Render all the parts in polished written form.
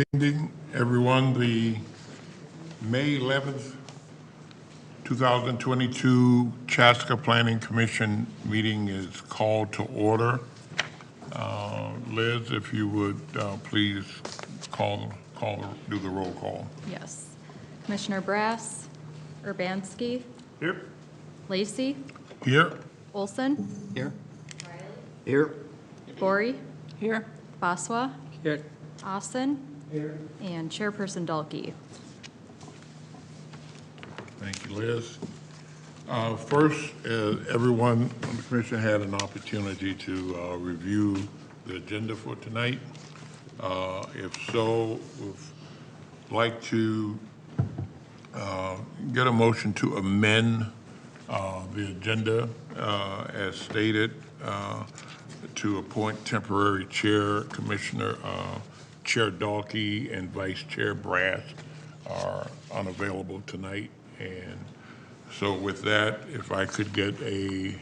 Evening, everyone. The May 11th, 2022 Chaska Planning Commission meeting is called to order. Liz, if you would please do the roll call. Yes. Commissioner Brass, Urbanski, Here. Lacey, Here. Olson, Here. Here. Gori, Here. Baswa, Here. Austin, and Chairperson Dalkey. Thank you, Liz. First, everyone on the commission had an opportunity to review the agenda for tonight. If so, we'd like to get a motion to amend the agenda as stated to appoint temporary chair, Commissioner Chair Dalkey and Vice Chair Brass are unavailable tonight. And so with that, if I could get a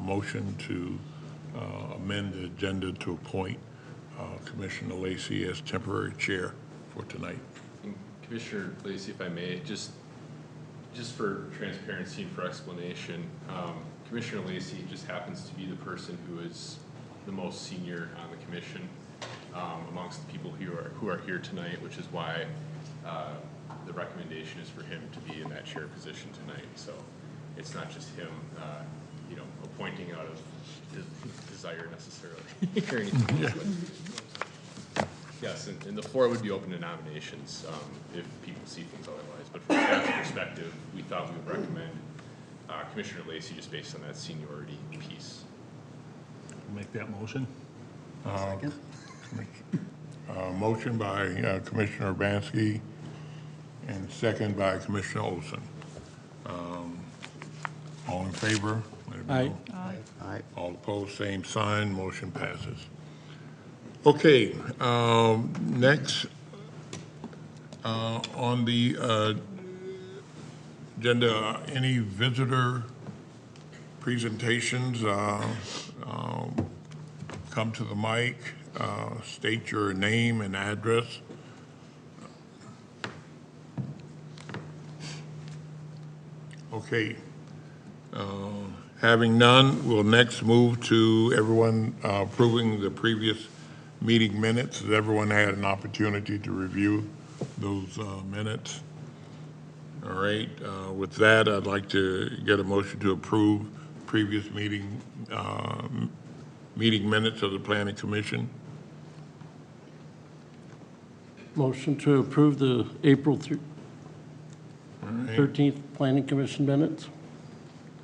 motion to amend the agenda to appoint Commissioner Lacey as temporary chair for tonight. And Commissioner Lacey, if I may, just for transparency and for explanation, Commissioner Lacey just happens to be the person who is the most senior on the commission amongst the people who are here tonight, which is why the recommendation is for him to be in that chair position tonight. So it's not just him, appointing out of desire necessarily or anything else. But yes, and the floor would be open to nominations if people see things otherwise. But from staff's perspective, we thought we would recommend Commissioner Lacey just based on that seniority piece. Make that motion. Second. Motion by Commissioner Urbanski and second by Commissioner Olson. All in favor? Let it be known. Aye. All opposed, same sign, motion passes. Okay, next on the agenda, any visitor presentations, come to the mic, state your name and address. Okay. Having none, we'll next move to everyone approving the previous meeting minutes. Has everyone had an opportunity to review those minutes? All right. With that, I'd like to get a motion to approve previous meeting minutes of the Planning Commission. Motion to approve the April All right. 13th Planning Commission minutes.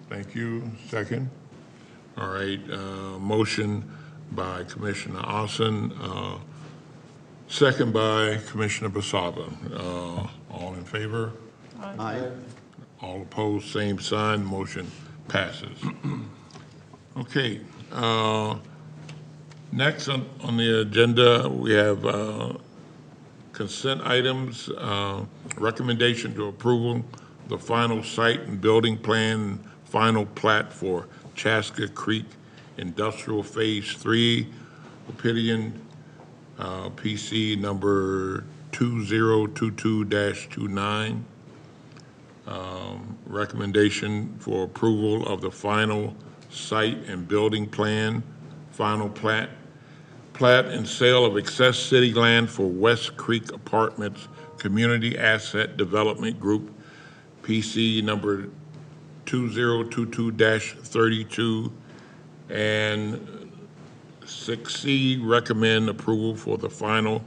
Thank you. Second. All right. Motion by Commissioner Austin. Second by Commissioner Basava. All in favor? Aye. All opposed, same sign. Motion passes. Okay. Next on the agenda, we have consent items. Recommendation to approval the final site and building plan, final plat for Chaska Creek Industrial Phase 3, Oppidan, PC number 2022-29. Recommendation for approval of the final site and building plan, final plat and sale of excess city land for West Creek Apartments Community Asset Development Group, PC number 2022-32, and 6C, recommend approval for the final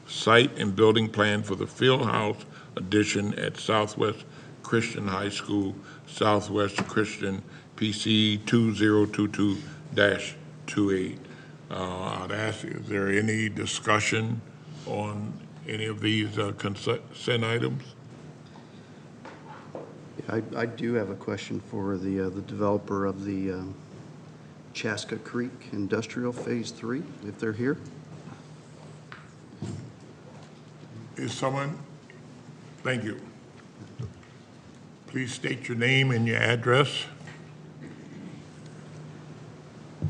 site and building plan for the Fieldhouse addition at Southwest Christian High School, Southwest Christian, PC 2022-28. I'd ask, is there any discussion on any of these consent items? I do have a question for the developer of the Chaska Creek Industrial Phase 3, if they're here. Is someone? Thank you. Please state your name and your address.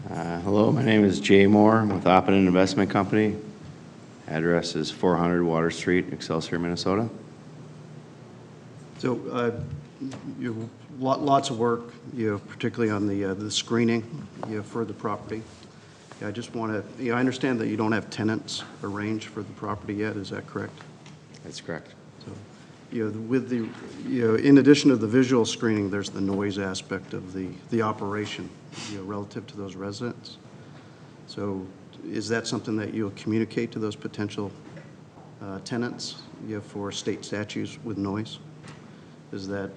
Hello, my name is Jay Moore with Oppidan Investment Company. Address is 400 Water Street, Excelsior, Minnesota. So, lots of work, particularly on the screening, for the property. I just want to, I understand that you don't have tenants arranged for the property yet, is that correct? That's correct. So, with the, in addition to the visual screening, there's the noise aspect of the operation, relative to those residents. So is that something that you'll communicate to those potential tenants, for state statutes with noise? Is that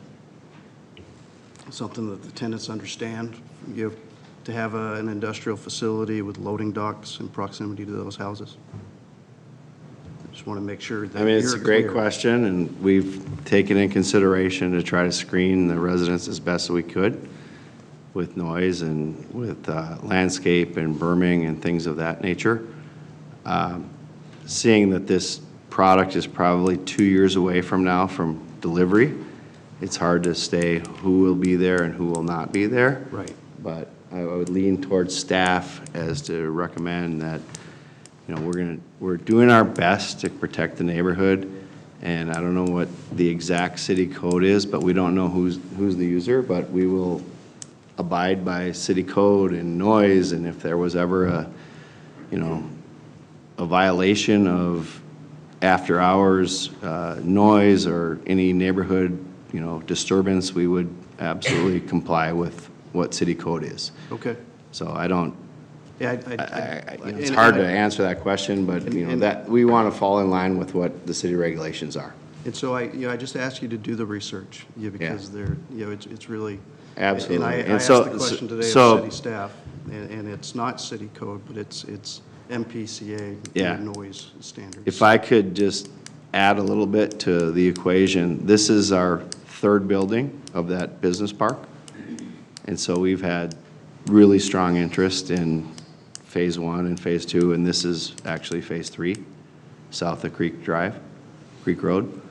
something that the tenants understand, to have an industrial facility with loading docks in proximity to those houses? Just want to make sure that I mean, it's you're a great clear. question, and we've taken in consideration to try to screen the residents as best we could with noise and with landscape and berming and things of that nature. Seeing that this product is probably 2 years away from now from delivery, it's hard to say who will be there and who will not be there. Right. But I would lean towards staff as to recommend that, we're doing our best to protect the neighborhood, and I don't know what the exact city code is, but we don't know who's the user, but we will abide by city code and noise, and if there was ever a violation of after-hours noise or any neighborhood, disturbance, we would absolutely comply with what city code is. Okay. So I don't, Yeah, it's hard to answer that question, but, that, we want to fall in line with what the city regulations are. And so I just asked you to do the research, because they're, it's really. Absolutely. And I And asked so- the question today so- of city staff, and it's not city code, but it's MPCA Yeah. noise standards. If I could just add a little bit to the equation, this is our third building of that business park. And so we've had really strong interest in Phase 1 and Phase 2, and this is actually Phase 3, south of Creek Road.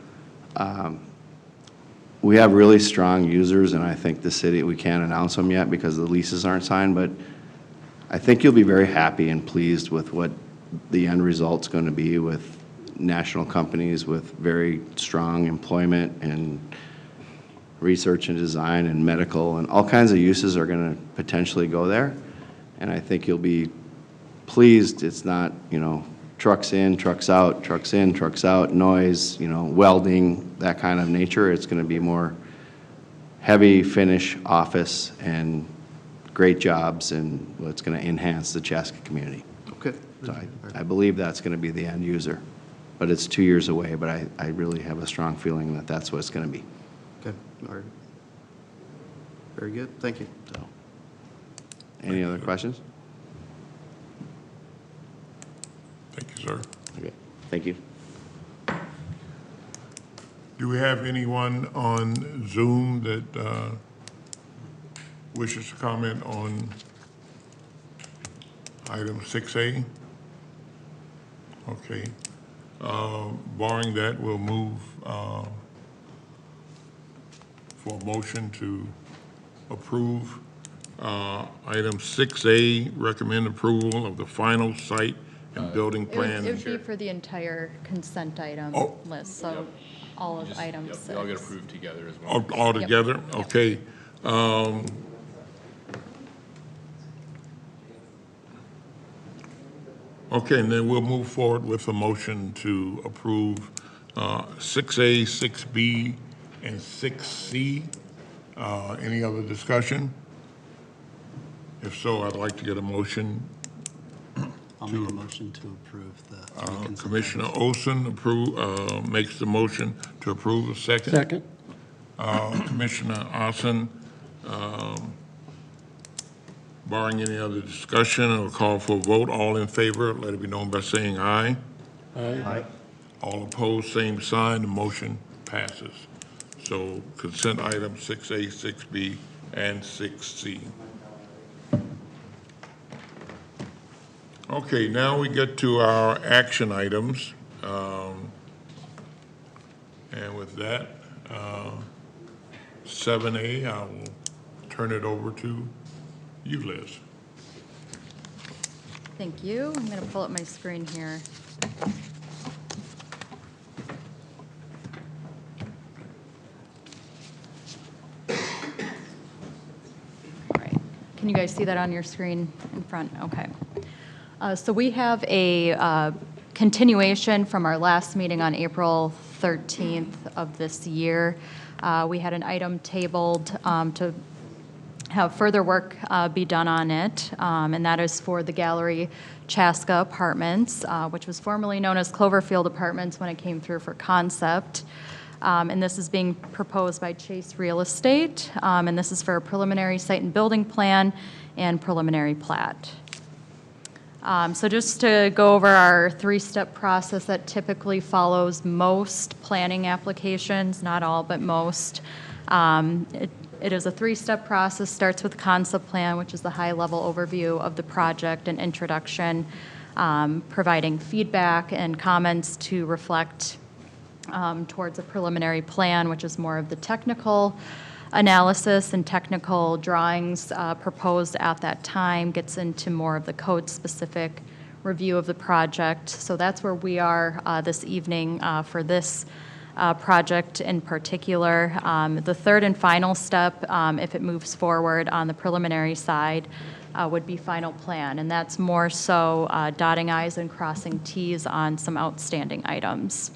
We have really strong users, and I think the city, we can't announce them yet because the leases aren't signed, but I think you'll be very happy and pleased with what the end result's going to be with national companies with very strong employment and research and design and medical, and all kinds of uses are going to potentially go there. And I think you'll be pleased. It's not, trucks in, trucks out, trucks in, trucks out, noise, welding, that kind of nature. It's going to be more heavy finish office and great jobs, and what's going to enhance the Chaska community. Okay. So I believe that's going to be the end user. But it's 2 years away, but I really have a strong feeling that that's what it's going to be. Okay, all right. Very good, thank you. So, any other questions? Thank you, sir. Okay, thank you. Do we have anyone on Zoom that wishes to comment on item 6A? Okay. Barring that, we'll move for a motion to approve item 6A, recommend approval of the final site and building plan. It would be for the entire consent item Oh. list, so all of Just, item yep, 6. they all get approved together as well. All together? Okay. Okay, and then we'll move forward with a motion to approve 6A, 6B, and 6C. Any other discussion? If so, I'd like to get a motion. I'll make a motion to approve the three consent Commissioner items. Olson makes the motion to approve. A second? Second? Commissioner Olson, barring any other discussion, I'll call for a vote. All in favor, let it be known by saying aye. Aye. All opposed, same sign. The motion passes. So consent item 6A, 6B, and 6C. Okay, now we get to our action items. And with that, 7A, I will turn it over to you, Liz. Thank you. I'm going to pull up my screen here. you guys see that on your screen in front? Okay. So we have a continuation from our last meeting on April 13th of this year. We had an item tabled to have further work be done on it, and that is for the Gallery Chaska Apartments, which was formerly known as Cloverfield Apartments when it came through for concept. And this is being proposed by Chase Real Estate, and this is for a preliminary site and building plan and preliminary plat. So just to go over our three-step process that typically follows most planning applications, not all, but most. It is a three-step process, starts with concept plan, which is the high-level overview of the project and introduction, providing feedback and comments to reflect towards a preliminary plan, which is more of the technical analysis and technical drawings proposed at that time, gets into more of the code-specific review of the project. So that's where we are this evening for this project in particular. The third and final step, if it moves forward on the preliminary side, would be final plan, and that's more so dotting i's and crossing t's on some outstanding items.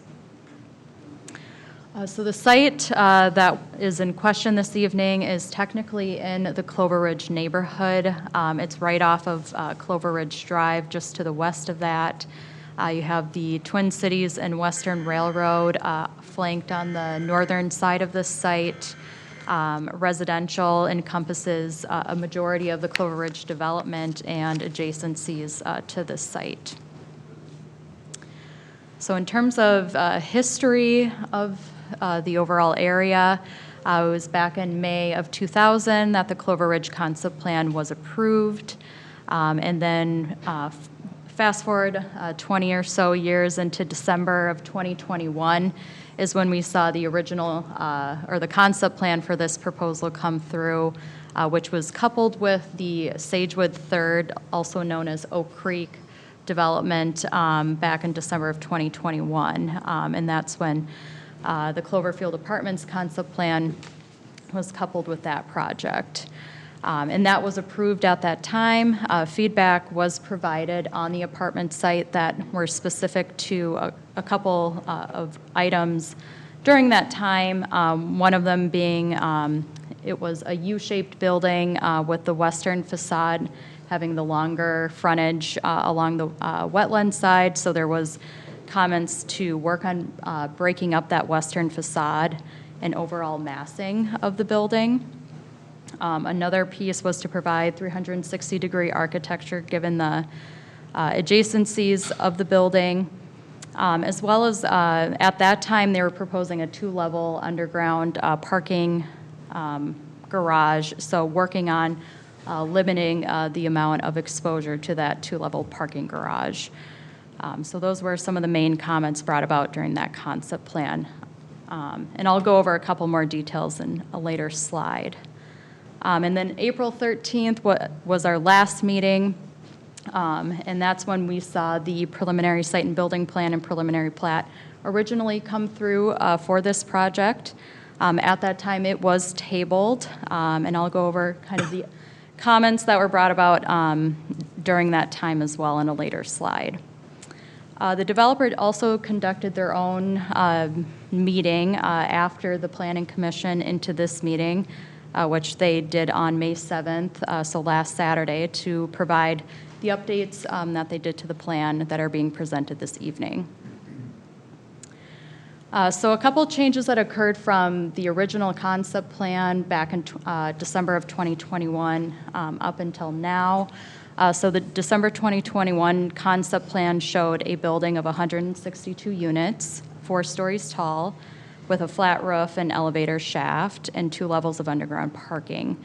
So the site that is in question this evening is technically in the Clover Ridge neighborhood. It's right off of Clover Ridge Drive, just to the west of that. You have the Twin Cities and Western Railroad flanked on the northern side of this site. Residential encompasses a majority of the Clover Ridge development and adjacencies to this site. So in terms of history of the overall area, it was back in May of 2000 that the Clover Ridge concept plan was approved. And then fast forward 20 or so years into December of 2021 is when we saw the original or the concept plan for this proposal come through, which was coupled with the Sagewood Third, also known as Oak Creek development, back in December of 2021. And that's when the Cloverfield Apartments concept plan was coupled with that project. And that was approved at that time. Feedback was provided on the apartment site that were specific to a couple of items during that time. One of them being it was a U-shaped building with the western facade having the longer frontage along the wetland side. So there was comments to work on breaking up that western facade and overall massing of the building. Another piece was to provide 360-degree architecture given the adjacencies of the building, as well as at that time they were proposing a two-level underground parking garage, so working on limiting the amount of exposure to that two-level parking garage. So those were some of the main comments brought about during that concept plan. And I'll go over a couple more details in a later slide. And then April 13th was our last meeting, and that's when we saw the preliminary site and building plan and preliminary plat originally come through for this project. At that time, it was tabled, and I'll go over kind of the comments that were brought about during that time as well in a later slide. The developer also conducted their own meeting after the Planning Commission into this meeting, which they did on May 7th, so last Saturday, to provide the updates that they did to the plan that are being presented this evening. So a couple changes that occurred from the original concept plan back in December of 2021 up until now. So the December 2021 concept plan showed a building of 162 units, 4 stories tall, with a flat roof and elevator shaft and 2 levels of underground parking.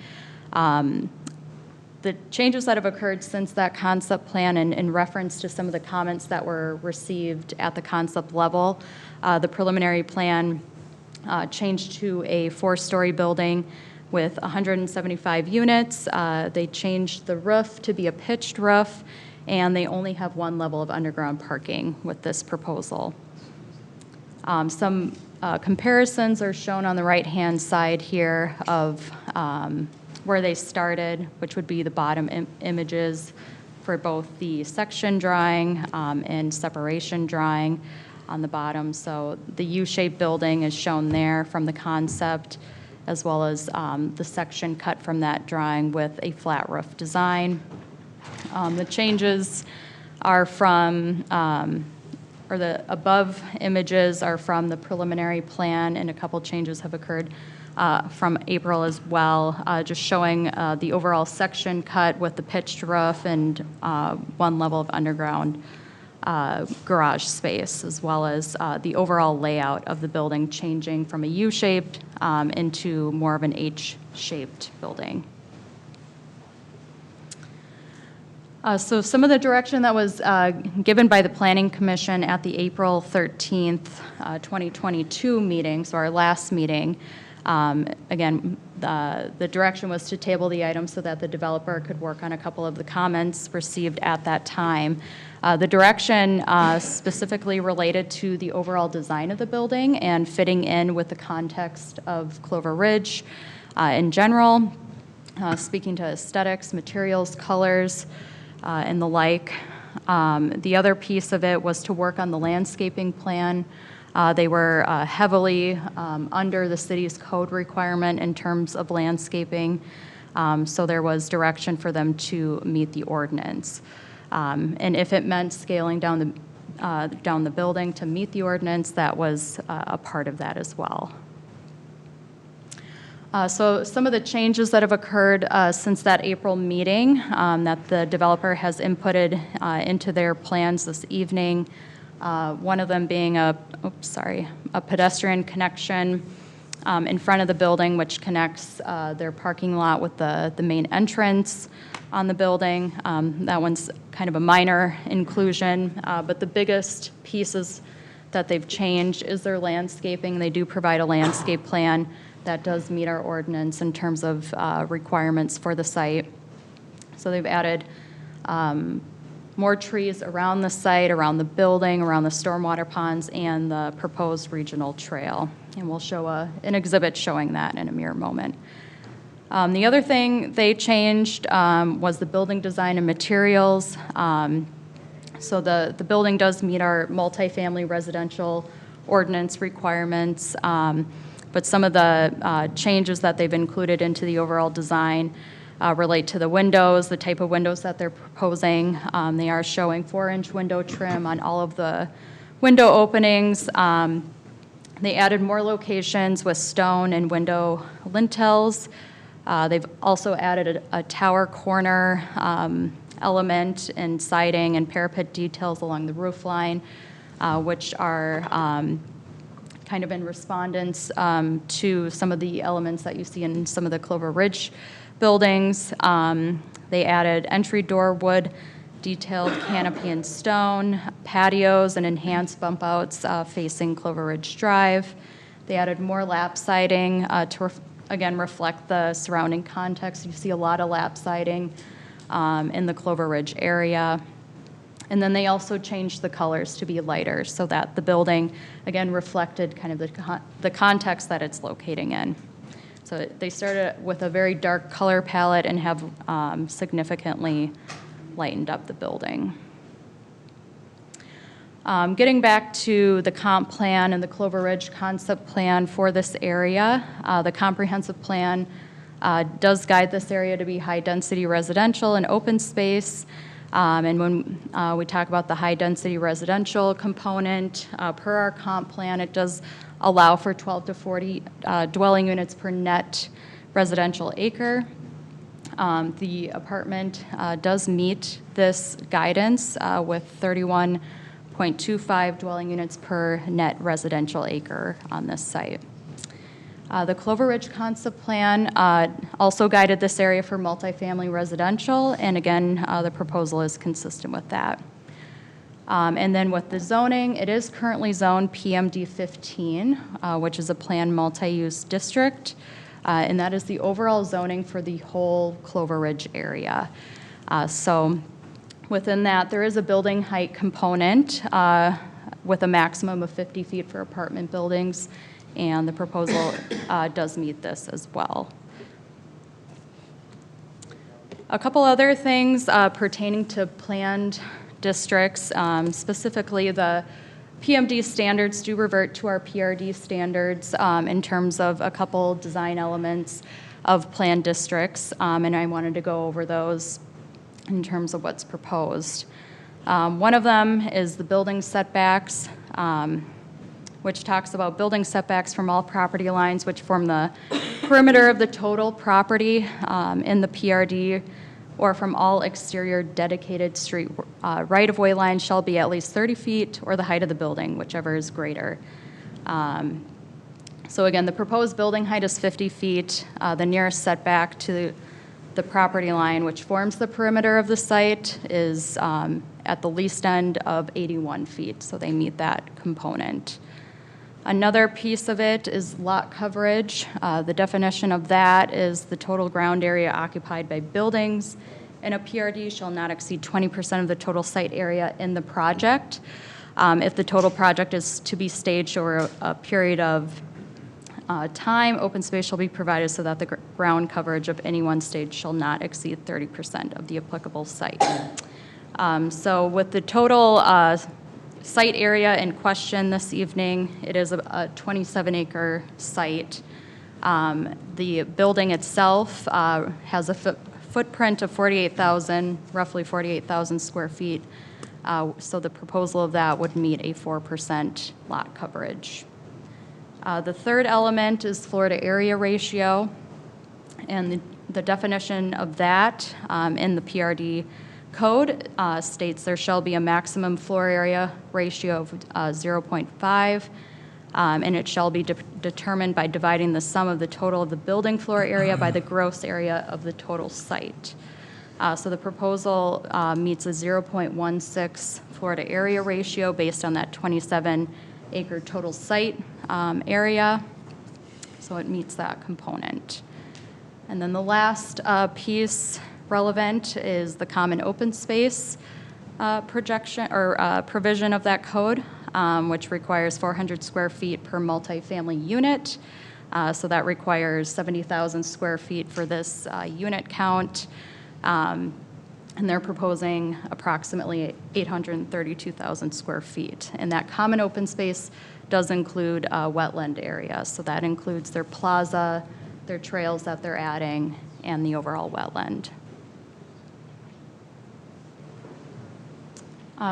The changes that have occurred since that concept plan, and in reference to some of the comments that were received at the concept level, the preliminary plan changed to a 4-story building with 175 units. They changed the roof to be a pitched roof, and they only have 1 level of underground parking with this proposal. Some comparisons are shown on the right-hand side here of where they started, which would be the bottom images for both the section drawing and separation drawing on the bottom. So the U-shaped building is shown there from the concept, as well as the section cut from that drawing with a flat roof design. The changes are from, or the above images are from the preliminary plan, and a couple changes have occurred from April as well, just showing the overall section cut with the pitched roof and one level of underground garage space, as well as the overall layout of the building changing from a U-shaped into more of an H-shaped building. So some of the direction that was given by the Planning Commission at the April 13th, 2022 meeting, so our last meeting, again, the direction was to table the item so that the developer could work on a couple of the comments received at that time. The direction specifically related to the overall design of the building and fitting in with the context of Clover Ridge in general, speaking to aesthetics, materials, colors, and the like. The other piece of it was to work on the landscaping plan. They were heavily under the city's code requirement in terms of landscaping, so there was direction for them to meet the ordinance. And if it meant scaling down the building to meet the ordinance, that was a part of that as well. So some of the changes that have occurred since that April meeting that the developer has inputted into their plans this evening, one of them being a pedestrian connection in front of the building, which connects their parking lot with the main entrance on the building. That one's kind of a minor inclusion, but the biggest pieces that they've changed is their landscaping. They do provide a landscape plan that does meet our ordinance in terms of requirements for the site. So they've added more trees around the site, around the building, around the stormwater ponds, and the proposed regional trail. And we'll show an exhibit showing that in a mere moment. The other thing they changed was the building design and materials. So the building does meet our multifamily residential ordinance requirements, but some of the changes that they've included into the overall design relate to the windows, the type of windows that they're proposing. They are showing 4-inch window trim on all of the window openings. They added more locations with stone and window lintels. They've also added a tower corner element and siding and parapet details along the roof line, which are kind of in respondence to some of the elements that you see in some of the Clover Ridge buildings. They added entry door wood, detailed canopy and stone, patios, and enhanced bump outs facing Clover Ridge Drive. They added more lap siding to again reflect the surrounding context. You see a lot of lap siding in the Clover Ridge area. And then they also changed the colors to be lighter so that the building, again, reflected kind of the context that it's locating in. So they started with a very dark color palette and have significantly lightened up the building. Getting back to the comp plan and the Clover Ridge concept plan for this area, the comprehensive plan does guide this area to be high-density residential and open space. And when we talk about the high-density residential component, per our comp plan, it does allow for 12 to 40 dwelling units per net residential acre. The apartment does meet this guidance with 31.25 dwelling units per net residential acre on this site. The Clover Ridge concept plan also guided this area for multifamily residential, and again, the proposal is consistent with that. And then with the zoning, it is currently zoned PMD 15, which is a planned multi-use district, and that is the overall zoning for the whole Clover Ridge area. So within that, there is a building height component with a maximum of 50 feet for apartment buildings, and the proposal does meet this as well. A couple other things pertaining to planned districts, specifically the PMD standards do revert to our PRD standards in terms of a couple design elements of planned districts, and I wanted to go over those in terms of what's proposed. One of them is the building setbacks, which talks about building setbacks from all property lines which form the perimeter of the total property in the PRD, or from all exterior dedicated street right-of-way lines shall be at least 30 feet, or the height of the building, whichever is greater. So again, the proposed building height is 50 feet. The nearest setback to the property line, which forms the perimeter of the site, is at the least end of 81 feet, so they meet that component. Another piece of it is lot coverage. The definition of that is the total ground area occupied by buildings in a PRD shall not exceed 20% of the total site area in the project. If the total project is to be staged over a period of time, open space shall be provided so that the ground coverage of any one stage shall not exceed 30% of the applicable site. So with the total site area in question this evening, it is a 27-acre site. The building itself has a footprint of roughly 48,000 square feet. So the proposal of that would meet a 4% lot coverage. The third element is floor to area ratio, and the definition of that in the PRD code states there shall be a maximum floor area ratio of 0.5, and it shall be determined by dividing the sum of the total of the building floor area by the gross area of the total site. So the proposal meets a 0.16 floor to area ratio based on that 27-acre total site area, so it meets that component. And then the last piece relevant is the common open space projection or provision of that code, which requires 400 square feet per multifamily unit. So that requires 70,000 square feet for this unit count. And they're proposing approximately 832,000 square feet. And that common open space does include a wetland area. So that includes their plaza, their trails that they're adding, and the overall wetland.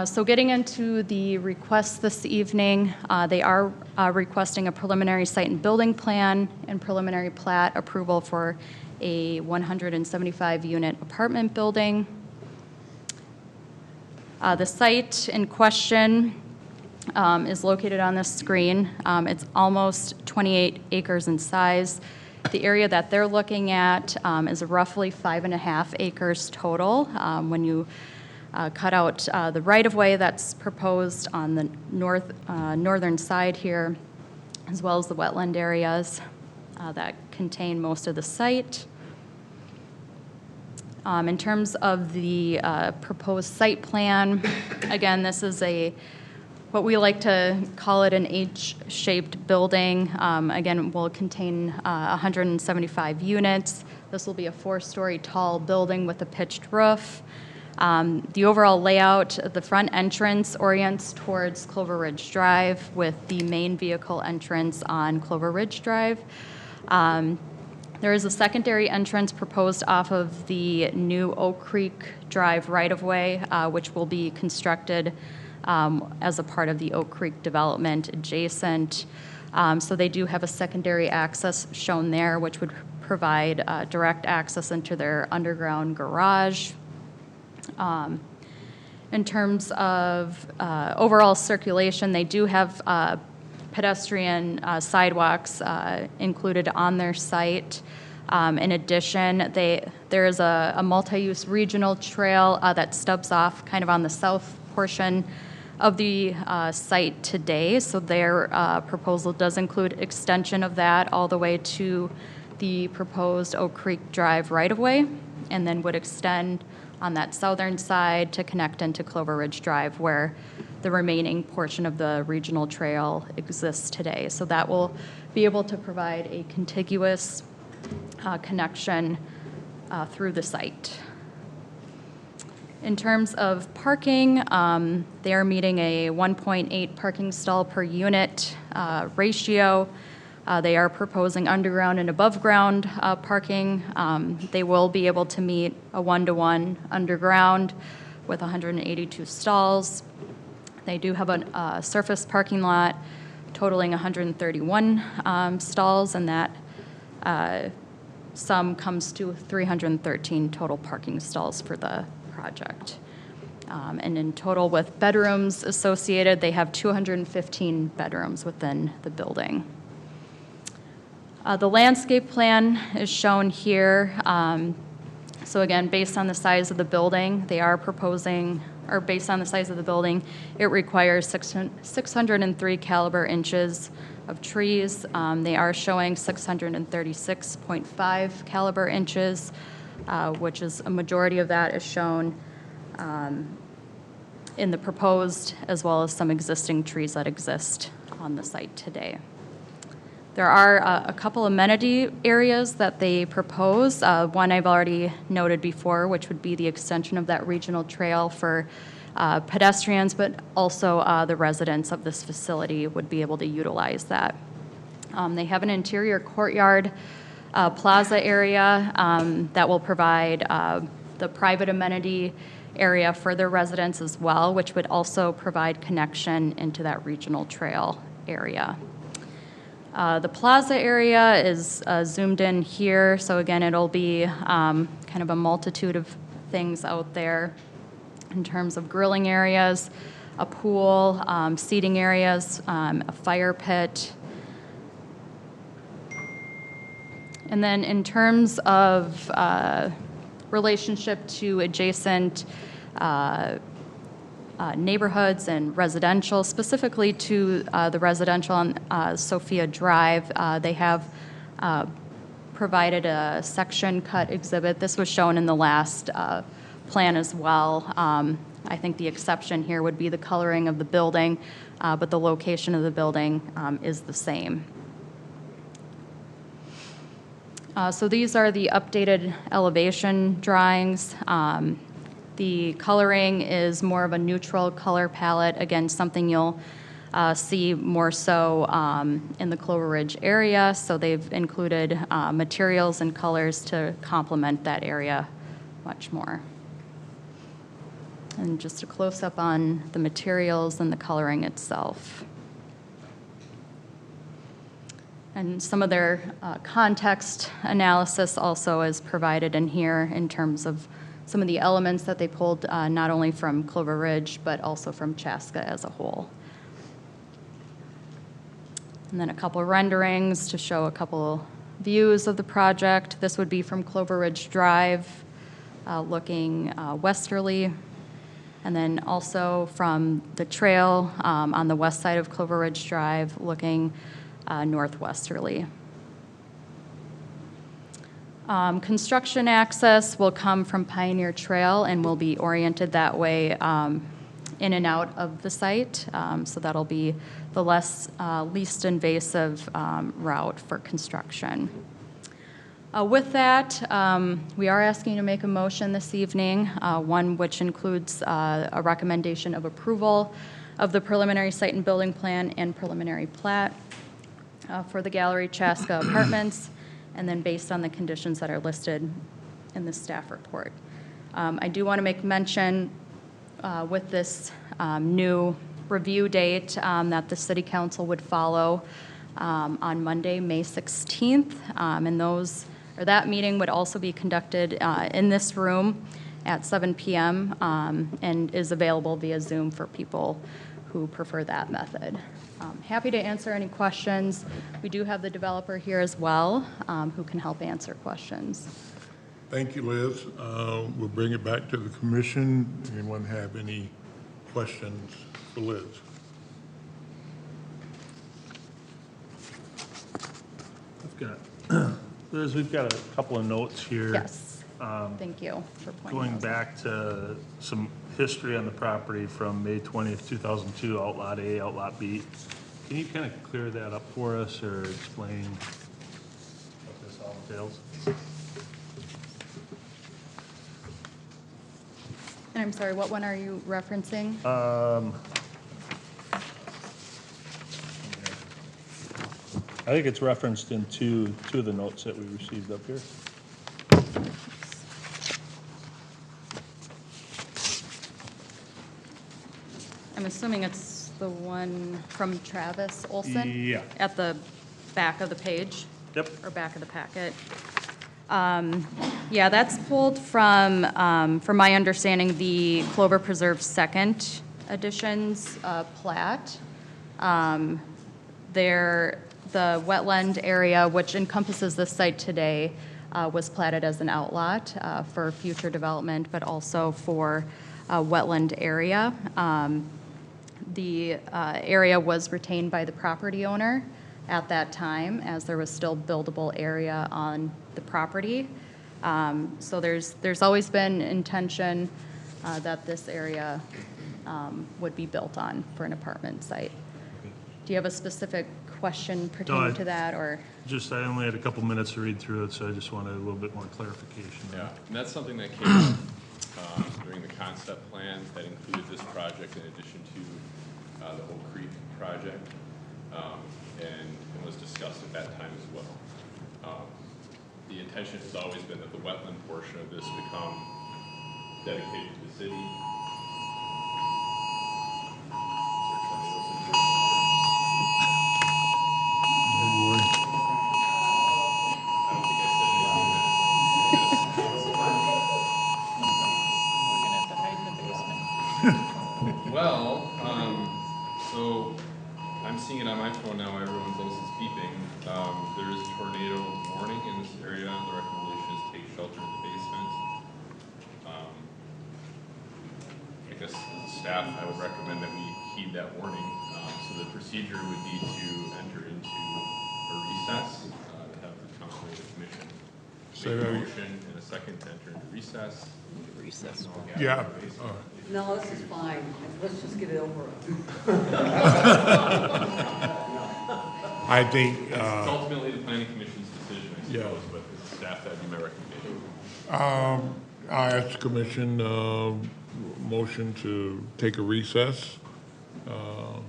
So getting into the requests this evening, they are requesting a preliminary site and building plan and preliminary plat approval for a 175-unit apartment building. The site in question is located on this screen. It's almost 28 acres in size. The area that they're looking at is roughly 5.5 acres total. When you cut out the right-of-way that's proposed on the northern side here, as well as the wetland areas that contain most of the site. In terms of the proposed site plan, again, this is what we like to call it an H-shaped building. Again, will contain 175 units. This will be a 4-story tall building with a pitched roof. The overall layout, the front entrance orients towards Clover Ridge Drive with the main vehicle entrance on Clover Ridge Drive. There is a secondary entrance proposed off of the new Oak Creek Drive right-of-way, which will be constructed as a part of the Oak Creek development adjacent. So they do have a secondary access shown there, which would provide direct access into their underground garage. In terms of overall circulation, they do have pedestrian sidewalks included on their site. In addition, there is a multi-use regional trail that stubs off kind of on the south portion of the site today. So their proposal does include extension of that all the way to the proposed Oak Creek Drive right-of-way, and then would extend on that southern side to connect into Clover Ridge Drive, where the remaining portion of the regional trail exists today. So that will be able to provide a contiguous connection through the site. In terms of parking, they are meeting a 1.8 parking stall per unit ratio. They are proposing underground and above-ground parking. They will be able to meet a 1-to-1 underground with 182 stalls. They do have a surface parking lot totaling 131 stalls, and that sum comes to 313 total parking stalls for the project. And in total, with bedrooms associated, they have 215 bedrooms within the building. The landscape plan is shown here. So again, based on the size of the building, they are proposing, or based on the size of the building, it requires 603 caliber inches of trees. They are showing 636.5 caliber inches, which is a majority of that is shown in the proposed, as well as some existing trees that exist on the site today. There are a couple amenity areas that they propose. One I've already noted before, which would be the extension of that regional trail for pedestrians, but also the residents of this facility would be able to utilize that. They have an interior courtyard plaza area that will provide the private amenity area for their residents as well, which would also provide connection into that regional trail area. The plaza area is zoomed in here, so again, it'll be kind of a multitude of things out there in terms of grilling areas, a pool, seating areas, a fire pit. And then in terms of relationship to adjacent neighborhoods and residential, specifically to the residential on Sophia Drive, they have provided a section cut exhibit. This was shown in the last plan as well. I think the exception here would be the coloring of the building, but the location of the building is the same. So these are the updated elevation drawings. The coloring is more of a neutral color palette, again, something you'll see more so in the Clover Ridge area. So they've included materials and colors to complement that area much more. And just a close-up on the materials and the coloring itself. And some of their context analysis also is provided in here in terms of some of the elements that they pulled not only from Clover Ridge, but also from Chaska as a whole. And then a couple of renderings to show a couple views of the project. This would be from Clover Ridge Drive, looking westerly. And then also from the trail on the west side of Clover Ridge Drive, looking northwesterly. Construction access will come from Pioneer Trail and will be oriented that way in and out of the site. So that'll be the least invasive route for construction. With that, we are asking to make a motion this evening, one which includes a recommendation of approval of the preliminary site and building plan and preliminary plat for the Gallery Chaska Apartments, and then based on the conditions that are listed in the staff report. I do want to make mention with this new review date that the City Council would follow on Monday, May 16th, and that meeting would also be conducted in this room at 7 p.m. And is available via Zoom for people who prefer that method. Happy to answer any questions. We do have the developer here as well who can help answer questions. Thank you, Liz. We'll bring it back to the commission. Anyone have any questions for Liz? Liz, we've got a couple of notes here. Yes, thank you for pointing Going those out. back to some history on the property from May 20th, 2002, Outlot A, Outlot B. Can you kind of clear that up for us or explain what this all entails? And I'm sorry, what one are you referencing? I think it's referenced in two of the notes that we received up here. I'm assuming it's the one from Travis Olson? Yeah. At the back of the page? Yep. Or back of the packet? Yeah, that's pulled from my understanding, the Clover Preserve Second Edition's plat. The wetland area, which encompasses this site today, was platted as an outlot for future development, but also for a wetland area. The area was retained by the property owner at that time, as there was still buildable area on the property. So there's always been intention that this area would be built on for an apartment site. Do you have a specific question pertaining to that, or? Just, I only had a couple minutes to read through it, so I just wanted a little bit more clarification. Yeah, and that's something that came up during the concept plan that included this project in addition to the Oak Creek project, and was discussed at that time as well. The intention has always been that the wetland portion of this become dedicated to the city. Is there tornadoes in here? I don't think I said anything that. We're gonna have to hide in the basement. Well, so I'm seeing it on my phone now, everyone's else is beeping. There is a tornado warning in this area. The recommendation is take shelter in the basement. I guess as a staff, I would recommend that we heed that warning. So the procedure would be to enter into a recess, to have the council and the commission Say make a that again. motion and a second to enter into recess. Recess. Yeah. No, this is fine. Let's just get it over with. I think, It's ultimately the planning commission's decision, I Yeah. suppose, but as a staff, that'd be my recommendation. I ask the commission, motion to take a recess. Or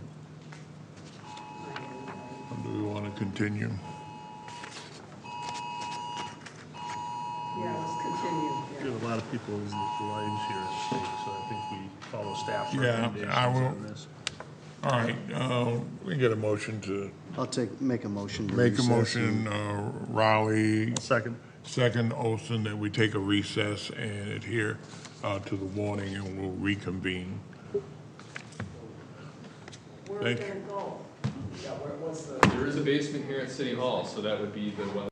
do we want to continue? Yeah, let's continue. We have a lot of people's lives here at stake, so I think we follow staff's Yeah, recommendations I will. on this. All right, we get a motion to, Make a motion to make a recess motion, Raleigh, Second. second Olson, that we take a recess and adhere to the warning, and we'll reconvene. Where are we Thank gonna you. go? There is a basement here at City Hall, so that would be the well.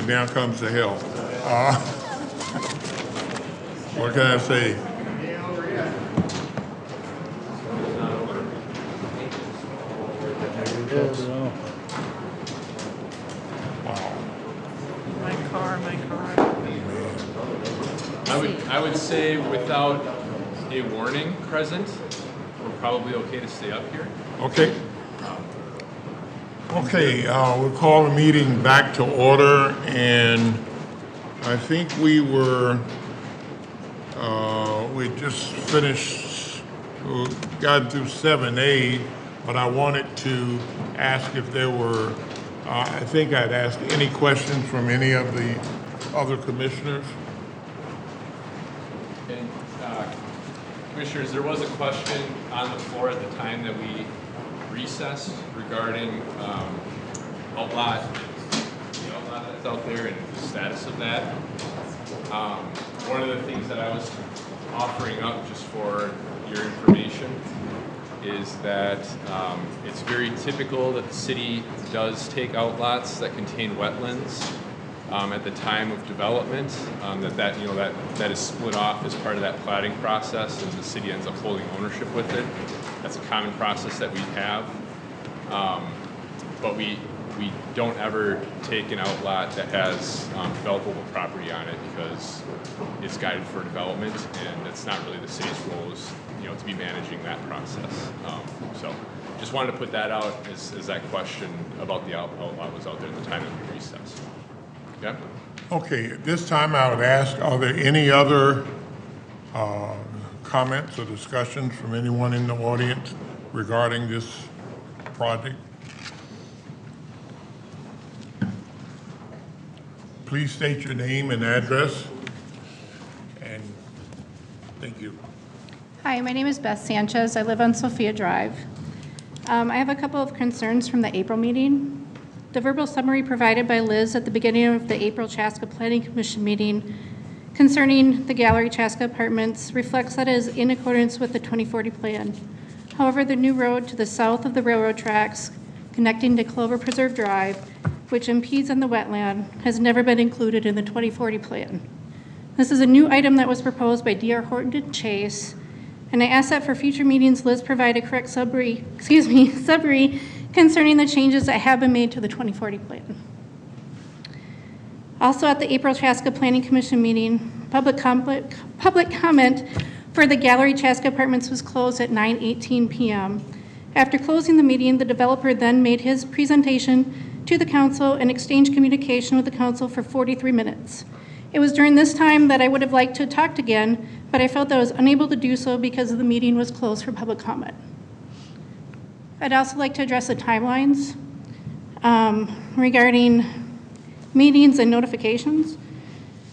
and now comes the hell. What can I say? My car. I would say without a warning present, we're probably okay to stay up here. Okay. Okay, we'll call the meeting back to order, and I think we just finished, got through 7A, but I wanted to ask if there were, I think I'd asked any questions from any of the other commissioners. And Commissioners, there was a question on the floor at the time that we recessed regarding outlot, the outlot that's out there and the status of that. One of the things that I was offering up just for your information is that it's very typical that the city does take outlots that contain wetlands at the time of development, that is split off as part of that platting process, and the city ends up holding ownership with it. That's a common process that we have, but we don't ever take an outlot that has developable property on it because it's guided for development, and it's not really the city's role is, to be managing that process. So just wanted to put that out as that question about the outlot was out there at the time of the recess. Okay? Okay, at this time I would ask, are there any other comments or discussions from anyone in the audience regarding this project? Please state your name and address, and thank you. Hi, my name is Beth Sanchez. I live on Sophia Drive. I have a couple of concerns from the April meeting. The verbal summary provided by Liz at the beginning of the April Chaska Planning Commission meeting concerning the Gallery Chaska Apartments reflects that it is in accordance with the 2040 plan. However, the new road to the south of the railroad tracks connecting to Clover Preserve Drive, which impedes on the wetland, has never been included in the 2040 plan. This is a new item that was proposed by D.R. Horton and Chase, and I ask that for future meetings, Liz provide a correct summary concerning the changes that have been made to the 2040 plan. Also at the April Chaska Planning Commission meeting, public comment for the Gallery Chaska Apartments was closed at 9:18 p.m. After closing the meeting, the developer then made his presentation to the council and exchanged communication with the council for 43 minutes. It was during this time that I would have liked to have talked again, but I felt that I was unable to do so because the meeting was closed for public comment. I'd also like to address the timelines regarding meetings and notifications.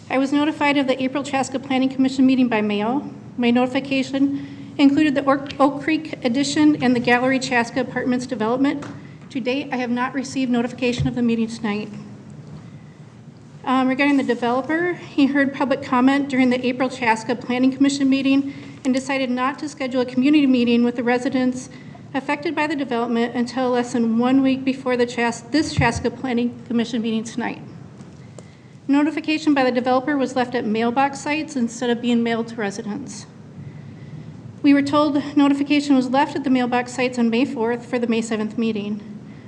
I was notified of the April Chaska Planning Commission meeting by mail. My notification included the Oak Creek addition and the Gallery Chaska Apartments development. To date, I have not received notification of the meeting tonight. Regarding the developer, he heard public comment during the April Chaska Planning Commission meeting and decided not to schedule a community meeting with the residents affected by the development until less than 1 week before this Chaska Planning Commission meeting tonight. Notification by the developer was left at mailbox sites instead of being mailed to residents. We were told notification was left at the mailbox sites on May 4th for the May 7th meeting.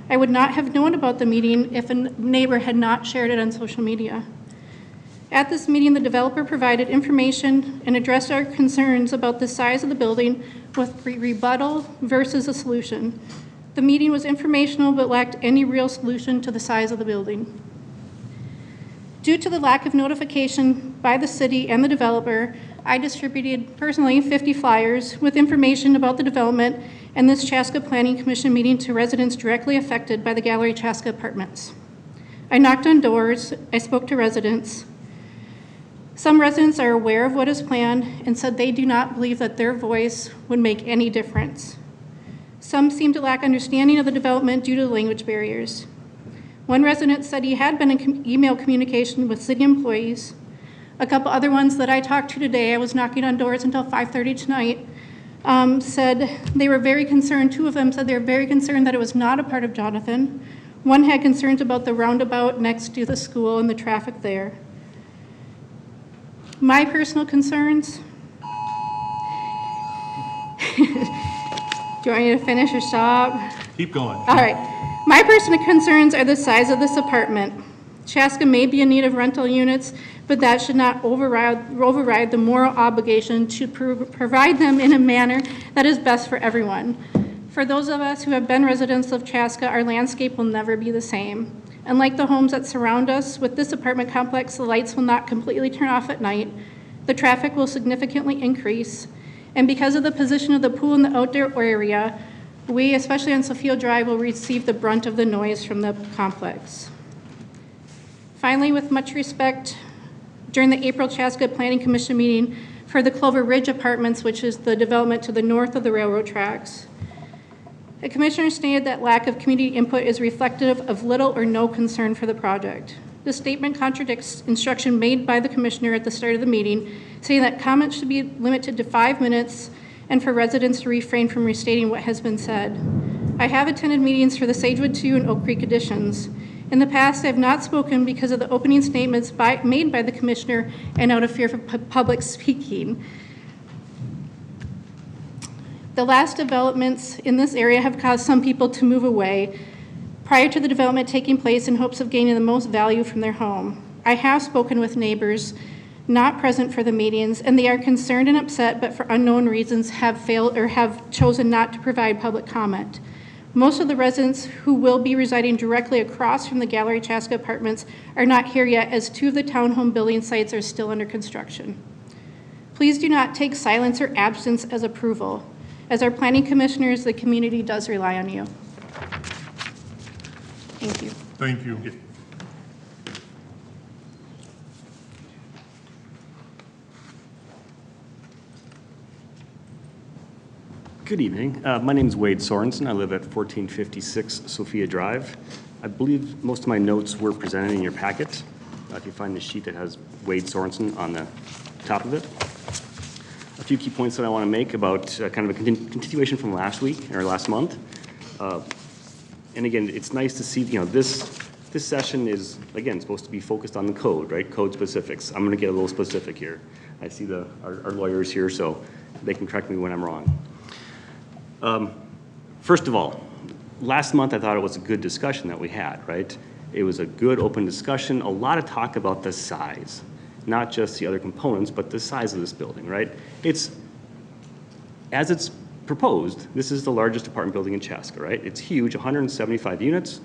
I would not have known about the meeting if a neighbor had not shared it on social media. At this meeting, the developer provided information and addressed our concerns about the size of the building with rebuttal versus a solution. The meeting was informational but lacked any real solution to the size of the building. Due to the lack of notification by the city and the developer, I distributed personally 50 flyers with information about the development and this Chaska Planning Commission meeting to residents directly affected by the Gallery Chaska Apartments. I knocked on doors, I spoke to residents. Some residents are aware of what is planned and said they do not believe that their voice would make any difference. Some seem to lack understanding of the development due to language barriers. One resident said he had been in email communication with city employees. A couple other ones that I talked to today, I was knocking on doors until 5:30 tonight, said they were very concerned. Two of them said they were very concerned that it was not a part of Jonathan. One had concerns about the roundabout next to the school and the traffic there. My personal concerns, do you want me to finish or stop? Keep going. All right. My personal concerns are the size of this apartment. Chaska may be in need of rental units, but that should not override the moral obligation to provide them in a manner that is best for everyone. For those of us who have been residents of Chaska, our landscape will never be the same. Unlike the homes that surround us, with this apartment complex, the lights will not completely turn off at night. The traffic will significantly increase. And because of the position of the pool in the outdoor area, we, especially on Sophia Drive, will receive the brunt of the noise from the complex. Finally, with much respect, during the April Chaska Planning Commission meeting for the Clover Ridge Apartments, which is the development to the north of the railroad tracks, the commissioner stated that lack of community input is reflective of little or no concern for the project. This statement contradicts instruction made by the commissioner at the start of the meeting, saying that comments should be limited to 5 minutes and for residents to refrain from restating what has been said. I have attended meetings for the Sagewood 2 and Oak Creek additions. In the past, I have not spoken because of the opening statements made by the commissioner and out of fear of public speaking. The last developments in this area have caused some people to move away prior to the development taking place in hopes of gaining the most value from their home. I have spoken with neighbors not present for the meetings, and they are concerned and upset, but for unknown reasons have failed or have chosen not to provide public comment. Most of the residents who will be residing directly across from the Gallery Chaska Apartments are not here yet, as 2 of the townhome building sites are still under construction. Please do not take silence or absence as approval. As our planning commissioners, the community does rely on you. Thank you. Thank you. Good evening. My name is Wade Sorensen. I live at 1456 Sophia Drive. I believe most of my notes were presented in your packet. If you find the sheet that has Wade Sorensen on the top of it. A few key points that I want to make about kind of a continuation from last week or last month. And again, it's nice to see, this session is, again, supposed to be focused on the code, right? Code specifics. I'm going to get a little specific here. I see our lawyers here, so they can correct me when I'm wrong. First of all, last month I thought it was a good discussion that we had, right? It was a good open discussion, a lot of talk about the size, not just the other components, but the size of this building, right? As it's proposed, this is the largest apartment building in Chaska, right? It's huge, 175 units,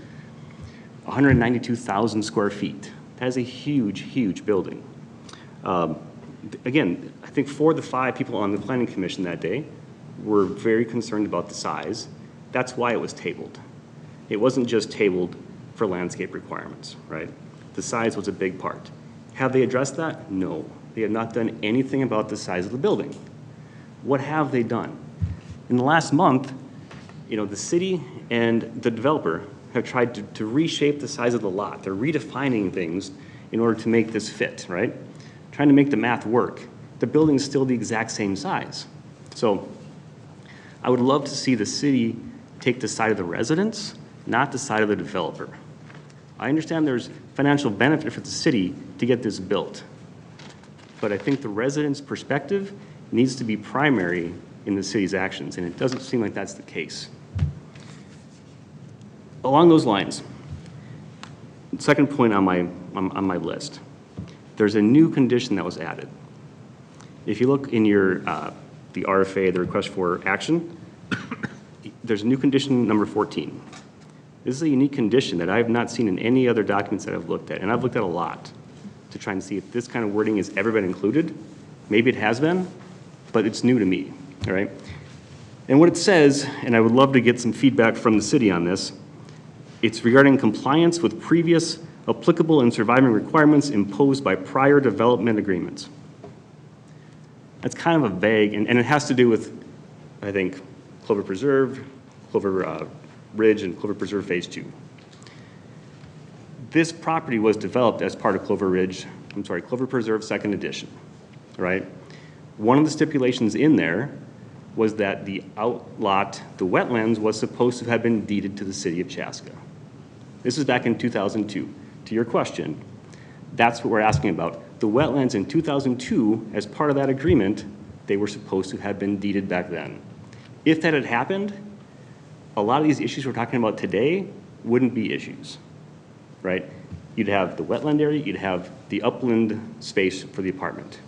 192,000 square feet. That is a huge, huge building. Again, I think 4 of the 5 people on the planning commission that day were very concerned about the size. That's why it was tabled. It wasn't just tabled for landscape requirements, right? The size was a big part. Have they addressed that? No. They have not done anything about the size of the building. What have they done? In the last month, the city and the developer have tried to reshape the size of the lot. They're redefining things in order to make this fit, right? Trying to make the math work. The building is still the exact same size. So I would love to see the city take the side of the residents, not the side of the developer. I understand there's financial benefit for the city to get this built, but I think the residents' perspective needs to be primary in the city's actions, and it doesn't seem like that's the case. Along those lines, second point on my list, there's a new condition that was added. If you look in your the RFA, the request for action, there's a new condition number 14. This is a unique condition that I have not seen in any other documents that I've looked at, and I've looked at a lot to try and see if this kind of wording has ever been included. Maybe it has been, but it's new to me, all right? And what it says, and I would love to get some feedback from the city on this, it's regarding compliance with previous applicable and surviving requirements imposed by prior development agreements. That's kind of a vague, and it has to do with, I think, Clover Preserve, Clover Ridge, and Clover Preserve Phase 2. This property was developed as part of Clover Preserve Second Edition, right? One of the stipulations in there was that the outlot, the wetlands, was supposed to have been deeded to the city of Chaska. This is back in 2002. To your question, that's what we're asking about. The wetlands in 2002, as part of that agreement, they were supposed to have been deeded back then. If that had happened, a lot of these issues we're talking about today wouldn't be issues, right? You'd have the wetland area, you'd have the upland space for the apartment.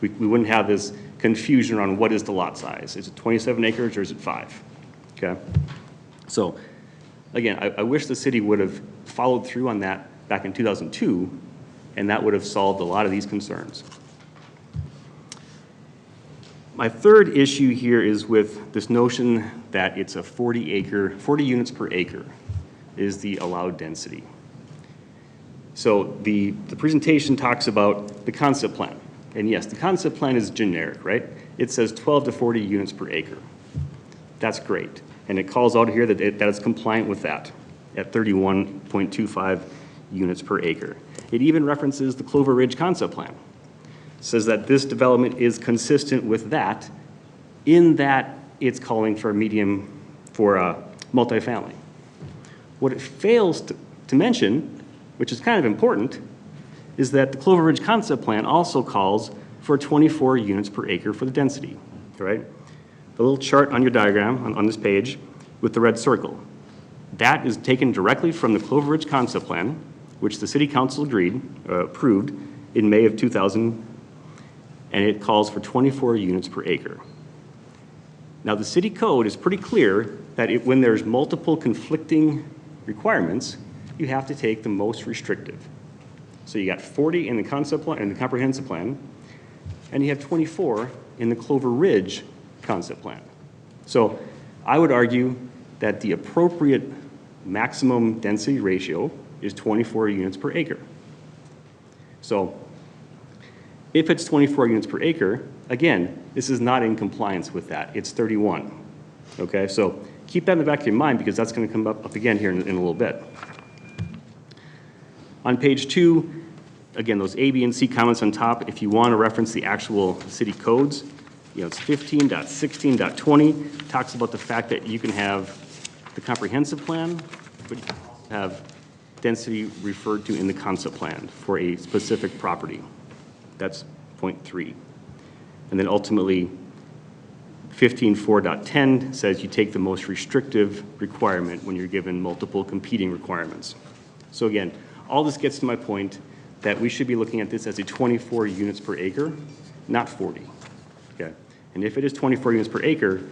We wouldn't have this confusion around what is the lot size. Is it 27 acres or is it 5? Okay? So, again, I wish the city would have followed through on that back in 2002, and that would have solved a lot of these concerns. My third issue here is with this notion that it's a 40 units per acre is the allowed density. So the presentation talks about the concept plan. And yes, the concept plan is generic, right? It says 12 to 40 units per acre. That's great. And it calls out here that it's compliant with that at 31.25 units per acre. It even references the Clover Ridge concept plan. It says that this development is consistent with that, in that it's calling for a medium for multifamily. What it fails to mention, which is kind of important, is that the Clover Ridge concept plan also calls for 24 units per acre for the density, right? The little chart on your diagram on this page with the red circle, that is taken directly from the Clover Ridge concept plan, which the city council approved in May of 2000, and it calls for 24 units per acre. Now, the city code is pretty clear that when there's multiple conflicting requirements, you have to take the most restrictive. So you got 40 in the concept plan, in the comprehensive plan, and you have 24 in the Clover Ridge concept plan. So I would argue that the appropriate maximum density ratio is 24 units per acre. So if it's 24 units per acre, again, this is not in compliance with that. It's 31. Okay, so keep that in the back of your mind because that's going to come up again here in a little bit. On page 2, again, those A, B, and C comments on top, if you want to reference the actual city codes, you know, it's 15.16.20, talks about the fact that you can have the comprehensive plan, but you can also have density referred to in the concept plan for a specific property. That's point 3. And then ultimately, 15.4.10 says you take the most restrictive requirement when you're given multiple competing requirements. So again, all this gets to my point that we should be looking at this as a 24 units per acre, not 40. Okay? And if it is 24 units per acre,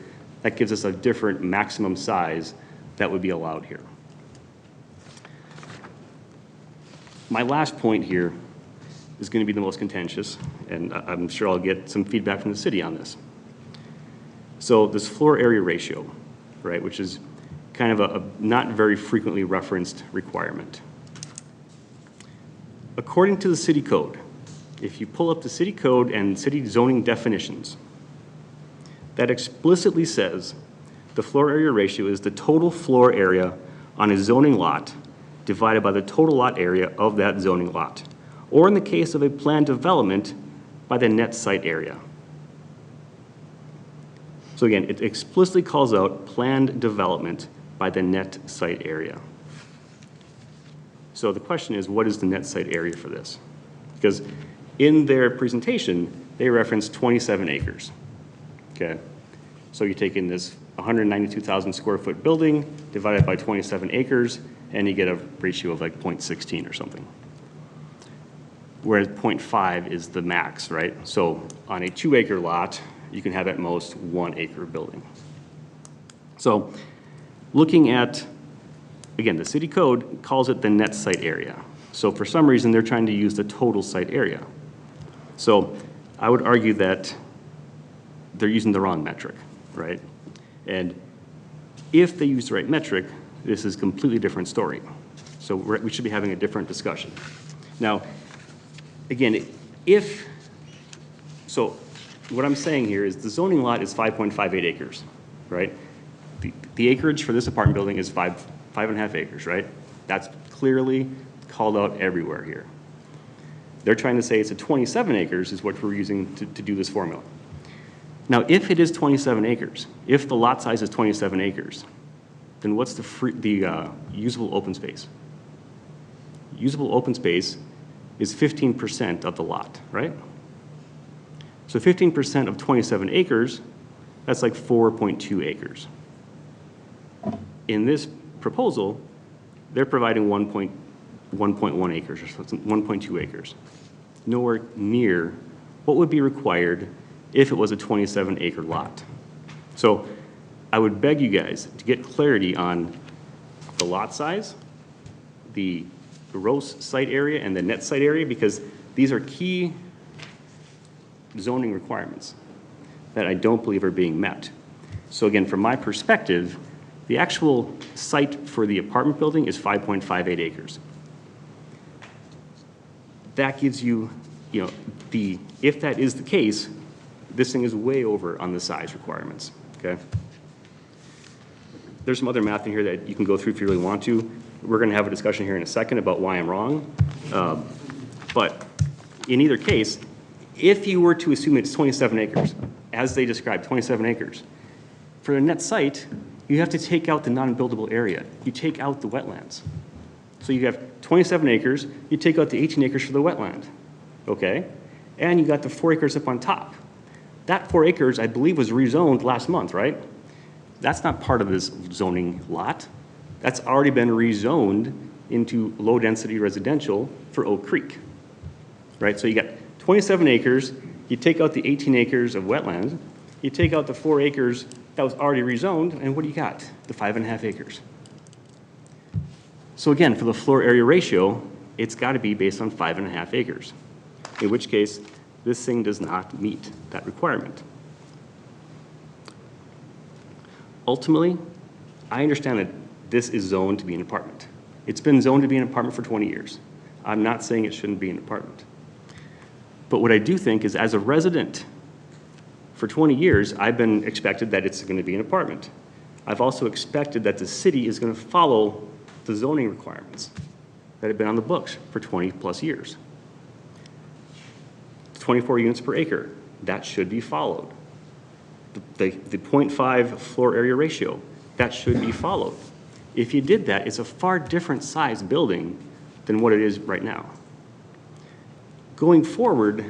that gives us a different maximum size that would be allowed here. My last point here is going to be the most contentious, and I'm sure I'll get some feedback from the city on this. So this floor area ratio, right, which is kind of a not very frequently referenced requirement. According to the city code, if you pull up the city code and city zoning definitions, that explicitly says the floor area ratio is the total floor area on a zoning lot divided by the total lot area of that zoning lot, or in the case of a planned development, by the net site area. So again, it explicitly calls out planned development by the net site area. So the question is, what is the net site area for this? Because in their presentation, they reference 27 acres, okay? So you're taking this 192,000 square foot building divided by 27 acres, and you get a ratio of like 0.16 or something. Whereas 0.5 is the max, right? So on a 2 acre lot, you can have at most 1 acre building. So looking at, again, the city code calls it the net site area. So for some reason, they're trying to use the total site area. So I would argue that they're using the wrong metric, right? And if they use the right metric, this is a completely different story. So we should be having a different discussion. Now, again, so what I'm saying here is the zoning lot is 5.58 acres, right? The acreage for this apartment building is 5.5 acres, right? That's clearly called out everywhere here. They're trying to say it's a 27 acres is what we're using to do this formula. Now, if it is 27 acres, if the lot size is 27 acres, then what's the usable open space? Usable open space is 15% of the lot, right? So 15% of 27 acres, that's like 4.2 acres. In this proposal, they're providing 1.1 acres, or so it's 1.2 acres. Nowhere near what would be required if it was a 27-acre lot. So I would beg you guys to get clarity on the lot size, the gross site area, and the net site area, because these are key zoning requirements that I don't believe are being met. So again, from my perspective, the actual site for the apartment building is 5.58 acres. That gives you, if that is the case, this thing is way over on the size requirements, okay? There's some other math in here that you can go through if you really want to. We're gonna have a discussion here in a second about why I'm wrong. But in either case, if you were to assume it's 27 acres, as they described, 27 acres, for the net site, you have to take out the non-buildable area. You take out the wetlands. So you have 27 acres, you take out the 18 acres for the wetland, okay? And you got the 4 acres up on top. That 4 acres, I believe, was rezoned last month, right? That's not part of this zoning lot. That's already been rezoned into low-density residential for Oak Creek, right? So you got 27 acres, you take out the 18 acres of wetlands, you take out the 4 acres that was already rezoned, and what do you got? The 5.5 acres. So again, for the floor area ratio, it's got to be based on 5.5 acres, in which case this thing does not meet that requirement. Ultimately, I understand that this is zoned to be an apartment. It's been zoned to be an apartment for 20 years. I'm not saying it shouldn't be an apartment. But what I do think is, as a resident, for 20 years, I've been expected that it's going to be an apartment. I've also expected that the city is going to follow the zoning requirements that have been on the books for 20 plus years. 24 units per acre, that should be followed. The 0.5 floor area ratio, that should be followed. If you did that, it's a far different size building than what it is right now. Going forward,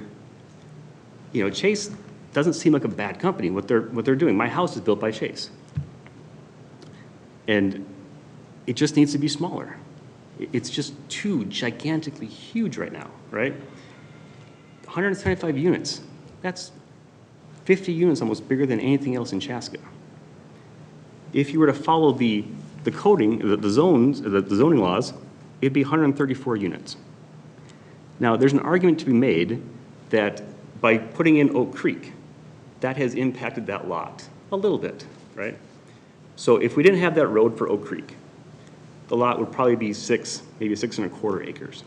Chase doesn't seem like a bad company, what they're doing. My house is built by Chase. And it just needs to be smaller. It's just too gigantically huge right now, right? 175 units, that's 50 units almost bigger than anything else in Chaska. If you were to follow the coding, the zoning laws, it'd be 134 units. Now, there's an argument to be made that by putting in Oak Creek, that has impacted that lot a little bit, right? So if we didn't have that road for Oak Creek, the lot would probably be maybe 6.25 acres.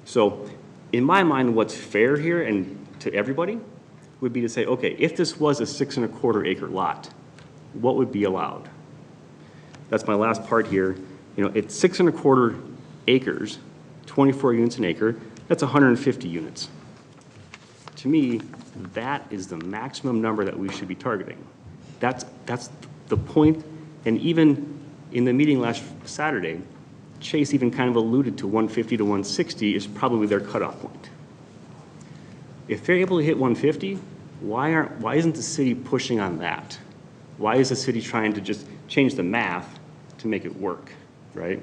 So in my mind, what's fair here and to everybody would be to say, okay, if this was a 6.25 acre lot, what would be allowed? That's my last part here. It's 6.25 acres, 24 units an acre, that's 150 units. To me, that is the maximum number that we should be targeting. That's the point, and even in the meeting last Saturday, Chase even kind of alluded to 150 to 160 is probably their cutoff point. If they're able to hit 150, why isn't the city pushing on that? Why is the city trying to just change the math to make it work, right?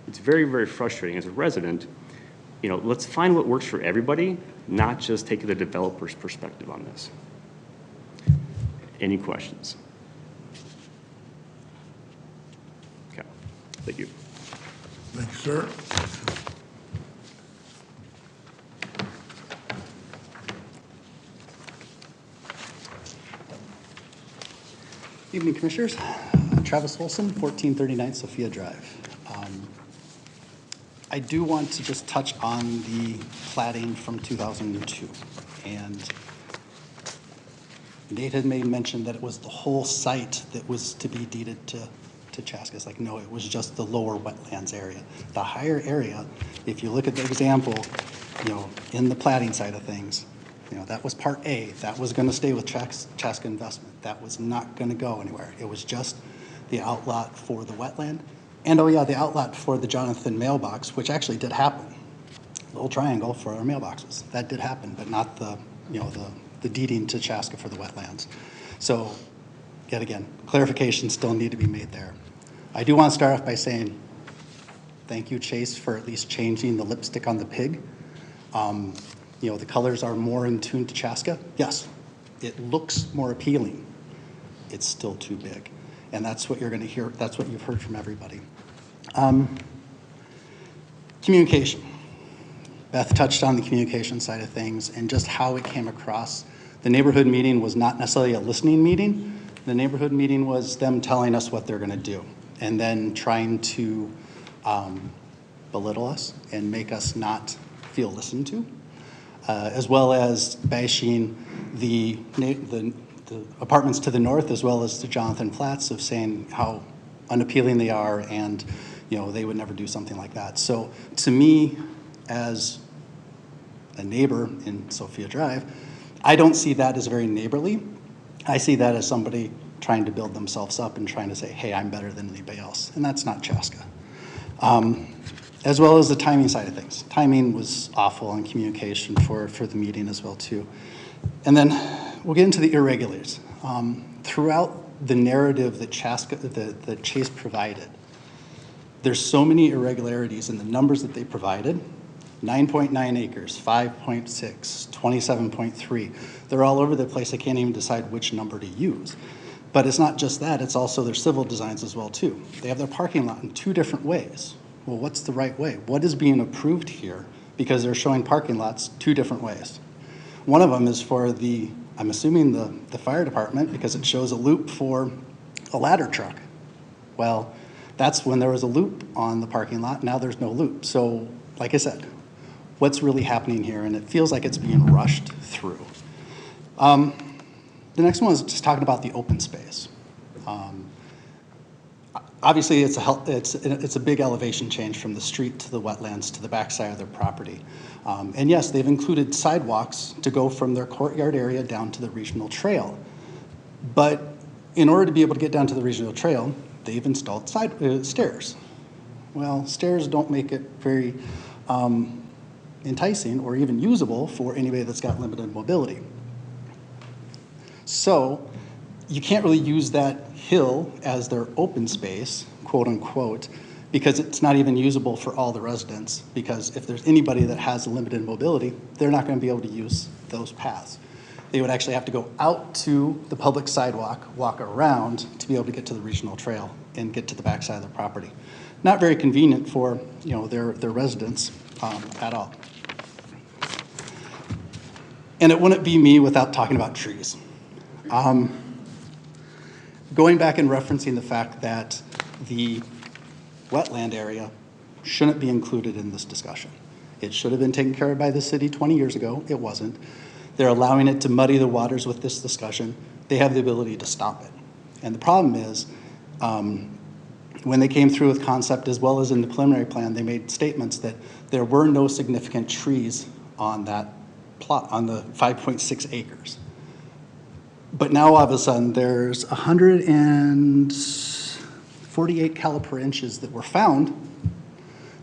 It's very, very frustrating as a resident. Let's find what works for everybody, not just take the developer's perspective on this. Any questions? Okay, thank you. Thank you, sir. Evening, Commissioners. Travis Wilson, 1439 Sophia Drive. I do want to just touch on the platting from 2002. And Nate had made mention that it was the whole site that was to be deeded to Chaska. It's like, no, it was just the lower wetlands area. The higher area, if you look at the example, in the platting side of things, that was part A. That was going to stay with Chaska Investment. That was not going to go anywhere. It was just the outlot for the wetland, and oh yeah, the outlet for the Jonathan mailbox, which actually did happen. Little triangle for our mailboxes. That did happen, but not the, the deeding to Chaska for the wetlands. So, yet again, clarifications still need to be made there. I do want to start off by saying, thank you, Chase, for at least changing the lipstick on the pig. The colors are more in tune to Chaska. Yes, it looks more appealing. It's still too big. And that's what you're going to hear. That's what you've heard from everybody. Communication. Beth touched on the communication side of things and just how it came across. The neighborhood meeting was not necessarily a listening meeting. The neighborhood meeting was them telling us what they're going to do and then trying to belittle us and make us not feel listened to, as well as bashing the apartments to the north as well as the Jonathan Flats of saying how unappealing they are and they would never do something like that. So to me, as a neighbor in Sophia Drive, I don't see that as very neighborly. I see that as somebody trying to build themselves up and trying to say, hey, I'm better than anybody else. And that's not Chaska. As well as the timing side of things. Timing was awful on communication for the meeting as well too. And then we'll get into the irregulars. Throughout the narrative that that Chase provided, there's so many irregularities in the numbers that they provided. 9.9 acres, 5.6, 27.3. They're all over the place. I can't even decide which number to use. But it's not just that, it's also their civil designs as well too. They have their parking lot in two different ways. Well, what's the right way? What is being approved here? Because they're showing parking lots two different ways. One of them is for the, I'm assuming the fire department, because it shows a loop for a ladder truck. Well, that's when there was a loop on the parking lot. Now there's no loop. So, like I said, what's really happening here? And it feels like it's being rushed through. The next one is just talking about the open space. Obviously, it's a big elevation change from the street to the wetlands to the backside of their property. And yes, they've included sidewalks to go from their courtyard area down to the regional trail. But in order to be able to get down to the regional trail, they've installed stairs. Well, stairs don't make it very enticing or even usable for anybody that's got limited mobility. So you can't really use that hill as their open space, quote unquote, because it's not even usable for all the residents, because if there's anybody that has limited mobility, they're not going to be able to use those paths. They would actually have to go out to the public sidewalk, walk around to be able to get to the regional trail and get to the backside of their property. Not very convenient for their residents at all. And it wouldn't be me without talking about trees. Going back and referencing the fact that the wetland area shouldn't be included in this discussion. It should have been taken care of by the city 20 years ago. It wasn't. They're allowing it to muddy the waters with this discussion. They have the ability to stop it. And the problem is, when they came through with concept as well as in the preliminary plan, they made statements that there were no significant trees on that plot, on the 5.6 acres. But now all of a sudden there's 148 caliper inches that were found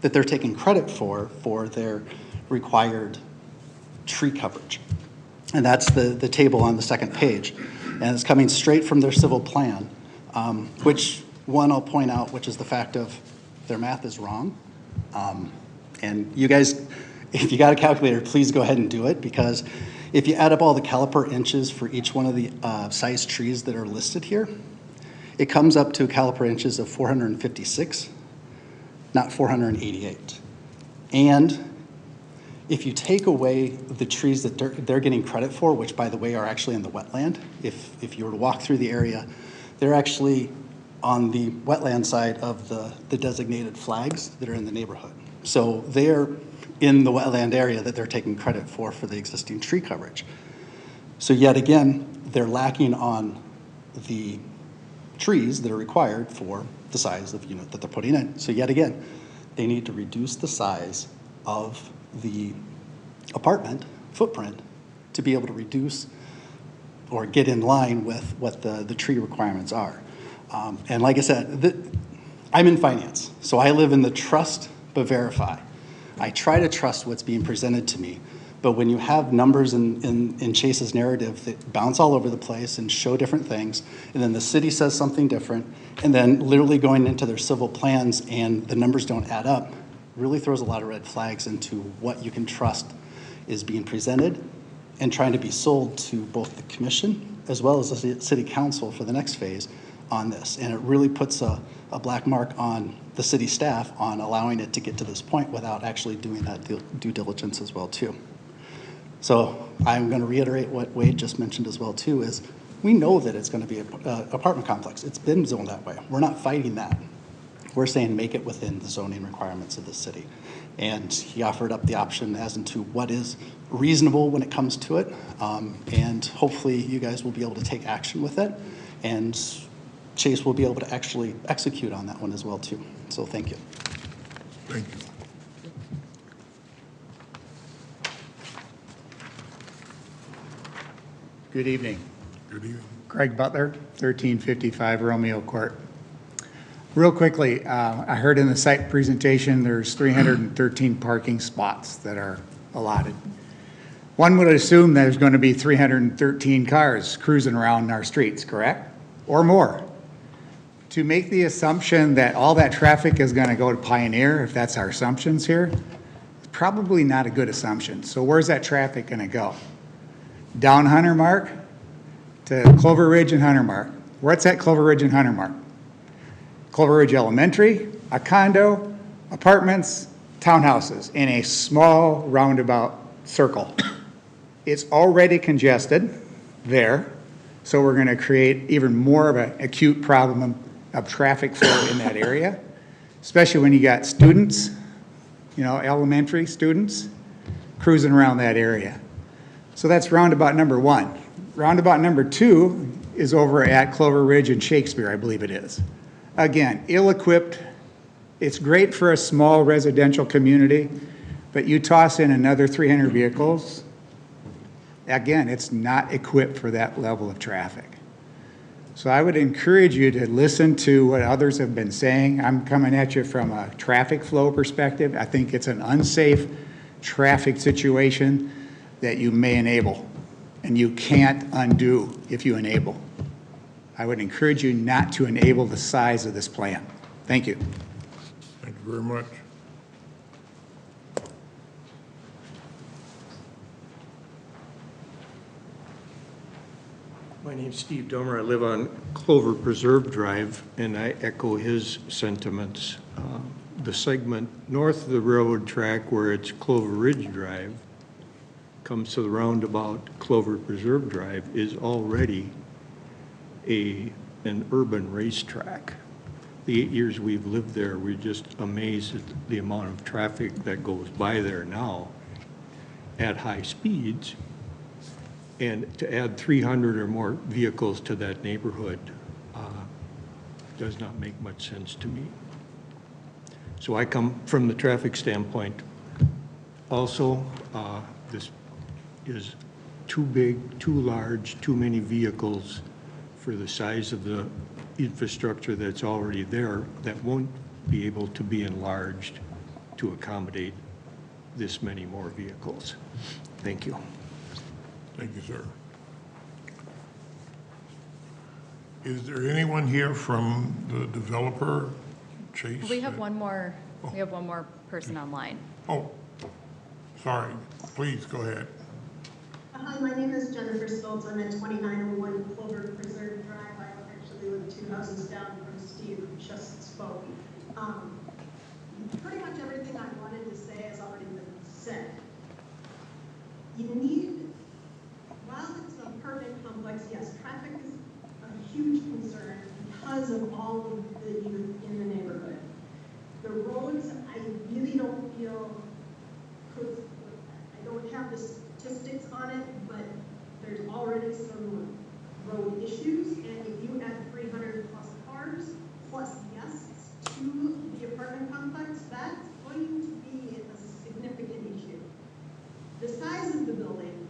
that they're taking credit for their required tree coverage. And that's the table on the second page. And it's coming straight from their civil plan, which one I'll point out, which is the fact of their math is wrong. And you guys, if you got a calculator, please go ahead and do it, because if you add up all the caliper inches for each one of the size trees that are listed here, it comes up to caliper inches of 456, not 488. And if you take away the trees that they're getting credit for, which by the way are actually in the wetland, if you were to walk through the area, they're actually on the wetland side of the designated flags that are in the neighborhood. So they're in the wetland area that they're taking credit for the existing tree coverage. So yet again, they're lacking on the trees that are required for the size of unit that they're putting in. So yet again, they need to reduce the size of the apartment footprint to be able to reduce or get in line with what the tree requirements are. And like I said, I'm in finance, so I live in the trust but verify. I try to trust what's being presented to me, but when you have numbers in Chase's narrative that bounce all over the place and show different things, and then the city says something different, and then literally going into their civil plans and the numbers don't add up, really throws a lot of red flags into what you can trust is being presented and trying to be sold to both the commission as well as the city council for the next phase on this. And it really puts a black mark on the city staff on allowing it to get to this point without actually doing that due diligence as well too. So I'm going to reiterate what Wade just mentioned as well too, is we know that it's going to be an apartment complex. It's been zoned that way. We're not fighting that. We're saying make it within the zoning requirements of the city. And he offered up the option as into what is reasonable when it comes to it. And hopefully you guys will be able to take action with it. And Chase will be able to actually execute on that one as well too. So thank you. Thank you. Good evening. Good evening. Greg Butler, 1355 Romeo Court. Real quickly, I heard in the site presentation there's 313 parking spots that are allotted. One would assume there's going to be 313 cars cruising around our streets, correct? Or more. To make the assumption that all that traffic is going to go to Pioneer, if that's our assumptions here, it's probably not a good assumption. So where's that traffic going to go? Down Hunter Mark to Clover Ridge and Hunter Mark. What's at Clover Ridge and Hunter Mark? Clover Ridge Elementary, a condo, apartments, townhouses in a small roundabout circle. It's already congested there, so we're going to create even more of an acute problem of traffic flow in that area, especially when you got students, elementary students cruising around that area. So that's roundabout number one. Roundabout number two is over at Clover Ridge and Shakespeare, I believe it is. Again, ill-equipped. It's great for a small residential community, but you toss in another 300 vehicles, again, it's not equipped for that level of traffic. So I would encourage you to listen to what others have been saying. I'm coming at you from a traffic flow perspective. I think it's an unsafe traffic situation that you may enable, and you can't undo if you enable. I would encourage you not to enable the size of this plan. Thank you. Thank you very much. My name's Steve Domer. I live on Clover Preserve Drive, and I echo his sentiments. The segment north of the railroad track where it's Clover Ridge Drive comes to the roundabout Clover Preserve Drive is already an urban racetrack. The 8 years we've lived there, we're just amazed at the amount of traffic that goes by there now at high speeds. And to add 300 or more vehicles to that neighborhood does not make much sense to me. So I come from the traffic standpoint. Also, this is too big, too large, too many vehicles for the size of the infrastructure that's already there that won't be able to be enlarged to accommodate this many more vehicles. Thank you. Thank you, sir. Is there anyone here from the developer, Chase? We have one more person online. Oh, sorry. Please, go ahead. Hi, my name is Jennifer Stoltz. I'm at 2901 Clover Preserve Drive. I actually live 2 houses down from Steve, who just spoke. Pretty much everything I wanted to say has already been said. You need, while it's an apartment complex, yes, traffic is a huge concern because of all of the youth in the neighborhood. The roads, I really don't feel, I don't have the statistics on it, but there's already some road issues, and if you add 300 plus cars, plus guests to the apartment complex, that's going to be a significant issue. The size of the building,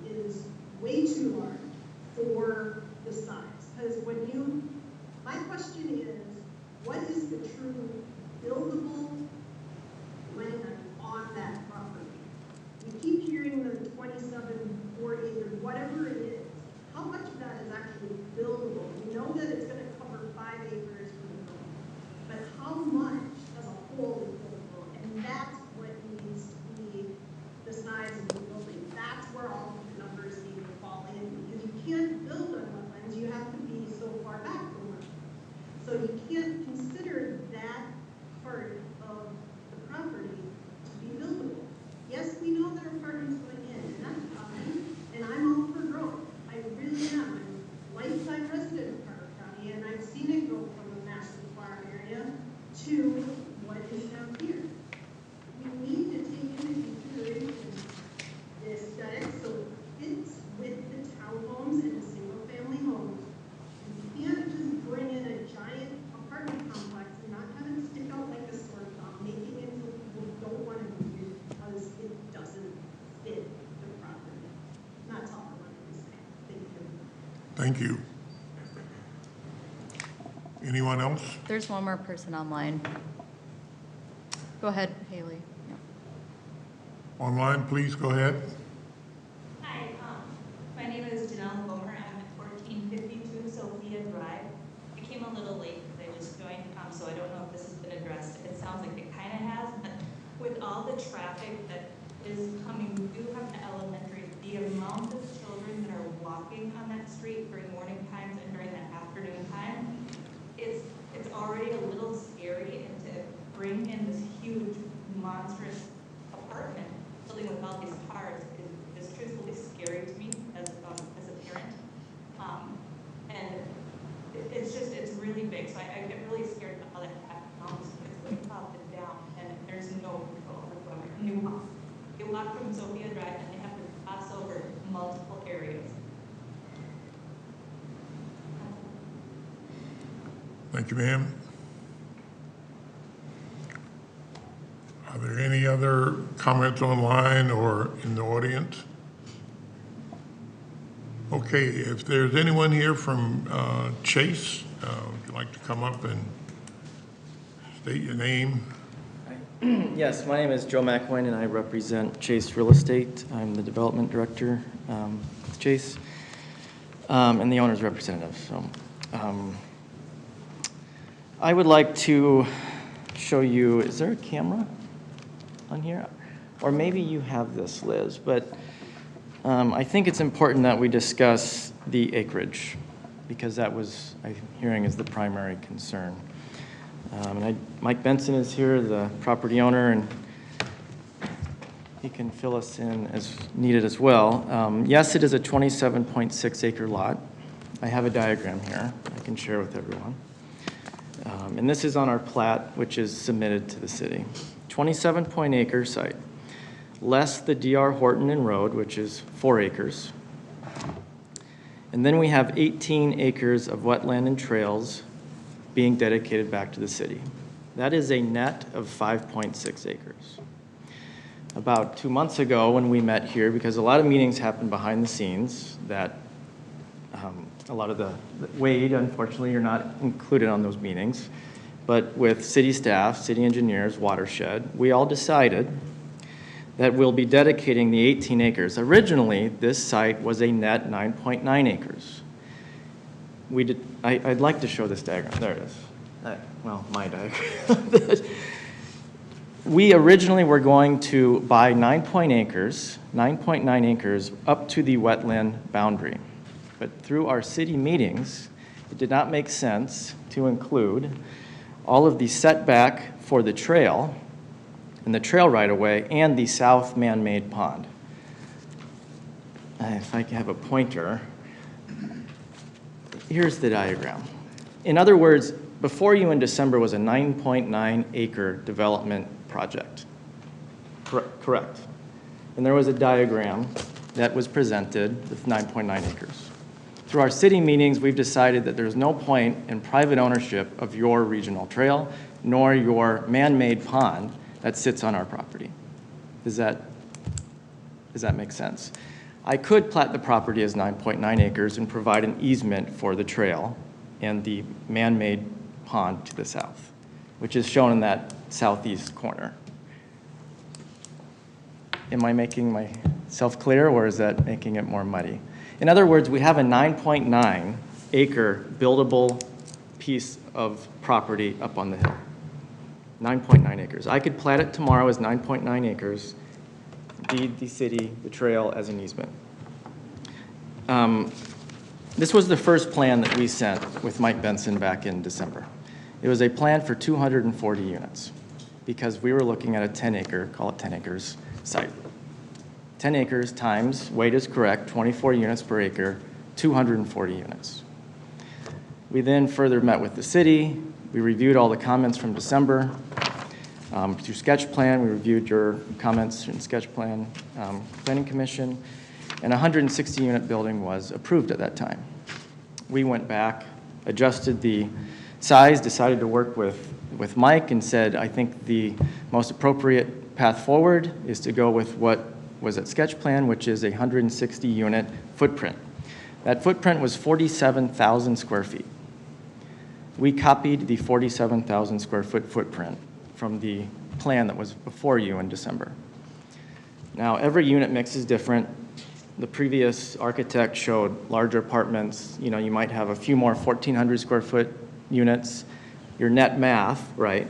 part of the property to be buildable. Yes, we know there are apartments going in, and that's fine, and I'm all for growth. I really am. I'm a lifetime resident of Carter County, and I've seen it go from a massive farm area to what is now here. We need to take into consideration the aesthetics so it fits with the townhomes and the single-family homes. You can't just bring in a giant apartment complex and not have it stick out like a sore thumb, making it so people don't want to move it because it doesn't fit the property. That's all I wanted to say. Thank you. Thank you. Anyone else? There's one more person online. Go ahead, Haley. Yeah. Online, please go ahead. Hi, my name is Janelle Bomer. I'm at 1452 Sophia Drive. I came a little late because I just joined, so I don't know if this has been addressed. It sounds like it kind of has, but with all the traffic that is coming, we do have the elementary. The amount of children that are walking on that street during morning times and during that afternoon time, it's already a little scary, and to bring in this huge, monstrous apartment building with all these cars is truthfully scary to me as a parent. And it's really big, so I get really scared about how that traffic is going up and down, and there's no control whatsoever. You walk from Sophia Drive and they have to cross over multiple areas. Thank you, ma'am. Are there any other comments online or in the audience? Okay, if there's anyone here from Chase, would you like to come up and state your name? Yes, my name is Joe McElwain, and I represent Chase Real Estate. I'm the development director with Chase, and the owner's representative. So, I would like to show you, is there a camera on here? Or maybe you have this, Liz, but I think it's important that we discuss the acreage, because that was, I'm hearing, is the primary concern. Mike Benson is here, the property owner, and he can fill us in as needed as well. Yes, it is a 27.6 acre lot. I have a diagram here I can share with everyone. And this is on our plat, which is submitted to the city. 27.8 acre site, less the D.R. Horton and Road, which is 4 acres. And then we have 18 acres of wetland and trails being dedicated back to the city. That is a net of 5.6 acres. About 2 months ago when we met here, because a lot of meetings happen behind the scenes that a lot of the Wade, unfortunately, you're not included on those meetings, but with city staff, city engineers, watershed, we all decided that we'll be dedicating the 18 acres. Originally, this site was a net 9.9 acres. I'd like to show this diagram. There it is. Well, my diagram. We originally were going to buy 9.9 acres up to the wetland boundary. But through our city meetings, it did not make sense to include all of the setback for the trail and the trail right-of-way and the south man-made pond. If I can have a pointer, here's the diagram. In other words, before you in December was a 9.9 acre development project. Correct. And there was a diagram that was presented with 9.9 acres. Through our city meetings, we've decided that there's no point in private ownership of your regional trail nor your man-made pond that sits on our property. Does that make sense? I could plat the property as 9.9 acres and provide an easement for the trail and the man-made pond to the south, which is shown in that southeast corner. Am I making myself clear, or is that making it more muddy? In other words, we have a 9.9 acre buildable piece of property up on the hill. 9.9 acres. I could plat it tomorrow as 9.9 acres, deed the city, the trail as an easement. This was the first plan that we sent with Mike Benson back in December. It was a plan for 240 units. because we were looking at a 10-acre, call it 10 acres, site. 10 acres times, weight is correct, 24 units per acre, 240 units. We then further met with the city. We reviewed all the comments from December. Through sketch plan, we reviewed your comments in sketch plan, planning commission, and a 160-unit building was approved at that time. We went back, adjusted the size, decided to work with Mike, and said, I think the most appropriate path forward is to go with what was at sketch plan, which is a 160-unit footprint. That footprint was 47,000 square feet. We copied the 47,000 square foot footprint from the plan that was before you in December. Now, every unit mix is different. The previous architect showed larger apartments. You know, you might have a few more 1,400 square foot units. Your net math, right,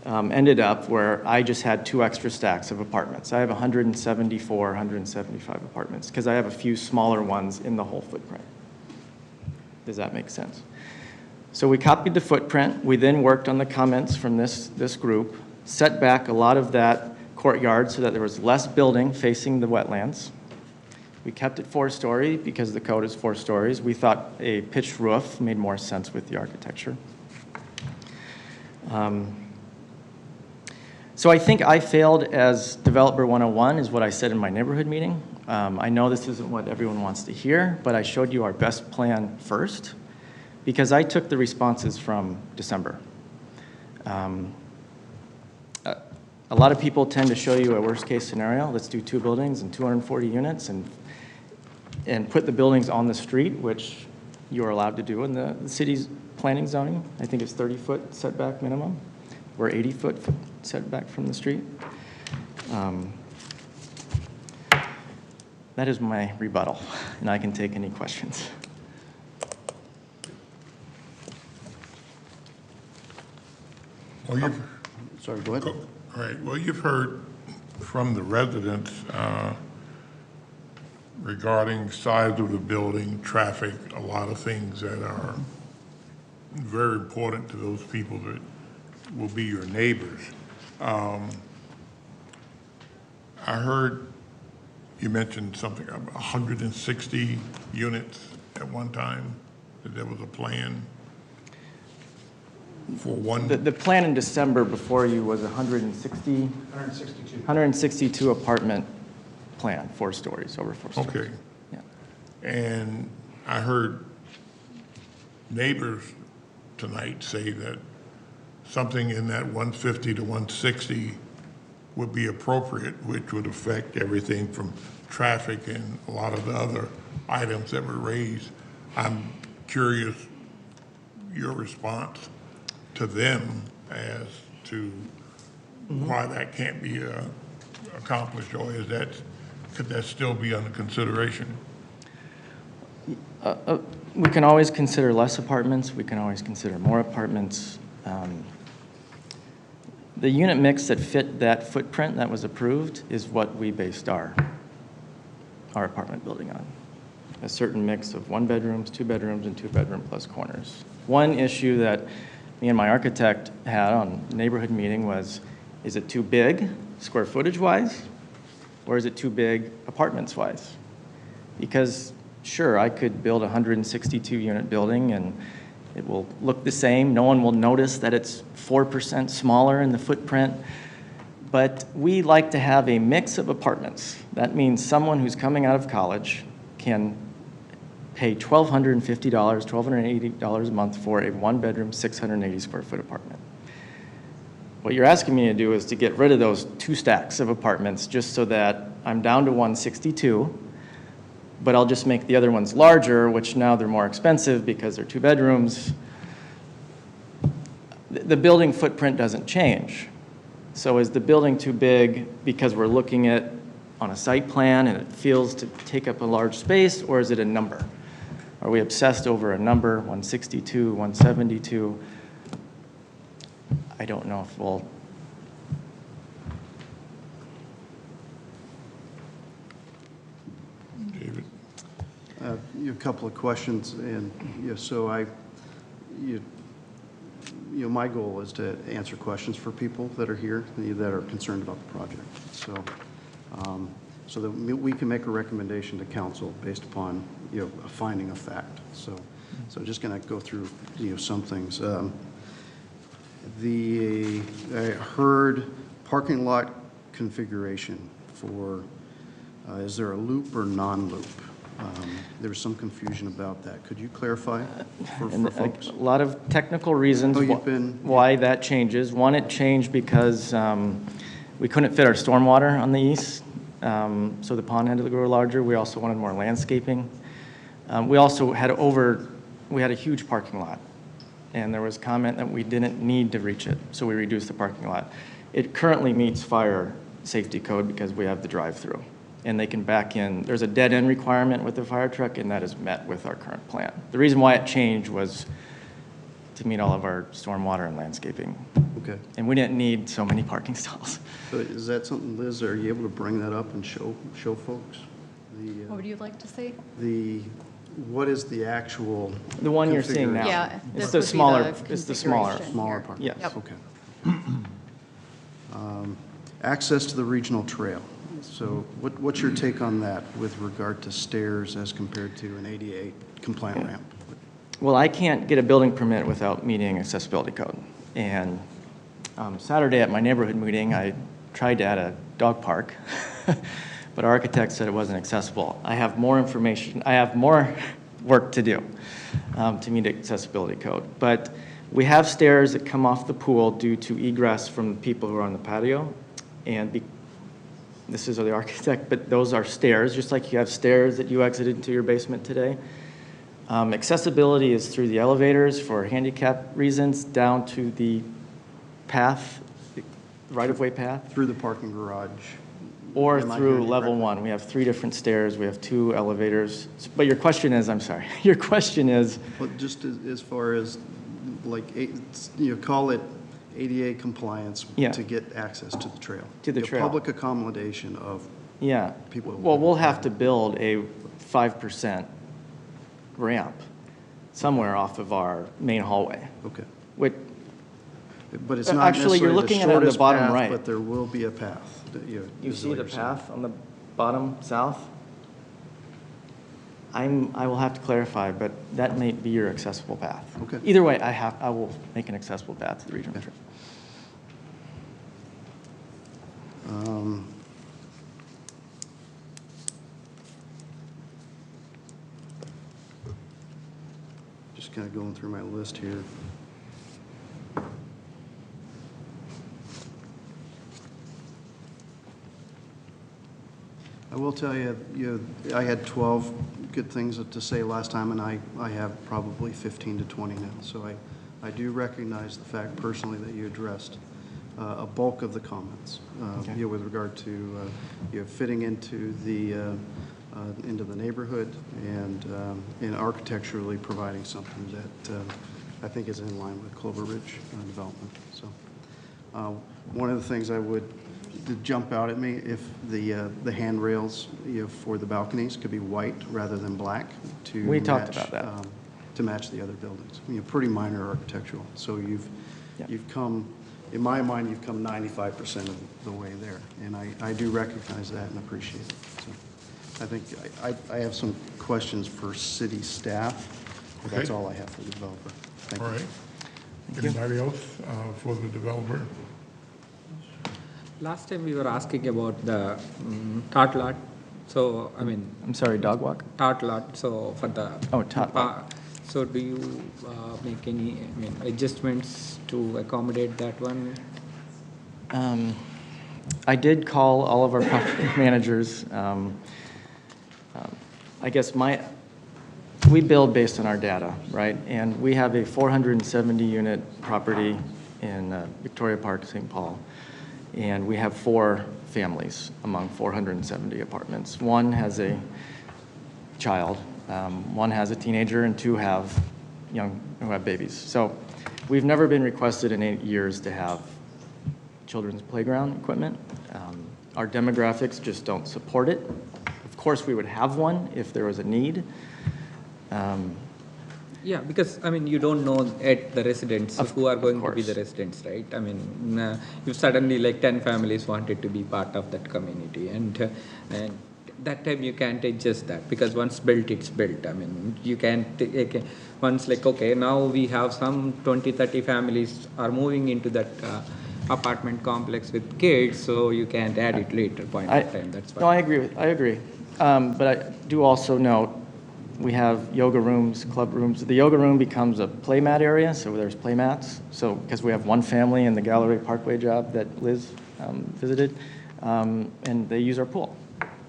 ended up where I just had 2 extra stacks of apartments. I have 174, 175 apartments because I have a few smaller ones in the whole footprint. Does that make sense? So we copied the footprint. We then worked on the comments from this group, set back a lot of that courtyard so that there was less building facing the wetlands. We kept it 4-story because the code is 4 stories. We thought a pitched roof made more sense with the architecture. So I think I failed as Developer 101 is what I said in my neighborhood meeting. I know this isn't what everyone wants to hear, but I showed you our best plan first because I took the responses from December. A lot of people tend to show you a worst case scenario. Let's do 2 buildings and 240 units and put the buildings on the street, which you're allowed to do in the city's planning zoning. I think it's 30-foot setback minimum, or 80-foot setback from the street. That is my rebuttal, and I can take any questions. Well, Sorry, go ahead. All right, well, you've heard from the residents regarding size of the building, traffic, a lot of things that are very important to those people that will be your neighbors. I heard you mentioned something about 160 units at one time, that there was a plan for one. The plan in December before you was 162 apartment plan, 4 stories, over 4 stories. Okay. Yeah. And I heard neighbors tonight say that something in that 150 to 160 would be appropriate, which would affect everything from traffic and a lot of the other items that were raised. I'm curious your response to them as to why that can't be accomplished, or could that still be under consideration? We can always consider less apartments. We can always consider more apartments. The unit mix that fit that footprint that was approved is what we based our apartment building on. A certain mix of 1 bedrooms, 2 bedrooms, and 2 bedroom plus corners. One issue that me and my architect had on neighborhood meeting was, is it too big square footage wise, or is it too big apartments wise? Because sure, I could build a 162 unit building and it will look the same. No one will notice that it's 4% smaller in the footprint. But we like to have a mix of apartments. That means someone who's coming out of college can pay $1,250, $1,280 a month for a 1-bedroom, 680 square foot apartment. What you're asking me to do is to get rid of those 2 stacks of apartments just so that I'm down to 162, but I'll just make the other ones larger, which now they're more expensive because they're 2 bedrooms. The building footprint doesn't change. So is the building too big because we're looking at on a site plan and it feels to take up a large space, or is it a number? Are we obsessed over a number, 162, 172? I don't know if we'll. David? A couple of questions, and so my goal is to answer questions for people that are here, that are concerned about the project. So that we can make a recommendation to council based upon, a finding of fact. So I'm just going to go through, some things. I heard parking lot configuration for, is there a loop or non-loop? There was some confusion about that. Could you clarify for folks? A lot of technical reasons why that changes. One, it changed because we couldn't fit our stormwater on the east, so the pond had to grow larger. We also wanted more landscaping. We also had a huge parking lot, and there was comment that we didn't need to reach it, so we reduced the parking lot. It currently meets fire safety code because we have the drive-through, and they can back in. There's a dead-end requirement with the fire truck, and that is met with our current plan. The reason why it changed was to meet all of our stormwater and landscaping. Okay. And we didn't need so many parking stalls. So is that something, Liz, are you able to bring that up and show folks? What would you like to say? What is the actual? The one you're seeing now. Yeah, It's the smaller, it's the smaller. Smaller part? Yes. Yep. Okay. Access to the regional trail. So what's your take on that with regard to stairs as compared to an ADA compliant ramp? Well, I can't get a building permit without meeting accessibility code. And Saturday at my neighborhood meeting, I tried to add a dog park, but our architect said it wasn't accessible. I have more information, I have more work to do to meet accessibility code. But we have stairs that come off the pool due to egress from people who are on the patio. And this is the architect, but those are stairs, just like you have stairs that you exited into your basement today. Accessibility is through the elevators for handicap reasons down to the path, right-of-way path. Through the parking garage. Or Am I through hearing you level correctly? 1. We have 3 different stairs, we have 2 elevators. But your question is, I'm sorry, your question is? Well, just as far as, like, call it ADA compliance to get access to the trail. To the trail. Public accommodation of people. Well, we'll have to build a 5% ramp somewhere off of our main hallway. Okay. But it's not actually, you're necessarily looking the at it on the shortest bottom path, right. but there will be a path. You see the path on the bottom south? I will have to clarify, but that may be your accessible path. Okay. Either way, I will make an accessible path to the regional trail. Just kind of going through my list here. I will tell you, I had 12 good things to say last time, and I have probably 15 to 20 now. So I do recognize the fact personally that you addressed a bulk of the comments with regard to fitting into the neighborhood and architecturally providing something that I think is in line with Clover Ridge development. So one of the things I would jump out at me if the handrails for the balconies could be white rather than black to We talked about that. To match the other buildings. Pretty minor architectural. So you've come, in my mind, you've come 95% of the way there, and I do recognize that and appreciate it. So I think I have some questions for city staff, but that's Okay. all I have for the developer. Thank All you. right. Anybody else for the developer? Last time we were asking about the tot lot, so, I mean. I'm sorry, dog walk? Tot lot, so for the. Oh, tot lot. So do you make any, adjustments to accommodate that one? I did call all of our property managers. I guess we build based on our data, right? And we have a 470-unit property in Victoria Park, St. Paul. And we have 4 families among 470 apartments. 1 has a child, 1 has a teenager, and 2 have who have babies. So we've never been requested in 8 years to have children's playground equipment. Our demographics just don't support it. Of course, we would have one if there was a need. Yeah, because, I mean, you don't know at the residents who are going to be the residents, right? I mean, if suddenly like 10 families wanted to be part of that community, and that time you can't adjust that, because once built, it's built. I mean, you can't, once like, okay, now we have some 20, 30 families are moving into that apartment complex with kids, so you can't add it later point of time. That's No, I agree. But I do also note, we have yoga rooms, club rooms. The yoga room becomes a playmat area, so there's playmats. So, because we have one family in the Gallery Parkway job that Liz visited, and they use our pool.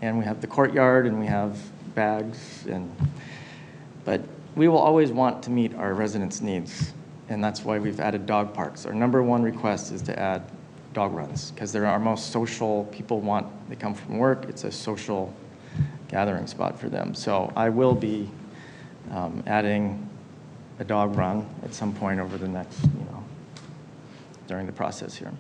And we have the courtyard, and we have bags, but we will always want to meet our residents' needs, and that's why we've added dog parks. Our number one request is to add dog runs, because they're our most social. They come from work, it's a social gathering spot for them. So I will be adding a dog run at some point over the next, during the process here.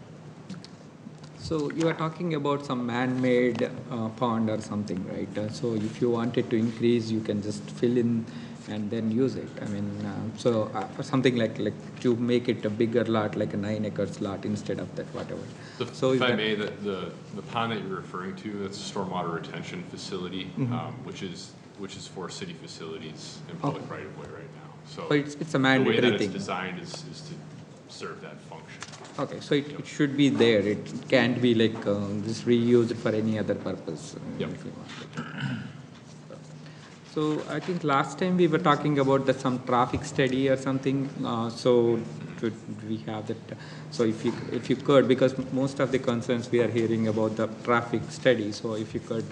So you are talking about some man-made pond or something, right? So if you wanted to increase, you can just fill in and then use it. I mean, so something like to make it a bigger lot, like a 9 acres lot instead of that, whatever. So if I may, the pond that you're referring to, that's a stormwater retention facility, which is for city facilities and public right of way right now. So it's a mandatory the way that thing. it's designed is to serve that function. Okay, so it should be there. It can't be like just reused for any other purpose. Yep. If you want it. So I think last time we were talking about some traffic study or something. So do we have that? So if you could, because most of the concerns we are hearing about the traffic study. So if you could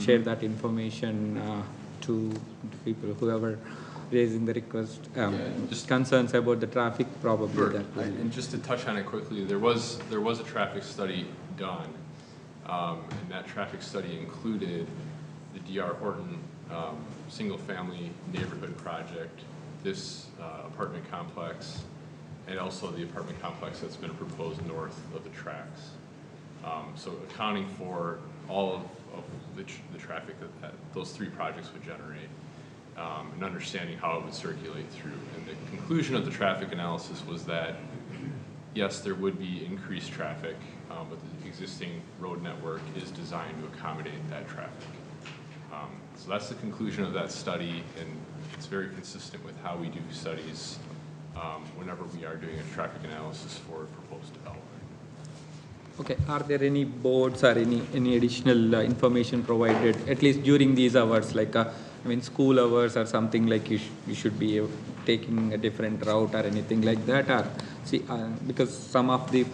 share that information to people, whoever raising the request, just concerns about the traffic, probably. Sure. That will, and just to touch on it quickly, there was a traffic study done, and that traffic study included the D.R. Horton single-family neighborhood project, this apartment complex, and also the apartment complex that's been proposed north of the tracks. So accounting for all of the traffic that those three projects would generate. And understanding how it would circulate through. And the conclusion of the traffic analysis was that, yes, there would be increased traffic, but the existing road network is designed to accommodate that traffic. So that's the conclusion of that study, and it's very consistent with how we do studies whenever we are doing a traffic analysis for proposed development. okay, are there any boards or any additional information provided, at least during these hours, like I mean, school hours or something, like you should be taking a different route or anything like that? Or see, because some of the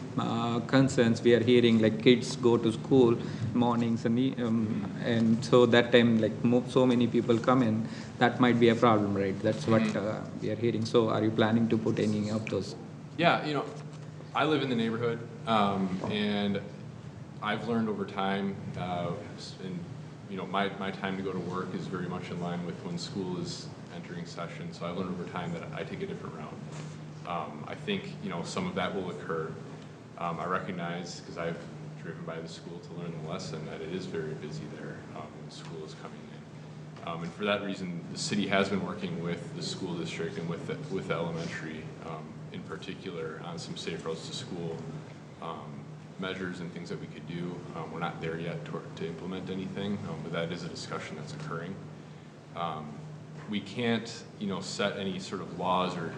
concerns we are hearing, like kids go to school mornings and so that time, like so many people come in, that might be a problem, right? That's what we are hearing. So are you planning to put any of those? Yeah, I live in the neighborhood, and I've learned over time, my time to go to work is very much in line with when school is entering session, so I learned over time that I take a different route. I think, some of that will occur. I recognize, because I've driven by the school to learn the lesson, that it is very busy there when school is coming in. And for that reason, the city has been working with the school district and with the elementary in particular on some safe roads to school measures and things that we could do. We're not there yet to implement anything, but that is a discussion that's occurring. We can't, set any sort of laws or,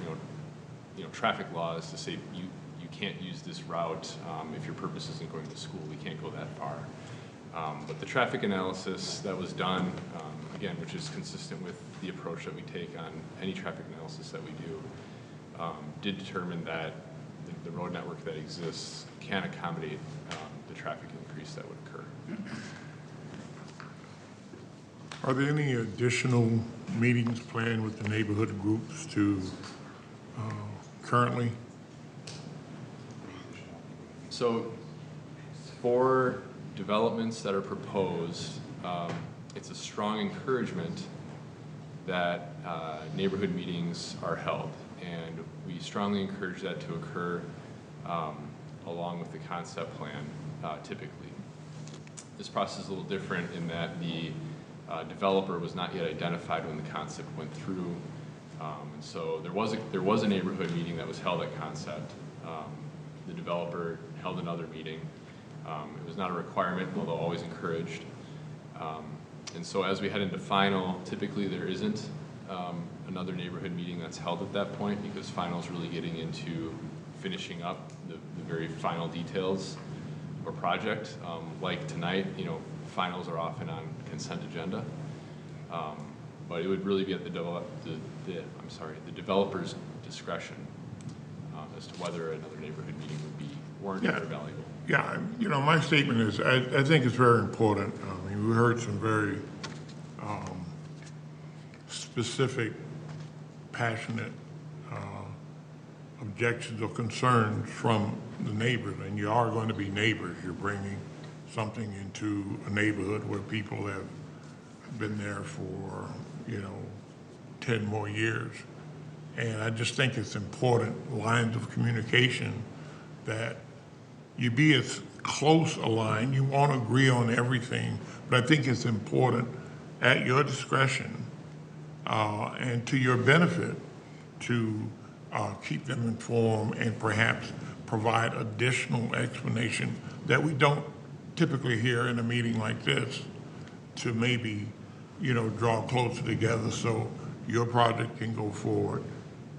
traffic laws to say you can't use this route if your purpose isn't going to school. We can't go that far. But the traffic analysis that was done, again, which is consistent with the approach that we take on any traffic analysis that we do, did determine that the road network that exists can accommodate the traffic increase that would occur. Are there any additional meetings planned with the neighborhood groups to currently? So for developments that are proposed, it's a strong encouragement that neighborhood meetings are held. And we strongly encourage that to occur along with the concept plan, typically. This process is a little different in that the developer was not yet identified when the concept went through And so there was a neighborhood meeting that was held at Concept. The developer held another meeting. It was not a requirement, although always encouraged. And so as we head into final, typically there isn't another neighborhood meeting that's held at that point, because final is really getting into finishing up the very final details of a project. Like tonight, finals are often on consent agenda. But it would really be at the developer's discretion as to whether another neighborhood meeting would be warranted or valuable. Yeah, my statement is, I think it's very important. I mean, we heard some very specific, passionate objections or concerns from the neighbors, and you are going to be neighbors. You're bringing something into a neighborhood where people have been there for, 10 more years. And I just think it's important, lines of communication, that you be as close aligned. You won't agree on everything, but I think it's important at your discretion and to your benefit to keep them informed and perhaps provide additional explanation that we don't typically hear in a meeting like this, to maybe, draw closer together so your project can go forward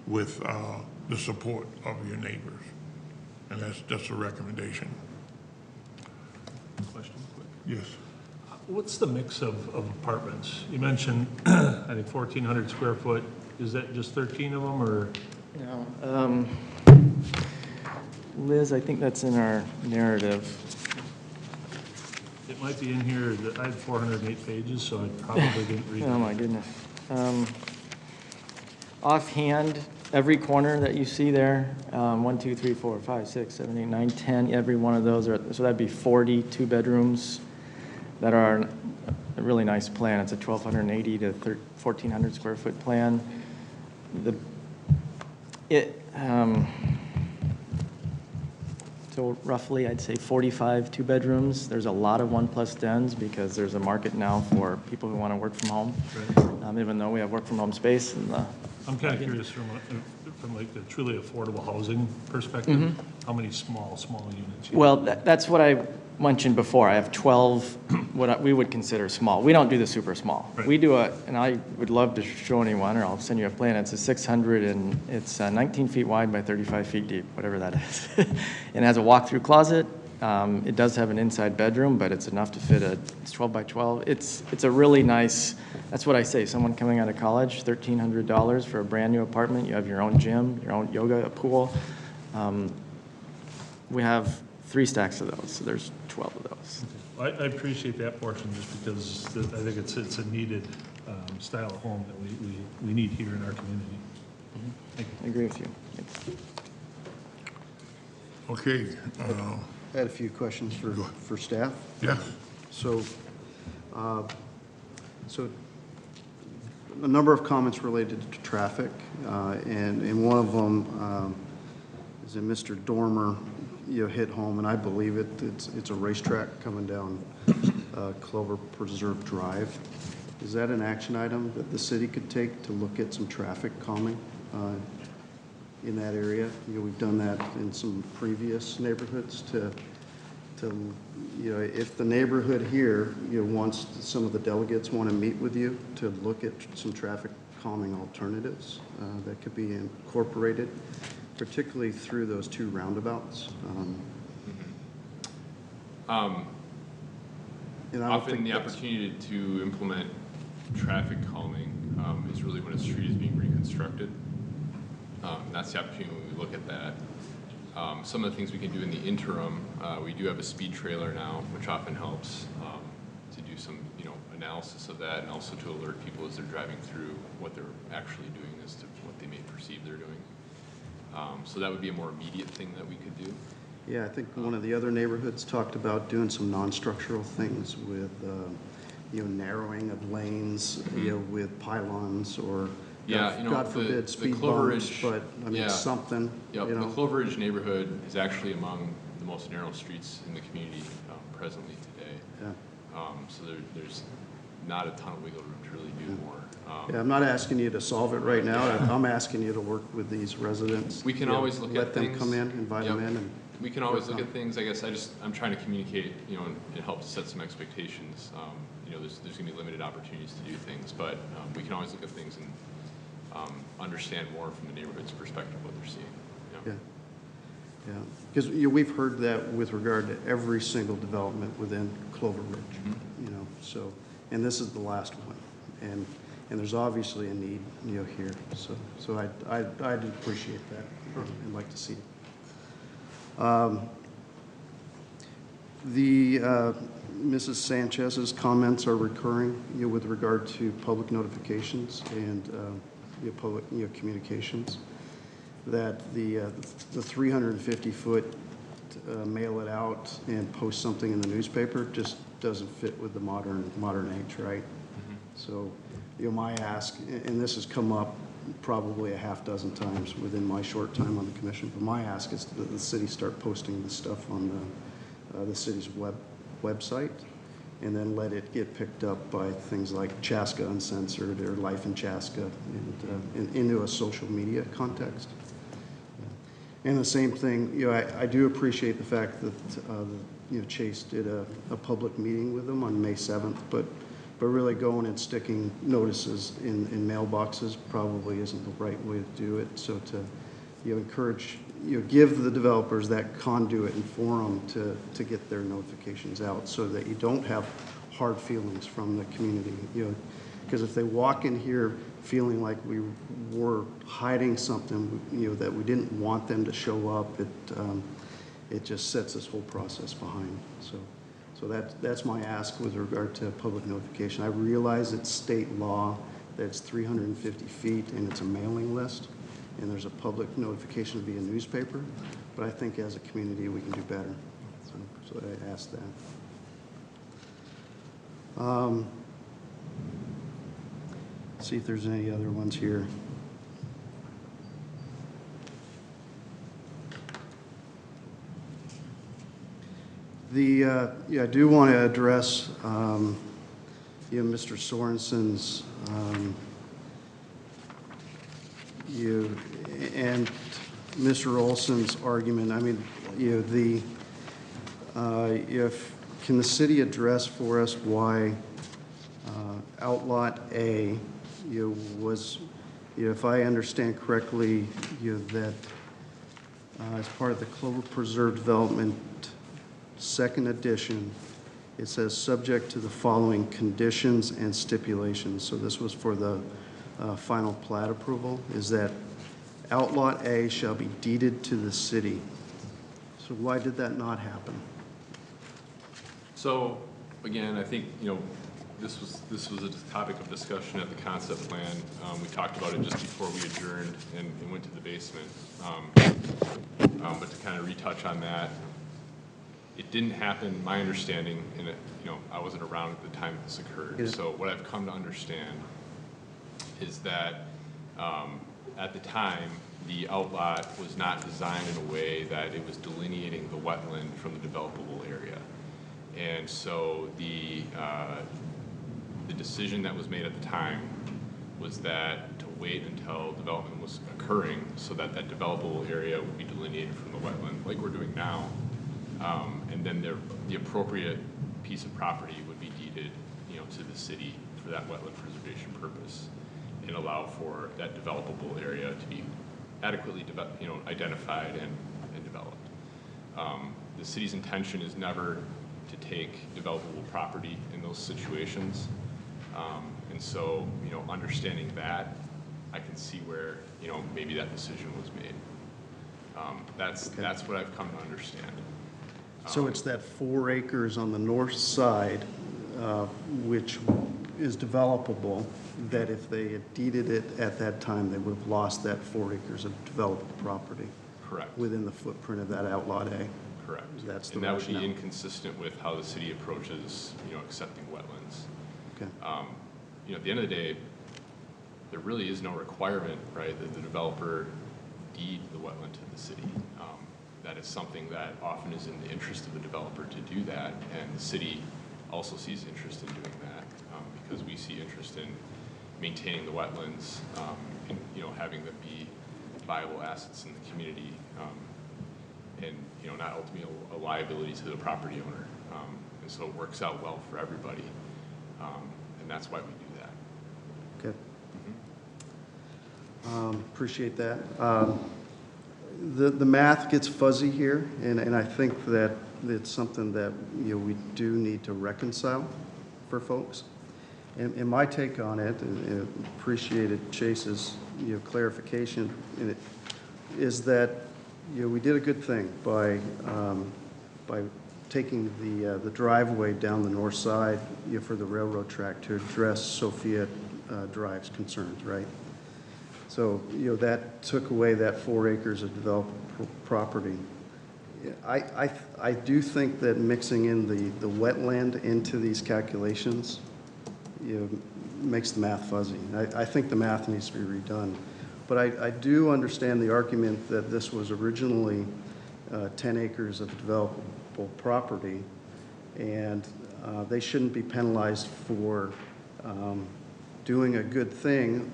with the support of your neighbors. And that's just a recommendation. Question quick. Yes. What's the mix of apartments? You mentioned, I think 1,400 square foot. Is that just 13 of them, or? No. Liz, I think that's in our narrative. It might be in here. I had 408 pages, so I probably didn't read it. Oh, my goodness. Offhand, every corner that you see there, 1, 2, 3, 4, 5, 6, 7, 8, 9, 10, every one of those are, so that'd be 40 two-bedrooms that are a really nice plan. It's a 1,280 to 1,400 square foot plan. So roughly, I'd say 45 two-bedrooms. There's a lot of 1+ dens because there's a market now for people who want to work from home. Right. Even though we have work-from-home space. I'm kind of curious from like the truly affordable housing perspective, how many small units? Well, that's what I mentioned before. I have 12 what we would consider small. We don't do the super small. Right. We do and I would love to show anyone, or I'll send you a plan. It's a 600 and it's 19 feet wide by 35 feet deep, whatever that is. And it has a walk-through closet. It does have an inside bedroom, but it's enough to fit it's 12 by 12. It's a really nice, that's what I say, someone coming out of college, $1,300 for a brand new apartment. You have your own gym, your own yoga, a pool. We have 3 stacks of those, so there's 12 of those. Okay. I appreciate that portion just because I think it's a needed style of home that we need here in our community. Thank you. I agree with you. Thanks. Okay. I had a few questions for staff. Yeah. So a number of comments related to traffic, and one of them is that Mr. Dormer, hit home, and I believe it. It's a racetrack coming down Clover Preserve Drive. Is that an action item that the city could take to look at some traffic calming in that area? We've done that in some previous neighborhoods to if the neighborhood here, wants, some of the delegates want to meet with you to look at some traffic calming alternatives that could be incorporated, particularly through those 2 roundabouts. Often the opportunity to implement traffic calming is really when a street is being reconstructed. That's the opportunity when we look at that. Some of the things we can do in the interim, we do have a speed trailer now, which often helps to do some, analysis of that, and also to alert people as they're driving through what they're actually doing as to what they may perceive they're doing. So that would be a more immediate thing that we could do. Yeah, I think one of the other neighborhoods talked about doing some non-structural things with, narrowing of lanes, with pylons or, God forbid, speed bumps, but I mean, something. Yep, the Clover Ridge neighborhood is actually among the most narrow streets in the community presently today. Yeah. So there's not a ton of wiggle room to really do more. Yeah, I'm not asking you to solve it right now. I'm asking you to work with these residents. We can you know, always look at Let them things. come in, invite them Yep. in, and We can always work look on at things. I guess I'm trying to communicate, and help to set some expectations. There's gonna be limited opportunities to do things, but we can always look at things and understand more from the neighborhood's perspective what they're seeing. Yeah. Yeah, because we've heard that with regard to every single development within Clover Ridge, so, and this is the last one. And there's obviously a need, here, so I'd appreciate that and like to see it. Mrs. Sanchez's comments are recurring, with regard to public notifications and, public, communications, that the 350-foot mail it out and post something in the newspaper just doesn't fit with the modern age, right? So, my ask, and this has come up probably a half dozen times within my short time on the commission, but my ask is that the city start posting this stuff on the city's website, and then let it get picked up by things like Chaska Uncensored or Life in Chaska, and into a social media context. And the same thing, I do appreciate the fact that Chase did a public meeting with them on May 7th, but really going and sticking notices in mailboxes probably isn't the right way to do it. So to encourage, give the developers that conduit and forum to get their notifications out, so that you don't have hard feelings from the community. Because if they walk in here feeling like we were hiding something, that we didn't want them to show up, it just sets this whole process behind. So that's my ask with regard to public notification. I realize it's state law that it's 350 feet and it's a mailing list, and there's a public notification via newspaper, but I think as a community we can do better. So I ask that. See if there's any other ones here. I do want to address, Mr. Sorensen's, and Mr. Olson's argument. I mean, can the city address for us why Outlot A was, if I understand correctly, that as part of the Clover Preserve Development Second Edition, it says subject to the following conditions and stipulations. So this was for the final plat approval, is that Outlot A shall be deeded to the city. So why did that not happen? So, again, I think, this was a topic of discussion at the concept plan. We talked about it just before we adjourned and went to the basement. But to kind of retouch on that, it didn't happen, my understanding, and I wasn't around at the time this occurred. Yeah. So what I've come to understand is that at the time, the outlot was not designed in a way that it was delineating the wetland from the developable area. And so the decision that was made at the time was that to wait until development was occurring so that that developable area would be delineated from the wetland, like we're doing now. And then the appropriate piece of property would be deeded, to the city for that wetland preservation purpose, and allow for that developable area to be adequately identified and developed. The city's intention is never to take developable property in those situations. And so, understanding that, I can see where, maybe that decision was made. That's what I've come to understand. So it's that 4 acres on the north side, which is developable, that if they had deeded it at that time, they would have lost that 4 acres of developable property. Correct. Within the footprint of that Outlot A. Correct. That's the And that would be rationale. inconsistent with how the city approaches, accepting wetlands. Okay. At the end of the day, there really is no requirement, right, that the developer deed the wetland to the city. That is something that often is in the interest of the developer to do that, and the city also sees interest in doing that, because we see interest in maintaining the wetlands, and, you know, having them be viable assets in the community, and, you know, not ultimately a liability to the property owner. And so it works out well for everybody, and that's why we do that. Okay. Appreciate that. The math gets fuzzy here, and I think that it's something that, you know, we do need to reconcile for folks. And my take on it, and appreciated Chase's, you know, clarification in it, is that, you know, we did a good thing by taking the driveway down the north side, you know, for the railroad track to address Sophia Drive's concerns, right? So, you know, that took away that 4 acres of developed property. I do think that mixing in the wetland into these calculations, you know, makes the math fuzzy. I think the math needs to be redone. But I do understand the argument that this was originally 10 acres of developable property, and they shouldn't be penalized for doing a good thing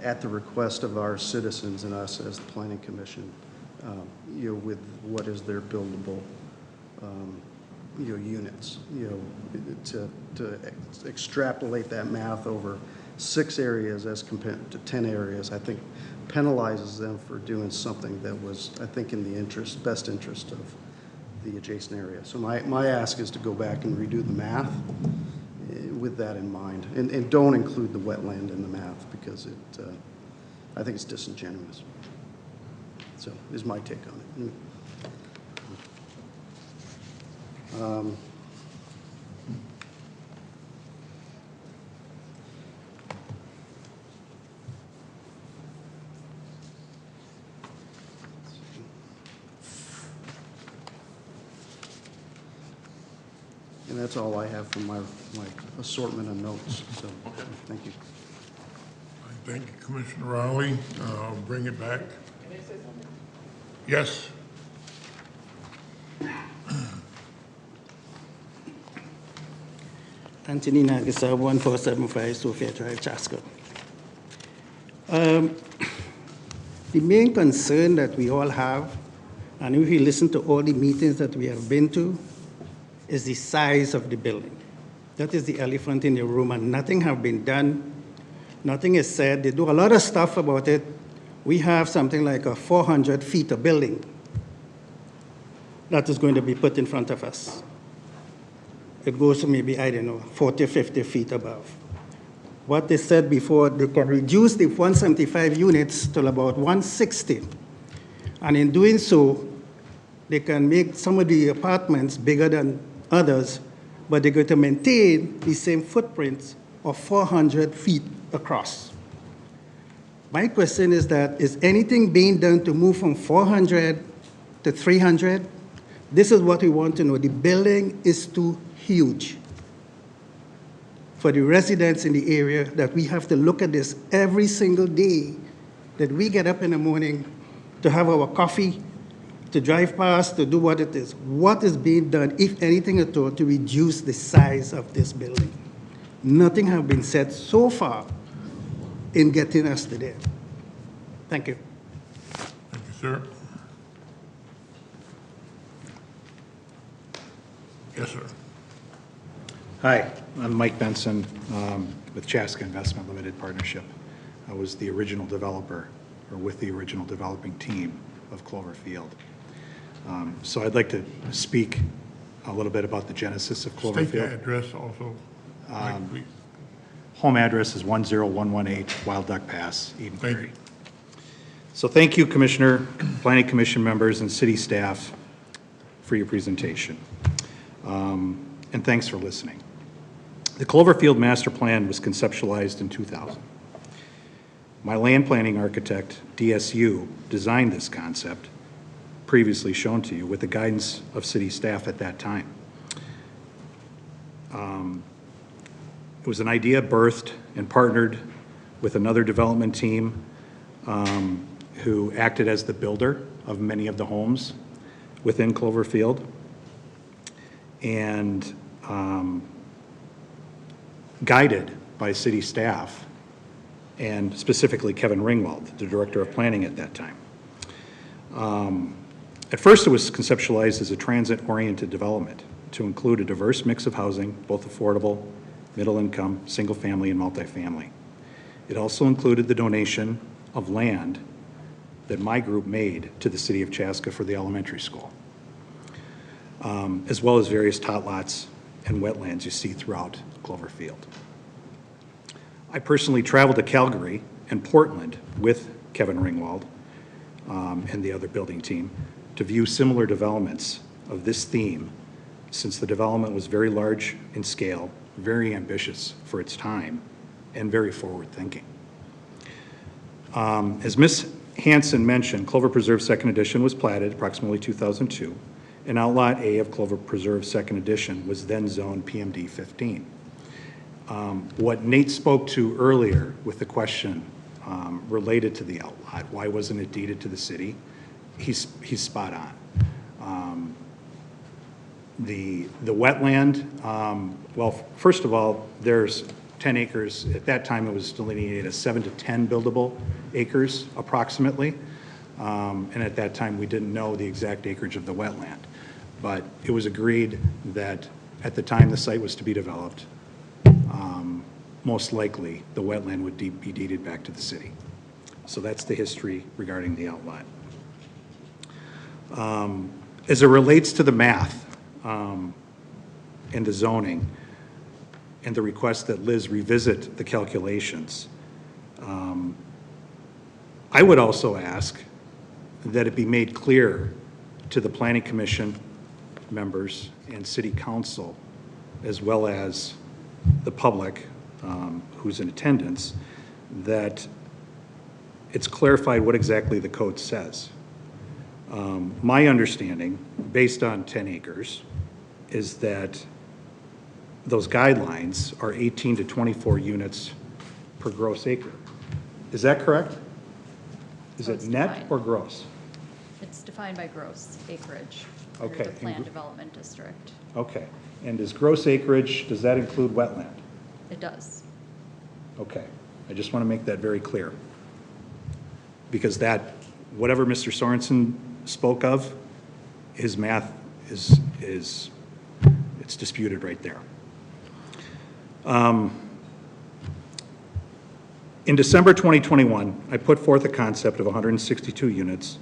at the request of our citizens and us as the Planning Commission, you know, with what is their buildable, you know, units, you know, to extrapolate that math over 6 areas as compared to 10 areas, I think penalizes them for doing something that was, I think, in the best interest of the adjacent area. So my ask is to go back and redo the math with that in mind, and don't include the wetland in the math, because I think it's disingenuous. So is my take on it. And that's all I have from my assortment of notes, so thank you. Thank you, Commissioner Rowley. Bring it back. Can I say something? Yes. Anthony Nagasa, 1475 Sophia Drive, Chaska. The main concern that we all have, and if you listen to all the meetings that we have been to, is the size of the building. That is the elephant in the room, and nothing has been done. Nothing is said. They do a lot of stuff about it. We have something like a 400 feet of building that is going to be put in front of us. It goes to maybe, I don't know, 40, 50 feet above. What they said before, they can reduce the 175 units to about 160. And in doing so, they can make some of the apartments bigger than others, but they're going to maintain the same footprints of 400 feet across. My question is that, is anything being done to move from 400 to 300? This is what we want to know. The building is too huge for the residents in the area, that we have to look at this every single day that we get up in the morning to have our coffee, to drive past, to do what it is. What is being done, if anything at all, to reduce the size of this building? Nothing has been said so far in getting us to there. Thank you. Thank you, sir. Yes, sir. Hi, I'm Mike Benson with Chaska Investment Limited Partnership. I was the original developer, or with the original developing team of Cloverfield. So I'd like to speak a little bit about the genesis of Cloverfield. State the address also, Mike, please. Home address is 10118 Wild Duck Pass, Eden Thank Prairie. you. So thank you, Commissioner, Planning Commission members, and city staff for your presentation. And thanks for listening. The Cloverfield Master Plan was conceptualized in 2000. My land planning architect, DSU, designed this concept, previously shown to you, with the guidance of city staff at that time. It was an idea birthed and partnered with another development team who acted as the builder of many of the homes within Cloverfield. And guided by city staff, and specifically Kevin Ringwald, the Director of Planning at that time. At first, it was conceptualized as a transit-oriented development to include a diverse mix of housing, both affordable, middle income, single family, and multifamily. It also included the donation of land that my group made to the city of Chaska for the elementary school, as well as various tot lots and wetlands you see throughout Cloverfield. I personally traveled to Calgary and Portland with Kevin Ringwald and the other building team to view similar developments of this theme, since the development was very large in scale, very ambitious for its time, and very forward-thinking. As Ms. Hanson mentioned, Clover Preserve Second Edition was platted approximately 2002, and Outlot A of Clover Preserve Second Edition was then zoned PMD 15. What Nate spoke to earlier with the question related to the outlot, why wasn't it deeded to the city? He's spot on. The wetland, well, first of all, there's 10 acres. At that time, it was delineated as 7 to 10 buildable acres approximately. And at that time, we didn't know the exact acreage of the wetland. But it was agreed that at the time the site was to be developed, most likely the wetland would be deeded back to the city. So that's the history regarding the outlot. As it relates to the math and the zoning and the request that Liz revisit the calculations, I would also ask that it be made clear to the Planning Commission members and City Council, as well as the public who's in attendance, that it's clarified what exactly the code says. My understanding, based on 10 acres, is that those guidelines are 18 to 24 units per gross acre. Is that correct? Is it net or gross? It's defined by gross acreage. Okay. Under the planned development district. Okay. And is gross acreage, does that include wetland? It does. Okay. I just want to make that very clear. Because that, whatever Mr. Sorensen spoke of, his math is it's disputed right there. In December 2021, I put forth a concept of 162 units,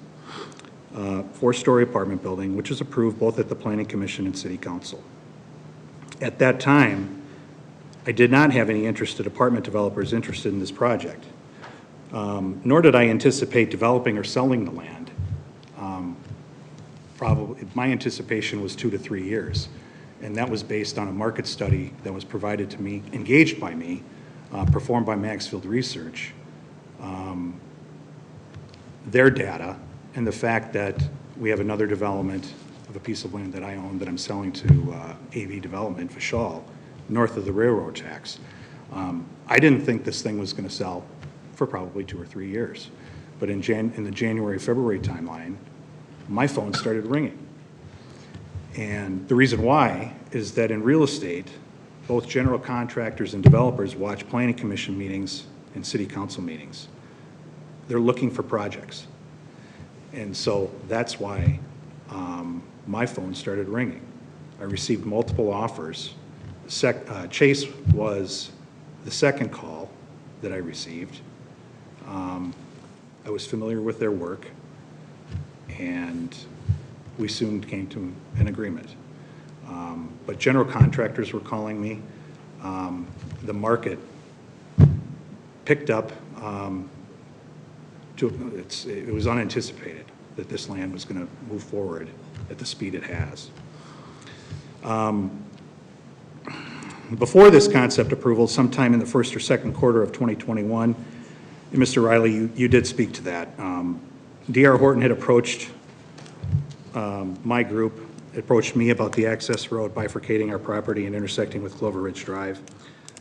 4-story apartment building, which was approved both at the Planning Commission and City Council. At that time, I did not have any interested apartment developers interested in this project, nor did I anticipate developing or selling the land. Probably, my anticipation was 2 to 3 years, and that was based on a market study that was provided to me, engaged by me, performed by Maxfield Research, their data, and the fact that we have another development of a piece of land that I own that I'm selling to AV Development, Vishal, north of the railroad tracks. I didn't think this thing was going to sell for probably 2 or 3 years. But in the January-February timeline, my phone started ringing. And the reason why is that in real estate, both general contractors and developers watch planning commission meetings and city council meetings. They're looking for projects. And so that's why my phone started ringing. I received multiple offers. Chase was the second call that I received. I was familiar with their work, and we soon came to an agreement. But general contractors were calling me. The market picked up. It was unanticipated that this land was going to move forward at the speed it has. Before this concept approval, sometime in the first or second quarter of 2021, and Mr. Riley, you did speak to that. D.R. Horton had approached my group, approached me about the access road bifurcating our property and intersecting with Clover Ridge Drive.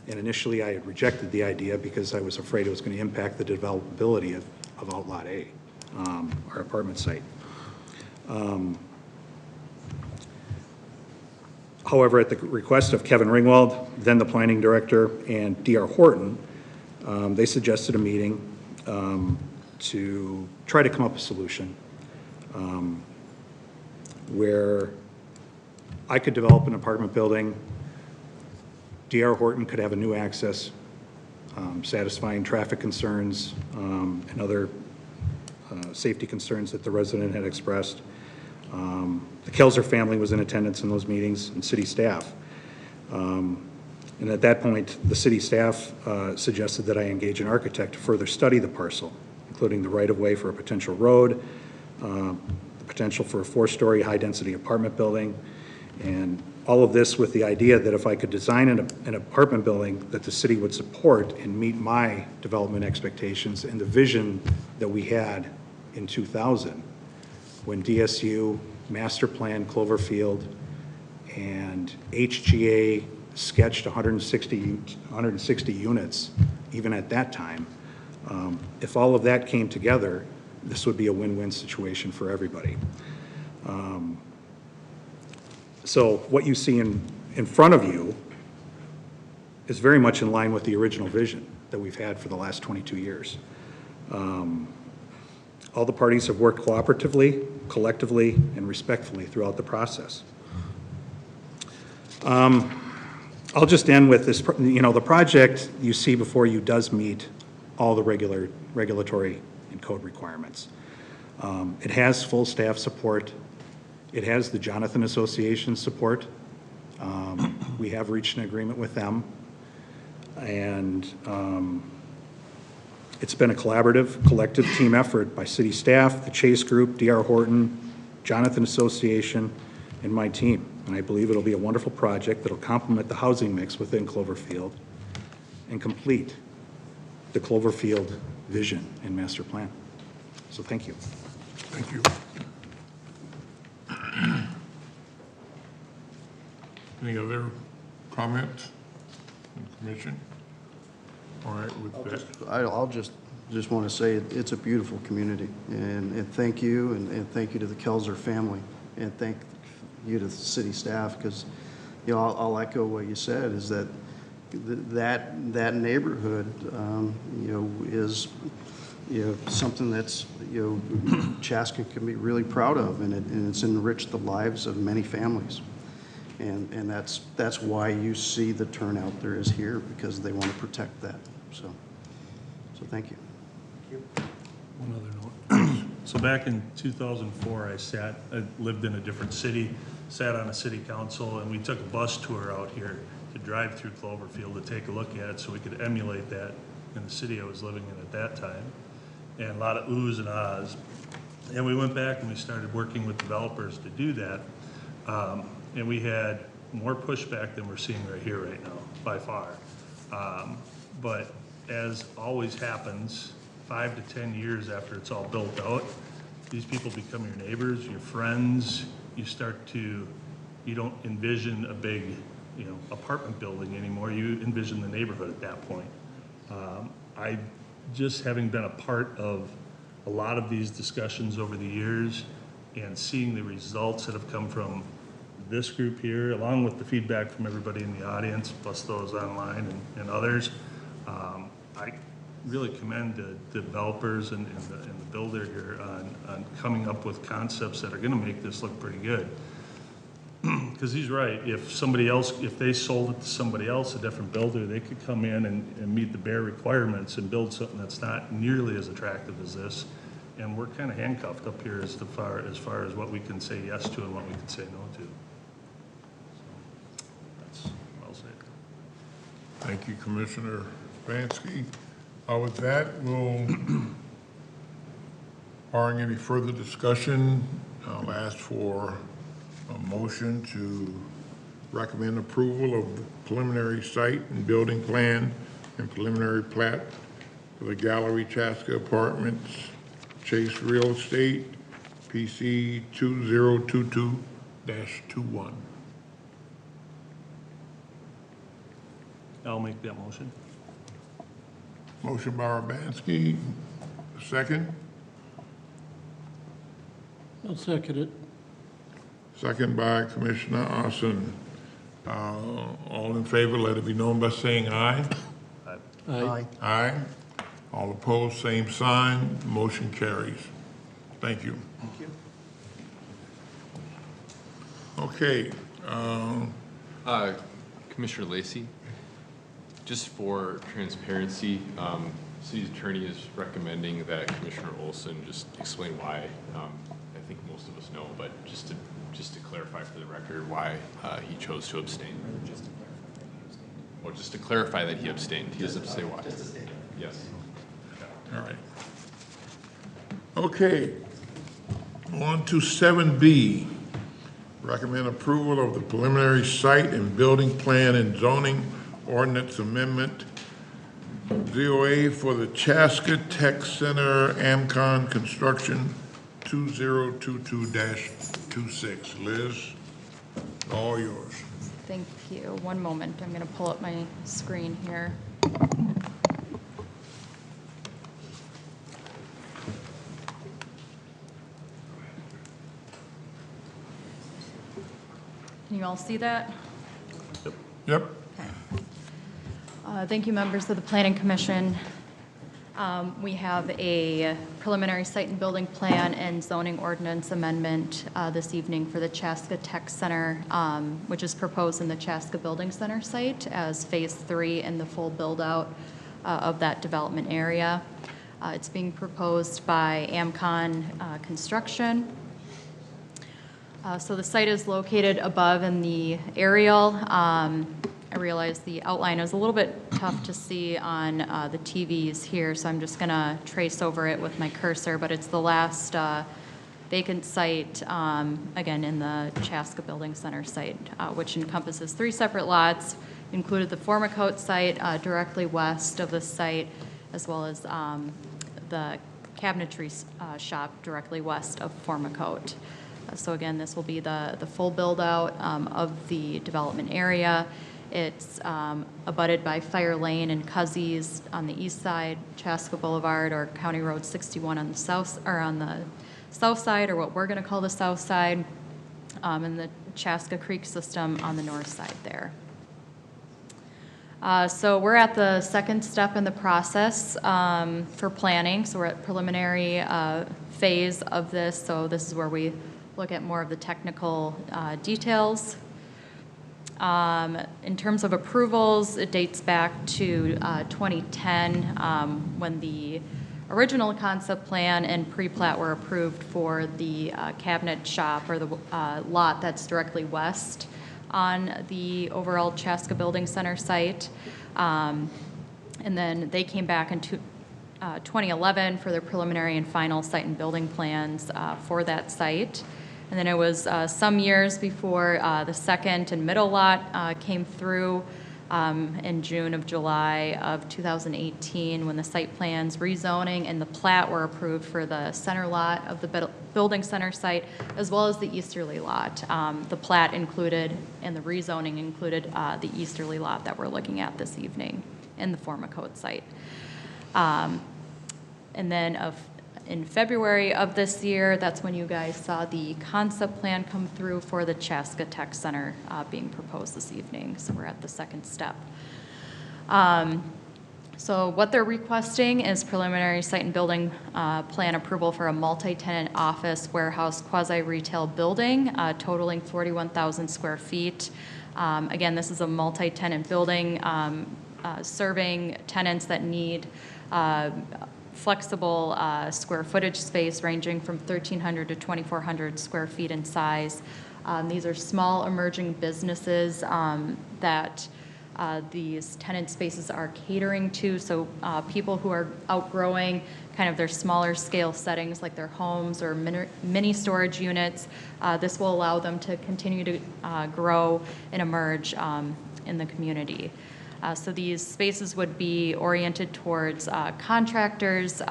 And initially I had rejected the idea because I was afraid it was going to impact the developability of Outlot A, our apartment site. However, at the request of Kevin Ringwald, then the planning director, and D.R. Horton, they suggested a meeting to try to come up with a solution where I could develop an apartment building, D.R. Horton could have a new access, satisfying traffic concerns and other safety concerns that the resident had expressed. The Kelzer family was in attendance in those meetings, and city staff. And at that point, the city staff suggested that I engage an architect to further study the parcel, including the right-of-way for a potential road, the potential for a 4-story high-density apartment building, and all of this with the idea that if I could design an apartment building that the city would support and meet my development expectations and the vision that we had in 2000, when DSU, Master Plan, Cloverfield, and HGA sketched 160 units, even at that time. If all of that came together, this would be a win-win situation for everybody. So what you see in front of you is very much in line with the original vision that we've had for the last 22 years. All the parties have worked cooperatively, collectively, and respectfully throughout the process. I'll just end with this, the project you see before you does meet all the regulatory and code requirements. It has full staff support. It has the Jonathan Association support. We have reached an agreement with them. And it's been a collaborative, collective team effort by city staff, the Chase Group, D.R. Horton, Jonathan Association, and my team. And I believe it'll be a wonderful project that'll complement the housing mix within Cloverfield and complete the Cloverfield vision and master plan. So thank you. Thank you. Any other comments from the commission? All right, with that. I'll just want to say it's a beautiful community, and thank you, and thank you to the Kelzer family, and thank you to the city staff, because, I'll echo what you said, is that that neighborhood, is, something that's, Chaska can be really proud of, and it's enriched the lives of many families. And that's why you see the turnout there is here, because they want to protect that. So thank you. One other note. So back in 2004, I lived in a different city, sat on a city council, and we took a bus tour out here to drive through Cloverfield to take a look at it so we could emulate that in the city I was living in at that time. And a lot of oohs and ahs. And we went back and we started working with developers to do that. And we had more pushback than we're seeing right here right now, by far. But as always happens, 5 to 10 years after it's all built out, these people become your neighbors, your friends. You don't envision a big, apartment building anymore. You envision the neighborhood at that point. Just having been a part of a lot of these discussions over the years and seeing the results that have come from this group here, along with the feedback from everybody in the audience, plus those online and others, I really commend the developers and the builder here on coming up with concepts that are going to make this look pretty good. Because he's right. If they sold it to somebody else, a different builder, they could come in and meet the bare requirements and build something that's not nearly as attractive as this. And we're kind of handcuffed up here as far as what we can say yes to and what we can say no to. So that's well said. Thank you, Commissioner Bansky. With that, barring any further discussion, I'll ask for a motion to recommend approval of the preliminary site and building plan and preliminary plat for the Gallery Chaska Apartments, Chase Real Estate, PC 2022-21. I'll make that motion. Motion by Urbanski, second. I'll second it. Second by Commissioner Austin. All in favor, let it be known by saying aye. Aye. Aye. All opposed, same sign. Motion carries. Thank you. Thank you. Okay. Commissioner Lacey, just for transparency, City Attorney is recommending that Commissioner Olson just explain why. I think most of us know, but just to clarify for the record why he chose to abstain. Or just to clarify that he abstained. He doesn't say why. Just to state. Yes. All right. Okay. On to 7B. Recommend approval of the preliminary site and building plan and zoning ordinance amendment ZOA for the Chaska Tech Center Amcon construction 2022-26. Liz, all yours. Thank you. One moment. I'm going to pull up my screen here. Can you all see that? Yep. Okay. Thank you, members of the Planning Commission. We have a preliminary site and building plan and zoning ordinance amendment this evening for the Chaska Tech Center, which is proposed in the Chaska Building Center site as Phase 3 and the full build-out of that development area. It's being proposed by Amcon Construction. So the site is located above in the aerial. I realize the outline is a little bit tough to see on the TVs here, so I'm just going to trace over it with my cursor, but it's the last vacant site, again, in the Chaska Building Center site, which encompasses 3 separate lots, included the Formicote site directly west of the site, as well as the cabinetry shop directly west of Formicote. So again, this will be the full build-out of the development area. It's abutted by Fire Lane and Cuzzies on the east side, Chaska Boulevard or County Road 61 on the south, or on the south side, or what we're going to call the south side, and the Chaska Creek system on the north side there. So we're at the second step in the process for planning. So we're at preliminary phase of this. So this is where we look at more of the technical details. In terms of approvals, it dates back to 2010 when the original concept plan and pre-plat were approved for the cabinet shop, or the lot that's directly west on the overall Chaska Building Center site. And then they came back in 2011 for their preliminary and final site and building plans for that site. And then it was some years before the second and middle lot came through in July of 2018, when the site plans, rezoning, and the plat were approved for the center lot of the building center site, as well as the easterly lot. The plat included and the rezoning included the easterly lot that we're looking at this evening in the Formicote site. And then in February of this year, that's when you guys saw the concept plan come through for the Chaska Tech Center being proposed this evening. So we're at the second step. So what they're requesting is preliminary site and building plan approval for a multi-tenant office, warehouse, quasi-retail building totaling 41,000 square feet. Again, this is a multi-tenant building serving tenants that need flexible square footage space ranging from 1,300 to 2,400 square feet in size. These are small emerging businesses that these tenant spaces are catering to, so people who are outgrowing kind of their smaller scale settings like their homes or mini storage units. This will allow them to continue to grow and emerge in the community. So these spaces would be oriented towards contractors,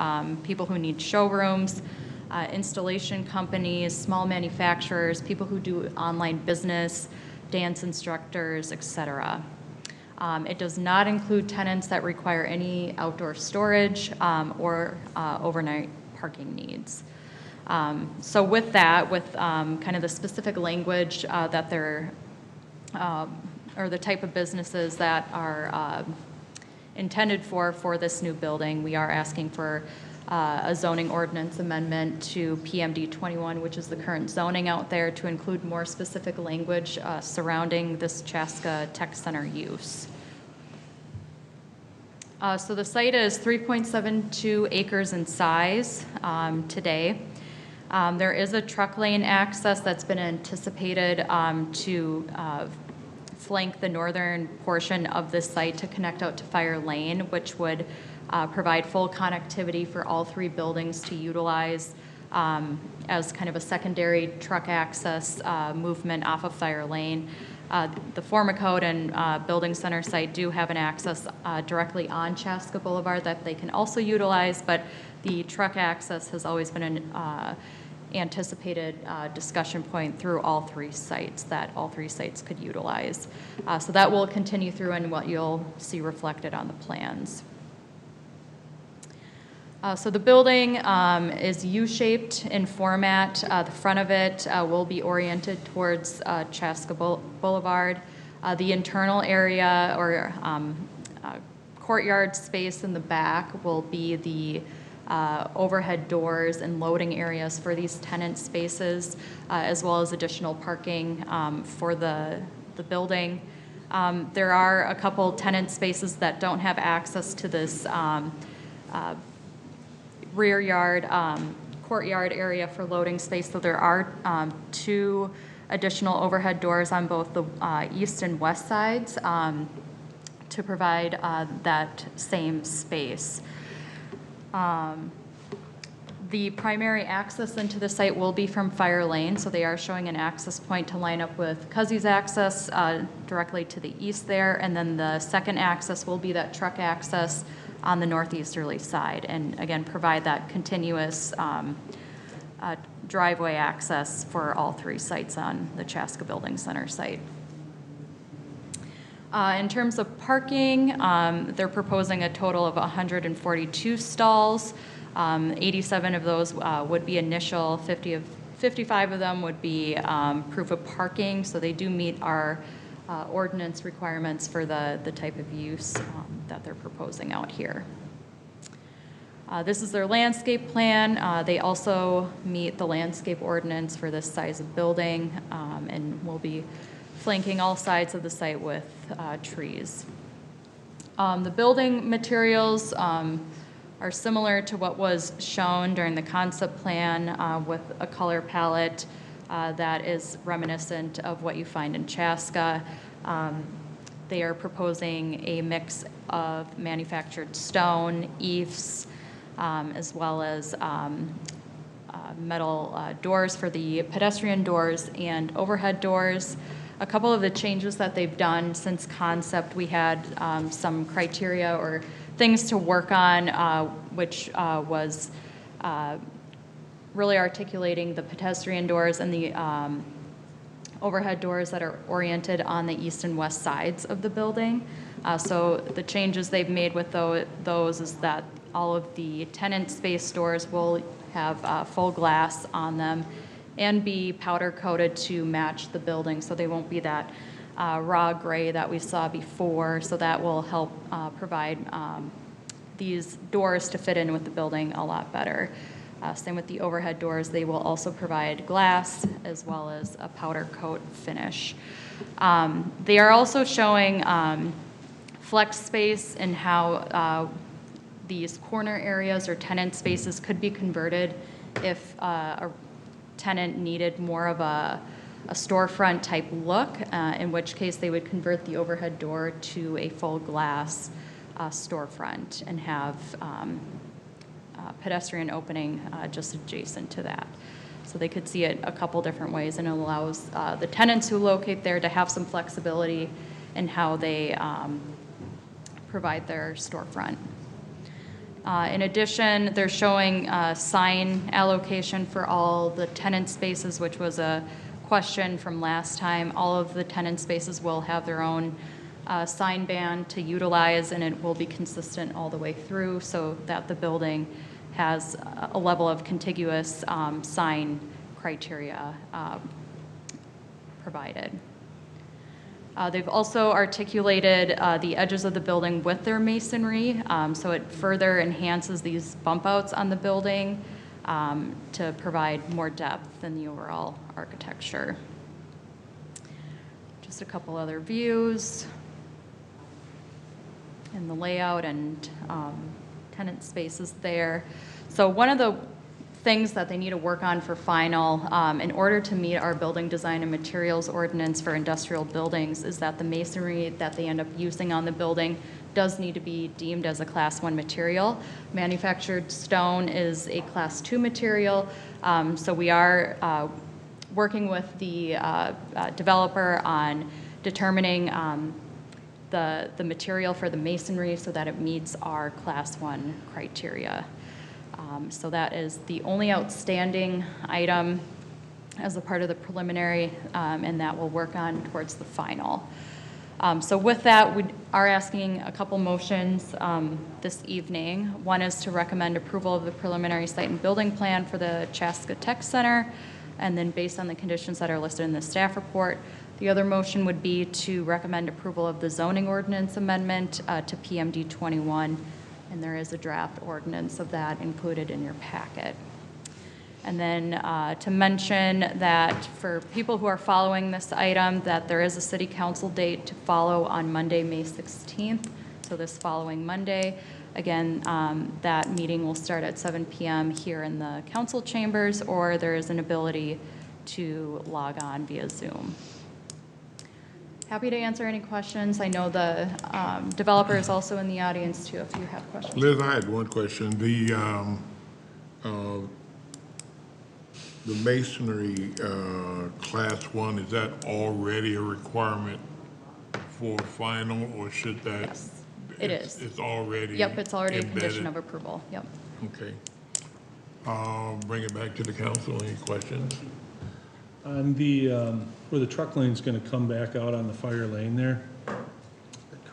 people who need showrooms, installation companies, small manufacturers, people who do online business, dance instructors, etc. It does not include tenants that require any outdoor storage or overnight parking needs. So with that, with kind of the specific language that they're or the type of businesses that are intended for this new building. We are asking for a zoning ordinance amendment to PMD 21, which is the current zoning out there, to include more specific language surrounding this Chaska Tech Center use. So the site is 3.72 acres in size today. There is a truck lane access that's been anticipated to flank the northern portion of the site to connect out to Fire Lane, which would provide full connectivity for all three buildings to utilize as kind of a secondary truck access movement off of Fire Lane. The Formacode and Building Center site do have an access directly on Chaska Boulevard that they can also utilize, but the truck access has always been an anticipated discussion point through all three sites that all three sites could utilize. So that will continue through and what you'll see reflected on the plans. So the building is U-shaped in format. The front of it will be oriented towards Chaska Boulevard. The internal area or courtyard space in the back will be the overhead doors and loading areas for these tenant spaces, as well as additional parking for the building. There are a couple tenant spaces that don't have access to this rear yard, courtyard area for loading space. So there are two additional overhead doors on both the east and west sides to provide that same space. The primary access into the site will be from Fire Lane, so they are showing an access point to line up with Cuzzy's access directly to the east there, and then the second access will be that truck access on the northeasterly side, and again, provide that continuous driveway access for all three sites on the Chaska Building Center site. In terms of parking, they're proposing a total of 142 stalls. 87 of those would be initial, 55 of them would be proof of parking, so they do meet our ordinance requirements for the type of use that they're proposing out here. This is their landscape plan. They also meet the landscape ordinance for this size of building, and will be flanking all sides of the site with trees. The building materials are similar to what was shown during the concept plan with a color palette that is reminiscent of what you find in Chaska. They are proposing a mix of manufactured stone, eaves, as well as metal doors for the pedestrian doors and overhead doors. A couple of the changes that they've done since concept, we had some criteria or things to work on, which was really articulating the pedestrian doors and the overhead doors that are oriented on the east and west sides of the building. So the changes they've made with those is that all of the tenant space doors will have full glass on them and be powder coated to match the building, so they won't be that raw gray that we saw before. So that will help provide these doors to fit in with the building a lot better. Same with the overhead doors. They will also provide glass as well as a powder coat finish. They are also showing flex space and how these corner areas or tenant spaces could be converted if a tenant needed more of a storefront type look, in which case they would convert the overhead door to a full glass storefront and have pedestrian opening just adjacent to that. So they could see it a couple different ways, and it allows the tenants who locate there to have some flexibility in how they provide their storefront. In addition, they're showing sign allocation for all the tenant spaces, which was a question from last time. All of the tenant spaces will have their own sign band to utilize, and it will be consistent all the way through so that the building has a level of contiguous sign criteria provided. They've also articulated the edges of the building with their masonry, so it further enhances these bump outs on the building to provide more depth in the overall architecture. Just a couple other views in the layout and tenant spaces there. So one of the things that they need to work on for final, in order to meet our building design and materials ordinance for industrial buildings, is that the masonry that they end up using on the building does need to be deemed as a Class 1 material. Manufactured stone is a Class 2 material, so we are working with the developer on determining the material for the masonry so that it meets our Class 1 criteria. So that is the only outstanding item as a part of the preliminary, and that we'll work on towards the final. So with that, we are asking a couple motions this evening. One is to recommend approval of the preliminary site and building plan for the Chaska Tech Center, and then based on the conditions that are listed in the staff report. The other motion would be to recommend approval of the zoning ordinance amendment to PMD 21, and there is a draft ordinance of that included in your packet. And then to mention that for people who are following this item, that there is a city council date to follow on Monday, May 16th, so this following Monday. Again, that meeting will start at 7 p.m. here in the council chambers, or there is an ability to log on via Zoom. Happy to answer any questions. I know the developer is also in the audience too, if you have questions. Liz, I had one question. The masonry Class 1, is that already a requirement for final, or should that? Yes, it is. It's already Yep, it's already a condition embedded? of approval. Yep. Okay. Bring it back to the council. Any questions? On the, where the truck lane's gonna come back out on the fire lane there,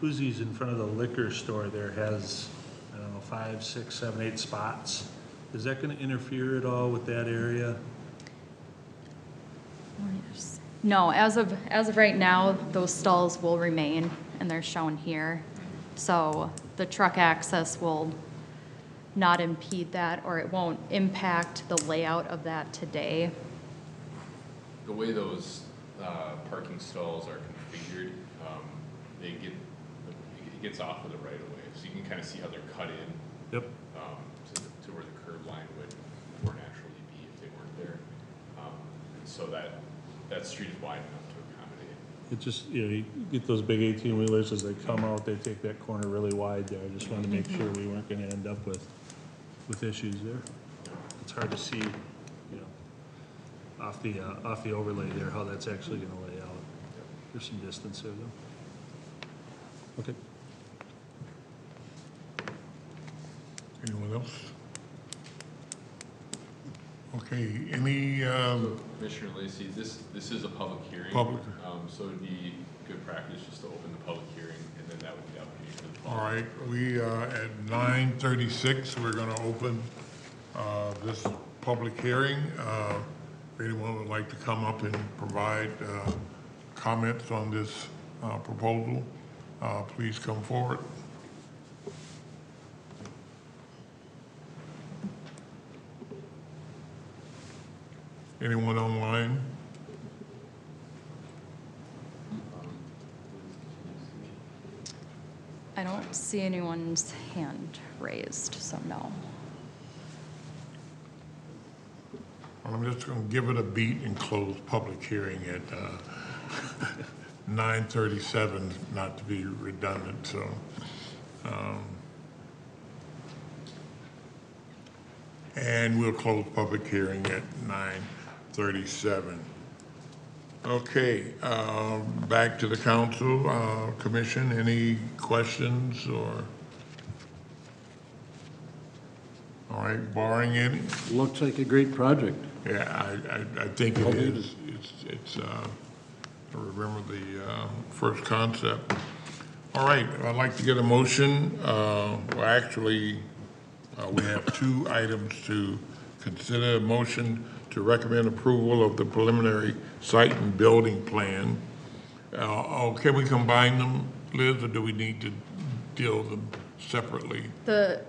Kuske's in front of the liquor store there has, I don't know, 5, 6, 7, 8 spots. Is that gonna interfere at all with that area? No, as of right now, those stalls will remain, and they're shown here. So the truck access will not impede that, or it won't impact the layout of that today. The way those parking stalls are configured, it gets off of the right of way, so you can kind of see how they're cut in. Yep. To where the curb line would more naturally be if they weren't there. So that street is wide enough to accommodate. It just, you get those big 18-wheelers as they come out, they take that corner really wide there. I just wanted to make sure we weren't gonna end up with issues there. It's hard to see, off the overlay there, how that's actually gonna lay out. There's some distance there though. Okay. Anyone else? Okay, any, Commissioner Lacy, this is a public hearing. Public. So it'd be good practice just to open the public hearing, and then that would be the opportunity for the all public. right, we, at 9:36, we're gonna open this public hearing. If anyone would like to come up and provide comments on this proposal, please come forward. Anyone online? I don't see anyone's hand raised, so no. Well, I'm just going to give it a beat and close public hearing at 9:37, not to be redundant, so. And we'll close public hearing at 9:37. Okay, back to the council, commission, any questions or? All right, barring any? Looks like a great project. Yeah, I think it is. It's I remember the first concept. All right, I'd like to get a motion. Well, actually, we have two items to consider. A motion to recommend approval of the preliminary site and building plan Can we combine them, Liz, or do we need to deal with them separately? The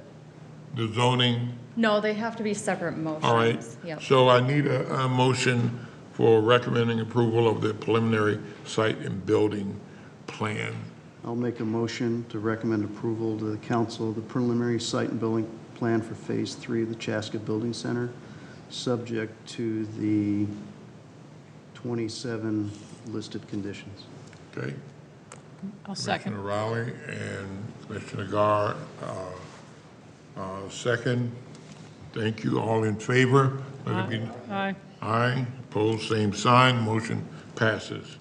zoning? No, they have to be separate motions. All right. Yep. So I need a motion for recommending approval of the preliminary site and building plan. I'll make a motion to recommend approval to the council of the preliminary site and building plan for Phase 3 of the Chaska Building Center, subject to the 27 listed conditions. Okay. I'll second. Commissioner Rowley and Commissioner Gar, second. Thank you. All in favor? Let it be. Aye. Aye. Opposed, same sign. Motion passes.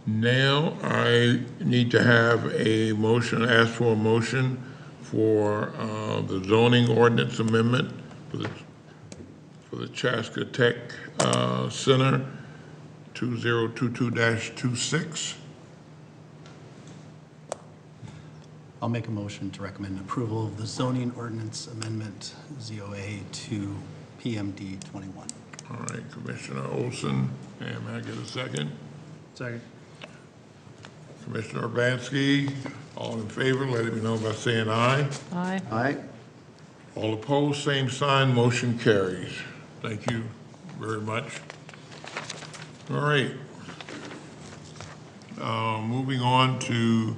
Now I need to have a motion, ask for a motion for the zoning ordinance amendment for the Chaska Tech Center 2022-26. I'll make a motion to recommend approval of the zoning ordinance amendment ZOA to PMD 21. All right, Commissioner Olson, and may I get a second? Second. Commissioner Urbanski, all in favor, let it be known by saying aye. Aye. Aye. All opposed, same sign, motion carries. Thank you very much. All right. Moving on to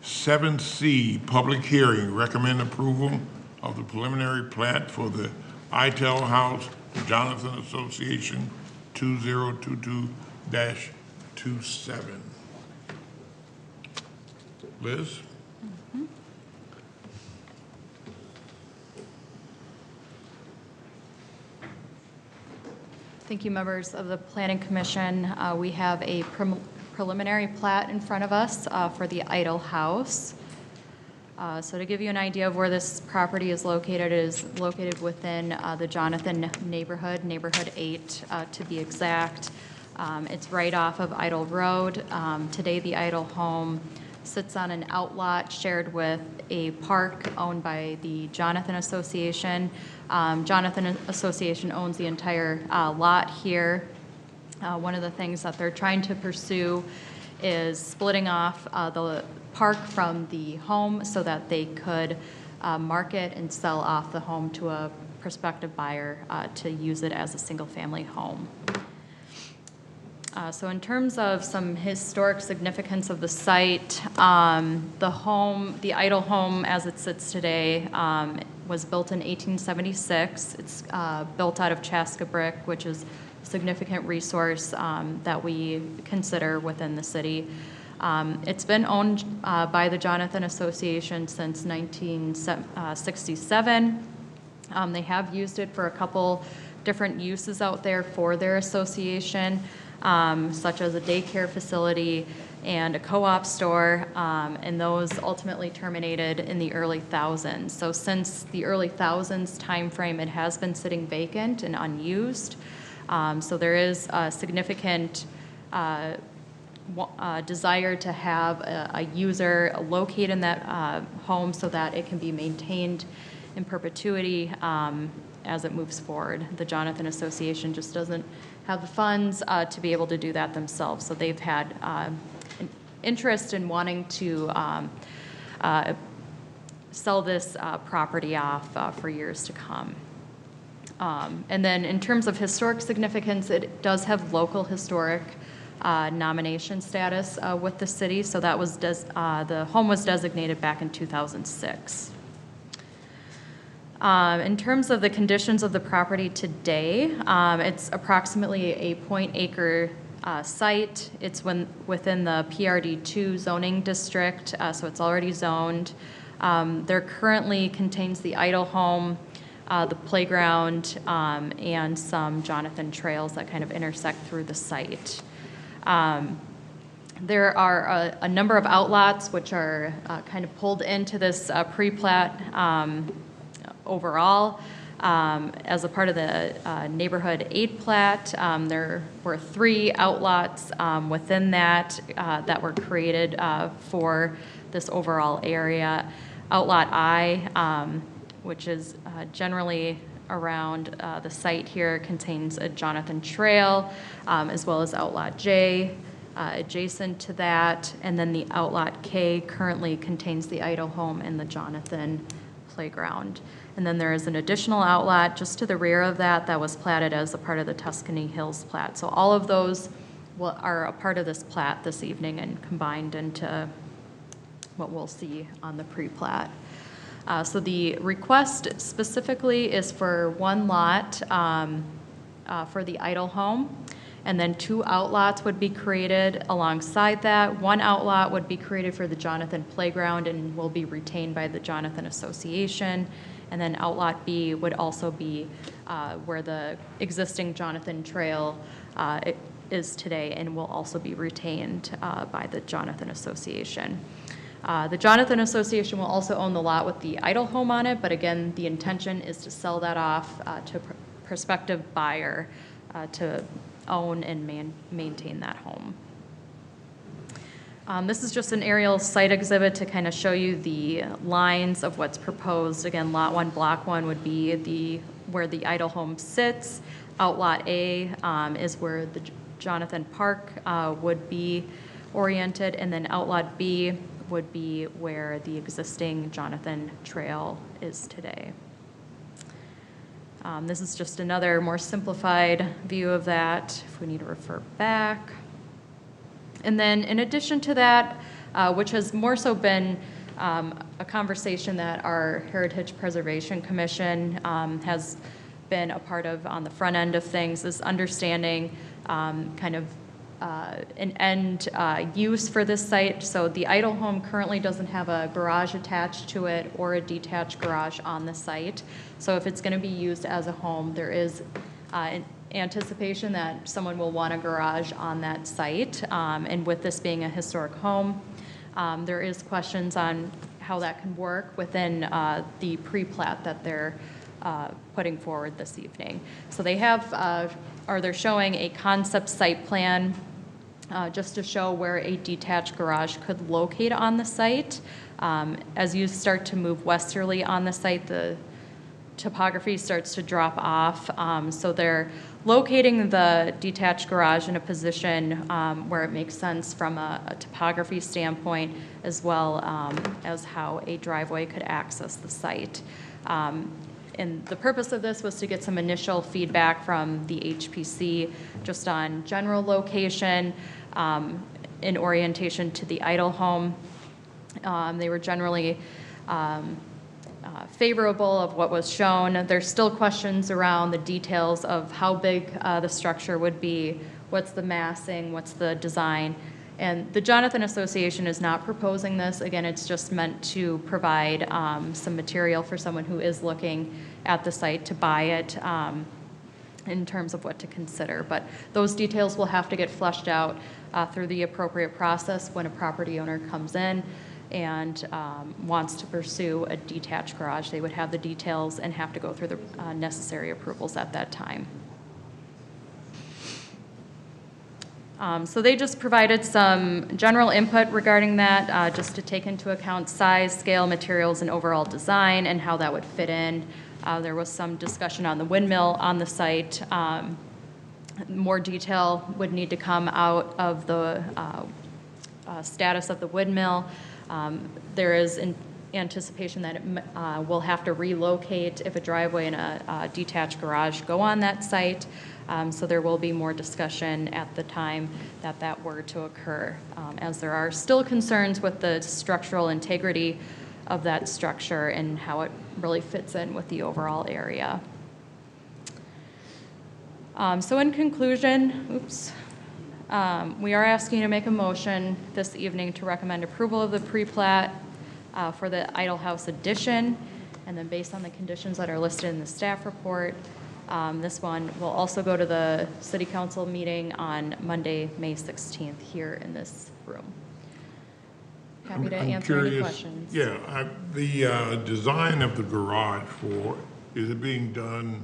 7C, public hearing, recommend approval of the preliminary plat for the Itel House Jonathan Association 2022-27. Liz? Thank you, members of the Planning Commission. We have a preliminary plat in front of us for the Itel House. So to give you an idea of where this property is located, it is located within the Jonathan neighborhood, neighborhood 8 to be exact. It's right off of Idle Road. Today the Idle home sits on an outlot shared with a park owned by the Jonathan Association. Jonathan Association owns the entire lot here. One of the things that they're trying to pursue is splitting off the park from the home so that they could market and sell off the home to a prospective buyer to use it as a single-family home. So in terms of some historic significance of the site, the Idle home as it sits today was built in 1876. It's built out of Chaska brick, which is a significant resource that we consider within the city. It's been owned by the Jonathan Association since 1967. They have used it for a couple different uses out there for their association, such as a daycare facility and a co-op store, and those ultimately terminated in the early thousands. So since the early thousands timeframe, it has been sitting vacant and unused. So there is a significant desire to have a user locate in that home so that it can be maintained in perpetuity as it moves forward. The Jonathan Association just doesn't have the funds to be able to do that themselves. So they've had an interest in wanting to sell this property off for years to come. And then in terms of historic significance, it does have local historic nomination status with the city. So that was the home was designated back in 2006. In terms of the conditions of the property today, it's approximately a 0.8-acre site. It's within the PRD2 zoning district, so it's already zoned. There currently contains the Idle home, the playground, and some Jonathan trails that kind of intersect through the site. There are a number of outlots which are kind of pulled into this pre-plat overall. As a part of the neighborhood 8 plat, there were 3 outlots within that that were created for this overall area. Outlot I, which is generally around the site here, contains a Jonathan trail, as well as Outlot J, adjacent to that, and then the Outlot K currently contains the idle home and the Jonathan playground. And then there is an additional outlot just to the rear of that that was platted as a part of the Tuscany Hills plat. So all of those are a part of this plat this evening and combined into what we'll see on the pre-plat. So the request specifically is for one lot for the idle home, and then 2 outlots would be created alongside that. One outlot would be created for the Jonathan Playground and will be retained by the Jonathan Association. And then outlot B would also be where the existing Jonathan Trail is today and will also be retained by the Jonathan Association. The Jonathan Association will also own the lot with the idle home on it, but again, the intention is to sell that off to a prospective buyer to own and maintain that home. This is just an aerial site exhibit to kind of show you the lines of what's proposed. Again, Lot 1, Block 1 would be where the idle home sits. Outlot A is where the Jonathan Park would be oriented, and then Outlot B would be where the existing Jonathan Trail is today. This is just another more simplified view of that if we need to refer back. And then in addition to that, which has more so been a conversation that our Heritage Preservation Commission has been a part of on the front end of things, is understanding kind of an end use for this site. So the idle home currently doesn't have a garage attached to it or a detached garage on the site. So if it's going to be used as a home, there is an anticipation that someone will want a garage on that site. And with this being a historic home, there is questions on how that can work within the pre-plat that they're putting forward this evening. So they have, or they're showing a concept site plan just to show where a detached garage could locate on the site. As you start to move westerly on the site, the topography starts to drop off. So they're locating the detached garage in a position where it makes sense from a topography standpoint, as well as how a driveway could access the site. And the purpose of this was to get some initial feedback from the HPC just on general location in orientation to the idle home. They were generally favorable of what was shown. There's still questions around the details of how big the structure would be, what's the massing, what's the design. And the Jonathan Association is not proposing this. Again, it's just meant to provide some material for someone who is looking at the site to buy it in terms of what to consider. But those details will have to get fleshed out through the appropriate process when a property owner comes in and wants to pursue a detached garage. They would have the details and have to go through the necessary approvals at that time. So they just provided some general input regarding that, just to take into account size, scale, materials, and overall design, and how that would fit in. There was some discussion on the windmill on the site. More detail would need to come out of the status of the windmill. There is an anticipation that it will have to relocate if a driveway and a detached garage go on that site. So there will be more discussion at the time that that were to occur, as there are still concerns with the structural integrity of that structure and how it really fits in with the overall area. So in conclusion, we are asking you to make a motion this evening to recommend approval of the pre-plat for the Idle House addition, and then based on the conditions that are listed in the staff report, this one will also go to the City Council meeting on Monday, May 16th, here in this room. Happy to answer any questions. Yeah, the design of the garage is it being done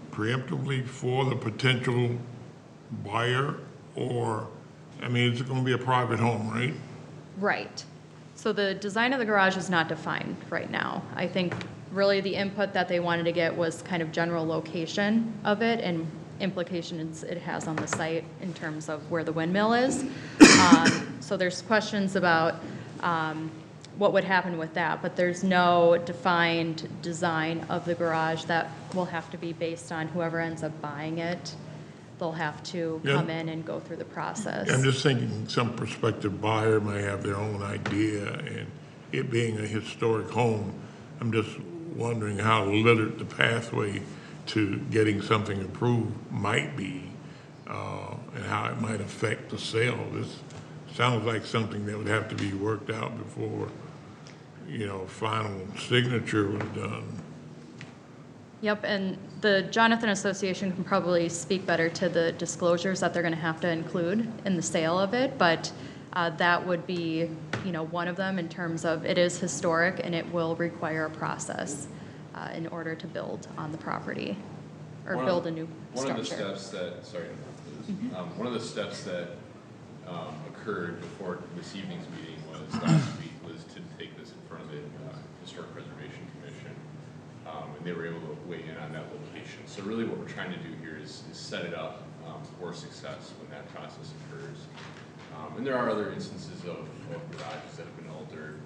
preemptively for the potential buyer, or, I mean, it's going to be a private home, right? Right. So the design of the garage is not defined right now. I think really the input that they wanted to get was kind of general location of it and implications it has on the site in terms of where the windmill is. So there's questions about what would happen with that, but there's no defined design of the garage. That will have to be based on whoever ends up buying it. They'll have to come in and go through the process. I'm just thinking some prospective buyer may have their own idea, and it being a historic home, I'm just wondering how littered the pathway to getting something approved might be, and how it might affect the sale. This sounds like something that would have to be worked out before, final signature was done. Yep, and the Jonathan Association can probably speak better to the disclosures that they're going to have to include in the sale of it, but that would be, one of them in terms of it is historic and it will require a process in order to build on the property or build a new structure. One of the steps that occurred before this evening's meeting last week was to take this in front of the Historic Preservation Commission, and they were able to weigh in on that location. So really what we're trying to do here is set it up for success when that process occurs. And there are other instances of garages that have been altered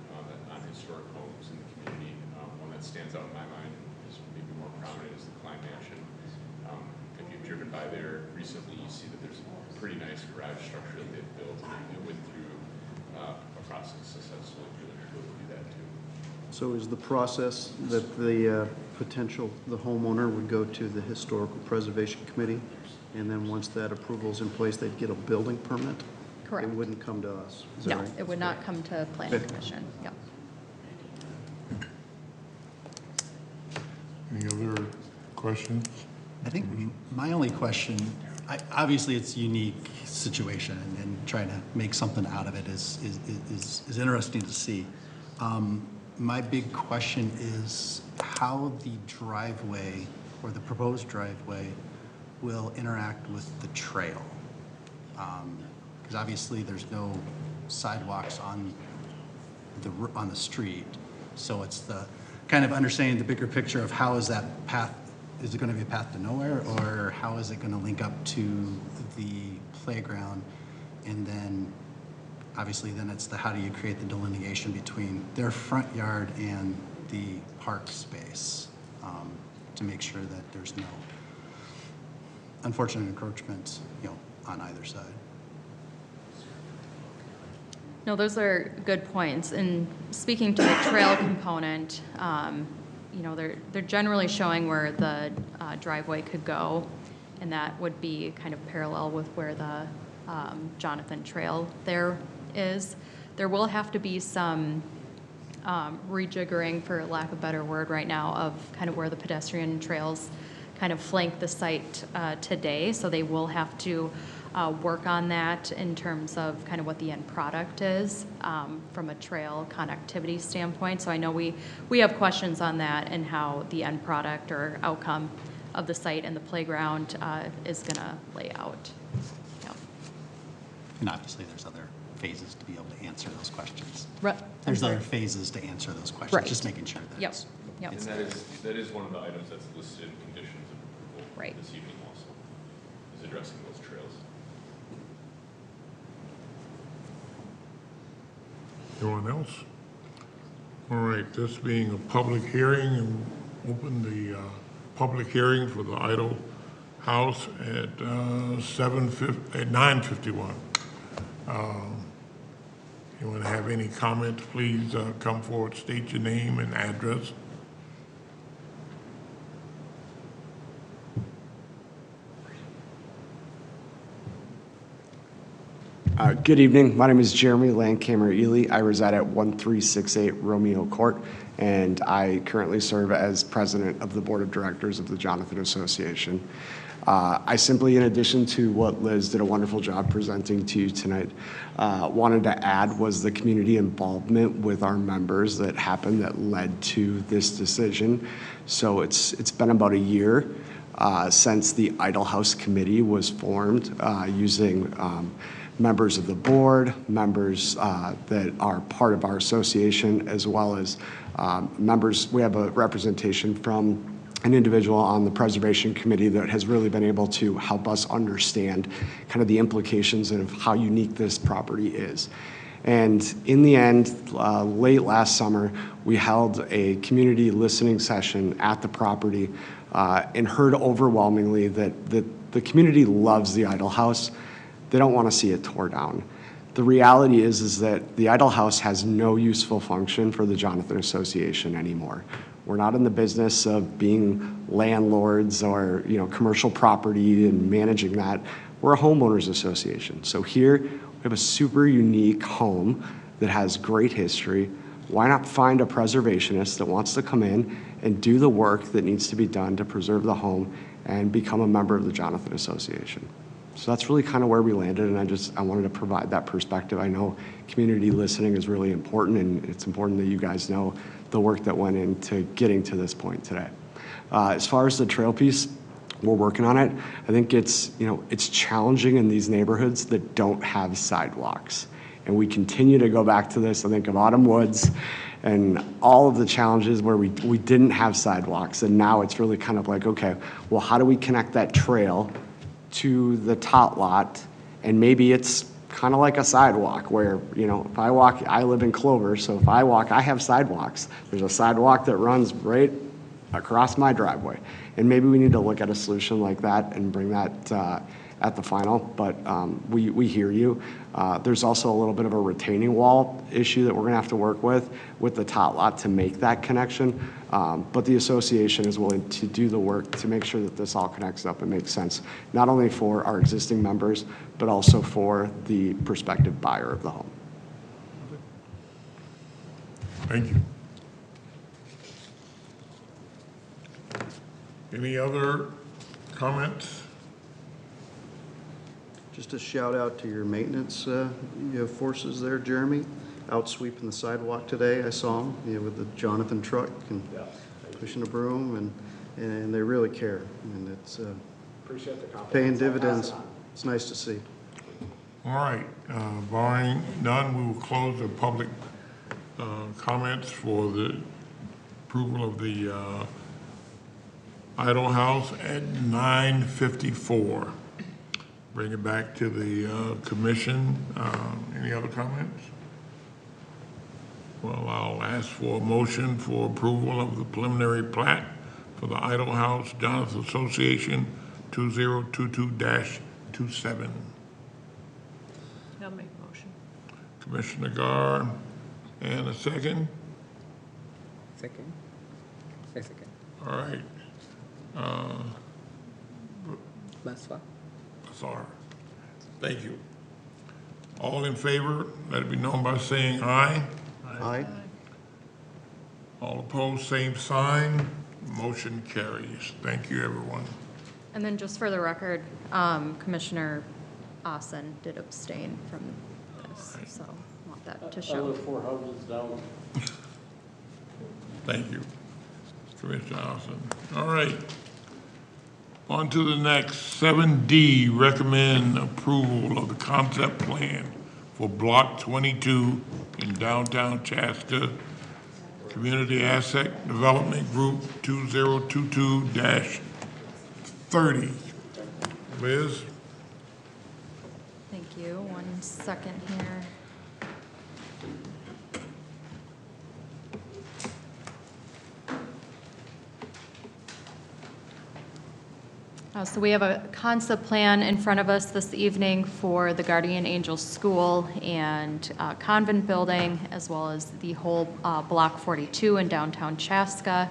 on historic homes in the community. One that stands out in my mind is maybe more prominent is the Klein Mansion. If you've driven by there recently, you see that there's a pretty nice garage structure that they've built, and it went through a process successfully for them to be able to do that too. So is the process that the the homeowner would go to the Historical Preservation Committee, and then once that approval is in place, they'd get a building permit? Correct. It wouldn't come to us, is that No, right? it would not come to Planning Commission. Yep. Any other questions? I think my only question, obviously it's a unique situation, and trying to make something out of it is interesting to see. My big question is how the driveway or the proposed driveway will interact with the trail. Because obviously there's no sidewalks on the street, so it's the kind of understanding the bigger picture of how is that path, is it going to be a path to nowhere, or how is it going to link up to the playground? And then obviously then it's the how do you create the delineation between their front yard and the park space, to make sure that there's no unfortunate encroachment, on either side. No, those are good points. And speaking to the trail component, they're generally showing where the driveway could go, and that would be kind of parallel with where the Jonathan Trail there is. There will have to be some rejiggering, for lack of a better word right now, of kind of where the pedestrian trails kind of flank the site today. So they will have to work on that in terms of kind of what the end product is from a trail connectivity standpoint. So I know we have questions on that and how the end product or outcome of the site and the playground is going to lay out. Yep. And obviously there's other phases to be able to answer those questions. Right. There's other phases to answer those questions, Right. just making sure that Yep. it's. Yep. And that is one of the items that's listed in conditions of approval Right. this evening also, is addressing those trails. Anyone else? All right, this being a public hearing, and open the public hearing for the Idle House at 9:51. Anyone have any comments, please come forward, state your name and address. Good evening. My name is Jeremy Landcamer Ely. I reside at 1368 Romeo Court, and I currently serve as president of the board of directors of the Jonathan Association. I simply, in addition to what Liz did a wonderful job presenting to you tonight, wanted to add was the community involvement with our members that happened that led to this decision. So it's been about a year since the Idle House Committee was formed, using members of the board, members that are part of our association, as well as members. We have a representation from an individual on the Preservation Committee that has really been able to help us understand kind of the implications of how unique this property is. And in the end, late last summer, we held a community listening session at the property and heard overwhelmingly that the community loves the Idle House. They don't want to see it tore down. The reality is that the Idle House has no useful function for the Jonathan Association anymore. We're not in the business of being landlords or, commercial property and managing that. We're a homeowners association. So here we have a super unique home that has great history. Why not find a preservationist that wants to come in and do the work that needs to be done to preserve the home and become a member of the Jonathan Association? So that's really kind of where we landed, and I wanted to provide that perspective. I know community listening is really important, and it's important that you guys know the work that went into getting to this point today. As far as the trail piece, we're working on it. I think it's challenging in these neighborhoods that don't have sidewalks. And we continue to go back to this. I think of Autumn Woods and all of the challenges where we didn't have sidewalks. And now it's really kind of like, okay, well, how do we connect that trail to the tot lot? And maybe it's kind of like a sidewalk where, if I walk, I live in Clover, so if I walk, I have sidewalks. There's a sidewalk that runs right across my driveway. And maybe we need to look at a solution like that and bring that at the final, but we hear you. There's also a little bit of a retaining wall issue that we're gonna have to work with the tot lot to make that connection. But the association is willing to do the work to make sure that this all connects up and makes sense, not only for our existing members, but also for the prospective buyer of the home. Thank you. Any other comments? Just a shout out to your maintenance forces there, Jeremy, out sweeping the sidewalk today. I saw them with the Jonathan truck and pushing a broom, and they really care, and it's Appreciate the paying dividends. It's nice to see. All right, barring none, we will close the public comments for the approval of the Idle House at 9:54. Bring it back to the commission. Any other comments? Well, I'll ask for a motion for approval of the preliminary plat for the Idle House Jonathan Association 2022-27. I'll make a motion. Commissioner Gar, and a second? Second? A second. All right. Baswa? Sorry. Thank you. All in favor, let it be known by saying aye. Aye. All opposed, same sign. Motion carries. Thank you, everyone. And then just for the record, Commissioner Austin did abstain from this, so I want that to I show. live 4 houses down. Thank you, Commissioner Austin. All right. On to the next, 7D, recommend approval of the concept plan for Block 22 in downtown Chaska, Community Asset Development Group 2022-30. Liz? Thank you. 1 second here. So we have a concept plan in front of us this evening for the Guardian Angels School and convent building, as well as the whole Block 42 in downtown Chaska.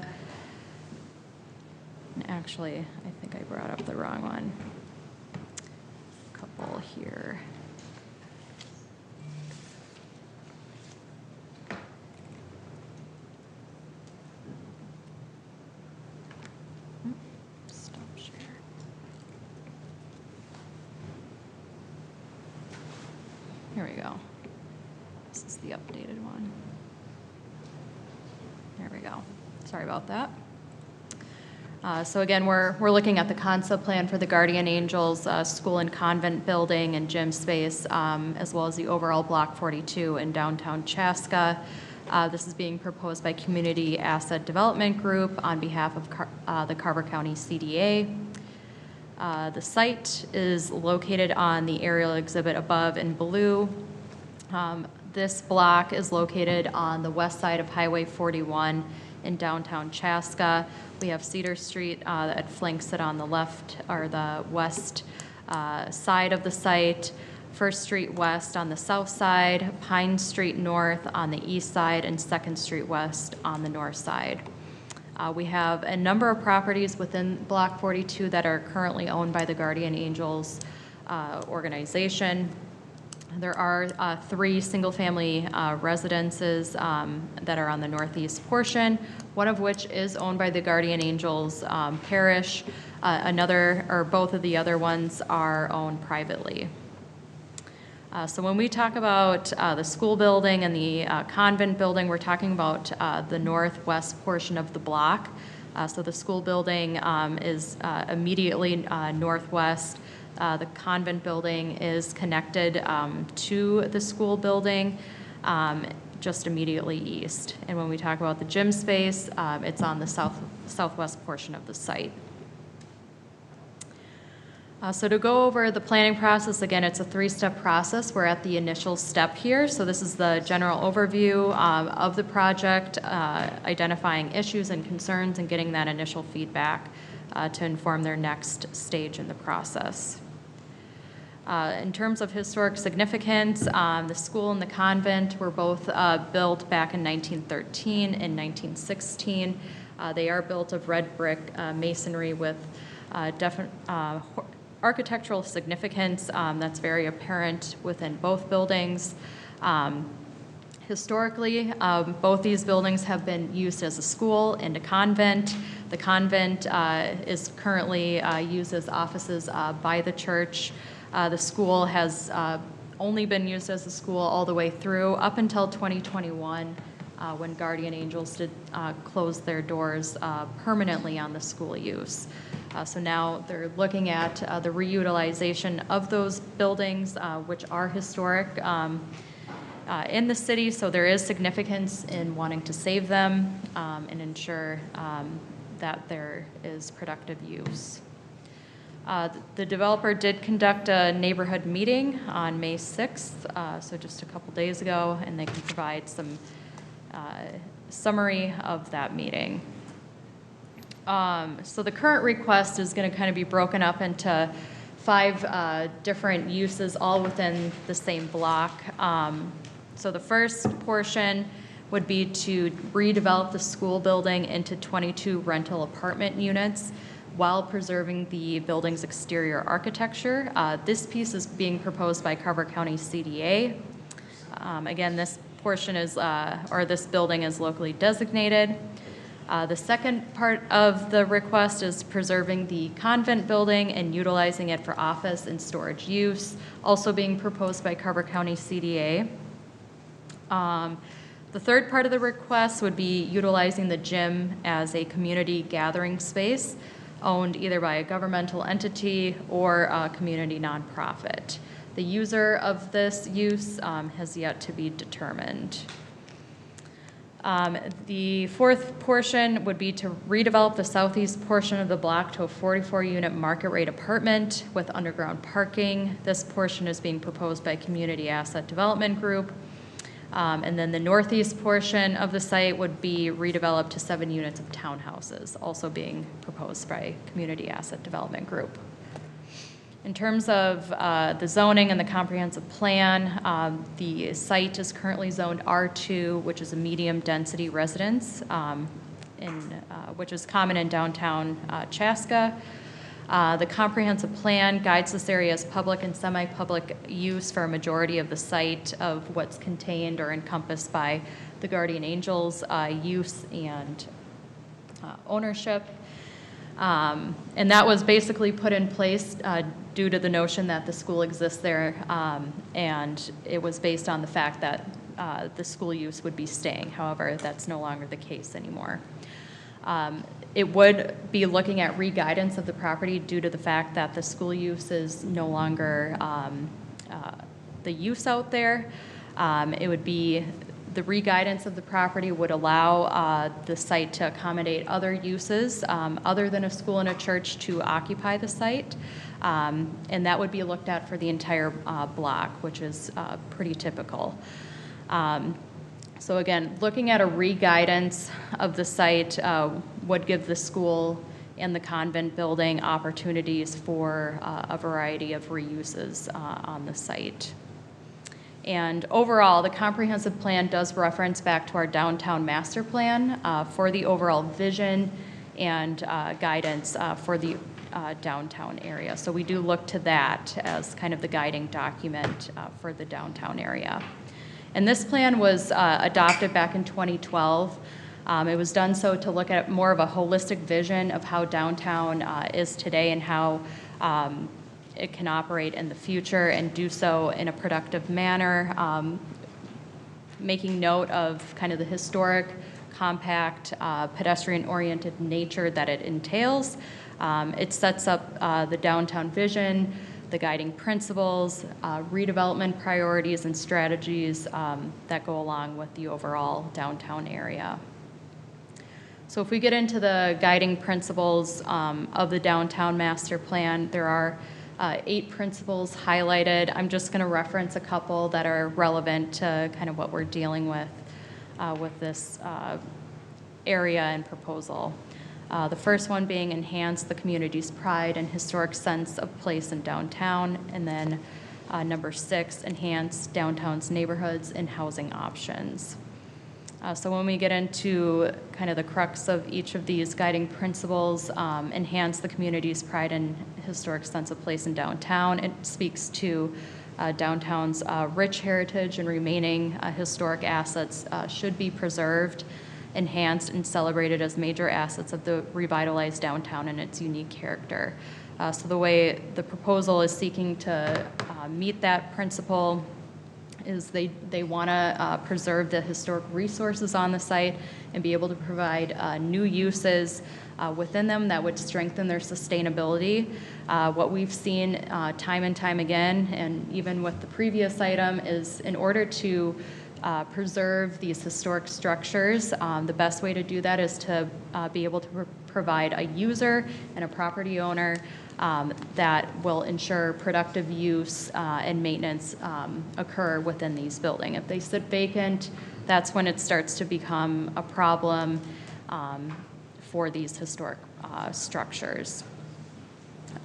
And actually, I think I brought up the wrong one. A couple here. Here we go. This is the updated one. There we go. Sorry about that. So again, we're looking at the concept plan for the Guardian Angels School and Convent building and gym space, as well as the overall Block 42 in downtown Chaska. This is being proposed by Community Asset Development Group on behalf of the Carver County CDA. The site is located on the aerial exhibit above in blue. This block is located on the west side of Highway 41 in downtown Chaska. We have Cedar Street that flanks it on the left or the west side of the site, First Street West on the south side, Pine Street North on the east side, and Second Street West on the north side. We have a number of properties within Block 42 that are currently owned by the Guardian Angels organization. There are 3 single-family residences that are on the northeast portion, one of which is owned by the Guardian Angels parish. Both of the other ones are owned privately. So when we talk about the school building and the convent building, we're talking about the northwest portion of the block. So the school building is immediately northwest. The convent building is connected to the school building just immediately east. And when we talk about the gym space, it's on the southwest portion of the site. So to go over the planning process, again, it's a 3-step process. We're at the initial step here. So this is the general overview of the project, identifying issues and concerns and getting that initial feedback to inform their next stage in the process. In terms of historic significance, the school and the convent were both built back in 1913 and 1916. They are built of red brick masonry with definite architectural significance that's very apparent within both buildings. Historically, both these buildings have been used as a school and a convent. The convent is currently used as offices by the church. The school has only been used as a school all the way through up until 2021 when Guardian Angels did close their doors permanently on the school use. So now they're looking at the reutilization of those buildings, which are historic in the city. So there is significance in wanting to save them and ensure that there is productive use. The developer did conduct a neighborhood meeting on May 6th, so just a couple days ago, and they can provide some summary of that meeting. So the current request is going to kind of be broken up into 5 different uses, all within the same block. So the first portion would be to redevelop the school building into 22 rental apartment units while preserving the building's exterior architecture. This piece is being proposed by Carver County CDA. Again, this portion is, or this building is locally designated. The second part of the request is preserving the convent building and utilizing it for office and storage use, also being proposed by Carver County CDA. The third part of the request would be utilizing the gym as a community gathering space owned either by a governmental entity or a community nonprofit. The user of this use has yet to be determined. The fourth portion would be to redevelop the southeast portion of the block to a 44-unit market rate apartment with underground parking. This portion is being proposed by Community Asset Development Group. And then the northeast portion of the site would be redeveloped to 7 units of townhouses, also being proposed by Community Asset Development Group. In terms of the zoning and the comprehensive plan, the site is currently zoned R2, which is a medium-density residence, which is common in downtown Chaska. The comprehensive plan guides this area as public and semi-public use for a majority of the site of what's contained or encompassed by the Guardian Angels use and ownership. And that was basically put in place due to the notion that the school exists there, and it was based on the fact that the school use would be staying. However, that's no longer the case anymore. It would be looking at re-guidance of the property due to the fact that the school use is no longer the use out there. It would be The re-guidance of the property would allow the site to accommodate other uses other than a school and a church to occupy the site. And that would be looked at for the entire block, which is pretty typical. So again, looking at a re-guidance of the site would give the school and the convent building opportunities for a variety of reuses on the site. And overall, the comprehensive plan does reference back to our downtown master plan for the overall vision and guidance for the downtown area. So we do look to that as kind of the guiding document for the downtown area. And this plan was adopted back in 2012. It was done so to look at more of a holistic vision of how downtown is today and how it can operate in the future and do so in a productive manner, making note of kind of the historic, compact, pedestrian-oriented nature that it entails. It sets up the downtown vision, the guiding principles, redevelopment priorities and strategies that go along with the overall downtown area. So if we get into the guiding principles of the downtown master plan, there are 8 principles highlighted. I'm just going to reference a couple that are relevant to kind of what we're dealing with this area and proposal. The first one being enhance the community's pride and historic sense of place in downtown. And then number 6, enhance downtown's neighborhoods and housing options. So when we get into kind of the crux of each of these guiding principles, enhance the community's pride and historic sense of place in downtown, it speaks to downtown's rich heritage and remaining historic assets should be preserved, enhanced, and celebrated as major assets of the revitalized downtown and its unique character. So the way the proposal is seeking to meet that principle is they want to preserve the historic resources on the site and be able to provide new uses within them that would strengthen their sustainability. What we've seen time and time again, and even with the previous item, is in order to preserve these historic structures, the best way to do that is to be able to provide a user and a property owner that will ensure productive use and maintenance occur within these buildings. If they sit vacant, that's when it starts to become a problem for these historic structures.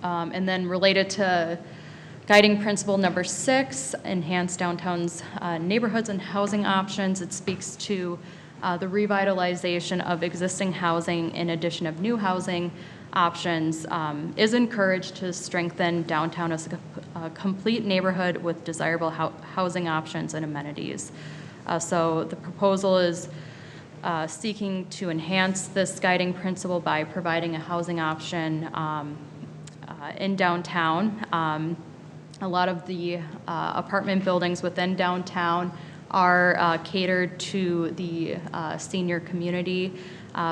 And then related to guiding principle number 6, enhance downtown's neighborhoods and housing options. It speaks to the revitalization of existing housing in addition of new housing options is encouraged to strengthen downtown as a complete neighborhood with desirable housing options and amenities. So the proposal is seeking to enhance this guiding principle by providing a housing option in downtown. A lot of the apartment buildings within downtown are catered to the senior community.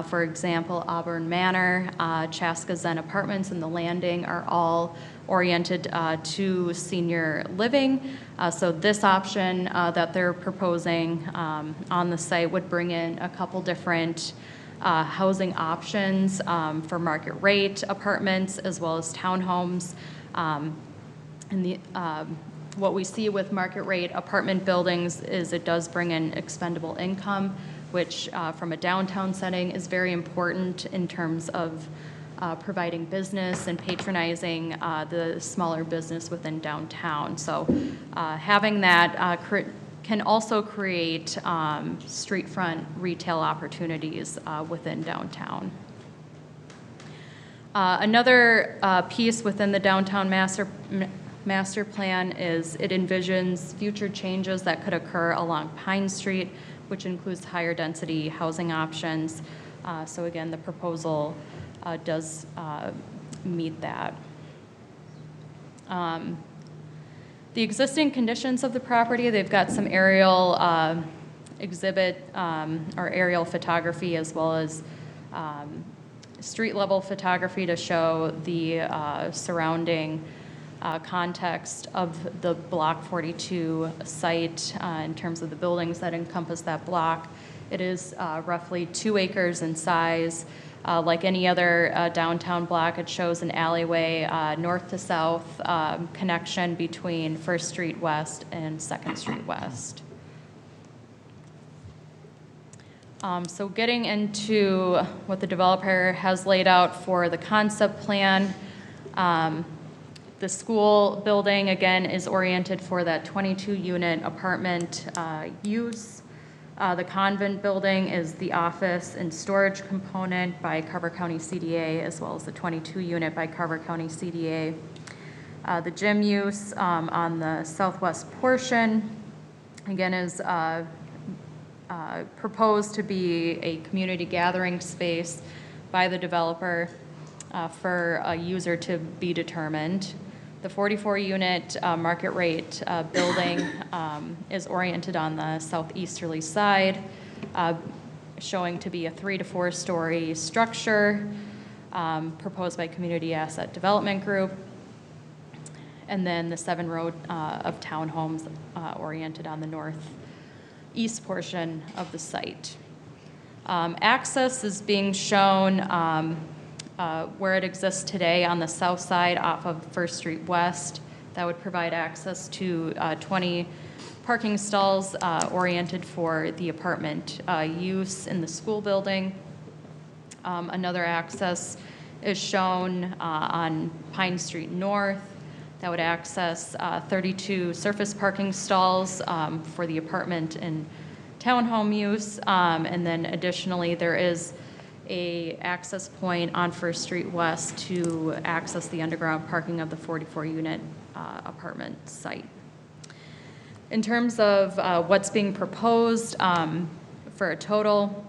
For example, Auburn Manor, Chaska Zen Apartments, and The Landing are all oriented to senior living. So this option that they're proposing on the site would bring in a couple different housing options for market rate apartments as well as townhomes. And what we see with market rate apartment buildings is it does bring in expendable income, which from a downtown setting is very important in terms of providing business and patronizing the smaller business within downtown. So having that can also create street front retail opportunities within downtown. Another piece within the downtown master plan is it envisions future changes that could occur along Pine Street, which includes higher density housing options. So again, the proposal does meet that. The existing conditions of the property, they've got some aerial exhibit or aerial photography as well as street level photography to show the surrounding context of the Block 42 site in terms of the buildings that encompass that block. It is roughly 2 acres in size. Like any other downtown block, it shows an alleyway north to south connection between First Street West and 2nd Street West. So getting into what the developer has laid out for the concept plan, the school building, again, is oriented for that 22-unit apartment use. The convent building is the office and storage component by Carver County CDA, as well as the 22-unit by Carver County CDA. The gym use on the southwest portion, again, is proposed to be a community gathering space by the developer for a user to be determined. The 44-unit market rate building is oriented on the southeasterly side, showing to be a 3 to 4 story structure proposed by Community Asset Development Group. And then the 7 row of townhomes oriented on the northeast portion of the site. Access is being shown where it exists today on the south side off of First Street West. That would provide access to 20 parking stalls oriented for the apartment use in the school building. Another access is shown on Pine Street North. That would access 32 surface parking stalls for the apartment and townhome use. And then additionally, there is a access point on First Street West to access the underground parking of the 44-unit apartment site. In terms of what's being proposed for a total,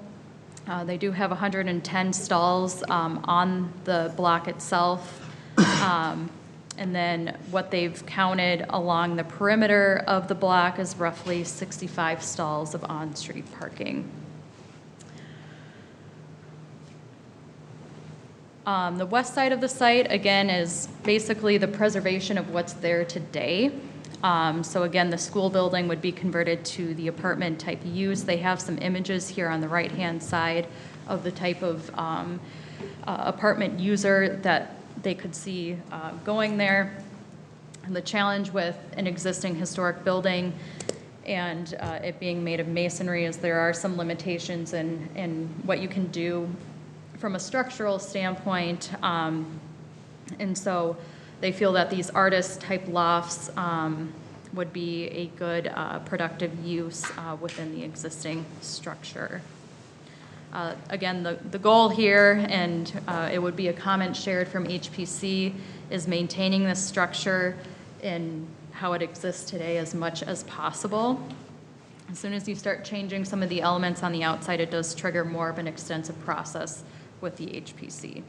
they do have 110 stalls on the block itself. And then what they've counted along the perimeter of the block is roughly 65 stalls of on-street parking. The west side of the site, again, is basically the preservation of what's there today. So again, the school building would be converted to the apartment type use. They have some images here on the right-hand side of the type of apartment user that they could see going there. And the challenge with an existing historic building and it being made of masonry is there are some limitations in what you can do from a structural standpoint. And so they feel that these artist-type lofts would be a good productive use within the existing structure. Again, the goal here, and it would be a comment shared from HPC, is maintaining this structure in how it exists today as much as possible. As soon as you start changing some of the elements on the outside, it does trigger more of an extensive process with the HPC.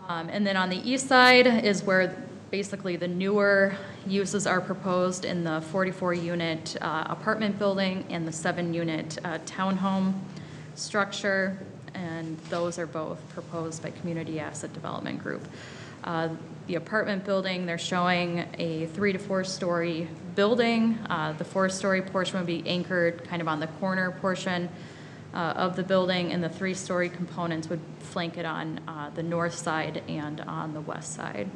And then on the east side is where basically the newer uses are proposed in the 44-unit apartment building and the 7-unit townhome structure, and those are both proposed by Community Asset Development Group. The apartment building, they're showing a 3 to 4 story building. The 4-story portion would be anchored kind of on the corner portion of the building, and the 3-story components would flank it on the north side and on the west side.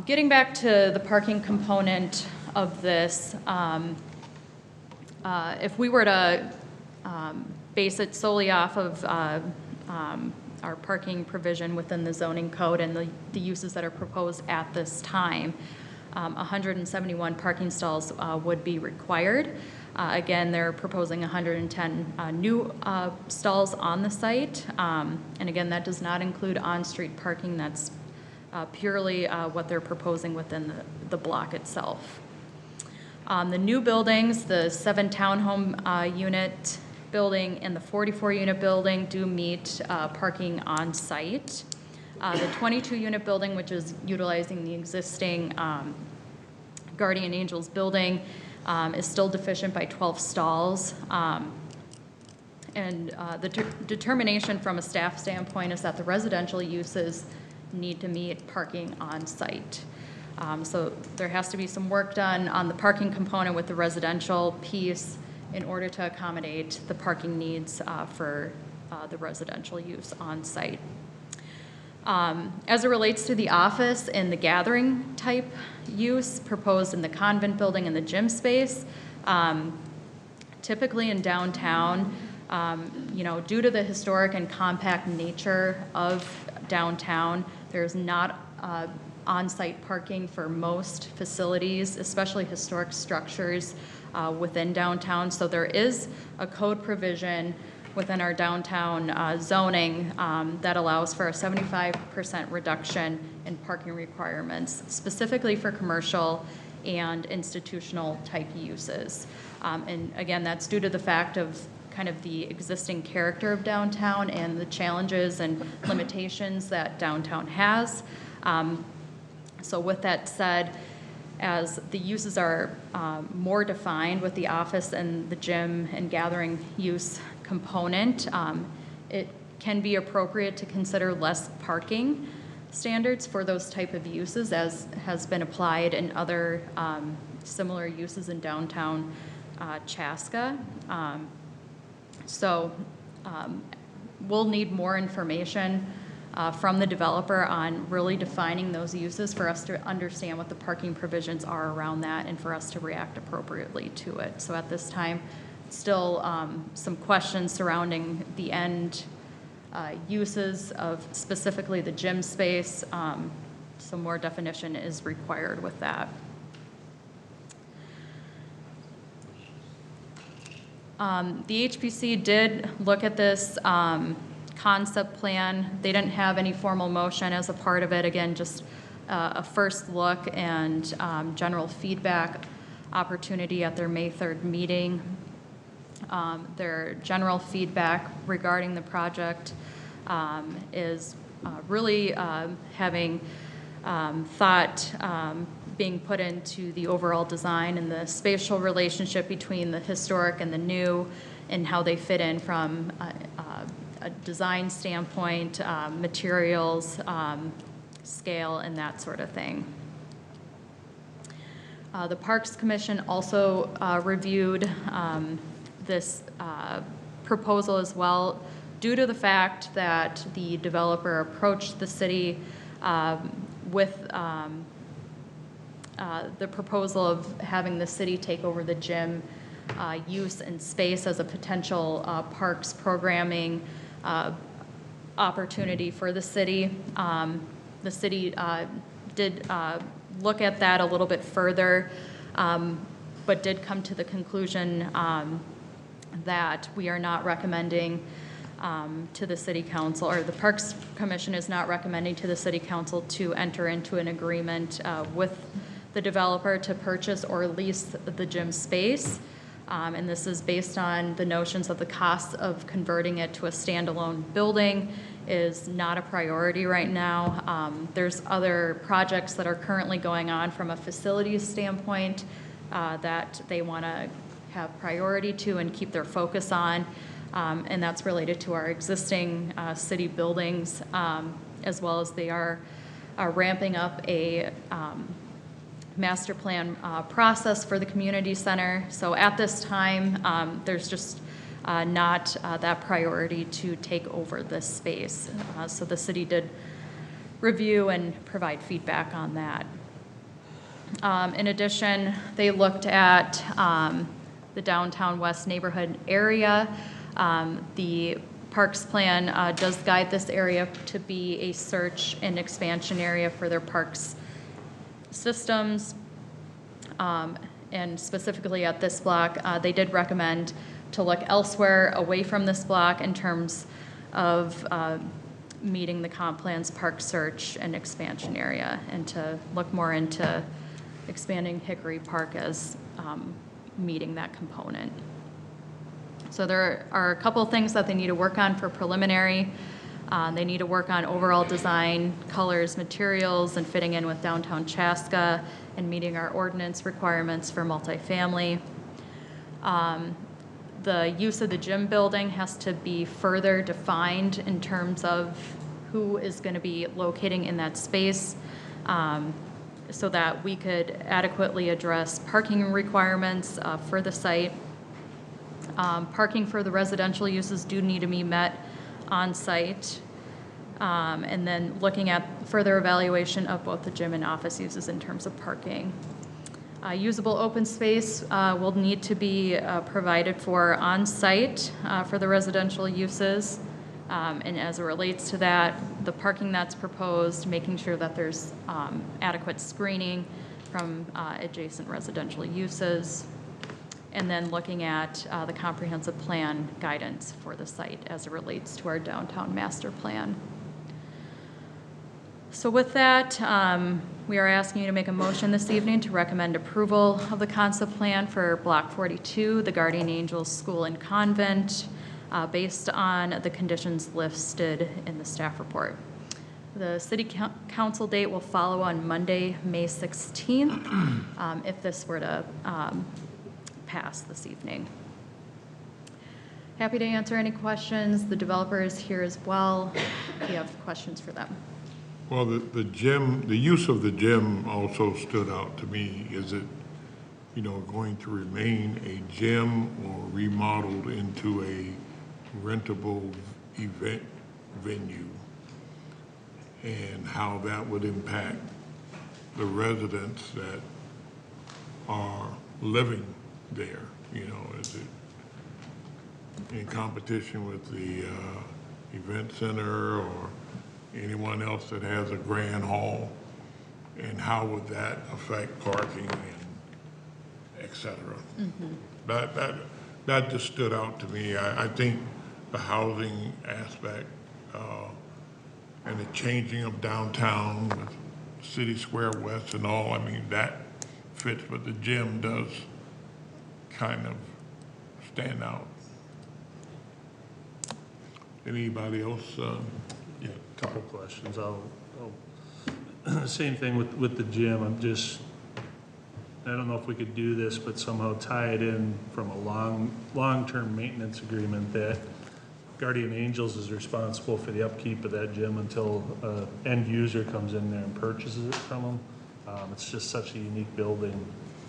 Getting back to the parking component of this, if we were to base it solely off of our parking provision within the zoning code and the uses that are proposed at this time, 171 parking stalls would be required. Again, they're proposing 110 new stalls on the site. And again, that does not include on-street parking. That's purely what they're proposing within the block itself. The new buildings, the 7 townhome unit building and the 44-unit building do meet parking on site. The 22-unit building, which is utilizing the existing Guardian Angels building, is still deficient by 12 stalls. And the determination from a staff standpoint is that the residential uses need to meet parking on site. So there has to be some work done on the parking component with the residential piece in order to accommodate the parking needs for the residential use on site. As it relates to the office and the gathering type use proposed in the convent building and the gym space, typically in downtown, due to the historic and compact nature of downtown, there's not on-site parking for most facilities, especially historic structures within downtown. So there is a code provision within our downtown zoning that allows for a 75% reduction in parking requirements, specifically for commercial and institutional type uses. And again, that's due to the fact of kind of the existing character of downtown and the challenges and limitations that downtown has. So with that said, as the uses are more defined with the office and the gym and gathering use component, it can be appropriate to consider less parking standards for those type of uses, as has been applied in other similar uses in downtown Chaska. So we'll need more information from the developer on really defining those uses for us to understand what the parking provisions are around that and for us to react appropriately to it. So at this time, still some questions surrounding the end uses of specifically the gym space. Some more definition is required with that. The HPC did look at this concept plan. They didn't have any formal motion as a part of it. Again, just a first look and general feedback opportunity at their May 3rd meeting. Their general feedback regarding the project is really having thought being put into the overall design and the spatial relationship between the historic and the new and how they fit in from a design standpoint, materials, scale, and that sort of thing. The Parks Commission also reviewed this proposal as well, due to the fact that the developer approached the city with the proposal of having the city take over the gym use and space as a potential parks programming opportunity for the city. The city did look at that a little bit further, but did come to the conclusion that we are not recommending to the City Council, or the Parks Commission is not recommending to the City Council to enter into an agreement with the developer to purchase or lease the gym space. And this is based on the notions of the cost of converting it to a standalone building is not a priority right now. There's other projects that are currently going on from a facilities standpoint that they want to have priority to and keep their focus on. And that's related to our existing city buildings, as well as they are ramping up a master plan process for the community center. So at this time, there's just not that priority to take over this space. So the city did review and provide feedback on that. In addition, they looked at the downtown west neighborhood area. The Parks Plan does guide this area to be a search and expansion area for their parks systems, and specifically at this block, they did recommend to look elsewhere away from this block in terms of meeting the comp plan's park search and expansion area, and to look more into expanding Hickory Park as meeting that component. So there are a couple of things that they need to work on for preliminary. They need to work on overall design, colors, materials, and fitting in with downtown Chaska and meeting our ordinance requirements for multifamily. the use of the gym building has to be further defined in terms of who is going to be locating in that space, so that we could adequately address parking requirements for the site. Parking for the residential uses do need to be met on site. And then looking at further evaluation of both the gym and office uses in terms of parking. Usable open space will need to be provided for on site for the residential uses. And as it relates to that, the parking that's proposed, making sure that there's adequate screening from adjacent residential uses. And then looking at the comprehensive plan guidance for the site as it relates to our downtown master plan. So with that, we are asking you to make a motion this evening to recommend approval of the concept plan for Block 42, the Guardian Angels School and Convent, based on the conditions listed in the staff report. The city council date will follow on Monday, May 16th, if this were to pass this evening. Happy to answer any questions. The developer is here as well, if you have questions for them. Well, the gym, the use of the gym also stood out to me. Is it, going to remain a gym or remodeled into a rentable event venue? And how that would impact the residents that are living there? Is it in competition with the event center or anyone else that has a grand hall? And how would that affect parking and et cetera? That just stood out to me. I think the housing aspect and the changing of downtown with City Square West and all, I mean, that fits, but the gym does kind of stand out. Anybody else? Yeah, a couple questions. Same thing with the gym. I don't know if we could do this, but somehow tie it in from a long-term maintenance agreement that Guardian Angels is responsible for the upkeep of that gym until an end user comes in there and purchases it from them. It's just such a unique building,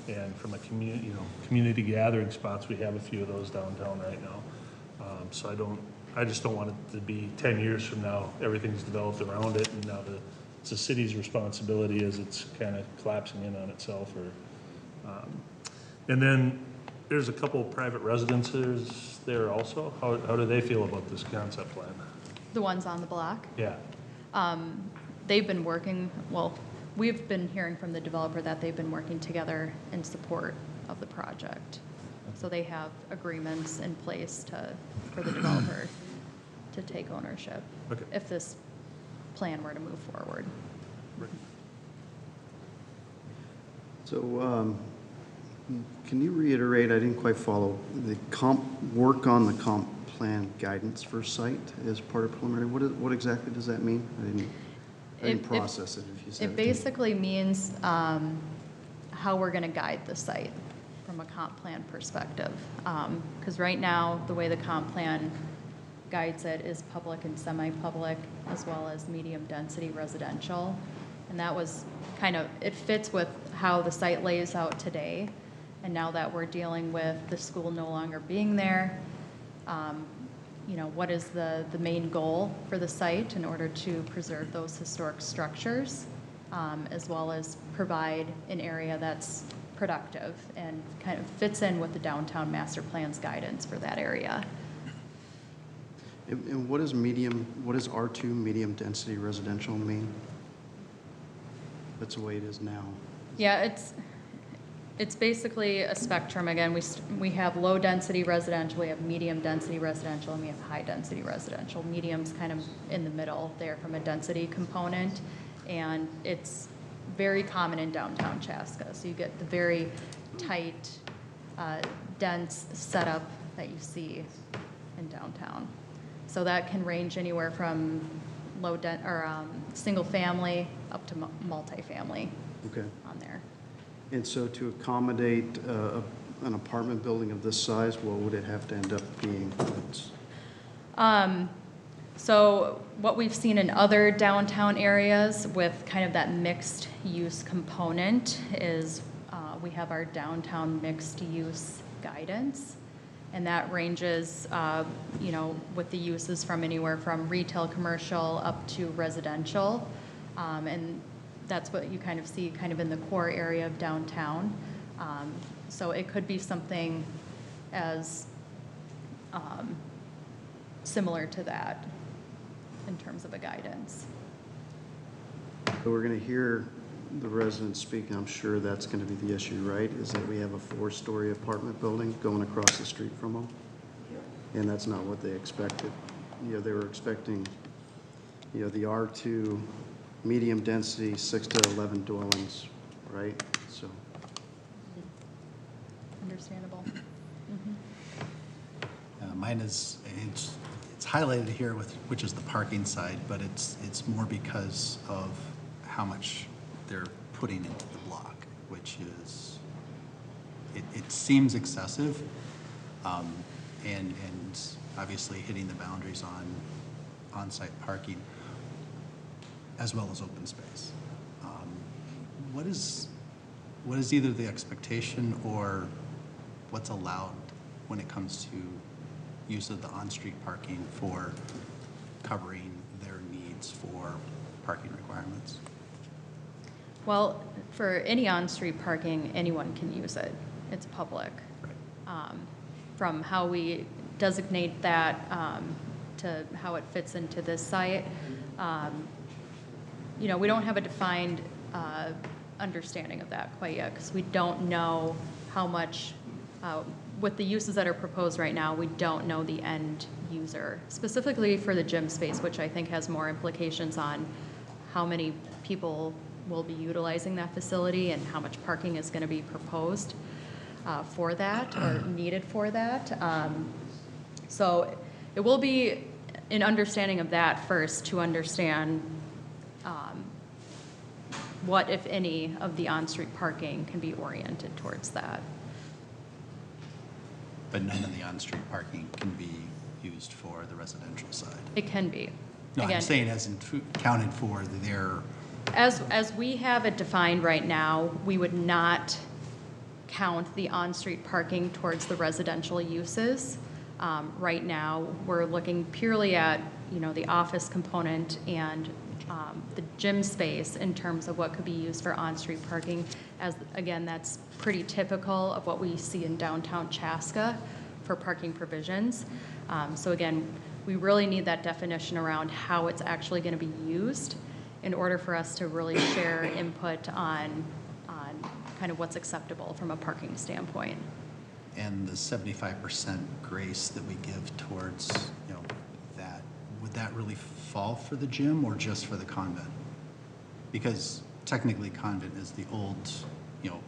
and from a community gathering spots, we have a few of those downtown right now. So I just don't want it to be 10 years from now, everything's developed around it, and now it's the city's responsibility as it's kind of collapsing in on itself. And then there's a couple of private residences there also. How do they feel about this concept plan? The ones on the block? Yeah. They've been working, we've been hearing from the developer that they've been working together in support of the project. So they have agreements in place for the developer to take ownership if this plan were to move forward. So can you reiterate, I didn't quite follow, the work on the comp plan guidance for site as part of preliminary? What exactly does that mean? I didn't process it if you said it. It basically means how we're going to guide the site from a comp plan perspective. Because right now, the way the comp plan guides it is public and semi-public, as well as medium-density residential. And that was it fits with how the site lays out today. And now that we're dealing with the school no longer being there, what is the main goal for the site in order to preserve those historic structures, as well as provide an area that's productive and kind of fits in with the downtown master plan's guidance for that area. And what does R2, medium density residential, mean? That's the way it is now. Yeah, it's basically a spectrum. Again, we have low density residential, we have medium density residential, and we have high density residential. Medium's kind of in the middle there from a density component, and it's very common in downtown Chaska. So you get the very tight, dense setup that you see in downtown. So that can range anywhere from single family up to multifamily on there. And so to accommodate an apartment building of this size, what would it have to end up being? So what we've seen in other downtown areas with kind of that mixed use component is we have our downtown mixed use guidance. And that ranges, you know, with the uses from anywhere from retail, commercial, up to residential. And that's what you kind of see kind of in the core area of downtown. So it could be something as similar to that in terms of a guidance. So we're going to hear the residents speak, and I'm sure that's going to be the issue, right? Is that we have a 4-story apartment building going across the street from them? And that's not what they expected. You know, they were expecting, you know, the R2 medium density 6 to 11 dwellings, right? So. Understandable. Mine is, it's highlighted here with, which is the parking side, but it's more because of how much they're putting into the block, which is, it seems excessive, and obviously hitting the boundaries on on-site parking as well as open space. What is either the expectation or what's allowed when it comes to use of the on-street parking for covering their needs for parking requirements? Well, for any on-street parking, anyone can use it. It's public. From how we designate that to how it fits into this site, you know, we don't have a defined understanding of that quite yet, because we don't know how much, with the uses that are proposed right now, we don't know the end user, specifically for the gym space, which I think has more implications on how many people will be utilizing that facility and how much parking is going to be proposed for that or needed for that. So it will be an understanding of that first to understand what, if any, of the on-street parking can be oriented towards that. But none of the on-street parking can be used for the residential side? It can be. No, Again, I'm saying as accounted for their... As we have it defined right now, we would not count the on-street parking towards the residential uses. Right now, we're looking purely at, you know, the office component and the gym space in terms of what could be used for on-street parking. As again, that's pretty typical of what we see in downtown Chaska for parking provisions. So again, we really need that definition around how it's actually going to be used in order for us to really share input on kind of what's acceptable from a parking standpoint. And the 75% grace that we give towards, you know, that, would that really fall for the gym or just for the convent? Because technically convent is the old, you know,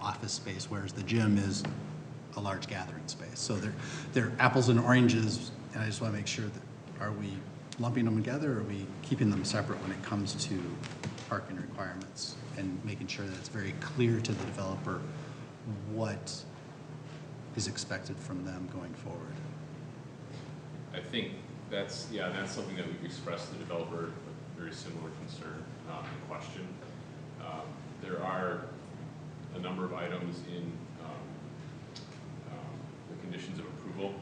office space, whereas the gym is a large gathering space. So they're apples and oranges, and I just want to make sure that, are we lumping them together, or are we keeping them separate when it comes to parking requirements and making sure that it's very clear to the developer what is expected from them going forward? I think that's something that we've expressed to the developer, a very similar concern and question. There are a number of items in the conditions of approval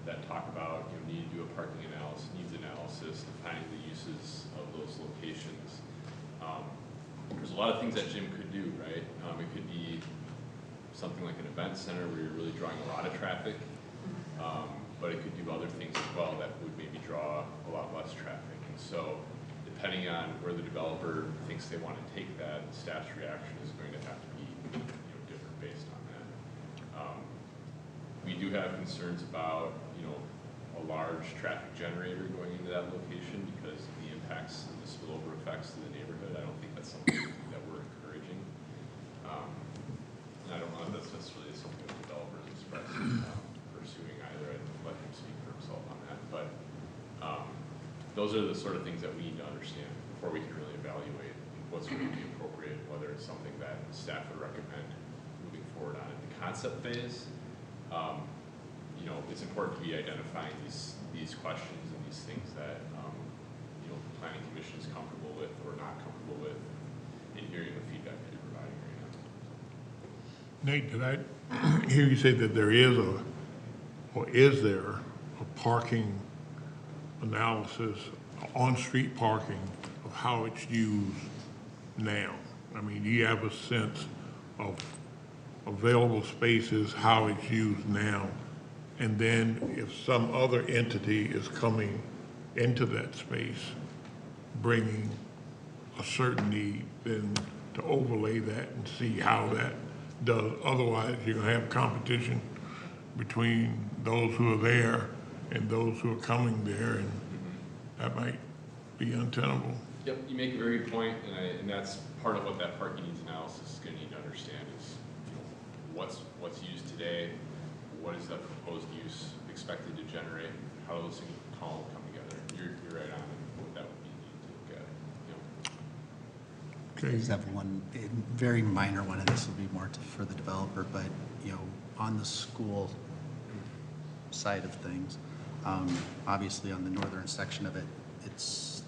that talk about, you know, need to do a parking analysis, needs analysis, defining the uses of those locations. There's a lot of things that gym could do, right? It could be something like an event center where you're really drawing a lot of traffic, but it could do other things as well that would maybe draw a lot less traffic. And so depending on where the developer thinks they want to take that, staff's reaction is going to have to be, you know, different based on that. We do have concerns about, you know, a large traffic generator going into that location because of the impacts and the spillover effects to the neighborhood. I don't think that's something that we're encouraging. And I don't know if that's necessarily something that developers express pursuing either. I'd let him speak for himself on that. But those are the sort of things that we need to understand before we can really evaluate what's going to be appropriate, whether it's something that staff would recommend moving forward on in the concept phase, you know, it's important to be identifying these questions and these things that, you know, the planning commission is comfortable with or not comfortable with, and hearing the feedback that you're providing right now. Nate, did I hear you say that there is is there a parking analysis, on-street parking, of how it's used now? I mean, do you have a sense of available spaces, how it's used now? And then if some other entity is coming into that space, bringing a certain need, then to overlay that and see how that does. Otherwise, you're gonna have competition between those who are there and those who are coming there, and that might be untenable. Yep, you make a very good point, and that's part of what that parking needs analysis is going to need to understand is, you know, what's used today, what is that proposed use expected to generate, how do those things all come together. You're right on what that would be needed to look at. You know. I just have one very minor one, and this will be more for the developer, but, you know, on the school side of things, obviously on the northern section of it, it's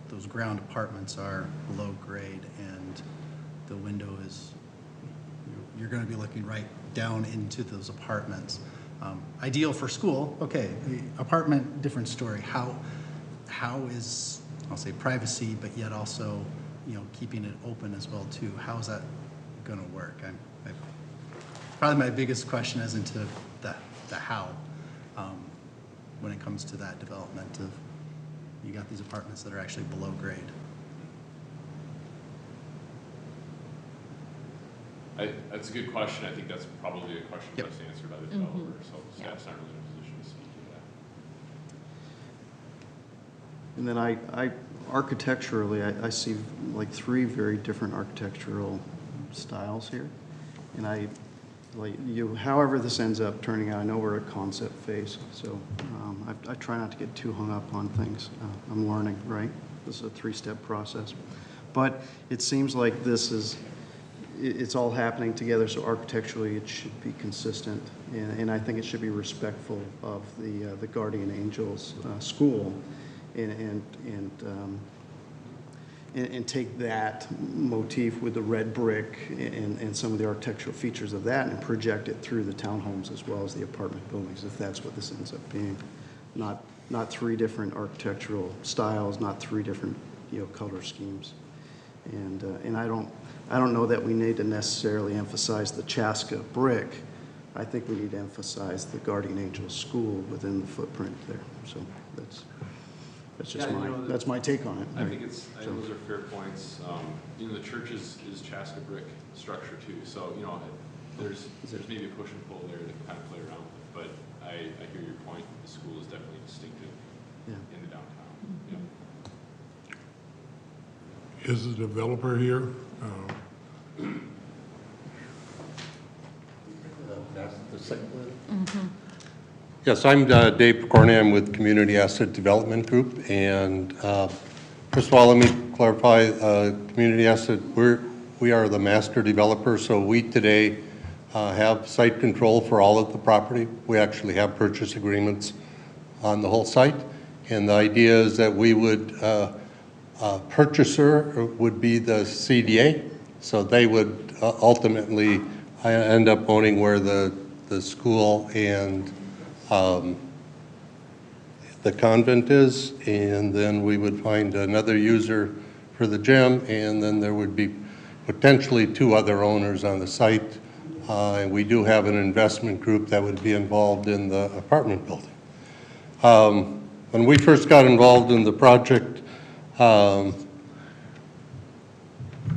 those ground apartments are below grade, and the window is, you're going to be looking right down into those apartments. Ideal for school, okay, the apartment, different story. How is, I'll say privacy, but yet also, you know, keeping it open as well too. How is that going to work? Probably my biggest question is into the how, when it comes to that development of, you got these apartments that are actually below grade. That's a good question. I think that's probably a question best answered by the developer, so staff's not really in a position to speak to that. And then architecturally, I see like 3 very different architectural styles here. And however this ends up turning out, I know we're at concept phase, so I try not to get too hung up on things. I'm learning, right? This is a 3-step process. But it seems like it's all happening together, so architecturally it should be consistent. And I think it should be respectful of the Guardian Angels school and take that motif with the red brick and some of the architectural features of that and project it through the townhomes as well as the apartment buildings, if that's what this ends up being. Not 3 different architectural styles, not 3 different, you know, color schemes. And I don't know that we need to necessarily emphasize the Chaska brick. I think we need to emphasize the Guardian Angels school within the footprint there. So that's just that's my take on it. I think those are fair points. You know, the church is Chaska brick structure too, so, you know, there's maybe a push and pull there to kind of play around with, but I hear your point. The school is definitely distinctive in the downtown. Yeah. Is the developer here? Yes, I'm Dave Picorni. I'm with Community Asset Development Group. And first of all, let me clarify, Community Asset, we are the master developer, so we today have site control for all of the property. We actually have purchase agreements on the whole site. And the idea is that we would, purchaser would be the CDA, so they would ultimately end up owning where the school and the convent is, and then we would find another user for the gym, and then there would be potentially 2 other owners on the site. And we do have an investment group that would be involved in the apartment building. When we first got involved in the project,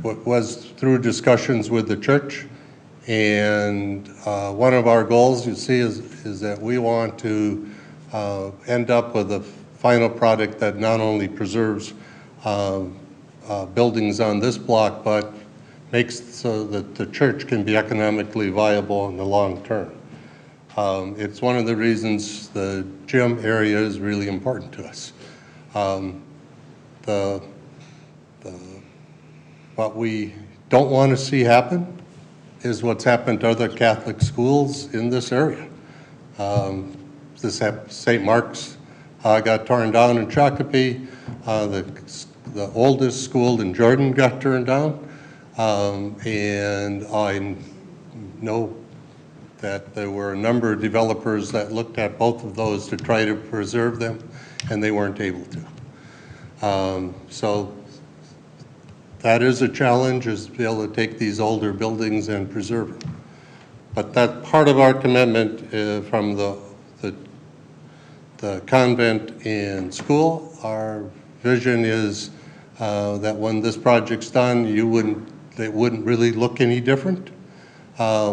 was through discussions with the church. And one of our goals, you see, is that we want to end up with a final product that not only preserves buildings on this block, but makes so that the church can be economically viable in the long term. It's one of the reasons the gym area is really important to us. What we don't want to see happen is what's happened to other Catholic schools in this area. St. Mark's got torn down in Shakopee. The oldest school in Jordan got turned down. And I know that there were a number of developers that looked at both of those to try to preserve them, and they weren't able to. So that is a challenge, is to be able to take these older buildings and preserve them. But that part of our commitment from the convent and school, our vision is that when this project's done, it wouldn't really look any different.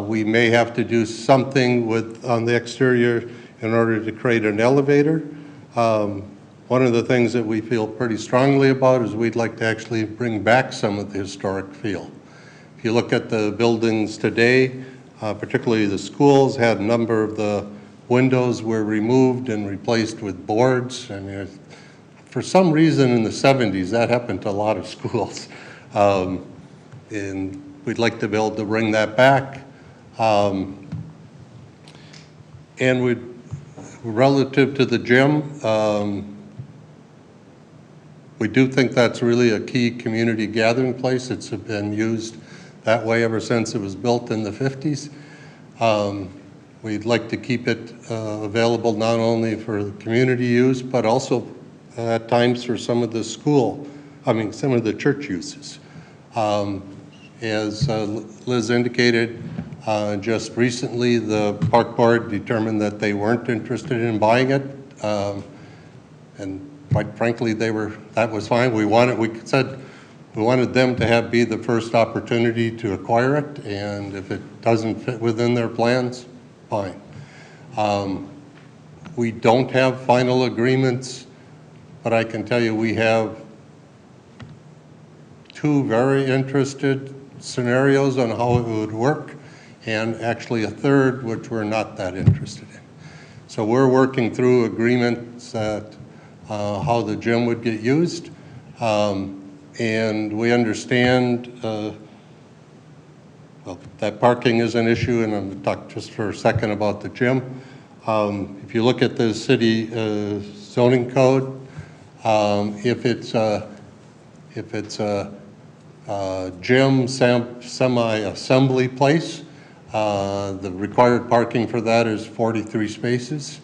We may have to do something on the exterior in order to create an elevator. One of the things that we feel pretty strongly about is we'd like to actually bring back some of the historic feel. If you look at the buildings today, particularly the schools, had a number of the windows were removed and replaced with boards. I mean, for some reason in the 70s, that happened to a lot of schools. And we'd like to be able to bring that back. And relative to the gym, we do think that's really a key community gathering place. It's been used that way ever since it was built in the 50s. We'd like to keep it available not only for the community use, but also at times for some of the some of the church uses. As Liz indicated, just recently the park board determined that they weren't interested in buying it. And quite frankly, that was fine. We said we wanted them to be the first opportunity to acquire it, and if it doesn't fit within their plans, fine. We don't have final agreements, but I can tell you we have two very interested scenarios on how it would work, and actually a third which we're not that interested in. So we're working through agreements that how the gym would get used, and we understand well, that parking is an issue, and I'm going to talk just for a second about the gym. If you look at the city zoning code, if it's a gym semi-assembly place, the required parking for that is 43 spaces.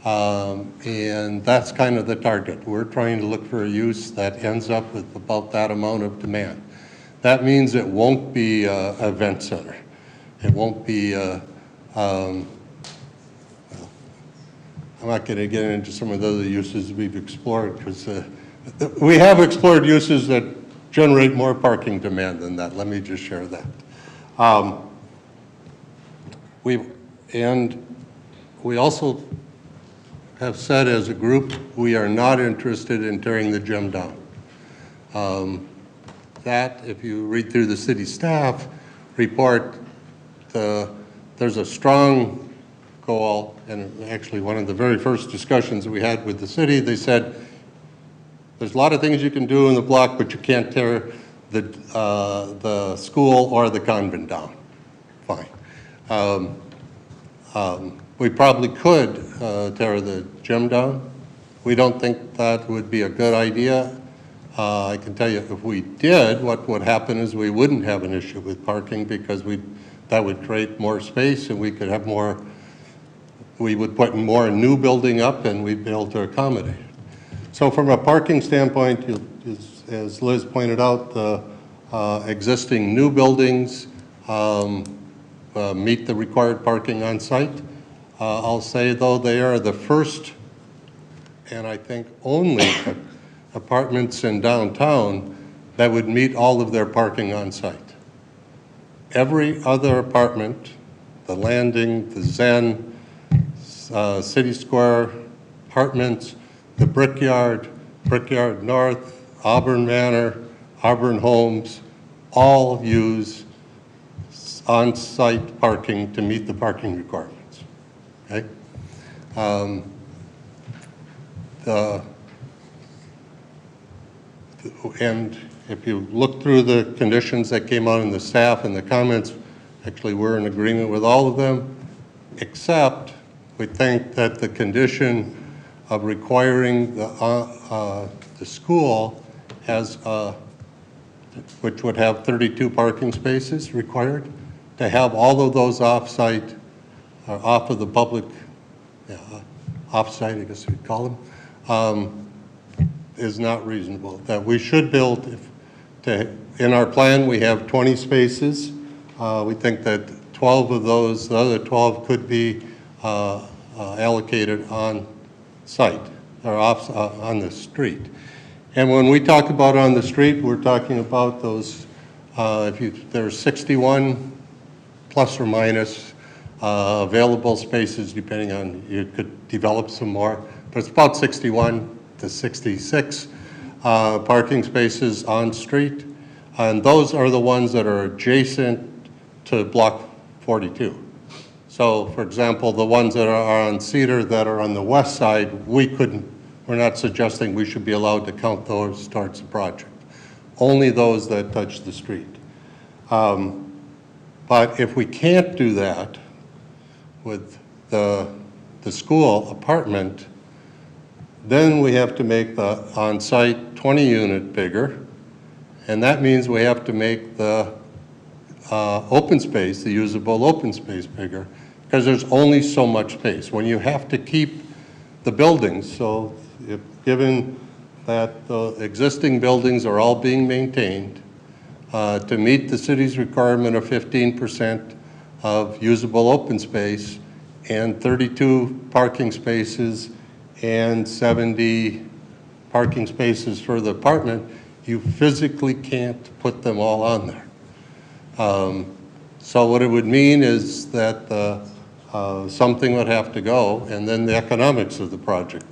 And that's kind of the target. We're trying to look for a use that ends up with about that amount of demand. That means it won't be an event center. It won't be, I'm not going to get into some of the other uses we've explored, because we have explored uses that generate more parking demand than that. Let me just share that. We also have said as a group, we are not interested in tearing the gym down. That, if you read through the city staff report, there's a strong goal, and actually one of the very first discussions we had with the city, they said, there's a lot of things you can do in the block, but you can't tear the school or the convent down. Fine. We probably could tear the gym down. We don't think that would be a good idea. I can tell you if we did, what would happen is we wouldn't have an issue with parking, because that would create more space, and we could have more, we would put more new building up, and we'd be able to accommodate it. So from a parking standpoint, as Liz pointed out, the existing new buildings meet the required parking on site. I'll say, though, they are the first, and I think only, apartments in downtown that would meet all of their parking on site. Every other apartment, the Landing, the Zen, City Square apartments, the Brickyard, Brickyard North, Auburn Manor, Auburn Homes, all use on-site parking to meet the parking requirements. Okay? And if you look through the conditions that came out in the staff and the comments, Actually, we're in agreement with all of them, except we think that the condition of requiring the school has, which would have 32 parking spaces required, to have all of those off-site, or off of the public, off-site, I guess we'd call them, is not reasonable. That we should build, in our plan, we have 20 spaces. We think that 12 of those, the other 12 could be allocated on site or on the street. And when we talk about on the street, we're talking about those, there's 61 plus or minus available spaces, depending on, you could develop some more, but it's about 61 to 66 parking spaces on street. And those are the ones that are adjacent to block 42. So, for example, the ones that are on Cedar that are on the west side, we're not suggesting we should be allowed to count those towards the project. Only those that touch the street. But if we can't do that with the school apartment, then we have to make the on-site 20-unit bigger, and that means we have to make the open space, the usable open space bigger, because there's only so much space. When you have to keep the buildings, so given that the existing buildings are all being maintained, to meet the city's requirement of 15% of usable open space and 32 parking spaces and 70 parking spaces for the apartment, you physically can't put them all on there. So what it would mean is that something would have to go, and then the economics of the project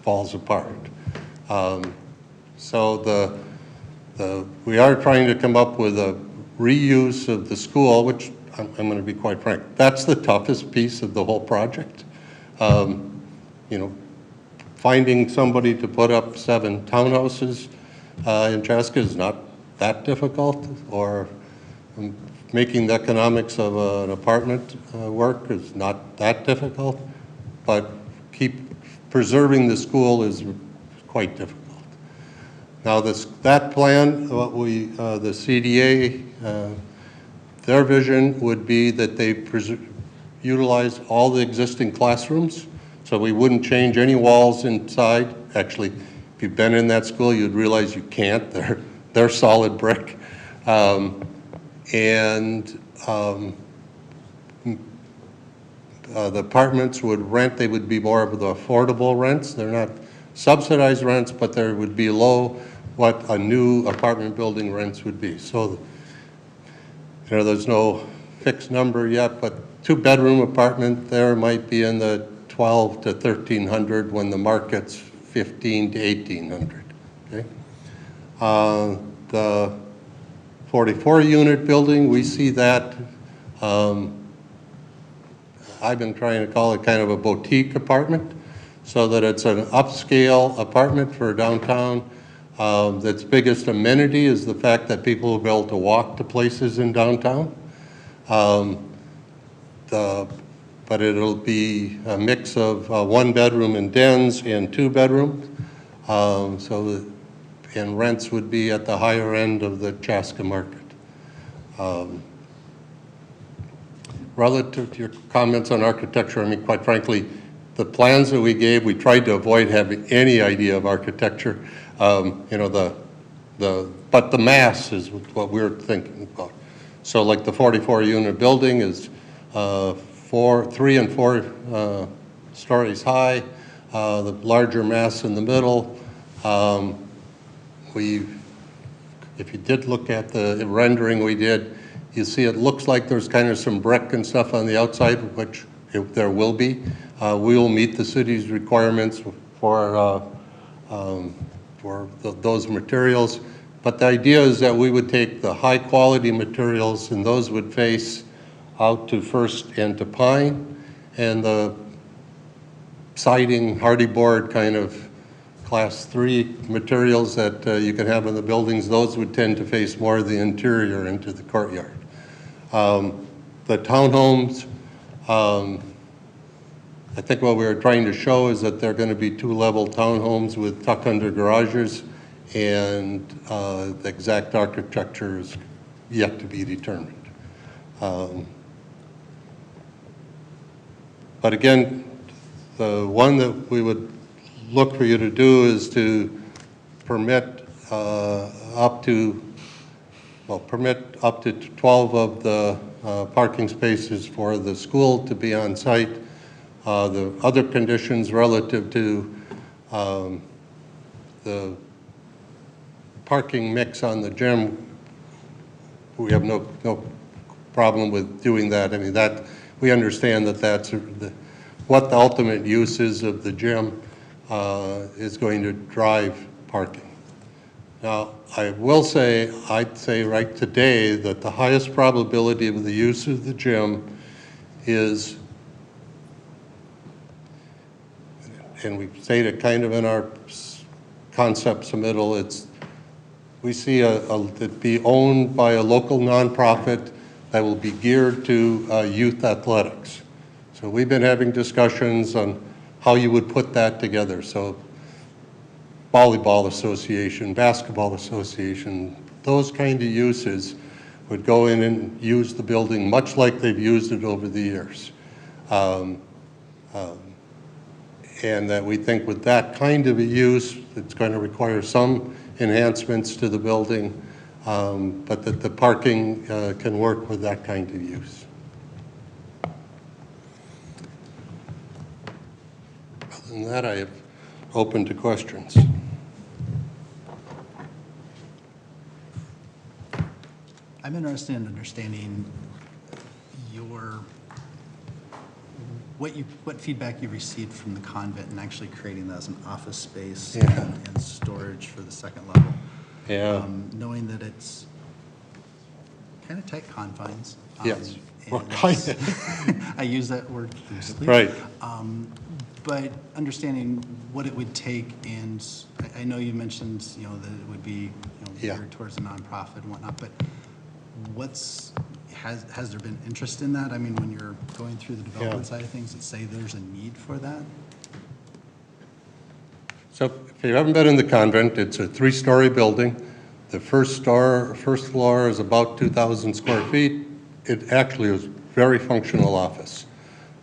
falls apart. So we are trying to come up with a reuse of the school, which I'm going to be quite frank, that's the toughest piece of the whole project. You know, finding somebody to put up 7 townhouses in Chaska is not that difficult, or making the economics of an apartment work is not that difficult, but preserving the school is quite difficult. Now that plan, the CDA, their vision would be that they utilize all the existing classrooms, so we wouldn't change any walls inside. Actually, if you've been in that school, you'd realize you can't. They're solid brick. The apartments would rent, they would be more of the affordable rents. They're not subsidized rents, but they would be low what a new apartment building rents would be. So, you know, there's no fixed number yet, but 2-bedroom apartment there might be in the 12 to 1,300 when the market's 15 to 1,800. Okay. The 44-unit building, we see that. I've been trying to call it kind of a boutique apartment, so that it's an upscale apartment for downtown. Its biggest amenity is the fact that people will be able to walk to places in downtown. But it'll be a mix of 1-bedroom and dens and 2-bedrooms. And rents would be at the higher end of the Chaska market. Relative to your comments on architecture, I mean, quite frankly, the plans that we gave, we tried to avoid having any idea of architecture. You know, but the mass is what we're thinking about. So like the 44-unit building is 3 and 4 stories high, the larger mass in the middle. If you did look at the rendering we did, you see it looks like there's kind of some brick and stuff on the outside, which there will be. We will meet the city's requirements for those materials. But the idea is that we would take the high quality materials, and those would face out to First and to Pine, and the siding, hardy board kind of class 3 materials that you can have in the buildings, those would tend to face more of the interior into the courtyard. The townhomes, I think what we were trying to show is that they're going to be two-level townhomes with tuck-under garages, and the exact architecture is yet to be determined. But again, the one that we would look for you to do is to permit up to 12 of the parking spaces for the school to be on site. The other conditions relative to the parking mix on the gym, we have no problem with doing that. I mean, that we understand that that's what the ultimate use is of the gym is going to drive parking. Now, I will say, I'd say right today that the highest probability of the use of the gym is, and we state it kind of in our concept submittal, it's, we see it be owned by a local nonprofit that will be geared to youth athletics. So we've been having discussions on how you would put that together. So volleyball association, basketball association, those kind of uses would go in and use the building much like they've used it over the years. And that we think with that kind of a use, it's going to require some enhancements to the building, but that the parking can work with that kind of use. Other than that, I have open to questions. I'm interested in understanding what feedback you received from the convent and actually creating that as an office space and storage for the second level. Yeah. Knowing that it's kind of tight confines. Yes. I use that word loosely. Right. But understanding what it would take, and I know you mentioned, that it would be, geared towards a nonprofit and whatnot, but has there been interest in that? I mean, when you're going through the development side of things, that say there's a need for that? So if you haven't been in the convent, it's a 3-story building. The first floor is about 2,000 square feet. It actually is very functional office.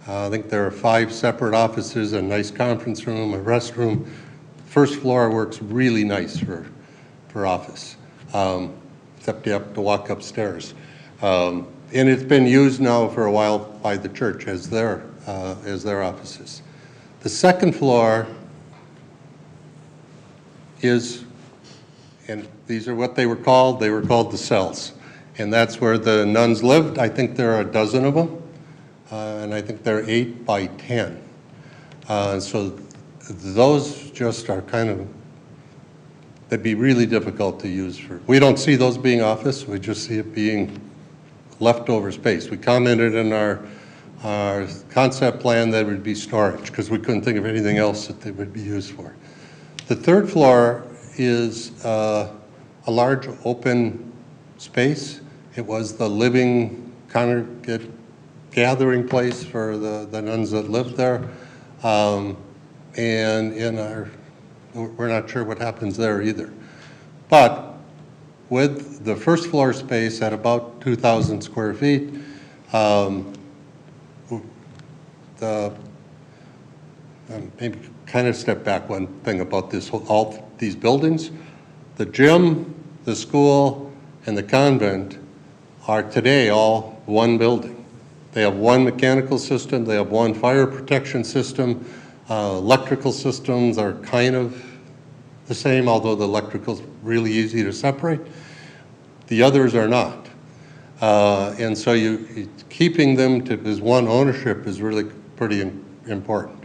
I think there are 5 separate offices, a nice conference room, a restroom. First floor works really nice for office, except you have to walk upstairs. And it's been used now for a while by the church as their offices. The second floor is, and these are what they were called the cells. And that's where the nuns lived. I think there are a dozen of them. And I think they're 8 by 10. So those just are they'd be really difficult to use for. We don't see those being office, we just see it being leftover space. We commented in our concept plan that it would be storage because we couldn't think of anything else that they would be used for. The third floor is a large open space. It was the living congregate gathering place for the nuns that lived there. And we're not sure what happens there either. But with the first floor space at about 2,000 square feet, maybe kind of step back one thing about all these buildings. The gym, the school, and the convent are today all one building. They have one mechanical system, they have one fire protection system. Electrical systems are kind of the same, although the electrical's really easy to separate. The others are not. And so keeping them as one ownership is really pretty important.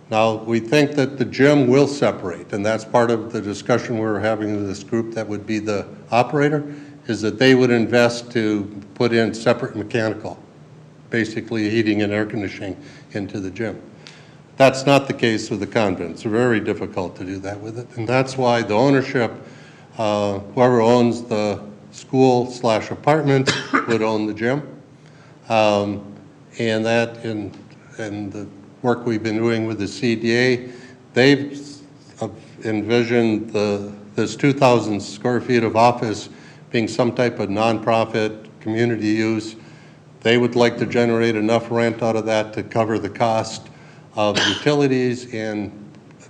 Now, we think that the gym will separate, and that's part of the discussion we're having with this group that would be the operator, is that they would invest to put in separate mechanical, basically heating and air conditioning into the gym. That's not the case with the convent. It's very difficult to do that with it, and that's why the ownership, whoever owns the school/apartment would own the gym. And that, and the work we've been doing with the CDA, they've envisioned this 2,000 square feet of office being some type of nonprofit community use. They would like to generate enough rent out of that to cover the cost of utilities and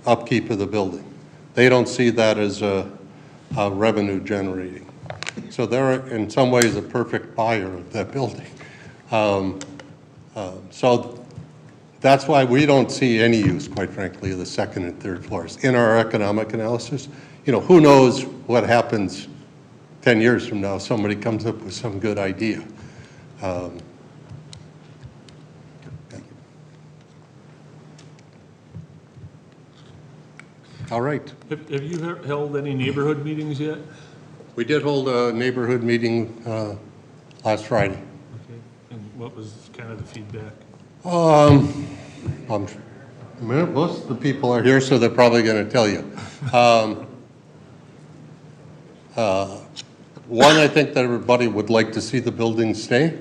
upkeep of the building. They don't see that as a revenue generating. So they're in some ways a perfect buyer of that building. So that's why we don't see any use, quite frankly, of the second and third floors. In our economic analysis, you know, who knows what happens 10 years from now, somebody comes up with some good idea. All right. Have you held any neighborhood meetings yet? We did hold a neighborhood meeting last Friday. Okay. And what was kind of the feedback? Most of the people are here, so they're probably going to tell you. One, I think that everybody would like to see the building stay.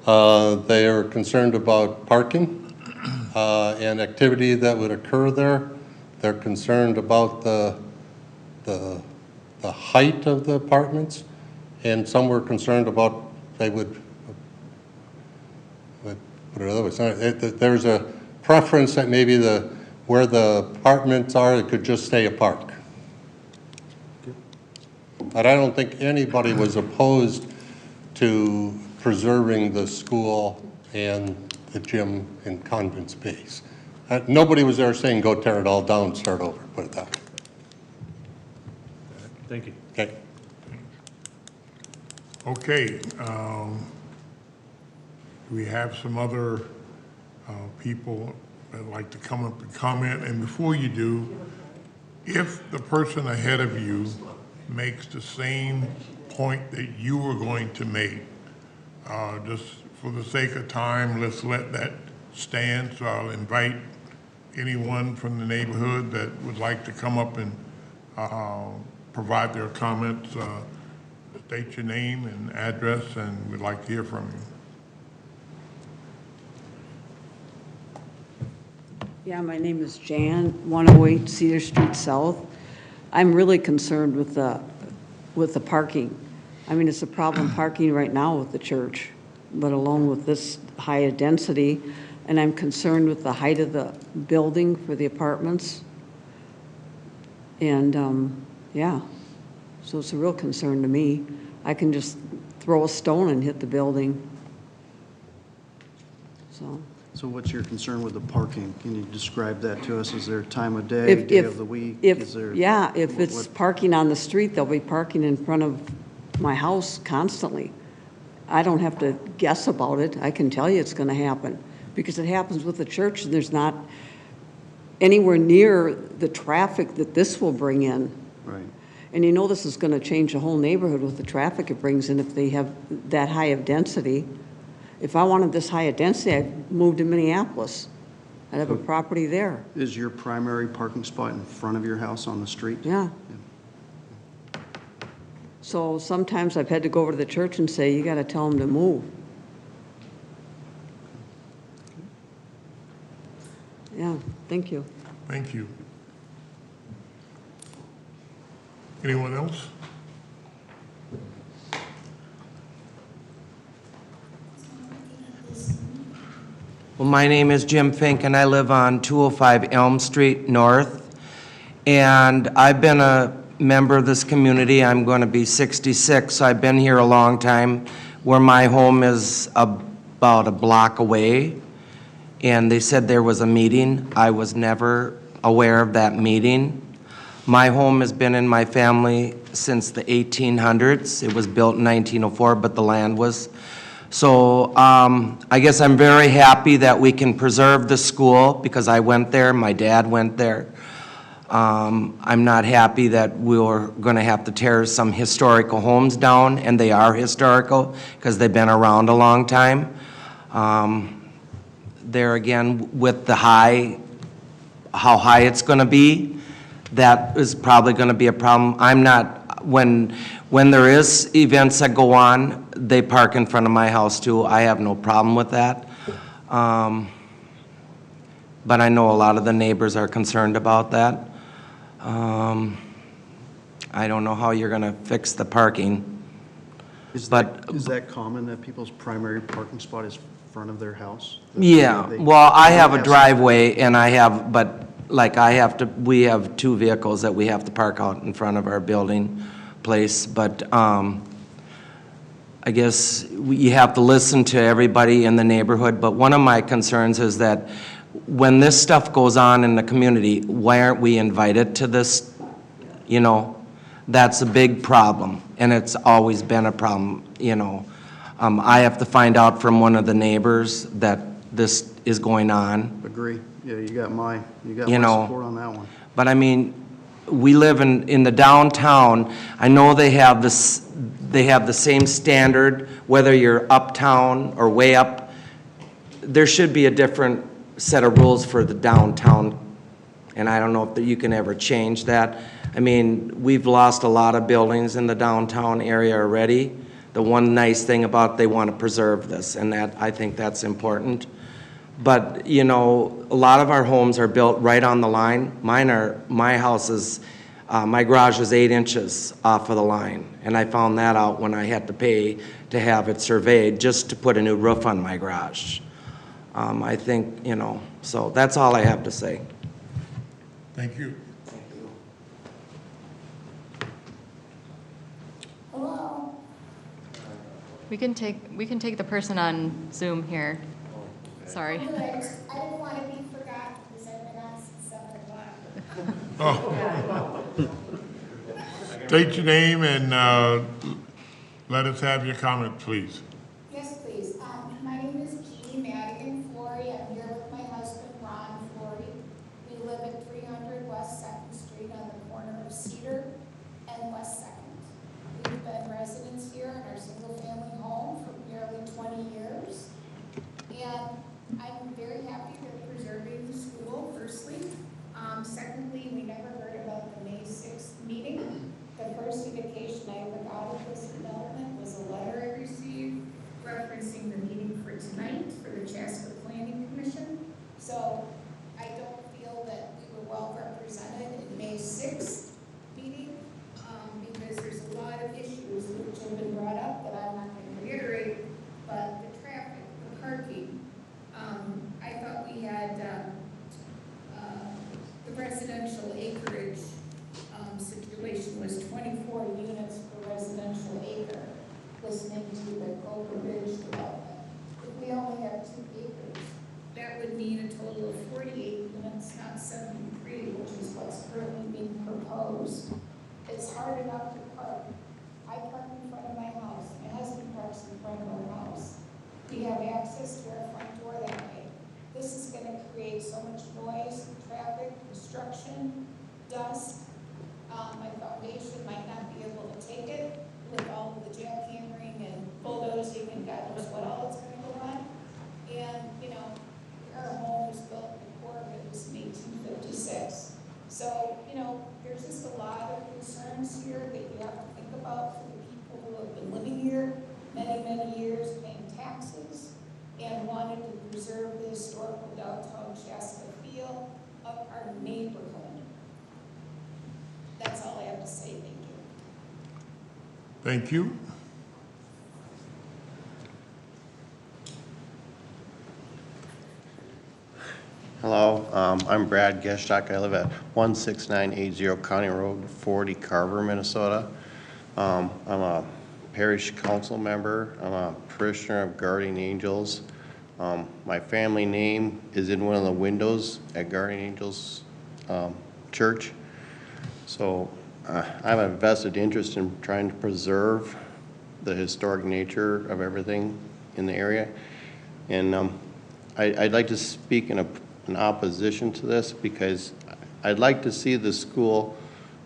They are concerned about parking and activity that would occur there. They're concerned about the height of the apartments, and some were concerned about they would put it otherwise. There's a preference that maybe where the apartments are, it could just stay a park. But I don't think anybody was opposed to preserving the school and the gym and convent space. Nobody was there saying go tear it all down, start over, put it that way. Thank you. Okay. Okay. We have some other people that like to come up and comment. And before you do, if the person ahead of you makes the same point that you were going to make, just for the sake of time, let's let that stand. So I'll invite anyone from the neighborhood that would like to come up and provide their comments. State your name and address, and we'd like to hear from you. Yeah, my name is Jan, 108 Cedar Street South. I'm really concerned with the parking. I mean, it's a problem parking right now with the church, but along with this high density, and I'm concerned with the height of the building for the apartments. And yeah, so it's a real concern to me. I can just throw a stone and hit the building. So what's your concern with the parking? Can you describe that to us? Is there a time of day, day of the week? Is there, yeah, if it's parking on the street, they'll be parking in front of my house constantly. I don't have to guess about it. I can tell you it's going to happen because it happens with the church, and there's not anywhere near the traffic that this will bring in. Right. And you know this is going to change the whole neighborhood with the traffic it brings in if they have that high of density. If I wanted this high of density, I'd move to Minneapolis. I'd have a property there. Is your primary parking spot in front of your house on the street? Yeah. So sometimes I've had to go over to the church and say, you got to tell them to move. Yeah, thank you. Thank you. Anyone else? Well, my name is Jim Fink, and I live on 205 Elm Street North. And I've been a member of this community. I'm going to be 66, so I've been here a long time, where my home is about a block away. And they said there was a meeting. I was never aware of that meeting. My home has been in my family since the 1800s. It was built in 1904, but the land was. So I guess I'm very happy that we can preserve the school because I went there, my dad went there. I'm not happy that we're going to have to tear some historical homes down, and they are historical because they've been around a long time. There again, with the how high it's going to be, that is probably going to be a problem. I'm not, when When there is events that go on, they park in front of my house too. I have no problem with that. But I know a lot of the neighbors are concerned about that. I don't know how you're gonna fix the parking. Is that common, that people's primary parking spot is front of their house? Yeah, well, I have a driveway and but like we have 2 vehicles that we have to park out in front of our building place, but I guess you have to listen to everybody in the neighborhood, but one of my concerns is that when this stuff goes on in the community, why aren't we invited to this? You know, that's a big problem, and it's always been a problem, you know. I have to find out from one of the neighbors that this is going on. Agree. Yeah, you got my support on that one. But I mean, we live in the downtown. I know they have the same standard, whether you're uptown or way up. There should be a different set of rules for the downtown, and I don't know if you can ever change that. I mean, we've lost a lot of buildings in the downtown area already. The one nice thing about they want to preserve this, and I think that's important. But, you know, a lot of our homes are built right on the line. My house is, my garage is 8 inches off of the line, and I found that out when I had to pay to have it surveyed just to put a new roof on my garage. I think, you know, so that's all I have to say. Thank you. Hello. We can take the person on Zoom here. Sorry. I didn't want to be forgotten because I've been on since 7 o'clock. Oh. State your name and let us have your comment, please. Yes, please. My name is Jeannie Madigan Flory. I'm here with my husband, Ron Flory. We live at 300 West 2nd Street on the corner of Cedar and West 2nd. We've been residents here in our single-family home for nearly 20 years. And I'm very happy they're preserving the school, firstly. Secondly, we never heard about the May 6th meeting. The first indication I ever got of this development was a letter I received referencing the meeting for tonight for the Chaska Planning Commission. So I don't feel that we were well represented in May 6th meeting because there's a lot of issues which have been brought up that I'm not going to reiterate, but the traffic, the parking. I thought we had the residential acreage situation was 24 units per residential acre, listening to the Clover Ridge development. If we only have 2 acres, that would mean a total of 48 units, not 73, which is what's currently being proposed. It's hard enough to park. I park in front of my house. My husband parks in front of our house. We have access to our front door that way. This is going to create so much noise, traffic, construction, dust. My foundation might not be able to take it with all of the jackhammering and bulldozing and God knows what all it's going to go on. And, you know, our home was built before it was in 1856. So, you know, there's just a lot of concerns here that you have to think about for the people who have been living here many, many years, paying taxes, and wanted to preserve the historical downtown Chaska feel of our neighborhood. That's all I have to say. Thank you. Thank you. Hello, I'm Brad Geshtak. I live at 16980 County Road 40, Carver, Minnesota. I'm a parish council member. I'm a parishioner of Guardian Angels. My family name is in one of the windows at Guardian Angels Church. So I have a vested interest in trying to preserve the historic nature of everything in the area. And I'd like to speak in opposition to this because I'd like to see the school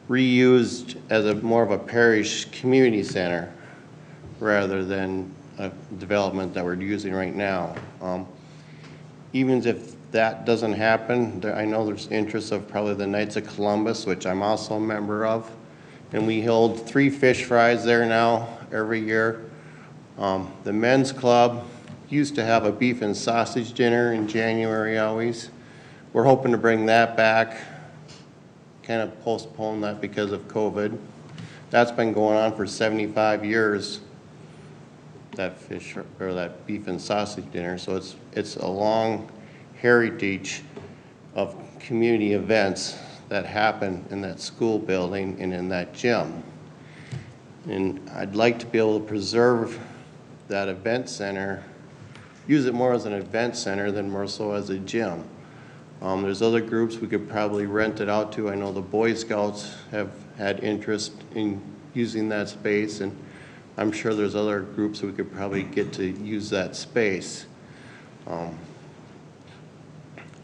reused as more of a parish community center rather than a development that we're using right now. Even if that doesn't happen, I know there's interest of probably the Knights of Columbus, which I'm also a member of, and we hold 3 fish fries there now every year. The men's club used to have a beef and sausage dinner in January always. We're hoping to bring that back, kind of postpone that because of COVID. That's been going on for 75 years, that fish or that beef and sausage dinner. So it's a long heritage of community events that happen in that school building and in that gym. And I'd like to be able to preserve that event center, use it more as an event center than more so as a gym. There's other groups we could probably rent it out to. I know the Boy Scouts have had interest in using that space, and I'm sure there's other groups we could probably get to use that space.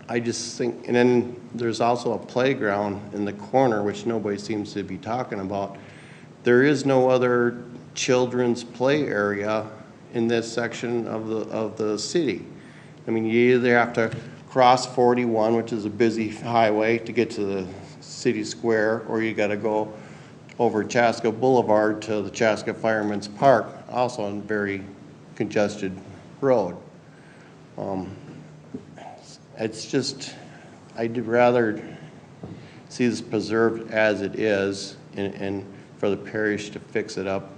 I just think, and then there's also a playground in the corner, which nobody seems to be talking about. There is no other children's play area in this section of the city. I mean, you either have to cross 41, which is a busy highway, to get to the city square, or you got to go over Chaska Boulevard to the Chaska Fireman's Park, also on a very congested road. It's just, I'd rather see this preserved as it is, and for the parish to fix it up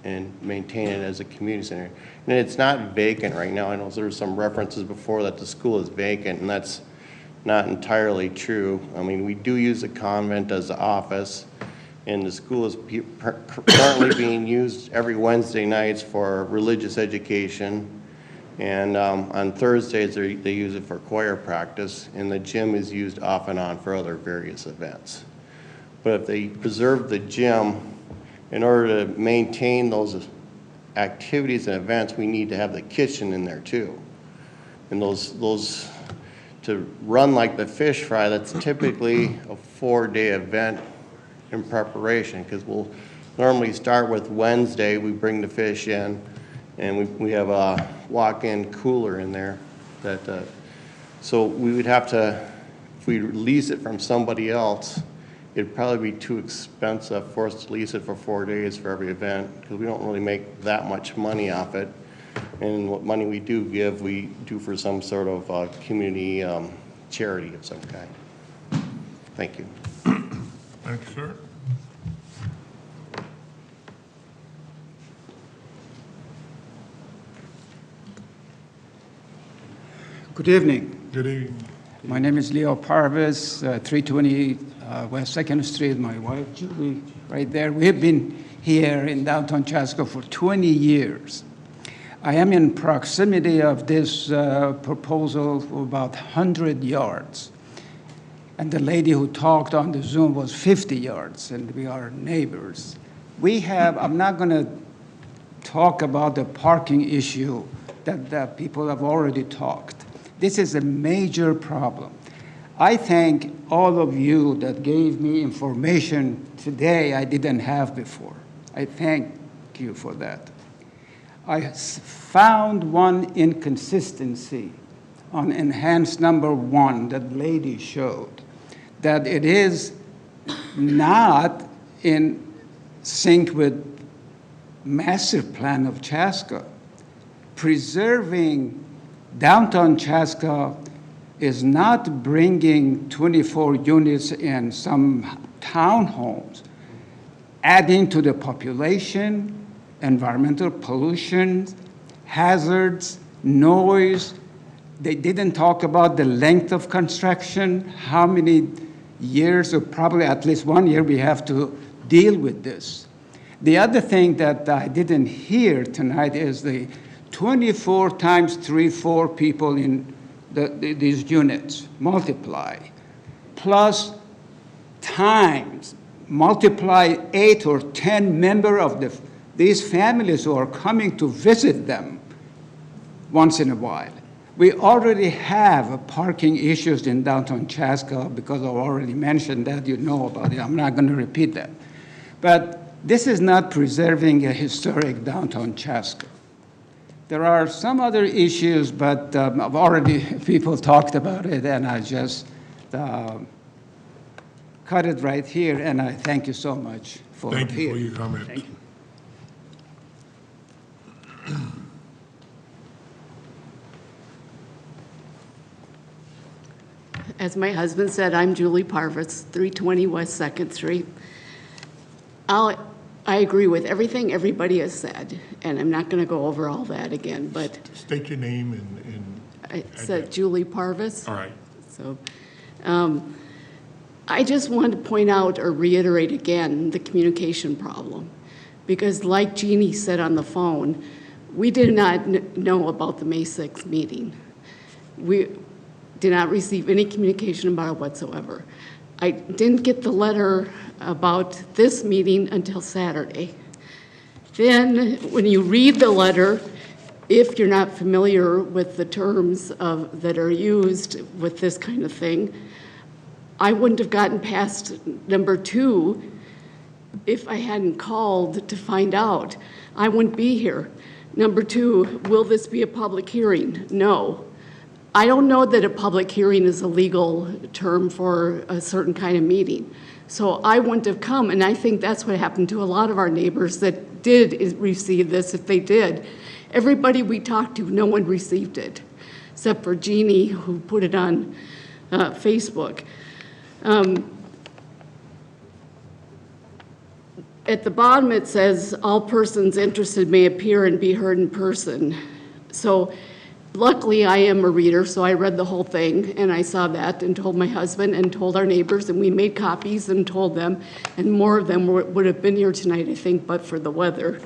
and maintain it as a community center. And it's not vacant right now. I know there were some references before that the school is vacant, and that's not entirely true. I mean, we do use the convent as the office, and the school is currently being used every Wednesday nights for religious education. And on Thursdays, they use it for choir practice, and the gym is used off and on for other various events. But if they preserve the gym, in order to maintain those activities and events, we need to have the kitchen in there too. And those to run like the fish fry, that's typically a 4-day event in preparation, because we'll normally start with Wednesday, we bring the fish in, and we have a walk-in cooler in there. So we would have to, if we lease it from somebody else, it'd probably be too expensive for us to lease it for 4 days for every event, because we don't really make that much money off it. And what money we do give, we do for some sort of community charity of some kind. Thank you. Thank you, sir. Good evening. Good evening. My name is Leo Parvis, 320 West 2nd Street. My wife, Julie, right there. We have been here in downtown Chaska for 20 years. I am in proximity of this proposal for about 100 yards. And the lady who talked on the Zoom was 50 yards, and we are neighbors. We have, I'm not going to talk about the parking issue that people have already talked. This is a major problem. I thank all of you that gave me information today I didn't have before. I thank you for that. I found one inconsistency on enhanced number 1 that lady showed, that it is not in sync with master plan of Chaska. Preserving downtown Chaska is not bringing 24 units in some townhomes, adding to the population, environmental pollution, hazards, noise. They didn't talk about the length of construction, how many years, or probably at least 1 year we have to deal with this. The other thing that I didn't hear tonight is the 24 times 3, 4 people in these units, multiply, plus times, multiply 8 or 10 members of these families who are coming to visit them once in a while. We already have parking issues in downtown Chaska because I've already mentioned that, you know about it. I'm not going to repeat that. But this is not preserving a historic downtown Chaska. There are some other issues, but I've already, people talked about it, and I just cut it right here, and I thank you so much for Thank you for hearing. your comment. Thank you. As my husband said, I'm Julie Parvis, 320 West 2nd Street. I agree with everything everybody has said, and I'm not going to go over all that again, but State your name and I said Julie Parvis. all right. So I just want to point out or reiterate again the communication problem. Because like Jeannie said on the phone, we did not know about the May 6th meeting. We did not receive any communication about it whatsoever. I didn't get the letter about this meeting until Saturday. Then when you read the letter, if you're not familiar with the terms that are used with this kind of thing, I wouldn't have gotten past number 2 if I hadn't called to find out. I wouldn't be here. Number 2, will this be a public hearing? No. I don't know that a public hearing is a legal term for a certain kind of meeting. So I wouldn't have come, and I think that's what happened to a lot of our neighbors that did receive this, if they did. Everybody we talked to, no one received it, except for Jeannie, who put it on Facebook. At the bottom it says, all persons interested may appear and be heard in person. So luckily I am a reader, so I read the whole thing, and I saw that and told my husband and told our neighbors, and we made copies and told them, and more of them would have been here tonight, I think, but for the weather.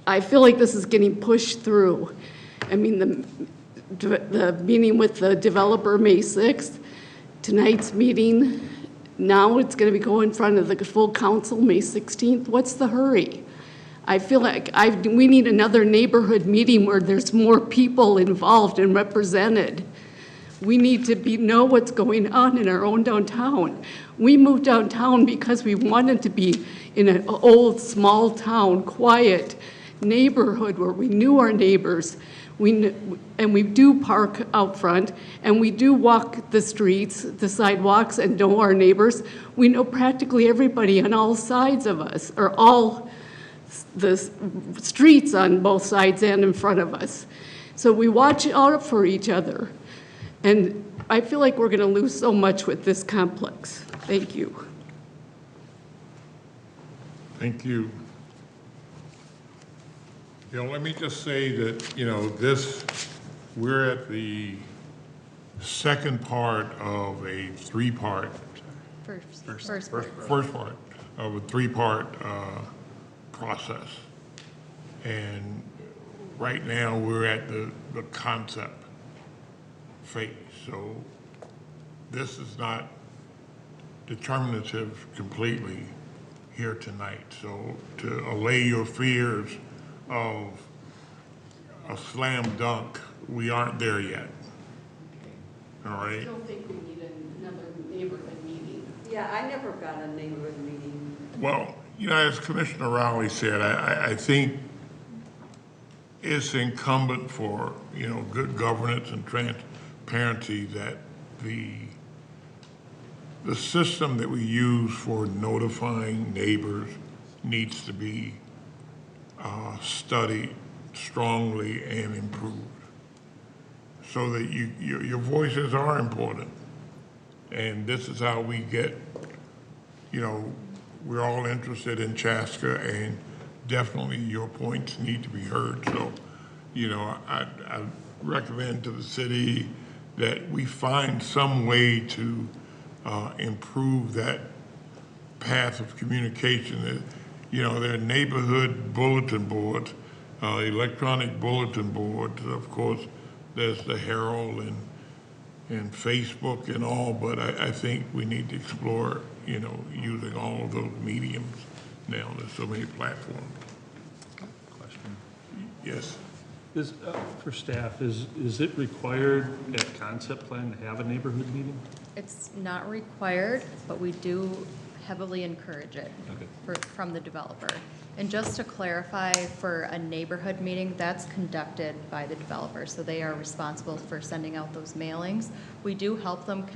I feel like this is getting pushed through. I mean, the meeting with the developer May 6th, tonight's meeting, now it's going to be going in front of the full council May 16th. What's the hurry? I feel like we need another neighborhood meeting where there's more people involved and represented. We need to know what's going on in our own downtown. We moved downtown because we wanted to be in an old, small town, quiet neighborhood where we knew our neighbors. And we do park out front, and we do walk the streets, the sidewalks, and know our neighbors. We know practically everybody on all sides of us, or all the streets on both sides and in front of us. So we watch out for each other. And I feel like we're going to lose so much with this complex. Thank you. Thank you. Let me just say that, we're at the second part of a three-part. First part of a three-part process. And right now, we're at the concept phase. So this is not determinative completely here tonight. So to allay your fears of a slam dunk, we aren't there yet. All right? I don't think we need another neighborhood meeting. Yeah, I never got a neighborhood meeting. Well, as Commissioner Rowley said, I think it's incumbent for, good governance and transparency that the system that we use for notifying neighbors needs to be studied strongly and improved so that your voices are important. And this is how we get, we're all interested in Chaska, and definitely your points need to be heard. So, I recommend to the city that we find some way to improve that path of communication. There are neighborhood bulletin boards, electronic bulletin boards. Of course, there's the Herald and Facebook and all, but I think we need to explore, using all of those mediums now. There's so many platforms. Question. Yes. For staff, is it required at concept plan to have a neighborhood meeting? It's not required, but we do heavily encourage it from the developer. And just to clarify, for a neighborhood meeting, that's conducted by the developer, so they are responsible for sending out those mailings. We do help them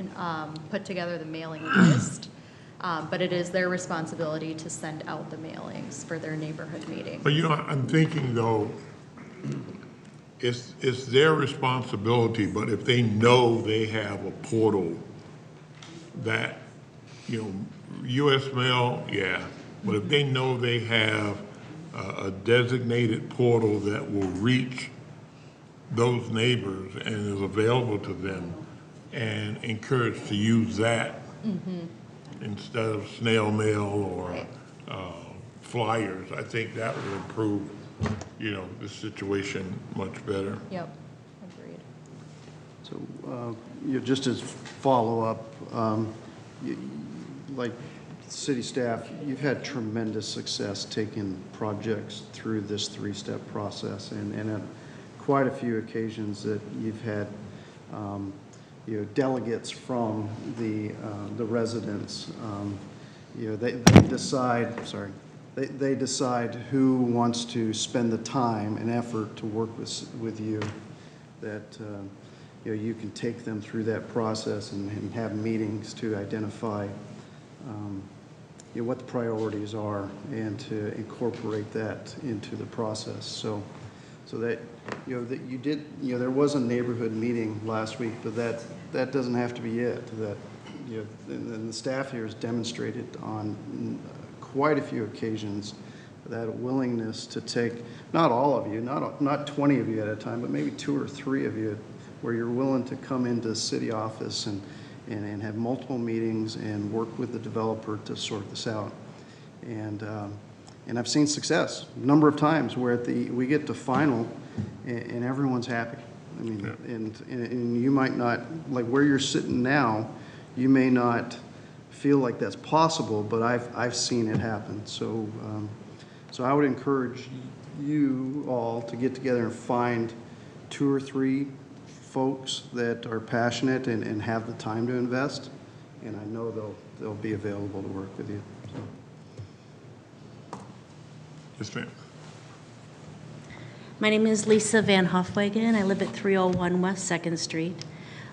put together the mailing list, But it is their responsibility to send out the mailings for their neighborhood meeting. But I'm thinking though, it's their responsibility, but if they know they have a portal that, US mail, yeah, but if they know they have a designated portal that will reach those neighbors and is available to them, and encouraged to use that instead of snail mail or flyers, I think that would improve, the situation much better. Yep, agreed. So, just as follow-up, like city staff, you've had tremendous success taking projects through this three-step process, and at quite a few occasions that you've had delegates from the residents. They decide. Sorry, they decide who wants to spend the time and effort to work with you. That you can take them through that process and have meetings to identify what the priorities are and to incorporate that into the process. So that that you did there was a neighborhood meeting last week, but that doesn't have to be it. That and the staff here has demonstrated on quite a few occasions that willingness to take, not all of you, not 20 of you at a time, but maybe 2 or 3 of you, where you're willing to come into the city office and have multiple meetings and work with the developer to sort this out. And I've seen success a number of times where we get to final and everyone's happy. I mean, yeah. and you might not, like where you're sitting now, you may not feel like that's possible, but I've seen it happen. So I would encourage you all to get together and find 2 or 3 folks that are passionate and have the time to invest, and I know they'll be available to work with you. So. Yes, ma'am. My name is Lisa Van Hofwegen. I live at 301 West 2nd Street.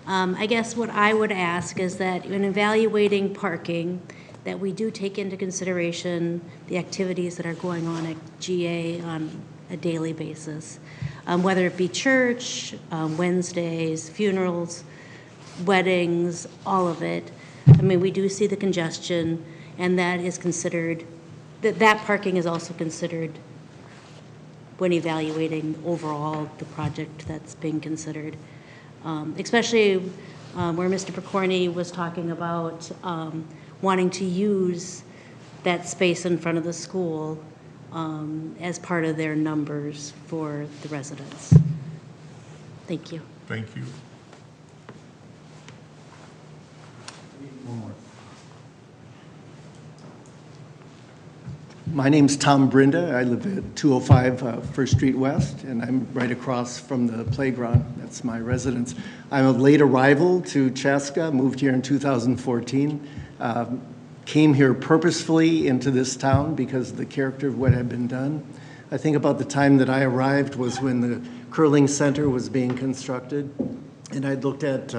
I guess what I would ask is that in evaluating parking, that we do take into consideration the activities that are going on at GA on a daily basis, whether it be church, Wednesdays, funerals, weddings, all of it. I mean, we do see the congestion, and that is considered, that parking is also considered when evaluating overall the project that's being considered. Especially where Mr. Picorni was talking about wanting to use that space in front of the school as part of their numbers for the residents. Thank you. Thank you. One more. My name's Tom Brinda. I live at 205 First Street West, and I'm right across from the playground. That's my residence. I'm a late arrival to Chaska, moved here in 2014. Came here purposefully into this town because of the character of what had been done. I think about the time that I arrived was when the curling center was being constructed, and I'd looked at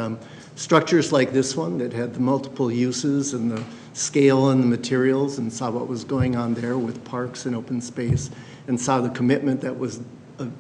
structures like this one that had the multiple uses and the scale and the materials, and saw what was going on there with parks and open space, and saw the commitment that was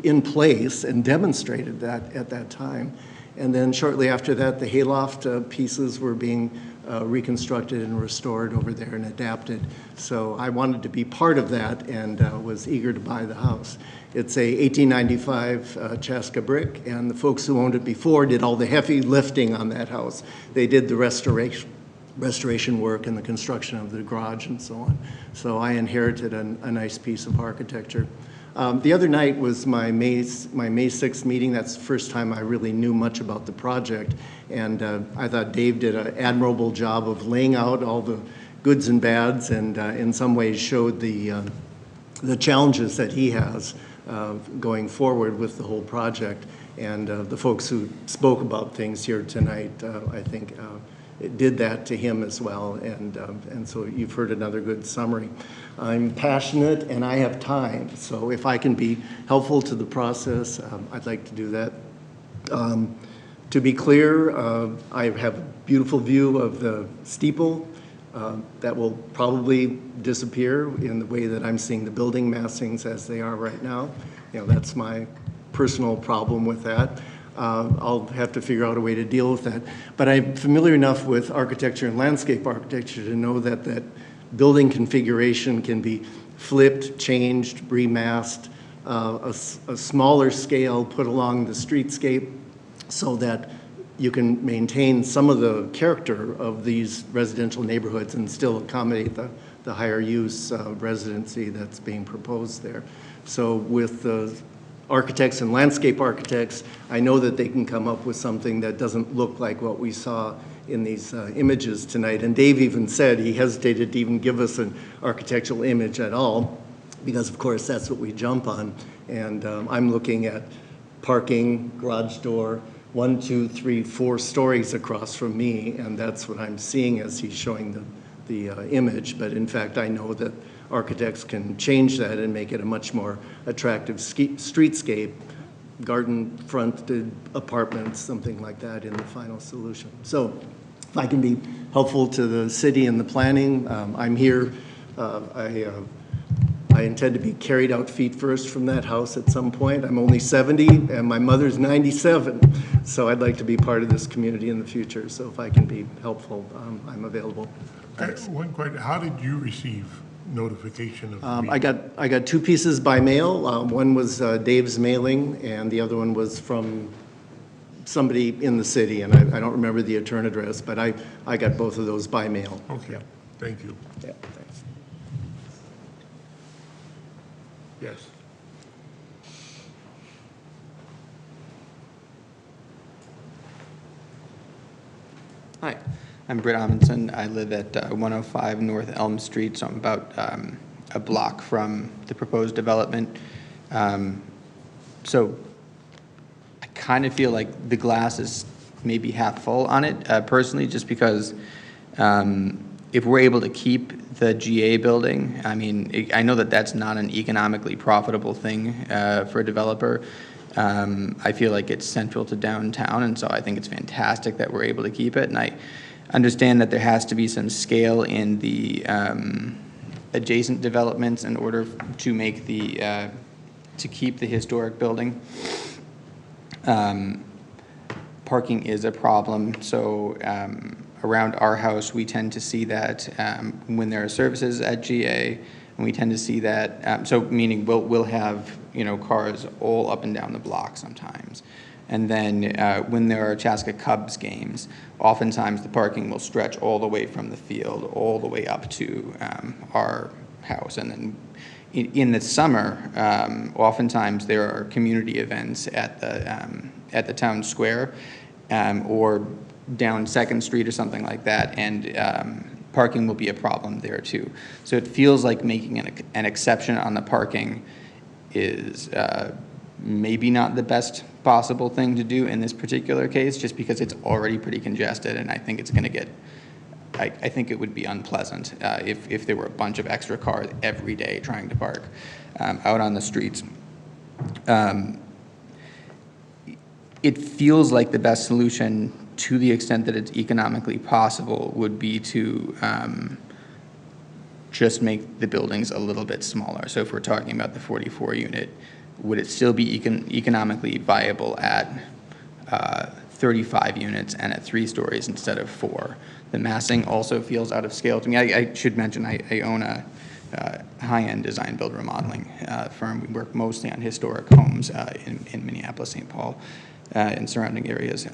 in place and demonstrated that at that time. And then shortly after that, the hayloft pieces were being reconstructed and restored over there and adapted. So I wanted to be part of that and was eager to buy the house. It's a 1895 Chaska brick, and the folks who owned it before did all the heavy lifting on that house. They did the restoration work and the construction of the garage and so on. So I inherited a nice piece of architecture. The other night was my May 6th meeting. That's the first time I really knew much about the project. And I thought Dave did an admirable job of laying out all the goods and bads, and in some ways showed the challenges that he has going forward with the whole project. And the folks who spoke about things here tonight, I think, it did that to him as well, and so you've heard another good summary. I'm passionate and I have time, so if I can be helpful to the process, I'd like to do that. To be clear, I have a beautiful view of the steeple. That will probably disappear in the way that I'm seeing the building massings as they are right now. That's my personal problem with that. I'll have to figure out a way to deal with that. But I'm familiar enough with architecture and landscape architecture to know that that building configuration can be flipped, changed, remasked, a smaller scale put along the streetscape so that you can maintain some of the character of these residential neighborhoods and still accommodate the higher use residency that's being proposed there. So with the architects and landscape architects, I know that they can come up with something that doesn't look like what we saw in these images tonight. And Dave even said he hesitated to even give us an architectural image at all, because of course that's what we jump on. And I'm looking at parking, garage door, 1, 2, 3, 4 stories across from me, and that's what I'm seeing as he's showing the image. But in fact, I know that architects can change that and make it a much more attractive streetscape, garden fronted apartments, something like that in the final solution. So if I can be helpful to the city and the planning, I'm here. I intend to be carried out feet first from that house at some point. I'm only 70 and my mother's 97, so I'd like to be part of this community in the future. So if I can be helpful, I'm available. Thanks. One question, how did you receive notification of the meeting? I got 2 pieces by mail. One was Dave's mailing, and the other one was from somebody in the city, and I don't remember the return address, but I got both of those by mail. Okay, Yeah. thank you. Yeah, thanks. Yes. Hi, I'm Britt Amundson. I live at 105 North Elm Street, so I'm about a block from the proposed development. So I kind of feel like the glass is maybe half full on it, personally, just because if we're able to keep the GA building, I mean, I know that that's not an economically profitable thing for a developer. I feel like it's central to downtown, and so I think it's fantastic that we're able to keep it. And I understand that there has to be some scale in the adjacent developments in order to make the to keep the historic building. Parking is a problem, so around our house, we tend to see that when there are services at GA, and we tend to see that, so meaning we'll have, cars all up and down the block sometimes. And then when there are Chaska Cubs games, oftentimes the parking will stretch all the way from the field, all the way up to our house. And then in the summer, oftentimes there are community events at the town square, or down 2nd Street or something like that, and parking will be a problem there too. So it feels like making an exception on the parking is maybe not the best possible thing to do in this particular case, just because it's already pretty congested, and I think it's going to get, I think it would be unpleasant if there were a bunch of extra cars every day trying to park out on the streets. It feels like the best solution, to the extent that it's economically possible, would be to just make the buildings a little bit smaller. So if we're talking about the 44 unit, would it still be economically viable at 35 units and at 3 stories instead of 4? The massing also feels out of scale to me. I should mention I own a high-end design build remodeling firm. We work mostly on historic homes in Minneapolis, St. Paul, and surrounding areas.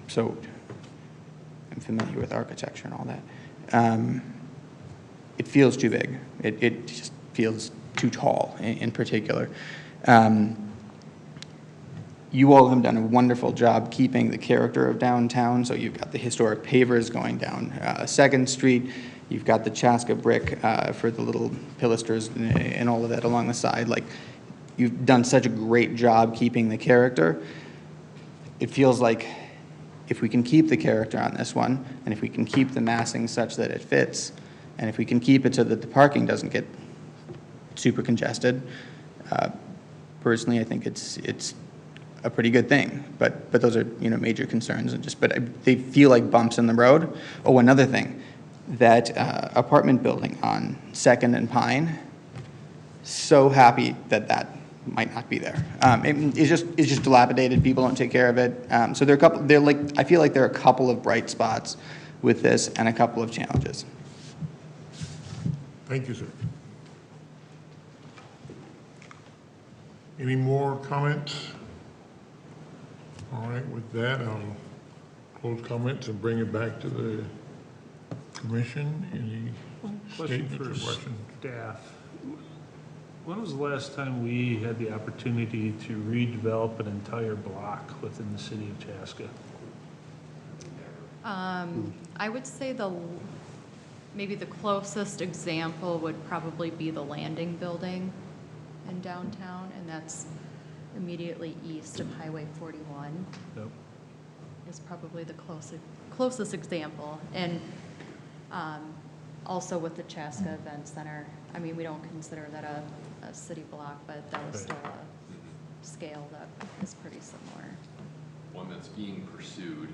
So I'm familiar with architecture and all that. It feels too big. It just feels too tall in particular. You all have done a wonderful job keeping the character of downtown. So you've got the historic pavers going down 2nd Street. You've got the Chaska brick for the little pilasters and all of that along the side. Like, you've done such a great job keeping the character. It feels like if we can keep the character on this one, and if we can keep the massing such that it fits, and if we can keep it so that the parking doesn't get super congested, personally, I think it's a pretty good thing. But those are major concerns, and but they feel like bumps in the road. Oh, another thing, that apartment building on Second and Pine. So happy that that might not be there. It's just dilapidated. People don't take care of it. So there are a couple. I feel like there are a couple of bright spots with this and a couple of challenges. Thank you, sir. Any more comments? All right, with that, I'll close comments and bring it back to the commission. Any Question statements or for questions? staff. When was the last time we had the opportunity to redevelop an entire block within the city of Chaska? I would say maybe the closest example would probably be the landing building in downtown, and that's immediately east of Highway 41. Yep. Is probably the closest example. And also with the Chaska Event Center, I mean, we don't consider that a city block, but that was still a scale that is pretty similar. One that's being pursued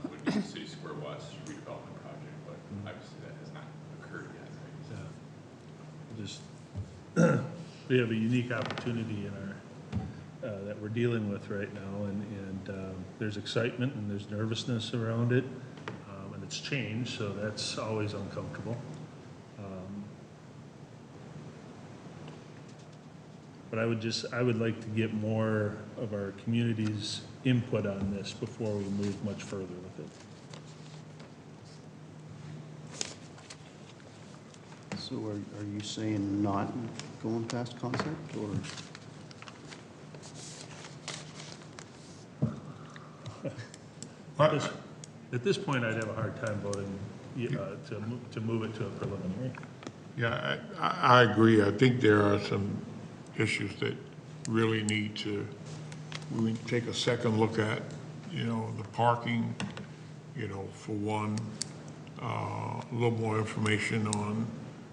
would be the City Square West redevelopment project, but obviously that has not occurred yet. Yeah. Just, we have a unique opportunity in our, that we're dealing with right now, and there's excitement and there's nervousness around it, and it's changed, so that's always uncomfortable. But I would like to get more of our community's input on this before we move much further with it. So are you saying not going past concept, or? At this point, I'd have a hard time voting to move it to a preliminary. Yeah, I agree. I think there are some issues that really need to, we take a second look at, the parking, for one, a little more information on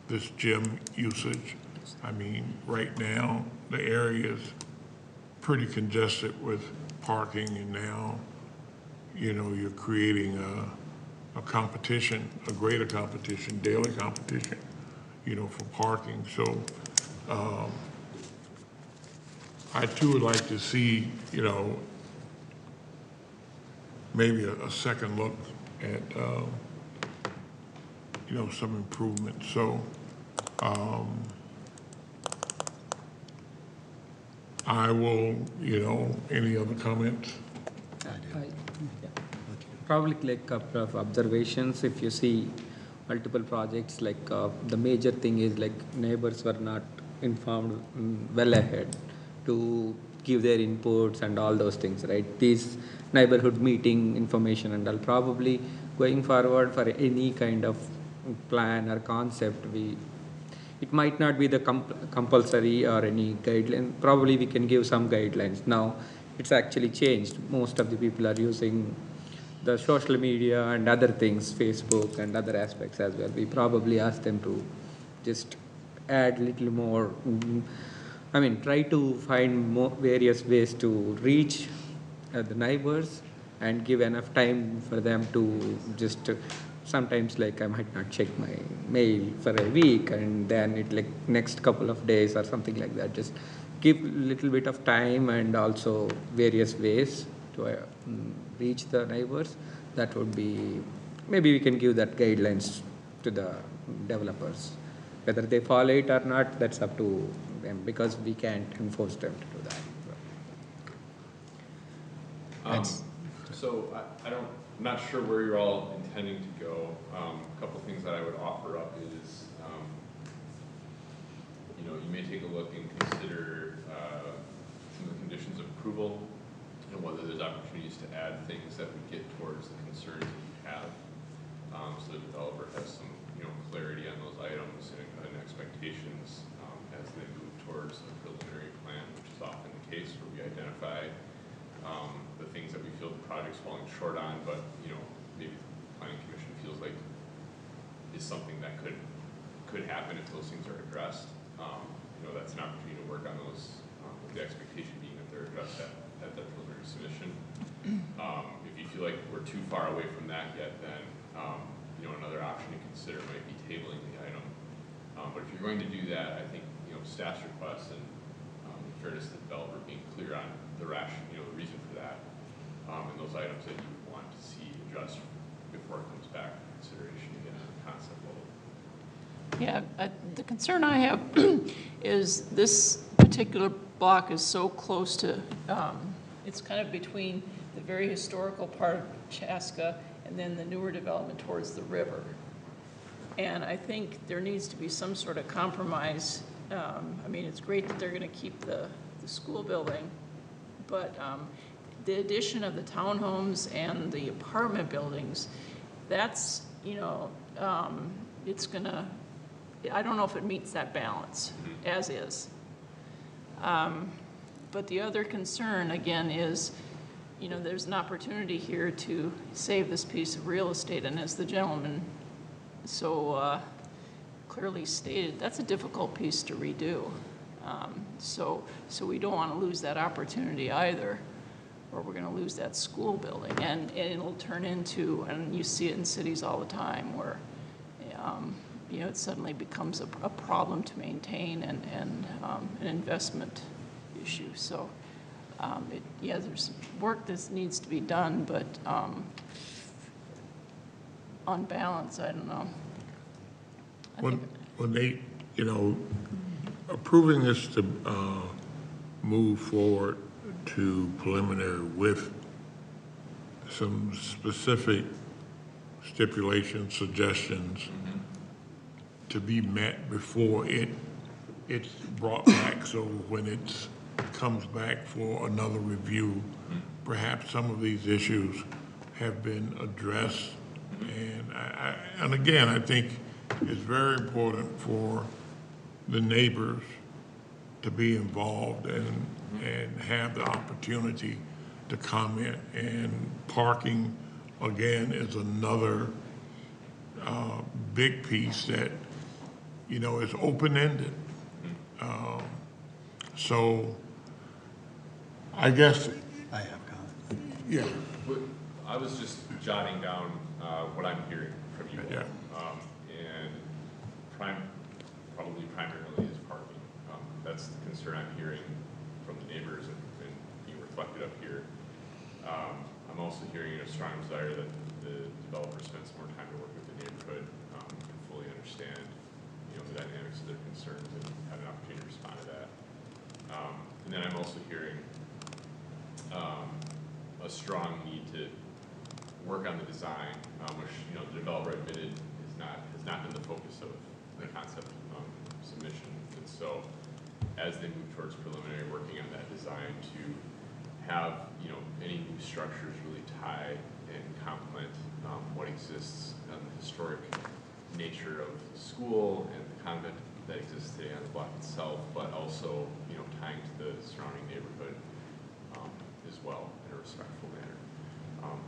this gym usage. I mean, right now, the area is pretty congested with parking, and now, you're creating a competition, a greater competition, daily competition, for parking. So, I too would like to see, maybe a second look at, some improvement. So, I will, any other comments? Probably like a couple of observations. If you see multiple projects, like the major thing is like neighbors were not informed well ahead to give their inputs and all those things, right? These neighborhood meeting information and all. Probably going forward for any kind of plan or concept, it might not be the compulsory or any guideline. Probably we can give some guidelines. Now it's actually changed. Most of the people are using the social media and other things, Facebook and other aspects as well. We probably ask them to just add little more. I mean, try to find more various ways to reach the neighbors and give enough time for them to just sometimes like I might not check my mail for a week, and then it like next couple of days or something like that. Just give a little bit of time and also various ways to reach the neighbors. That would be, maybe we can give that guidelines to the developers. Whether they follow it or not, that's up to them, because we can't enforce them to do that. So I'm not sure where you're all intending to go. A couple things that I would offer up is, you may take a look and consider some of the conditions of approval and whether there's opportunities to add things that would get towards the concerns that you have, so the developer has some clarity on those items and expectations as they move towards a preliminary plan, which is often the case where we identify the things that we feel the project's falling short on, but maybe the planning commission feels like is something that could happen if those things are addressed. That's an opportunity to work on those with the expectation being that they're addressed at the preliminary submission. If you feel like we're too far away from that yet, then another option to consider might be tabling the item. But if you're going to do that, I think, staff's request and in fairness to the developer being clear on the reason for that, and those items that you would want to see addressed before it comes back for consideration again on the concept level. Yeah, the concern I have is this particular block is so close to, it's kind of between the very historical part of Chaska and then the newer development towards the river. And I think there needs to be some sort of compromise. I mean, it's great that they're going to keep the school building, but the addition of the townhomes and the apartment buildings, that's, it's going to, I don't know if it meets that balance, as is. But the other concern, again, is, there's an opportunity here to save this piece of real estate, and as the gentleman so clearly stated, that's a difficult piece to redo. So we don't want to lose that opportunity either, or we're going to lose that school building, and it'll turn into, and you see it in cities all the time, where it suddenly becomes a problem to maintain and an investment issue. So there's work that needs to be done, but on balance, I don't know. When they, approving this to move forward to preliminary with some specific stipulations, suggestions to be met before it's brought back, so when it comes back for another review, perhaps some of these issues have been addressed. And again, I think it's very important for the neighbors to be involved and have the opportunity to comment. And parking, again, is another big piece that, is open-ended. So I guess. I have comment. Yeah. I was just jotting down what I'm hearing from you all. Yeah. And probably primarily is parking. That's the concern I'm hearing from the neighbors and being reflected up here. I'm also hearing a strong desire that the developer spend some more time to work with the neighborhood to fully understand the dynamics of their concerns and have an opportunity to respond to that. And then I'm also hearing a strong need to work on the design, which the developer admitted has not been the focus of the concept submission. And so, as they move towards preliminary, working on that design to have any new structures really tie and complement what exists and the historic nature of the school and the convent that exists today on the block itself, but also tying to the surrounding neighborhood as well in a respectful manner.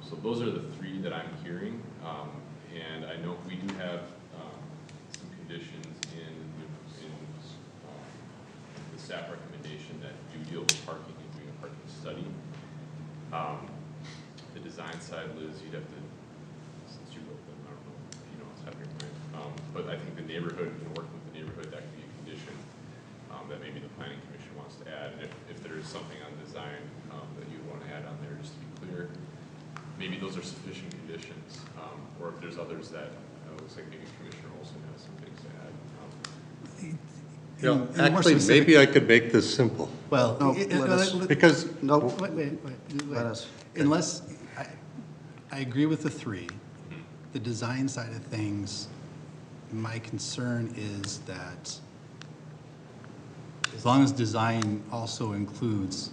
So those are the three that I'm hearing, and I know we do have some conditions in the staff recommendation that do deal with parking and doing a parking study. The design side, Liz, you'd have to, since you wrote them, I don't know if you know what's happening, right? But I think the neighborhood, working with the neighborhood, that could be a condition that maybe the planning commission wants to add. And if there is something on design that you want to add on there, just to be clear, maybe those are sufficient conditions, or if there's others that it looks like maybe Commissioner Olson has some things to add. Actually, maybe I could make this simple. Well, because wait. Unless I agree with the three, the design side of things, my concern is that as long as design also includes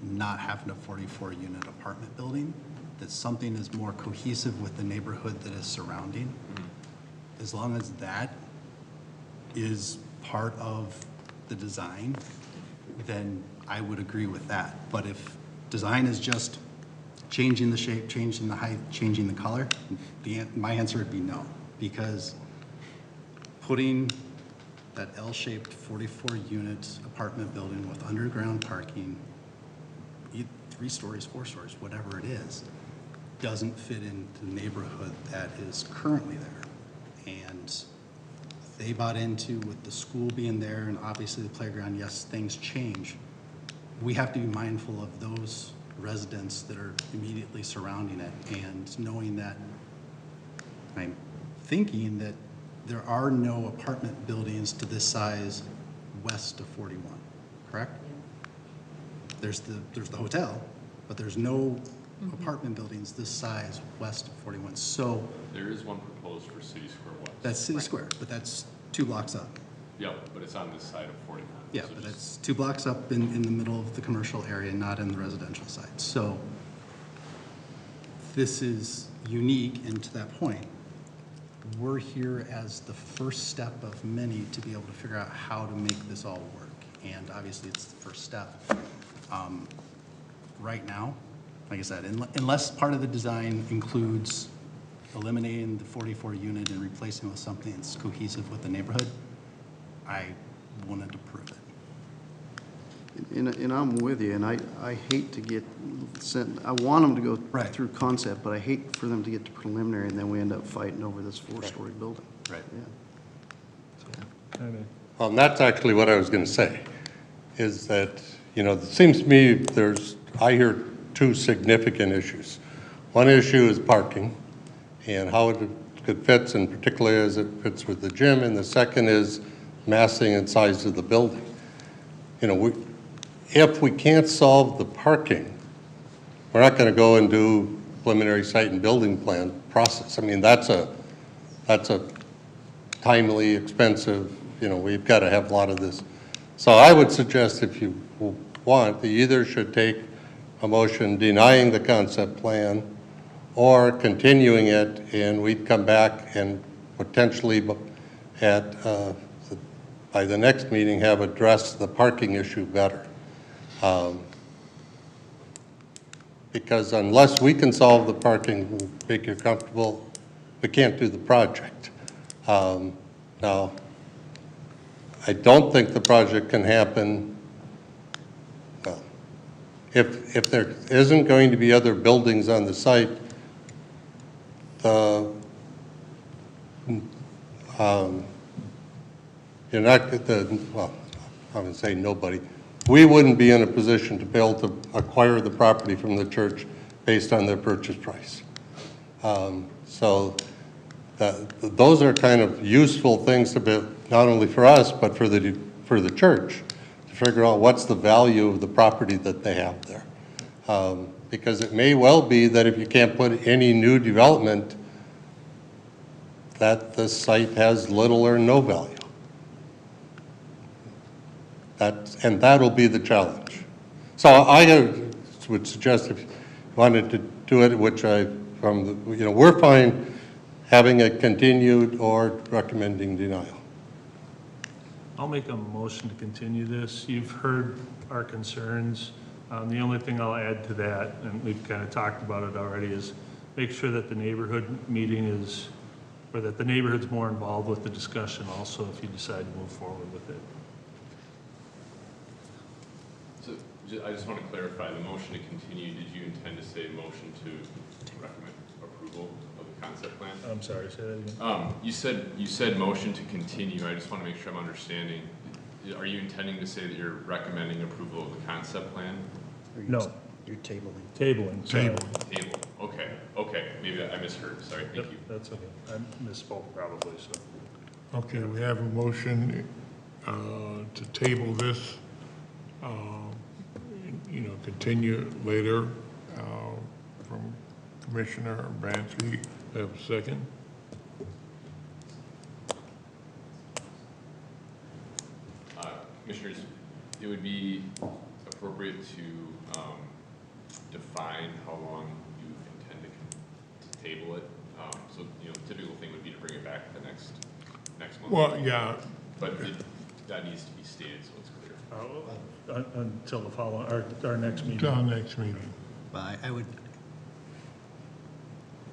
not having a 44-unit apartment building, that something is more cohesive with the neighborhood that is surrounding. As long as that is part of the design, then I would agree with that. But if design is just changing the shape, changing the height, changing the color, my answer would be no. Because putting that L-shaped 44-unit apartment building with underground parking, 3 stories, 4 stories, whatever it is, doesn't fit into the neighborhood that is currently there. And they bought into with the school being there and obviously the playground, yes, things change. We have to be mindful of those residents that are immediately surrounding it and knowing that, I'm thinking that there are no apartment buildings to this size west of 41, correct? There's the hotel, but there's no apartment buildings this size west of 41. So There is one proposed for City Square West. that's City Square, but that's 2 blocks up. Yep, but it's on this side of 41. Yeah, So but just- that's 2 blocks up in the middle of the commercial area, not in the residential side. So this is unique, and to that point, we're here as the first step of many to be able to figure out how to make this all work. And obviously, it's the first step. Right now, like I said, unless part of the design includes eliminating the 44 unit and replacing it with something that's cohesive with the neighborhood, I wouldn't approve it. And I'm with you, and I hate to get sent, I want them to go through concept, but I hate for them to get to preliminary and then we end up fighting over this 4-story building. Right. Yeah. Well, that's actually what I was going to say, is that, you know, it seems to me I hear 2 significant issues. One issue is parking and how it fits, and particularly as it fits with the gym, and the second is massing and size of the building. You know, if we can't solve the parking, we're not going to go and do preliminary site and building plan process. I mean, that's a timely, expensive, you know, we've got to have a lot of this. So I would suggest, if you want, you either should take a motion denying the concept plan or continuing it, and we'd come back and potentially by the next meeting have addressed the parking issue better. Because unless we can solve the parking, make you comfortable, we can't do the project. Now, I don't think the project can happen, well, if there isn't going to be other buildings on the site, you're not, well, I'm going to say nobody. We wouldn't be in a position to be able to acquire the property from the church based on their purchase price. So those are kind of useful things to be, not only for us, but for the church, to figure out what's the value of the property that they have there. Because it may well be that if you can't put any new development, that the site has little or no value. And that'll be the challenge. So I would suggest if you wanted to do it, which we're fine having it continued or recommending denial. I'll make a motion to continue this. You've heard our concerns. The only thing I'll add to that, and we've kind of talked about it already, is make sure that the neighborhood meeting is, or that the neighborhood's more involved with the discussion also if you decide to move forward with it. So I just want to clarify, the motion to continue, did you intend to say motion to recommend approval of the concept plan? I'm sorry, say that again. You said motion to continue. I just want to make sure I'm understanding. Are you intending to say that you're recommending approval of the concept plan? No. You're tabling. Tabling. sorry. Table. Okay. Maybe I misheard. Sorry. Thank you. That's okay. I misspoke probably, so. Okay, we have a motion to table this, continue later from Commissioner Bransky. Have a second? Commissioners, it would be appropriate to define how long you intend to table it. So, typical thing would be to bring it back the next month. Well, yeah. But that needs to be stated so it's clear. Until the following, our next meeting. Until our next meeting. I would,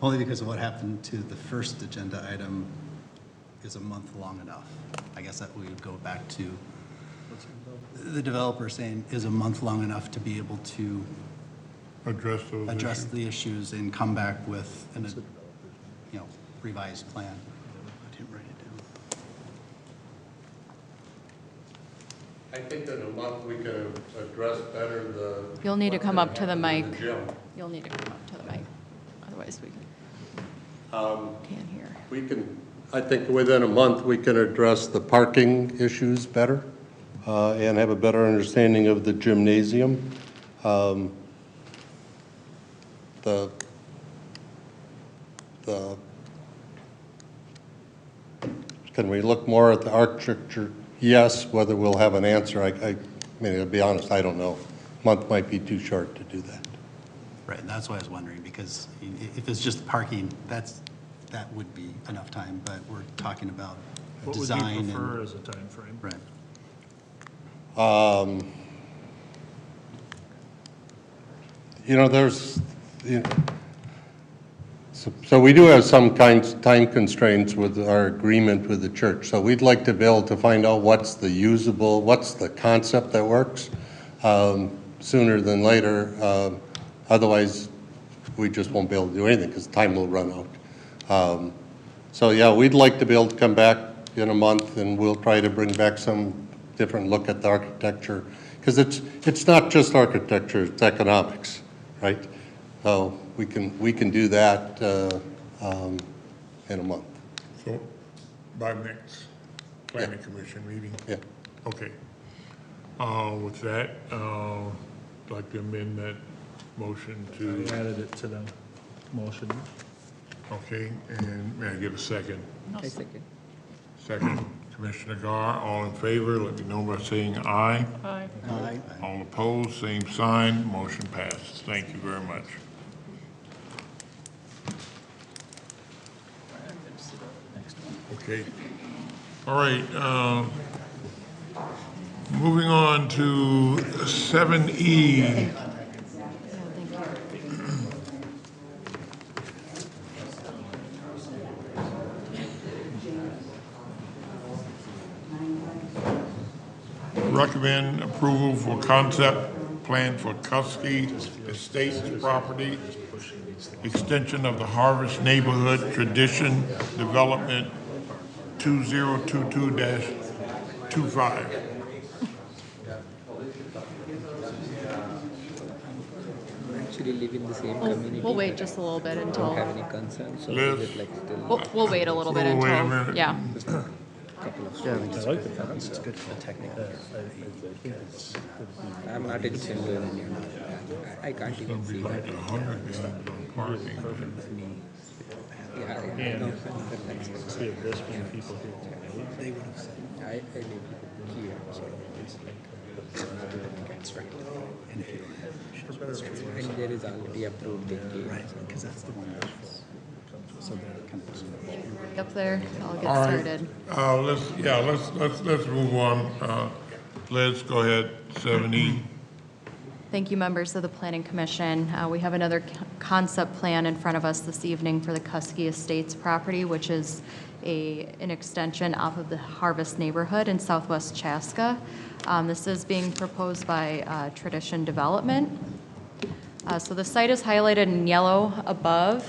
only because of what happened to the first agenda item, is a month long enough? I guess that we would go back to the developer saying, is a month long enough to be able to address those address issues? the issues and come back with an, revised plan. I didn't write it down. I think in a month we can address better the. You'll need to come up to the mic. gym. You'll need to come up to the mic, otherwise we can't hear. We can, I think within a month, we can address the parking issues better and have a better understanding of the gymnasium. Can we look more at the architecture? Yes. Whether we'll have an answer, I mean, to be honest, I don't know. Month might be too short to do that. Right, and that's why I was wondering, because if it's just parking, that would be enough time, but we're talking about What would design you and. prefer as a timeframe? Right. There's, so we do have some time constraints with our agreement with the church. So we'd like to be able to find out what's the concept that works sooner than later. Otherwise, we just won't be able to do anything because time will run out. So yeah, we'd like to be able to come back in a month and we'll try to bring back some different look at the architecture. Because it's not just architecture, it's economics, right? So we can do that in a month. So, by next planning commission meeting? Yeah. Okay. With that, I'd like to amend that motion to. I added it to the motion. Okay, and may I get a second? No second. Second, Commissioner Gar, all in favor, let me know by saying aye. Aye. Aye. All opposed, same sign, motion passes. Thank you very much. Okay. All right, moving on to 7E. Recommend approval for concept plan for Kusske Estates property, extension of the Harvest Neighborhood Tradition Development 2022-25. Actually live in the same community. We'll wait just a little bit until. Don't have any concerns, so Liz? is it like still? We'll wait a little bit Wait a until, minute. yeah. Couple of Yeah, I think I it's like good. the concept. It's good for the technical. I'm not interested in, I can't It's gonna even be see like that. 100 guys on parking. Yeah, See if this many people here. They would have said. I live here, so it's like. And if you don't have. And there is already approved in case. Right, because that's the one that's, so they're kind of. Up there, I'll get All right, started. let's move on. Liz, go ahead, 7E. Thank you, members of the Planning Commission. We have another concept plan in front of us this evening for the Kusske Estates property, which is an extension off of the Harvest neighborhood in southwest Chaska. This is being proposed by Tradition Development. So the site is highlighted in yellow above.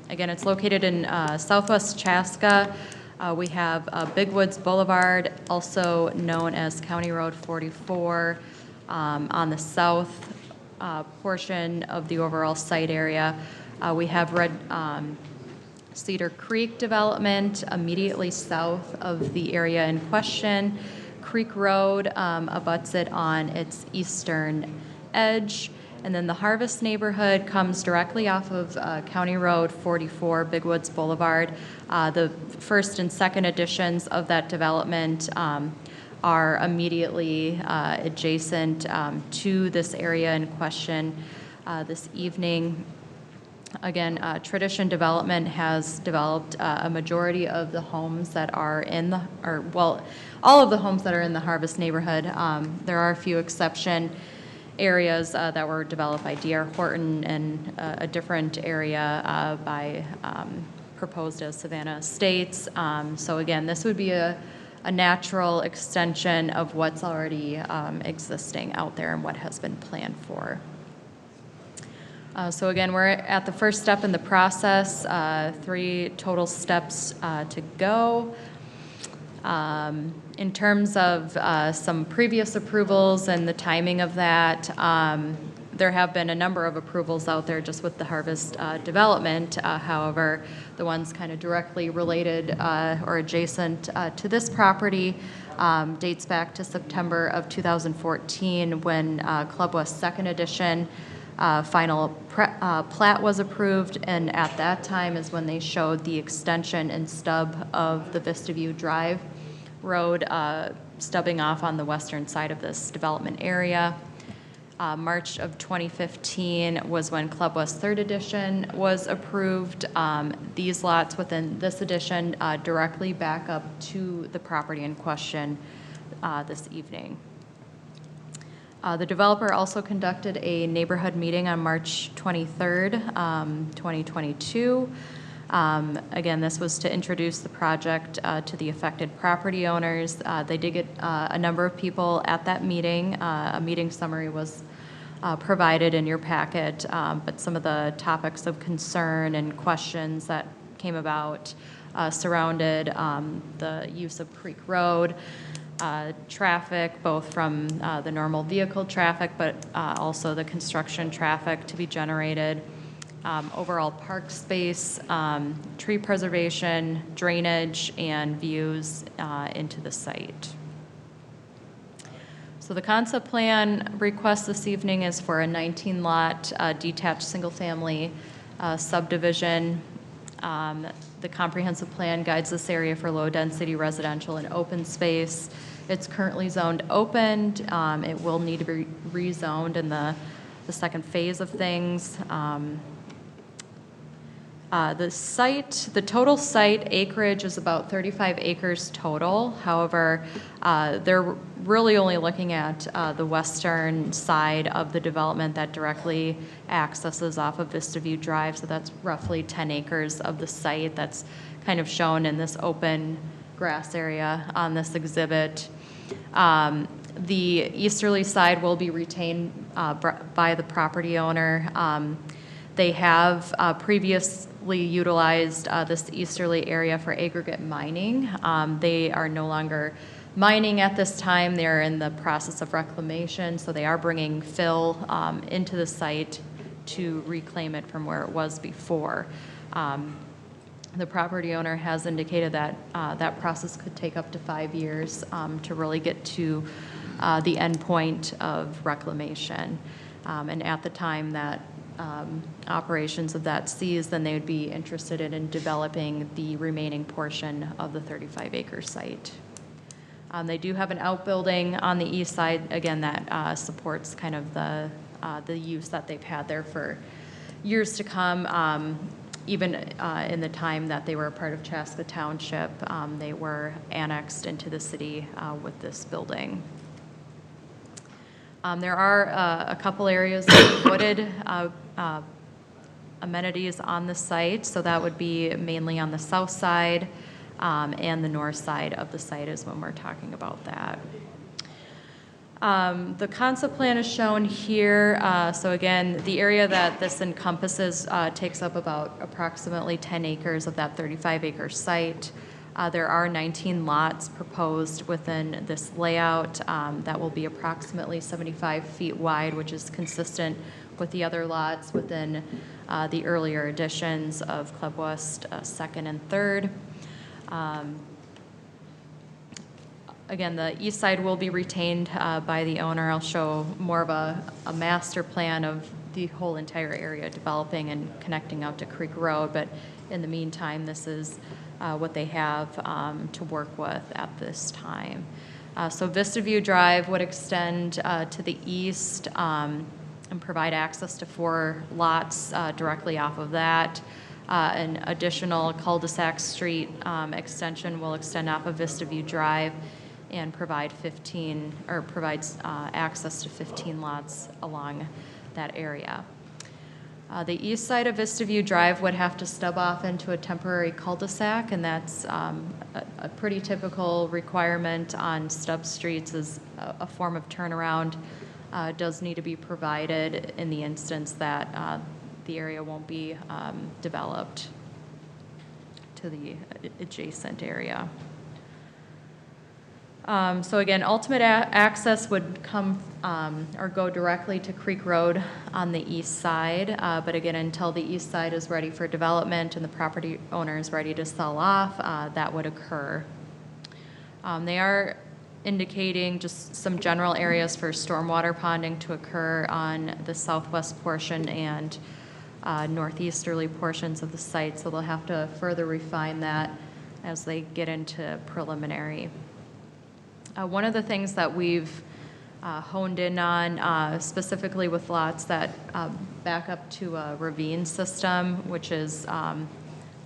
Again, it's located in southwest Chaska. We have Big Woods Boulevard, also known as County Road 44, on the south portion of the overall site area. We have Red Cedar Creek development immediately south of the area in question. Creek Road abuts it on its eastern edge. And then the Harvest neighborhood comes directly off of County Road 44, Big Woods Boulevard. The first and second editions of that development are immediately adjacent to this area in question this evening. Again, Tradition Development has developed a majority of the homes that are in the, all of the homes that are in the Harvest neighborhood. There are a few exception areas that were developed by D.R. Horton and a different area proposed as Savannah Estates. So again, this would be a natural extension of what's already existing out there and what has been planned for. So again, we're at the first step in the process, 3 total steps to go. In terms of some previous approvals and the timing of that, there have been a number of approvals out there just with the Harvest development. However, the ones kind of directly related or adjacent to this property dates back to September of 2014 when Club West Second Edition final plat was approved, and at that time is when they showed the extension and stub of the Vista View Drive road stubbing off on the western side of this development area. March of 2015 was when Club West Third Edition was approved. These lots within this edition directly back up to the property in question this evening. The developer also conducted a neighborhood meeting on March 23rd, 2022. Again, this was to introduce the project to the affected property owners. They did get a number of people at that meeting. A meeting summary was provided in your packet, but some of the topics of concern and questions that came about surrounded the use of Creek Road, traffic, both from the normal vehicle traffic, but also the construction traffic to be generated, overall park space, tree preservation, drainage, and views into the site. So the concept plan request this evening is for a 19-lot detached single-family subdivision. The comprehensive plan guides this area for low-density residential and open space. It's currently zoned open. It will need to be rezoned in the second phase of things. The total site acreage is about 35 acres total. However, they're really only looking at the western side of the development that directly accesses off of Vista View Drive. So that's roughly 10 acres of the site that's kind of shown in this open grass area on this exhibit. The easterly side will be retained by the property owner. They have previously utilized this easterly area for aggregate mining. They are no longer mining at this time. They're in the process of reclamation, so they are bringing fill into the site to reclaim it from where it was before. The property owner has indicated that that process could take up to 5 years to really get to the end point of reclamation. And at the time that operations of that cease, then they would be interested in developing the remaining portion of the 35-acre site. They do have an outbuilding on the east side, again, that supports kind of the use that they've had there for years to come. Even in the time that they were a part of Chaska Township, they were annexed into the city with this building. There are a couple areas of wooded amenities on the site, so that would be mainly on the south side and the north side of the site is when we're talking about that. The concept plan is shown here. So again, the area that this encompasses takes up about approximately 10 acres of that 35-acre site. There are 19 lots proposed within this layout that will be approximately 75 feet wide, which is consistent with the other lots within the earlier editions of Club West Second and Third. Again, the east side will be retained by the owner. I'll show more of a master plan of the whole entire area developing and connecting out to Creek Road, but in the meantime, this is what they have to work with at this time. So Vista View Drive would extend to the east and provide access to 4 lots directly off of that. An additional cul-de-sac street extension will extend off of Vista View Drive and provides access to 15 lots along that area. The east side of Vista View Drive would have to stub off into a temporary cul-de-sac, and that's a pretty typical requirement on stub streets as a form of turnaround. Does need to be provided in the instance that the area won't be developed to the adjacent area. So again, ultimate access would come or go directly to Creek Road on the east side. But again, until the east side is ready for development and the property owner is ready to sell off, that would occur. They are indicating just some general areas for stormwater ponding to occur on the southwest portion and northeasterly portions of the site. So they'll have to further refine that as they get into preliminary. One of the things that we've honed in on, specifically with lots that back up to a ravine system, which is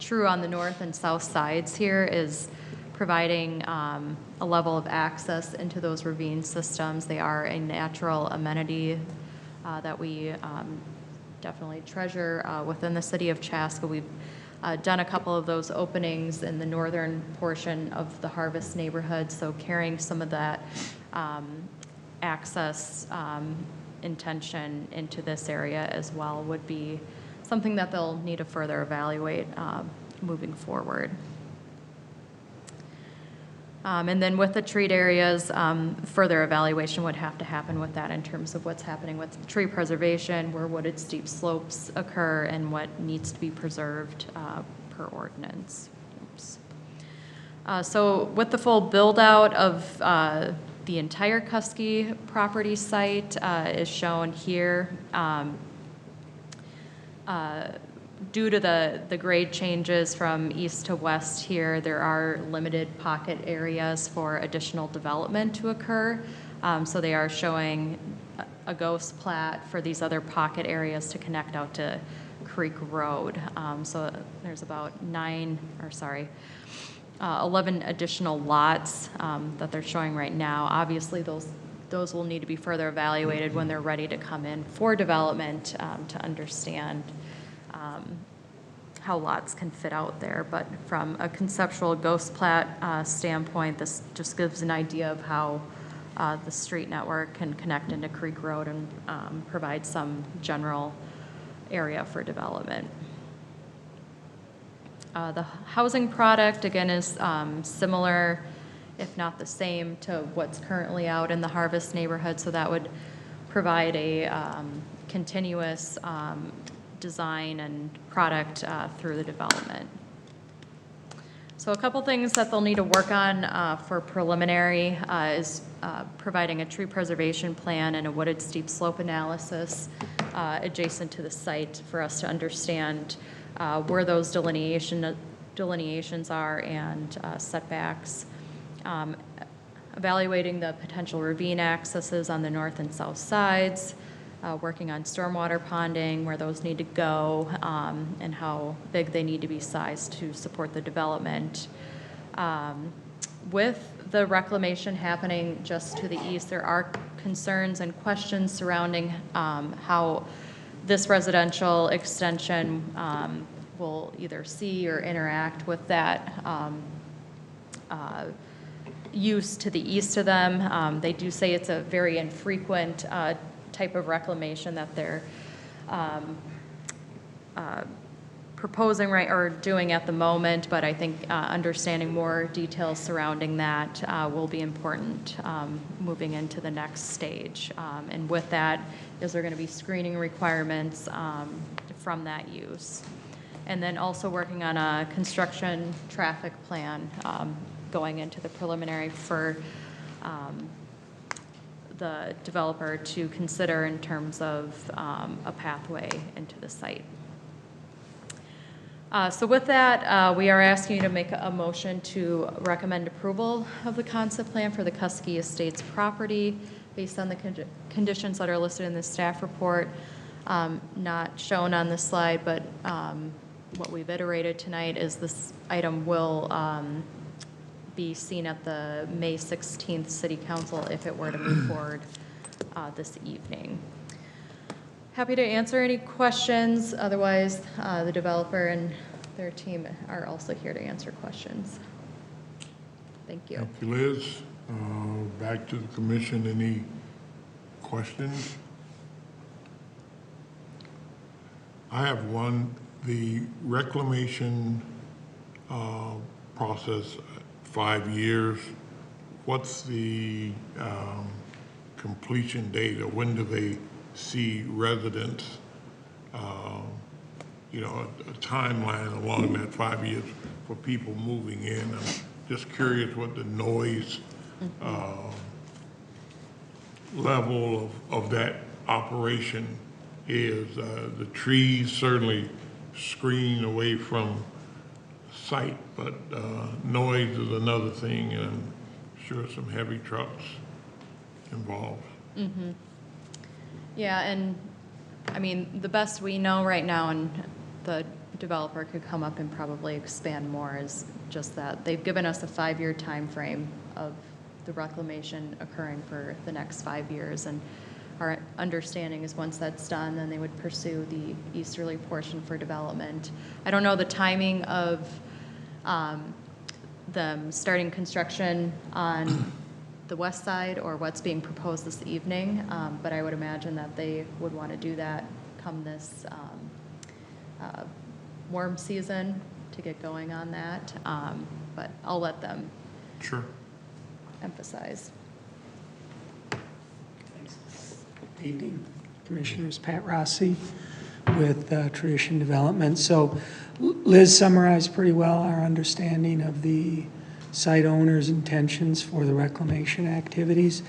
true on the north and south sides here, is providing a level of access into those ravine systems. They are a natural amenity that we definitely treasure within the city of Chaska. We've done a couple of those openings in the northern portion of the Harvest neighborhood, so carrying some of that access intention into this area as well would be something that they'll need to further evaluate moving forward. And then with the treat areas, further evaluation would have to happen with that in terms of what's happening with tree preservation, where wooded steep slopes occur, and what needs to be preserved per ordinance. Oops. So with the full build-out of the entire Kusske property site is shown here. Due to the grade changes from east to west here, there are limited pocket areas for additional development to occur. So they are showing a ghost plat for these other pocket areas to connect out to Creek Road. So there's about 11 additional lots that they're showing right now. Obviously, those will need to be further evaluated when they're ready to come in for development to understand how lots can fit out there. But from a conceptual ghost plat standpoint, this just gives an idea of how the street network can connect into Creek Road and provide some general area for development. The housing product, again, is similar, if not the same, to what's currently out in the Harvest neighborhood. So that would provide a continuous design and product through the development. So a couple things that they'll need to work on for preliminary is providing a tree preservation plan and a wooded steep slope analysis adjacent to the site for us to understand where those delineations are and setbacks. Evaluating the potential ravine accesses on the north and south sides, working on stormwater ponding, where those need to go, and how big they need to be sized to support the development. With the reclamation happening just to the east, there are concerns and questions surrounding how this residential extension will either see or interact with that use to the east of them. They do say it's a very infrequent type of reclamation that they're proposing or doing at the moment, but I think understanding more details surrounding that will be important moving into the next stage. And with that, is there going to be screening requirements from that use? And then also working on a construction traffic plan going into the preliminary for the developer to consider in terms of a pathway into the site. So with that, we are asking you to make a motion to recommend approval of the concept plan for the Kusske Estates property based on the conditions that are listed in the staff report. Not shown on this slide, but what we've iterated tonight is this item will be seen at the May 16th City Council if it were to move forward this evening. Happy to answer any questions. Otherwise, the developer and their team are also here to answer questions. Thank you. Thank you, Liz. Back to the commission. Any questions? I have one, the reclamation process, 5 years. What's the completion date, or when do they see residents, a timeline along that 5 years for people moving in? I'm just curious what the noise level of that operation is. The trees certainly screen away from sight, but noise is another thing, and I'm sure some heavy trucks involved. Mm-hmm. Yeah, and I mean, the best we know right now, and the developer could come up and probably expand more, is just that they've given us a 5-year time frame of the reclamation occurring for the next 5 years, and our understanding is once that's done, then they would pursue the easterly portion for development. I don't know the timing of them starting construction on the west side or what's being proposed this evening, but I would imagine that they would want to do that come this warm season to get going on that, but I'll let them emphasize. Good evening, Commissioners. Pat Rossi with Tradition Development. So Liz summarized pretty well our understanding of the site owner's intentions for the reclamation activities.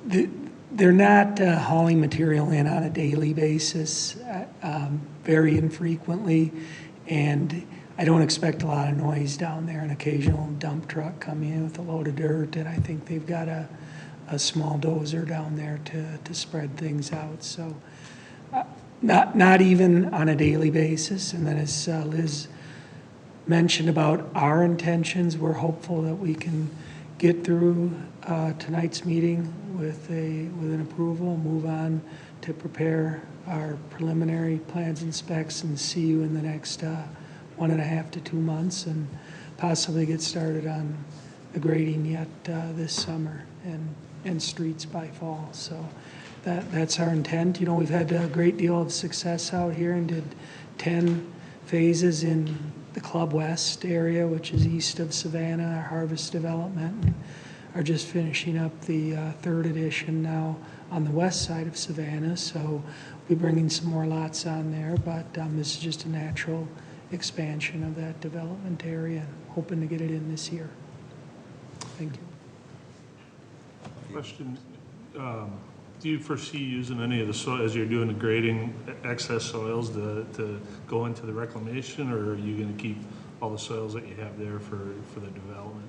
They're not hauling material in on a daily basis, very infrequently, and I don't expect a lot of noise down there. An occasional dump truck coming in with a load of dirt, and I think they've got a small dozer down there to spread things out. So not even on a daily basis. And then as Liz mentioned about our intentions, we're hopeful that we can get through tonight's meeting with an approval, move on to prepare our preliminary plans and specs, and see you in the next 1.5 to 2 months, and possibly get started on the grading yet this summer, and streets by fall. So that's our intent. You know, we've had a great deal of success out here and did 10 phases in the Club West area, which is east of Savannah, our harvest development, and are just finishing up the 3rd edition now on the west side of Savannah. So we'll be bringing some more lots on there, but this is just a natural expansion of that development area, and hoping to get it in this year. Thank you. Question, do you foresee using any of the soil, as you're doing the grading, excess soils to go into the reclamation, or are you going to keep all the soils that you have there for the development?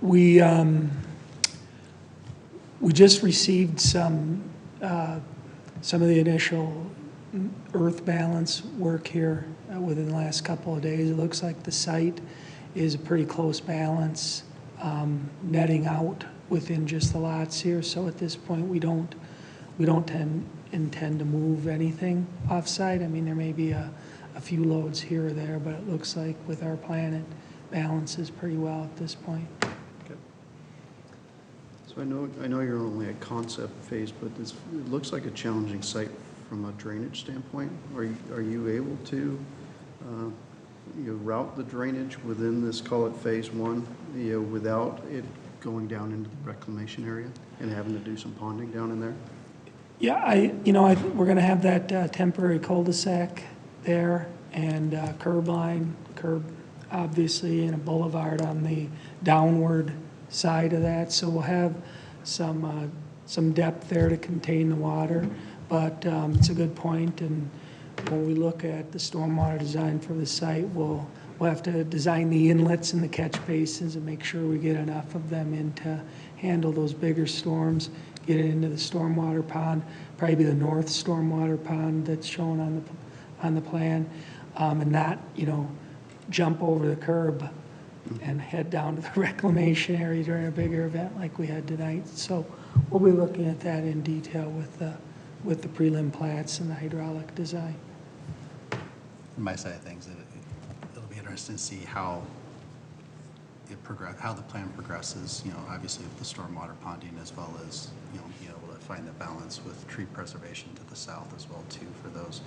We just received some of the initial earth balance work here within the last couple of days. It looks like the site is a pretty close balance, netting out within just the lots here. So at this point, we don't intend to move anything off-site. I mean, there may be a few loads here or there, but it looks like with our plan, it balances pretty well at this point. Okay. So I know you're only at concept phase, but it looks like a challenging site from a drainage standpoint. Are you able to route the drainage within this, call it phase 1, without it going down into the reclamation area and having to do some ponding down in there? Yeah, we're going to have that temporary cul-de-sac there, and curb obviously, and a boulevard on the downward side of that. So we'll have some depth there to contain the water, but it's a good point. And when we look at the stormwater design for the site, we'll have to design the inlets and the catch basins and make sure we get enough of them in to handle those bigger storms, get it into the stormwater pond, probably be the north stormwater pond that's shown on the plan, and not, jump over the curb and head down to the reclamation area during a bigger event like we had tonight. So we'll be looking at that in detail with the prelim plats and the hydraulic design. From my side of things, it'll be interesting to see how the plan progresses, obviously with the stormwater ponding, as well as, being able to find the balance with tree preservation to the south as well too for those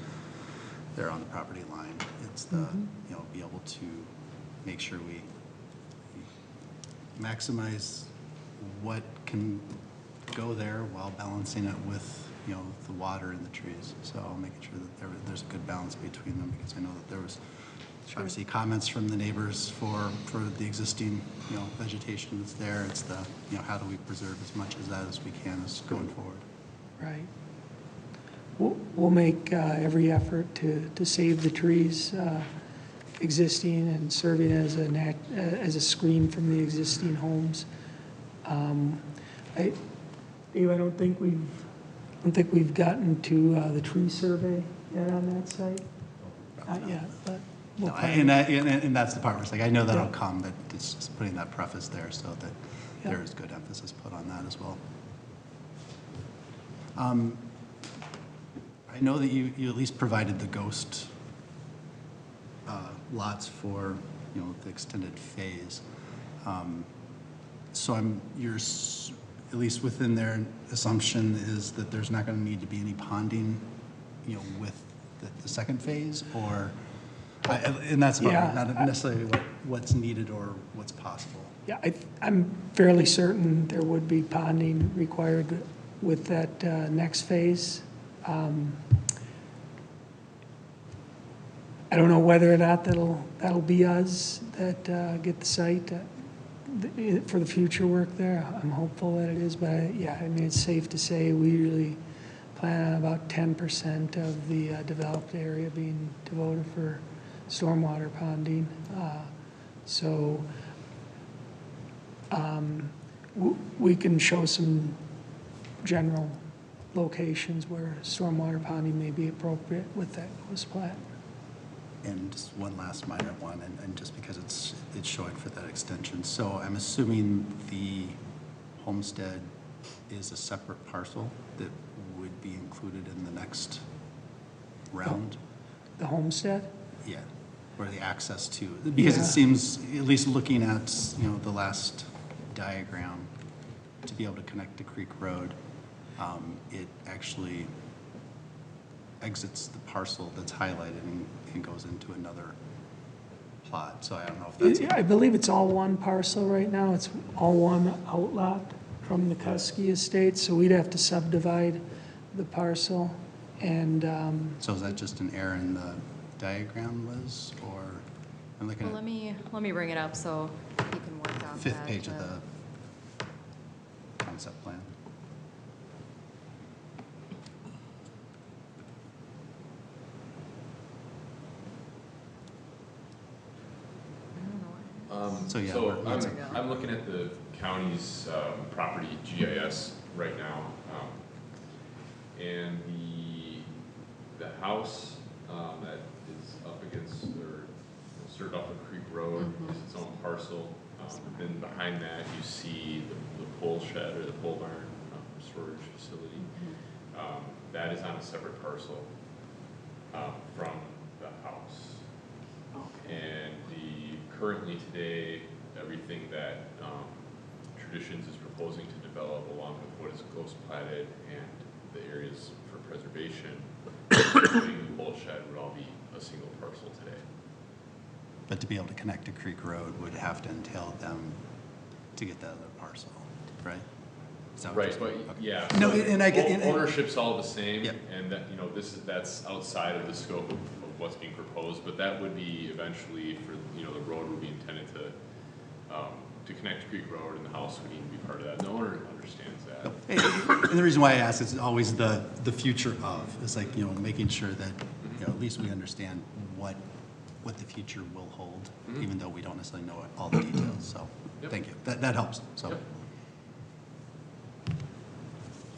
that are on the property line. It's the, you know, be able to make sure we maximize what can go there while balancing it with, you know, the water and the trees. So making sure that there's a good balance between them, because I know that there was obviously comments from the neighbors for the existing, you know, vegetation that's there. It's the, you know, how do we preserve as much of that as we can as going forward. Right. We'll make every effort to save the trees existing and serving as a screen from the existing homes. Dave, I don't think we've gotten to the tree survey yet on that site. Not yet, but. No, and that's the part where it's like, I know that'll come, but it's just putting that preface there so that there is good emphasis put on that as well. I know that you at least provided the ghost lots for, you know, the extended phase. So at least within their assumption is that there's not going to need to be any ponding, you know, with the second phase, or, and that's about not necessarily what's needed or what's possible. Yeah, I'm fairly certain there would be ponding required with that next phase. I don't know whether or not that'll be us that get the site for the future work there. I'm hopeful that it is, but I mean, it's safe to say we usually plan on about 10% of the developed area being devoted for stormwater ponding. So we can show some general locations where stormwater ponding may be appropriate with that ghost plat. And just one last minor one, and just because it's showing for that extension. So I'm assuming the homestead is a separate parcel that would be included in the next round? The homestead? Yeah, or the access to, because it seems, at least looking at, you know, the last diagram, to be able to connect to Creek Road, it actually exits the parcel that's highlighted and goes into another plot. So I don't know if that's. I believe it's all one parcel right now. It's all one outlot from the Kusske estate, so we'd have to subdivide the parcel. And so is that just an error in the diagram, Liz, or I'm looking well, at let me bring it up so you can work on fifth that. page of the concept plan. So I'm looking at the county's property GIS right now, and the house that is up against or served off of Creek Road is its own parcel. Then behind that you see the pole shed or the pole barn storage facility. That is on a separate parcel from the house. And currently today, everything that Traditions is proposing to develop along with what is ghost platted and the areas for preservation, including the pole shed, would all be a single parcel today. But to be able to connect to Creek Road would have to entail them to get that other parcel, right? Right, but yeah. No, so and I get ownership's all the same, and that, you know, that's outside of the scope of what's being proposed, but that would be eventually for, you know, the road would be intended to connect to Creek Road, and the house would need to be part of that. And the owner understands that. And the reason why I ask is always the future of. It's like, you know, making sure that, you know, at least we understand what the future will hold, even though we don't necessarily know all the details. So thank you. That helps. So.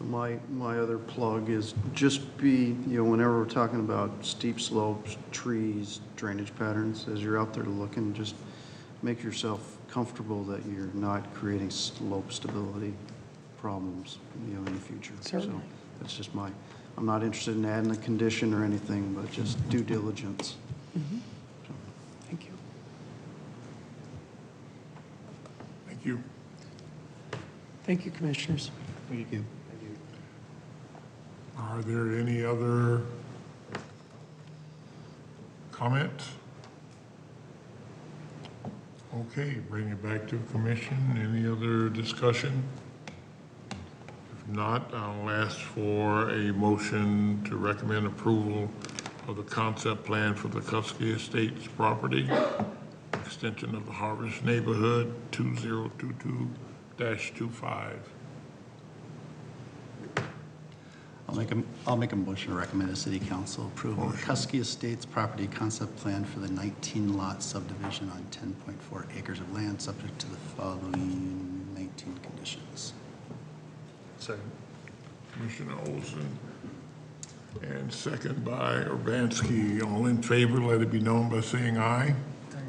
My other plug is just be, you know, whenever we're talking about steep slopes, trees, drainage patterns, as you're out there looking, just make yourself comfortable that you're not creating slope stability problems, you know, in the future. Certainly. So that's just I'm not interested in adding a condition or anything, but just due diligence. So. Thank you. Thank you. Thank you, commissioners. Thank you. Are there any other comments? Okay, bring it back to the commission. Any other discussion? If not, I'll ask for a motion to recommend approval of the concept plan for the Kusske Estates property, extension of the Harvest Neighborhood 2022-25. I'll make a motion to recommend a city council approval of Kusske Estates property concept plan for the 19-lot subdivision on 10.4 acres of land, subject to the following 19 conditions. Second. Commissioner Olson, and second by Urbanski. All in favor, let it be known by saying aye.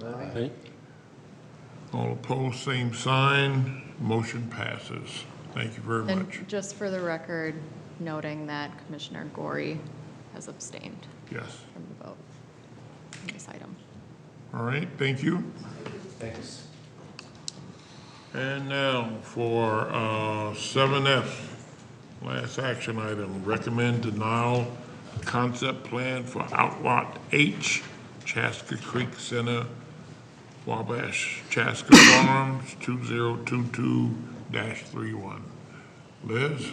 Aye. All opposed, same sign. Motion passes. Thank you very much. And just for the record, noting that Commissioner Gorey has abstained Yes. from the vote on this item. All right, thank you. Thanks. And now for 7F, last action item, recommend denial concept plan for Outlot H, Chaska Creek Center, Wabash, Chaska Farms, 2022-31. Liz?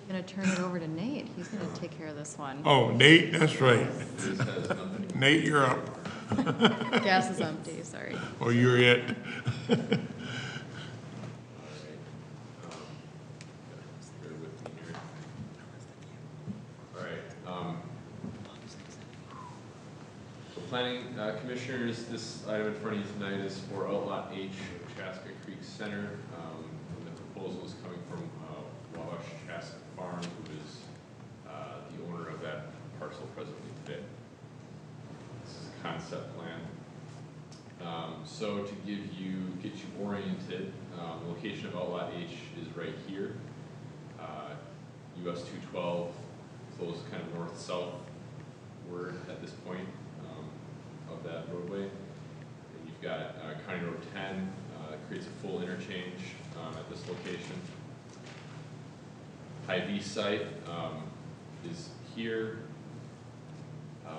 I'm going to turn it over to Nate. He's going to take care of this one. Oh, Nate, that's right. Nate, you're up. Gas is empty, sorry. Oh, you're it. So planning commissioners, this item in front of you tonight is for Outlot H, Chaska Creek Center. The proposal is coming from Wabash Chaska Farm, who is the owner of that parcel presently today. This is a concept plan. So to get you oriented, the location of Outlot H is right here. US 212 flows kind of north-southward at this point of that roadway. And you've got County Road 10, creates a full interchange at this location. Hy-Vee site is here.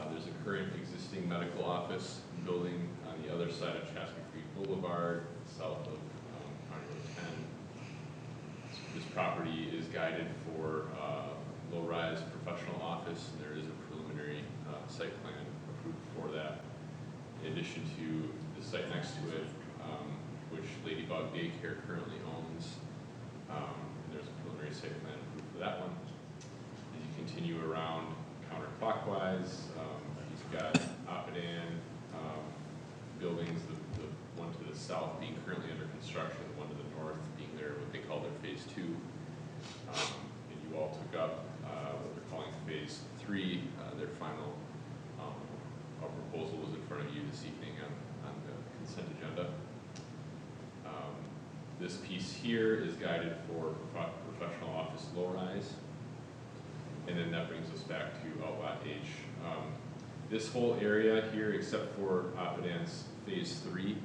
There's a current existing medical office building on the other side of Chaska Creek Boulevard, south of County Road 10. This property is guided for low-rise professional office, and there is a preliminary site plan approved for that. In addition to the site next to it, which Ladybug Daycare currently owns, there's a preliminary site plan approved for that one. As you continue around counterclockwise, you've got Oppidan buildings, the one to the south being currently under construction, the one to the north being what they call their phase 2. And you all took up what they're calling phase 3. Their final proposal was in front of you this evening on the consent agenda. This piece here is guided for professional office low-rise. And then that brings us back to Outlot H. This whole area here, except for Oppidan's phase 3,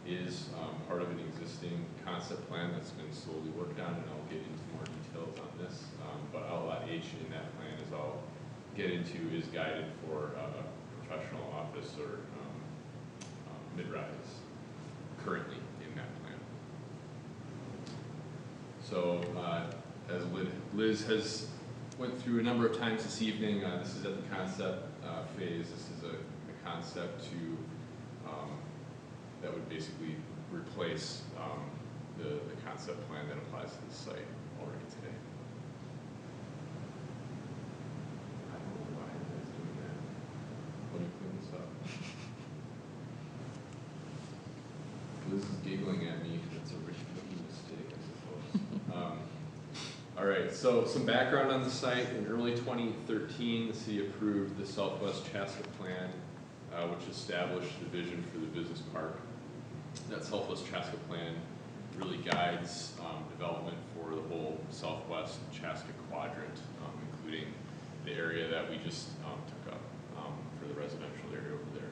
is part of an existing concept plan that's been slowly worked on, and I'll get into more details on this. But Outlot H in that plan is I'll get into is guided for professional office or mid-rise currently in that plan. So as Liz has went through a number of times this evening, this is at the concept phase. This is a concept to that would basically replace the concept plan that applies to this site already today. I don't know why it's doing that. Let me clean this up. Liz is giggling at me. That's a rookie mistake, I suppose. All right, so some background on the site. In early 2013, the city approved the Southwest Chaska Plan, which established the vision for the business park. That Southwest Chaska Plan really guides development for the whole Southwest Chaska quadrant, including the area that we just took up for the residential area over there.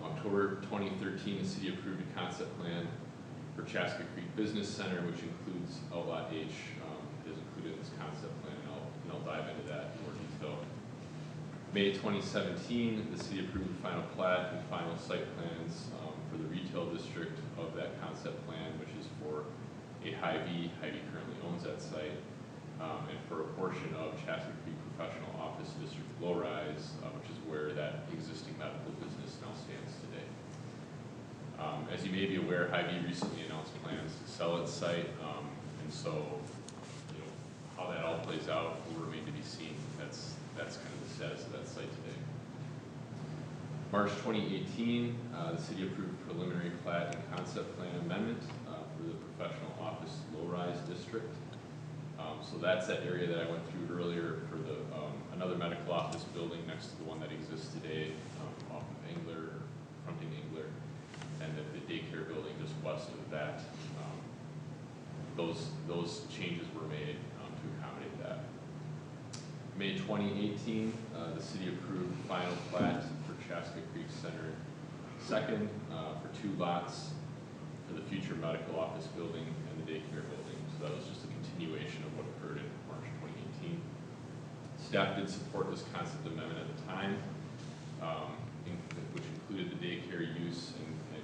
October 2013, the city approved a concept plan for Chaska Creek Business Center, which includes Outlot H, is included in this concept plan, and I'll dive into that in more detail. May 2017, the city approved the final plat and final site plans for the retail district of that concept plan, which is for a Hy-Vee. Hy-Vee currently owns that site, and for a portion of Chaska Creek Professional Office District low-rise, which is where that existing medical business now stands today. As you may be aware, Hy-Vee recently announced plans to sell its site, and so how that all plays out will remain to be seen. That's kind of the status of that site today. March 2018, the city approved preliminary plat and concept plan amendment for the professional office low-rise district. So that's that area that I went through earlier for the another medical office building next to the one that exists today off of Engler, fronting Engler, and then the daycare building just west of that. Those changes were made to accommodate that. May 2018, the city approved final plat for Chaska Creek Center second for 2 lots for the future medical office building and the daycare building. So that was just a continuation of what occurred in March 2018. Staff did support this concept amendment at the time, which included the daycare use and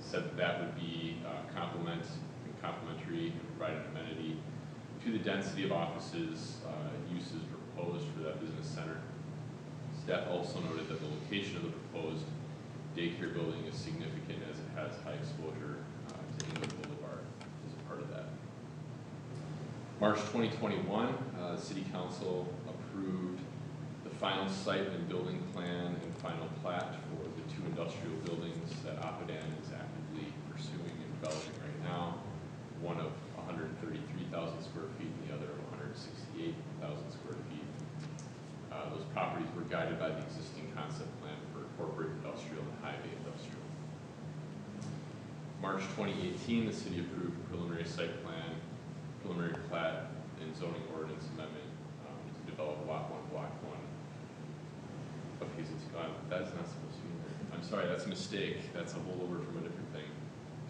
said that would be complementary and provide an amenity to the density of offices uses proposed for that business center. Staff also noted that the location of the proposed daycare building is significant as it has high exposure to England Boulevard as a part of that. March 2021, the City Council approved the final site and building plan and final plat for the 2 industrial buildings that Oppidan is actively pursuing and developing right now, one of 133,000 square feet and the other of 168,000 square feet. Those properties were guided by the existing concept plan for corporate industrial and highway industrial. March 2018, the city approved preliminary site plan, preliminary plat, and zoning ordinance amendment to develop Lot 1, Block 1. Okay, so that's not supposed to be in there. I'm sorry, that's a mistake. That's a holdover from a different thing.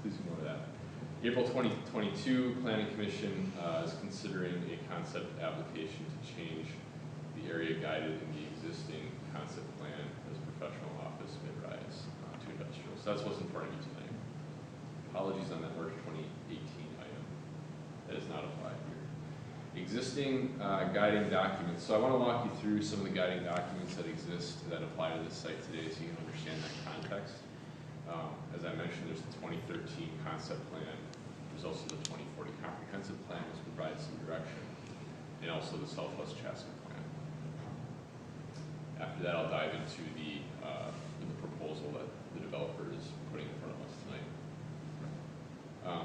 Please ignore that. April 2022, Planning Commission is considering a concept application to change the area guided in the existing concept plan as professional office mid-rise to industrial. So that's what's in front of you tonight. Apologies on that March 2018 item. That is not applied here. Existing guiding documents. So I want to walk you through some of the guiding documents that exist that apply to this site today so you can understand that context. As I mentioned, there's the 2013 concept plan. There's also the 2040 comprehensive plan, which provides some direction, and also the Southwest Chaska plan. After that, I'll dive into the proposal that the developer is putting in front of us tonight.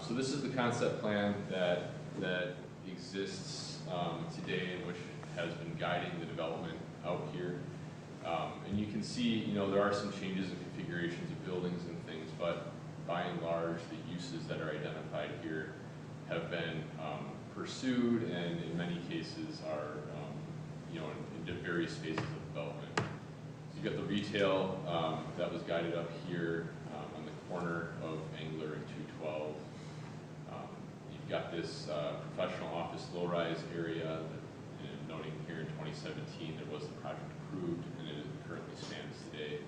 So this is the concept plan that exists today and which has been guiding the development out here. And you can see, there are some changes in configurations of buildings and things, but by and large, the uses that are identified here have been pursued and in many cases are, in various phases of development. So you've got the retail that was guided up here on the corner of Engler and 212. You've got this professional office low-rise area, and noting here in 2017 there was the project approved, and it currently stands today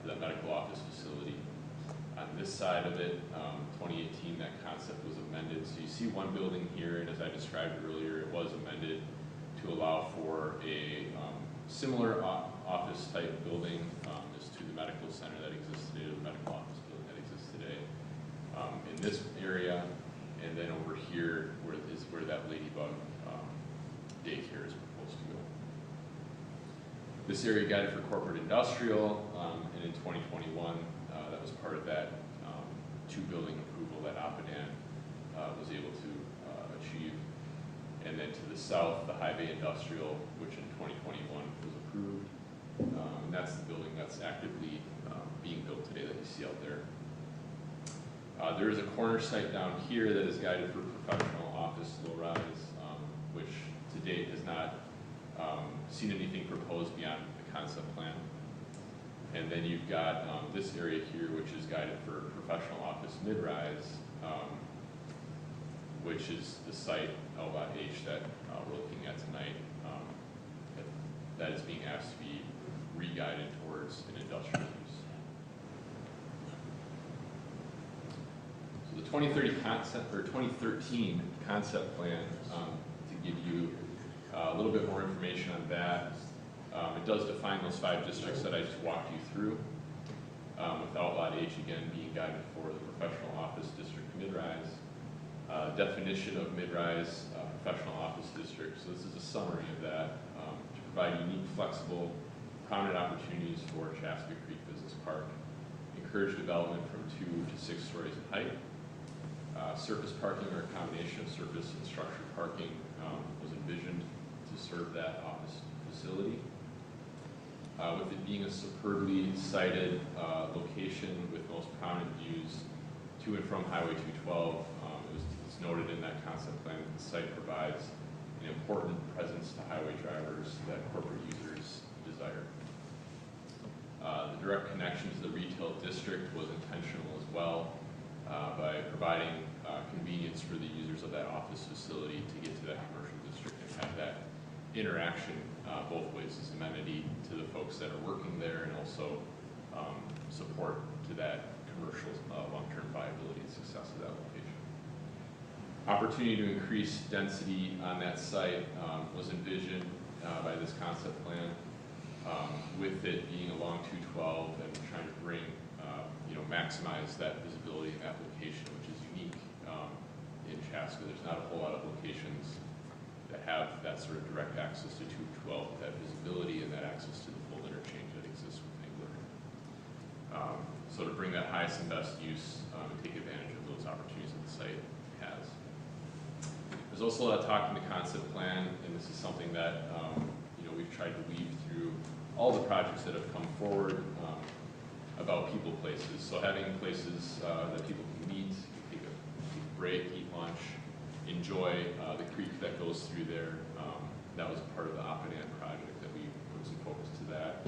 for that medical office facility. On this side of it, 2018, that concept was amended. So you see one building here, and as I described earlier, it was amended to allow for a similar office type building as to the medical center that exists today, or the medical office building that exists today. In this area, and then over here is where that Ladybug daycare is proposed to go. This area guided for corporate industrial, and in 2021, that was part of that 2-building approval that Oppidan was able to achieve. And then to the south, the highway industrial, which in 2021 was approved. And that's the building that's actively being built today that you see out there. There is a corner site down here that is guided for professional office low-rise, which to date has not seen anything proposed beyond the concept plan. And then you've got this area here, which is guided for professional office mid-rise. which is the site, Lot H, that we're looking at tonight, that is being asked to be re-guided towards an industrial use. So the 2013 concept plan, to give you a little bit more information on that, it does define those 5 districts that I just walked you through, with Lot H again being guided for the professional office district mid-rise. Definition of mid-rise professional office district. So this is a summary of that to provide unique, flexible, prominent opportunities for Chaska Creek Business Park. Encourage development from 2 to 6 stories in height. Surface parking, or a combination of surface and structured parking, was envisioned to serve that office facility. With it being a superbly sited location with most prominent views to and from Highway 212, it's noted in that concept plan that the site provides an important presence to highway drivers that corporate users desire. The direct connection to the retail district was intentional as well, by providing convenience for the users of that office facility to get to that commercial district and have that interaction both ways as amenity to the folks that are working there, and also support to that commercial long-term viability and success of that location. Opportunity to increase density on that site was envisioned by this concept plan, with it being along 212 and trying to bring, maximize that visibility in that location, which is unique in Chaska. There's not a whole lot of locations that have that sort of direct access to 212 with that visibility and that access to the full interchange that exists with Engler. So to bring that highest and best use and take advantage of those opportunities that the site has. There's also a lot of talk in the concept plan, and this is something that we've tried to weave through all the projects that have come forward, about people places. So having places that people can meet, take a break, eat lunch, enjoy the creek that goes through there. That was part of the Oppidan project that we put some focus to that.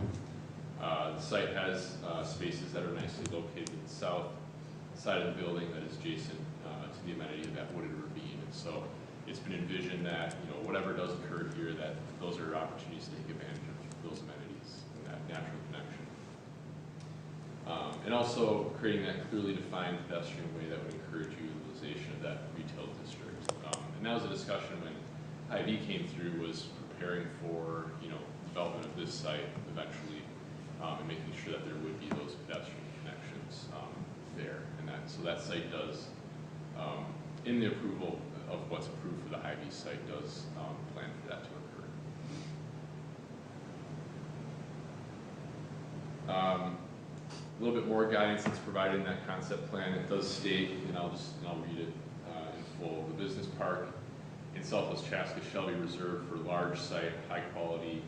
The site has spaces that are nicely located to the south side of the building that is adjacent to the amenity of that wooded ravine. And so it's been envisioned that whatever does occur here, that those are opportunities to take advantage of those amenities and that natural connection. And also creating that clearly defined pedestrian way that would encourage utilization of that retail district. And that was a discussion when Hy-Vee came through, was preparing for development of this site eventually, and making sure that there would be those pedestrian connections there. And so that site does, in the approval of what's approved for the Hy-Vee site, does plan for that to occur. A little bit more guidance that's provided in that concept plan. It does state, and I'll read it in full. The business park in Southwest Chaska shall be reserved for large site, high quality,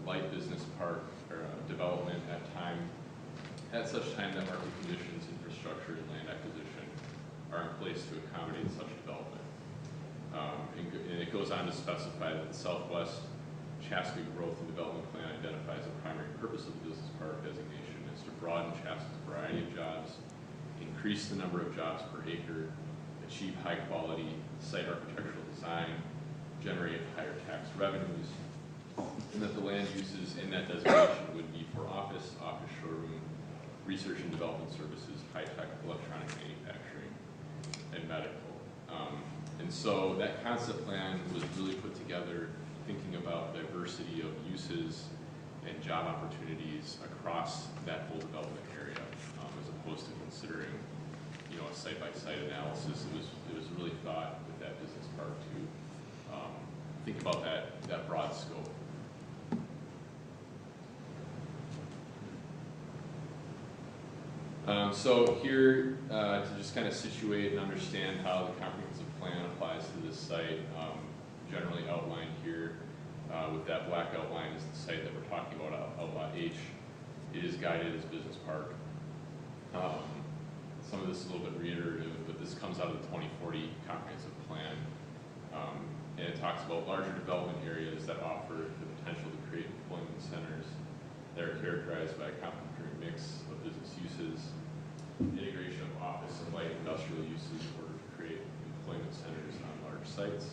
light business park or development at such time that market conditions, infrastructure, and land acquisition are in place to accommodate such development. And it goes on to specify that the Southwest Chaska Growth and Development Plan identifies the primary purpose of the business park designation is to broaden Chaska's variety of jobs, increase the number of jobs per acre, achieve high quality site architectural design, generate higher tax revenues, and that the land uses in that designation would be for office showroom, research and development services, high-tech electronic manufacturing, and medical. And so that concept plan was really put together thinking about diversity of uses and job opportunities across that whole development area, as opposed to considering, a site-by-site analysis. It was really thought with that business park to think about that broad scope. So here, to just kind of situate and understand how the comprehensive plan applies to this site, generally outlined here with that black outline is the site that we're talking about, Lot H. It is guided as business park. Some of this is a little bit reiterative, but this comes out of the 2040 comprehensive plan. And it talks about larger development areas that offer the potential to create employment centers that are characterized by a complementary mix of business uses, integration of office and light industrial uses in order to create employment centers on large sites,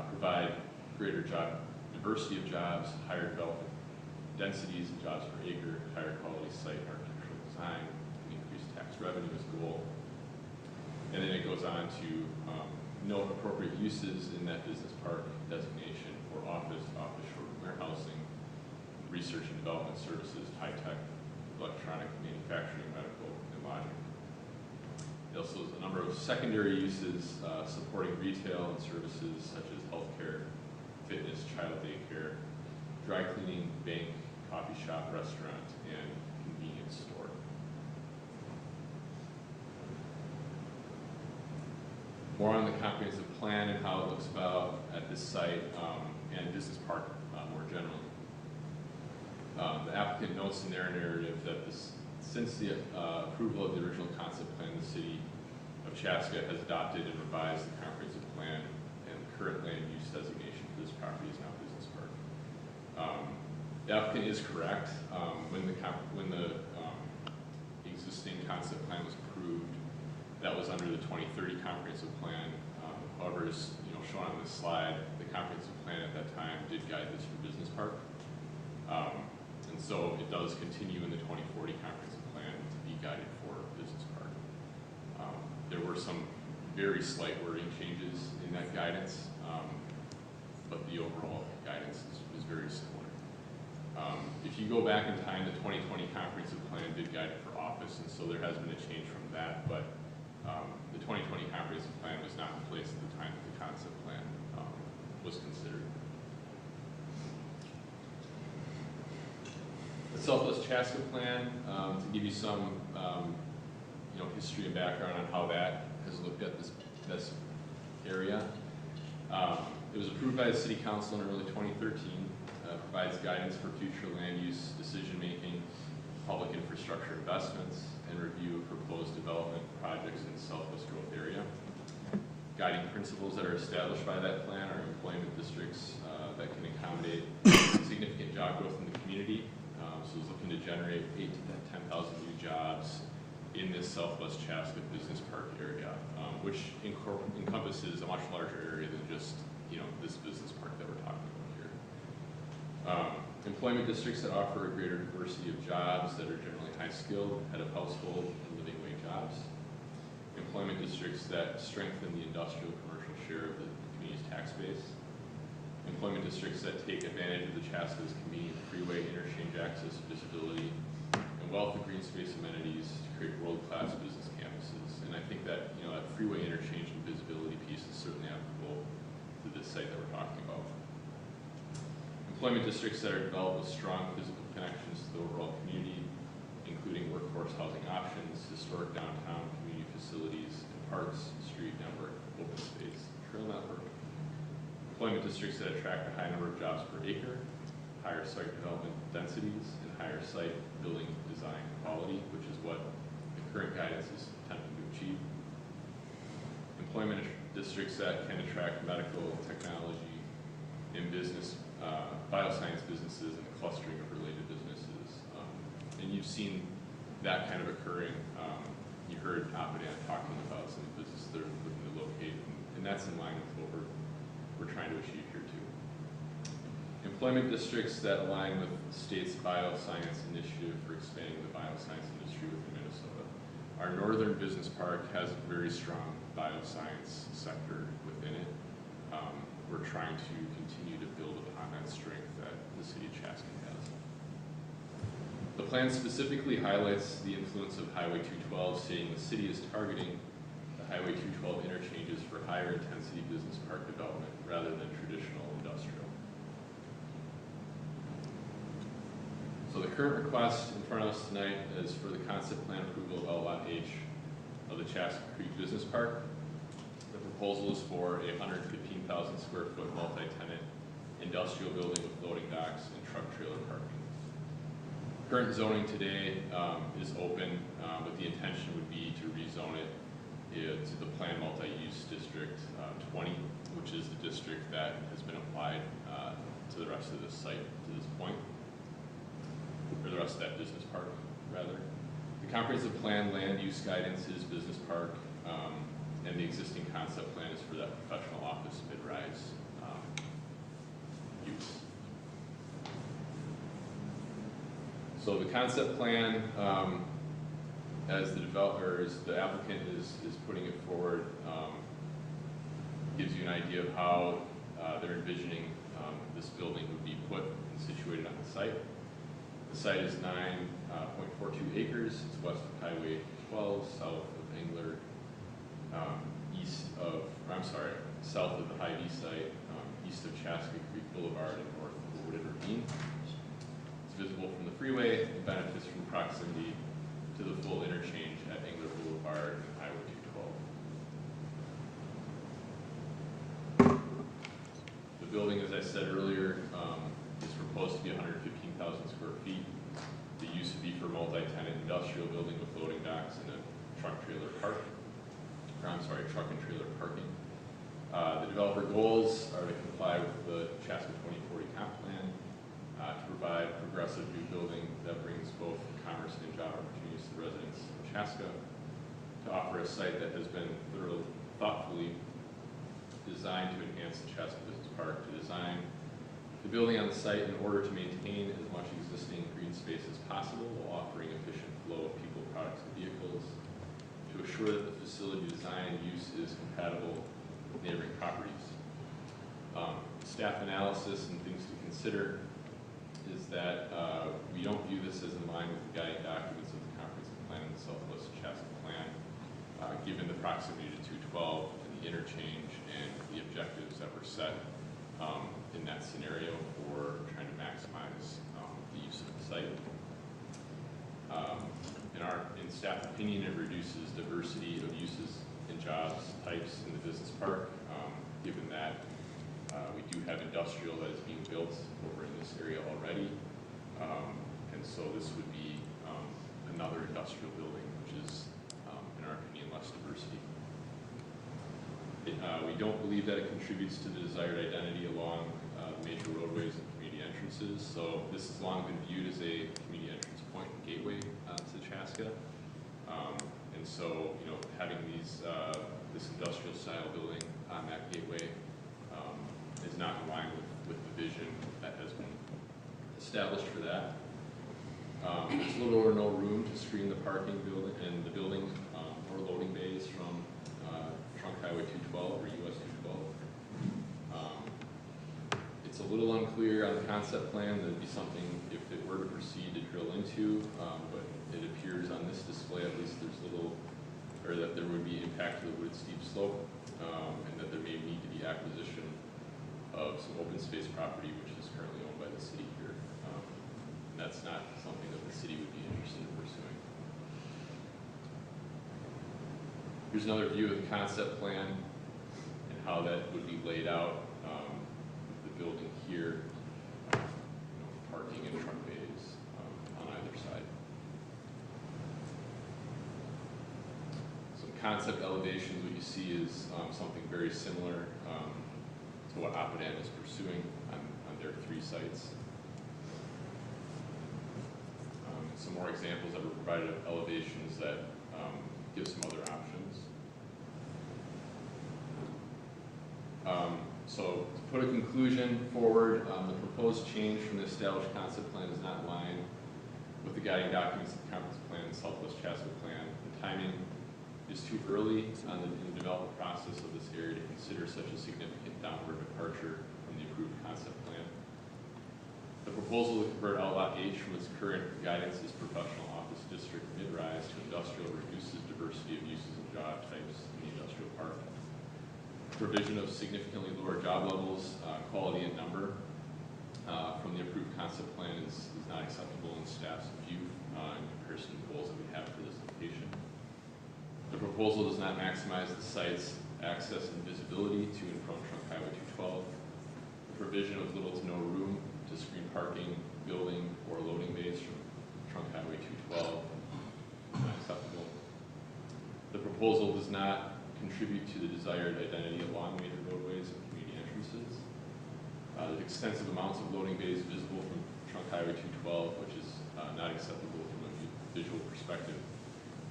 provide greater job diversity of jobs, higher development densities and jobs per acre, higher quality site architectural design, and increased tax revenue as a goal. And then it goes on to note appropriate uses in that business park designation for office, short-term warehousing, research and development services, high-tech, electronic manufacturing, medical, and lodging. It also has a number of secondary uses supporting retail and services such as healthcare, fitness, child daycare, dry cleaning, bank, coffee shop, restaurant, and convenience store. More on the comprehensive plan and how it looks about at this site and business park more generally. The applicant notes in their narrative that since the approval of the original concept plan, the city of Chaska has adopted and revised the comprehensive plan, and the current land use designation for this property is now business park. The applicant is correct. When the existing concept plan was approved, that was under the 2030 comprehensive plan. However, as shown on this slide, the comprehensive plan at that time did guide this for business park. And so it does continue in the 2040 comprehensive plan to be guided for business park. There were some very slight wording changes in that guidance, but the overall guidance is very similar. If you go back in time, the 2020 comprehensive plan did guide it for office, and so there has been a change from that, but the 2020 comprehensive plan was not in place at the time that the concept plan was considered. The Southwest Chaska plan, to give you some history and background on how that has looked at this area. It was approved by the City Council in early 2013, provides guidance for future land use decision-making, public infrastructure investments, and review of proposed development projects in the Southwest growth area. Guiding principles that are established by that plan are employment districts that can accommodate significant job growth in the community. So it's looking to generate 8,000 to 10,000 new jobs in this Southwest Chaska Business Park area, which encompasses a much larger area than just this business park that we're talking about here. Employment districts that offer a greater diversity of jobs that are generally high-skilled, head of household, and living wage jobs. Employment districts that strengthen the industrial commercial share of the community's tax base. Employment districts that take advantage of the Chaska's convenient freeway interchange access, visibility, and wealth of green space amenities to create world-class business campuses. And I think that that freeway interchange and visibility piece is certainly applicable to this site that we're talking about. Employment districts that are developed with strong physical connections to the overall community, including workforce housing options, historic downtown community facilities, and parks, street network, open space, trail network. Employment districts that attract a high number of jobs per acre, higher site development densities, and higher site building design quality, which is what the current guidance is attempting to achieve. Employment districts that can attract medical, technology, and business, bioscience businesses, and the clustering of related businesses. And you've seen that kind of occurring. You heard Oppidan talking about some businesses they're looking to locate, and that's in line with what we're trying to achieve here too. Employment districts that align with the state's bioscience initiative for expanding the bioscience industry within Minnesota. Our northern business park has a very strong bioscience sector within it. We're trying to continue to build upon that strength that the city of Chaska has. The plan specifically highlights the influence of Highway 212, stating the city is targeting the Highway 212 interchanges for higher intensity business park development rather than traditional industrial. So the current request in front of us tonight is for the concept plan approval of Lot H of the Chaska Creek Business Park. The proposal is for a 115,000 square foot multi-tenant industrial building with loading docks and truck trailer parking. Current zoning today is open, but the intention would be to rezone it to the planned multi-use district 20, which is the district that has been applied to the rest of this site to this point, or the rest of that business park, rather. The comprehensive plan land use guidance is business park. And the existing concept plan is for that professional office mid-rise use. So the concept plan, as the developer, as the applicant is putting it forward, gives you an idea of how they're envisioning this building would be put and situated on the site. The site is 9.42 acres. It's west of Highway 12, south of Engler, south of the Hy-Vee site, east of Chaska Creek Boulevard, and north of the Wooded Ravine. It's visible from the freeway. It benefits from proximity to the full interchange at Engler Boulevard and Highway 212. The building, as I said earlier, is proposed to be 115,000 square feet. The use would be for multi-tenant industrial building with loading docks and a truck and trailer parking. The developer goals are to comply with the Chaska 2040 comp plan, to provide progressive new building that brings both commerce and job opportunities to the residents of Chaska, to offer a site that has been thoughtfully designed to enhance the Chaska Business Park, to design the building on the site in order to maintain as much existing green space as possible while offering efficient flow of people, products, and vehicles, to assure that the facility design and use is compatible with neighboring properties. Staff analysis and things to consider is that we don't view this as in line with the guiding documents of the comprehensive plan and the Southwest Chaska plan, given the proximity to 212 and the interchange and the objectives that were set in that scenario for trying to maximize the use of the site. In staff opinion, it reduces diversity of uses and jobs types in the business park, given that we do have industrial that is being built over in this area already. And so this would be another industrial building, which is, in our opinion, less diversity. We don't believe that it contributes to the desired identity along the major roadways and community entrances. So this has long been viewed as a community entrance point and gateway to Chaska. And so, having this industrial style building on that gateway is not in line with the vision that has been established for that. There's little or no room to screen the parking building and the building or loading bays from Trunk Highway 212 or US 212. It's a little unclear on the concept plan. That'd be something, if it were to proceed, to drill into, but it appears on this display, at least, that there would be impact to the wooded steep slope, and that there may need to be acquisition of some open space property, which is currently owned by the city here. And that's not something that the city would be interested in pursuing. Here's another view of the concept plan and how that would be laid out. The building here, parking and truck bays on either side. Some concept elevations, what you see is something very similar to what Oppidan is pursuing on their 3 sites. Some more examples that were provided of elevations that give some other options. So to put a conclusion forward, the proposed change from the established concept plan is not in line with the guiding documents of the comprehensive plan and Southwest Chaska plan. The timing is too early in the development process of this area to consider such a significant downward departure from the approved concept plan. The proposal to convert Outlot H from its current guidance as professional office district mid-rise to industrial reduces diversity of uses and job types in the industrial park. Provision of significantly lower job levels, quality and number from the approved concept plan is not acceptable in staff's view in comparison to the goals that we have for this location. The proposal does not maximize the site's access and visibility to and from Trunk Highway 212. The provision of little to no room to screen parking, building, or loading bays from Trunk Highway 212 is not acceptable. The proposal does not contribute to the desired identity along major roadways and community entrances. The extensive amounts of loading bays visible from Trunk Highway 212, which is not acceptable from a visual perspective.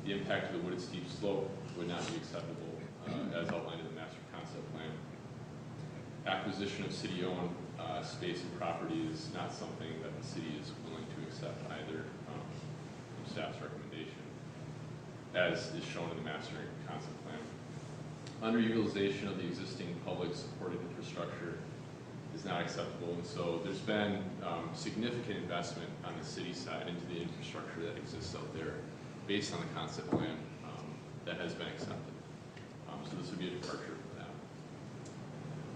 The impact of the wooded steep slope would not be acceptable as outlined in the master concept plan. Acquisition of city-owned space and property is not something that the city is willing to accept either, from staff's recommendation, as is shown in the master concept plan. Underutilization of the existing public supported infrastructure is not acceptable, and so there's been significant investment on the city side into the infrastructure that exists out there based on the concept plan that has been accepted. So this would be a departure from that.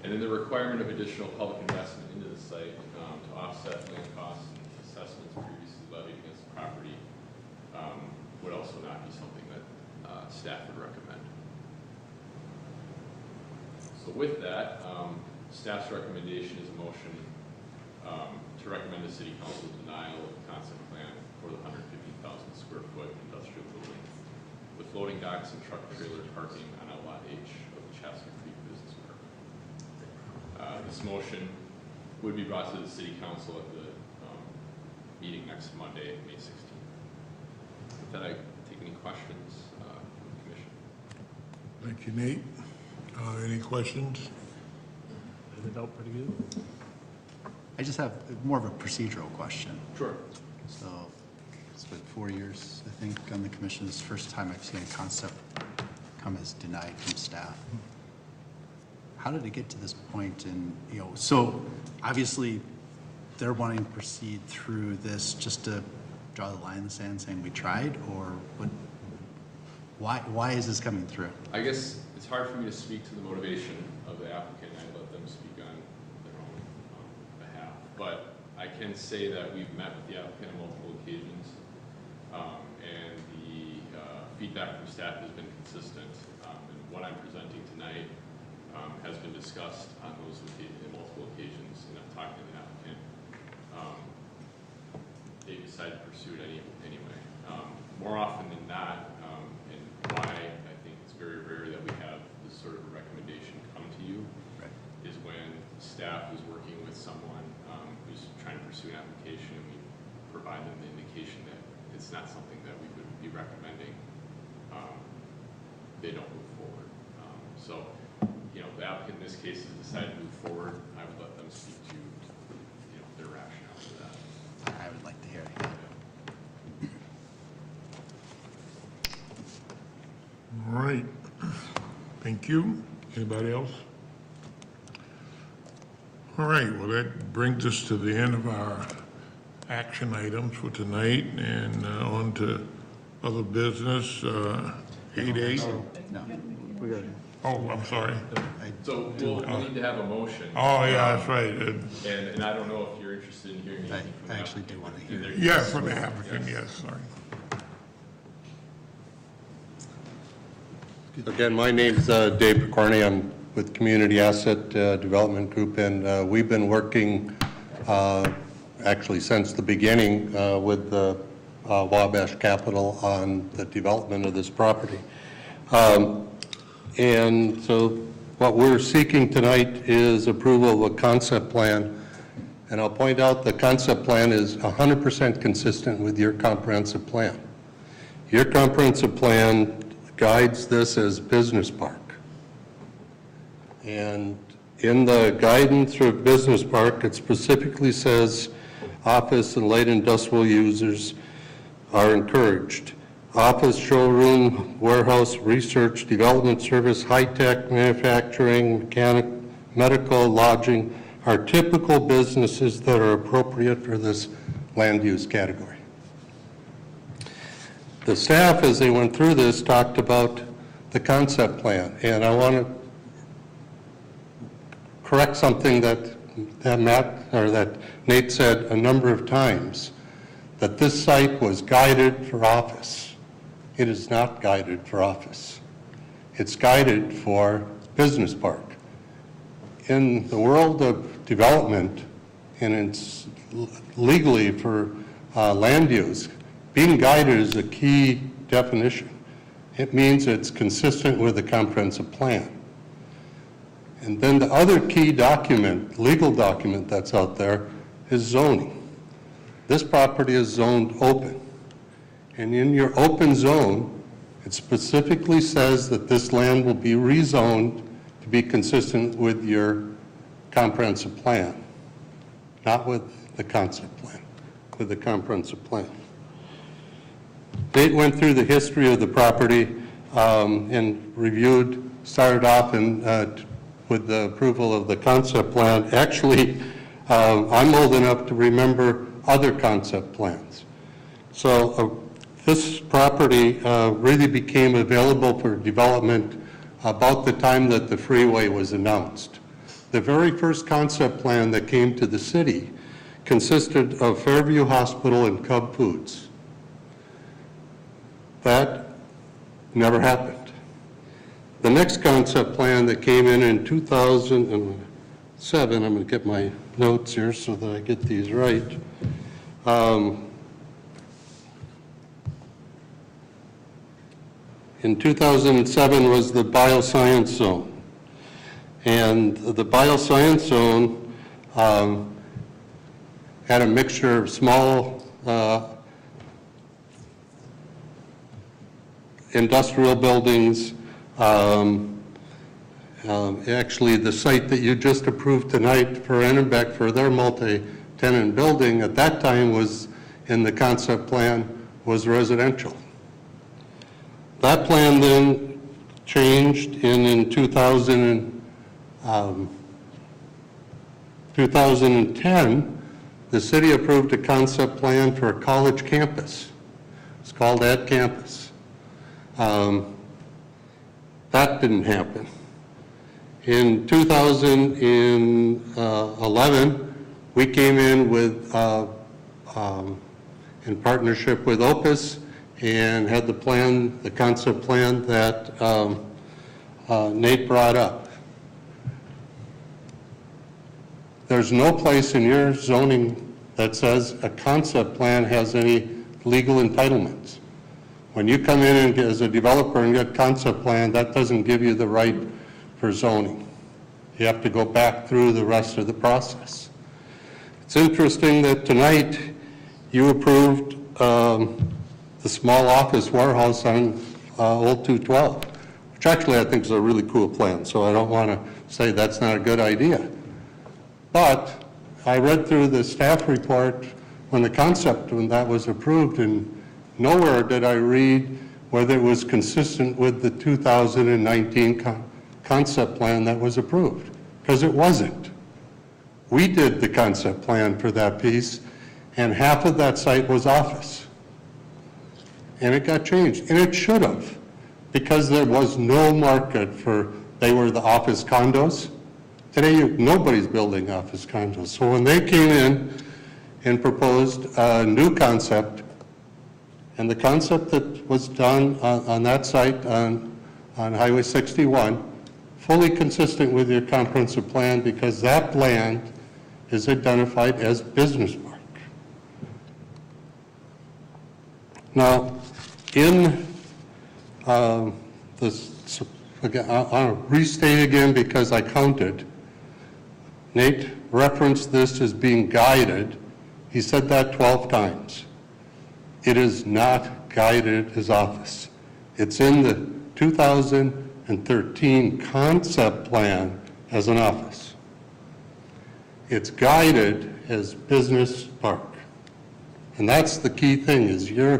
And then the requirement of additional public investment into the site to offset land costs and assessments previously levied against the property would also not be something that staff would recommend. So with that, staff's recommendation is a motion to recommend the city council denial of the concept plan for the 150,000 square foot industrial building with loading docks and truck trailer parking on Outlot H of the Chaska Creek Business Park. This motion would be brought to the city council at the meeting next Monday, May 16th. With that, I take any questions from the commission. Thank you, Nate. Any questions? Laid it out pretty good. I just have more of a procedural question. Sure. So it's been 4 years, I think, on the commission. It's the first time I've seen a concept come as denied from staff. How did it get to this point? And, you know, so obviously they're wanting to proceed through this just to draw the line in the sand saying we tried, or what, why is this coming through? I guess it's hard for me to speak to the motivation of the applicant. I let them speak on their own behalf. But I can say that we've met with the applicant on multiple occasions, and the feedback from staff has been consistent. And what I'm presenting tonight has been discussed on those multiple occasions, and I've talked to the applicant. They decided to pursue it anyway. More often than not, and why I think it's very rare that we have this sort of a recommendation come to you, is when staff is working with someone who's trying to pursue an application, and we provide them the indication that it's not something that we would be recommending. They don't move forward. So, you know, the applicant in this case has decided to move forward. I would let them speak to, you know, their rationale for that. I would like to hear it. All right. Thank you. Anybody else? All right. Well, that brings us to the end of our action items for tonight, and on to other business. 8A. No, We got it. Oh, I'm sorry. So we'll need to have a motion. Oh, yeah, that's right. And I don't know if you're interested in hearing anything from the applicant. do want to hear it. Yeah, from the applicant, yes, sorry. Again, my name's Dave Picorni. I'm with Community Asset Development Group, and we've been working actually since the beginning with the Wabash Capital on the development of this property. And so what we're seeking tonight is approval of a concept plan. And I'll point out the concept plan is 100% consistent with your comprehensive plan. Your comprehensive plan guides this as business park. And in the guidance for business park, it specifically says office and light industrial users are encouraged. Office, showroom, warehouse, research, development service, high-tech, manufacturing, mechanic, medical, lodging are typical businesses that are appropriate for this land use category. The staff, as they went through this, talked about the concept plan, and I want to correct something that Nate said a number of times, that this site was guided for office. It is not guided for office. It's guided for business park. In the world of development, and it's legally for land use, being guided is a key definition. It means it's consistent with the comprehensive plan. And then the other key document, legal document that's out there, is zoning. This property is zoned open. And in your open zone, It specifically says that this land will be rezoned to be consistent with your comprehensive plan, not with the concept plan, with the comprehensive plan. Nate went through the history of the property and reviewed, started off with the approval of the concept plan. Actually, I'm old enough to remember other concept plans. So this property really became available for development about the time that the freeway was announced. The very first concept plan that came to the city consisted of Fairview Hospital and Cub Foods. That never happened. The next concept plan that came in 2007, I'm going to get my notes here so that I get these right. In 2007 was the bioscience zone. And the bioscience zone had a mixture of small industrial buildings. Actually, the site that you just approved tonight for Ennebeck for their multi-tenant building at that time was in the concept plan was residential. That plan then changed in 2010. The city approved a concept plan for a college campus. It's called Ad Campus. That didn't happen. In 2011, we came in with, in partnership with Opus, and had the plan, the concept plan that Nate brought up. There's no place in your zoning that says a concept plan has any legal entitlements. When you come in and as a developer and get concept plan, that doesn't give you the right for zoning. You have to go back through the rest of the process. It's interesting that tonight you approved the small office warehouse on Old 212, which actually I think is a really cool plan, so I don't want to say that's not a good idea. But I read through the staff report when that was approved, and nowhere did I read whether it was consistent with the 2019 concept plan that was approved, because it wasn't. We did the concept plan for that piece, and half of that site was office. And it got changed, and it should have, because there was no market for, they were the office condos. Today, nobody's building office condos. So when they came in and proposed a new concept, and the concept that was done on that site on Highway 61, fully consistent with your comprehensive plan, because that land is identified as business park. Now, in this, again, I'll restate again because I counted. Nate referenced this as being guided. He said that 12 times. It is not guided as office. It's in the 2013 concept plan as an office. It's guided as business park. And that's the key thing, is your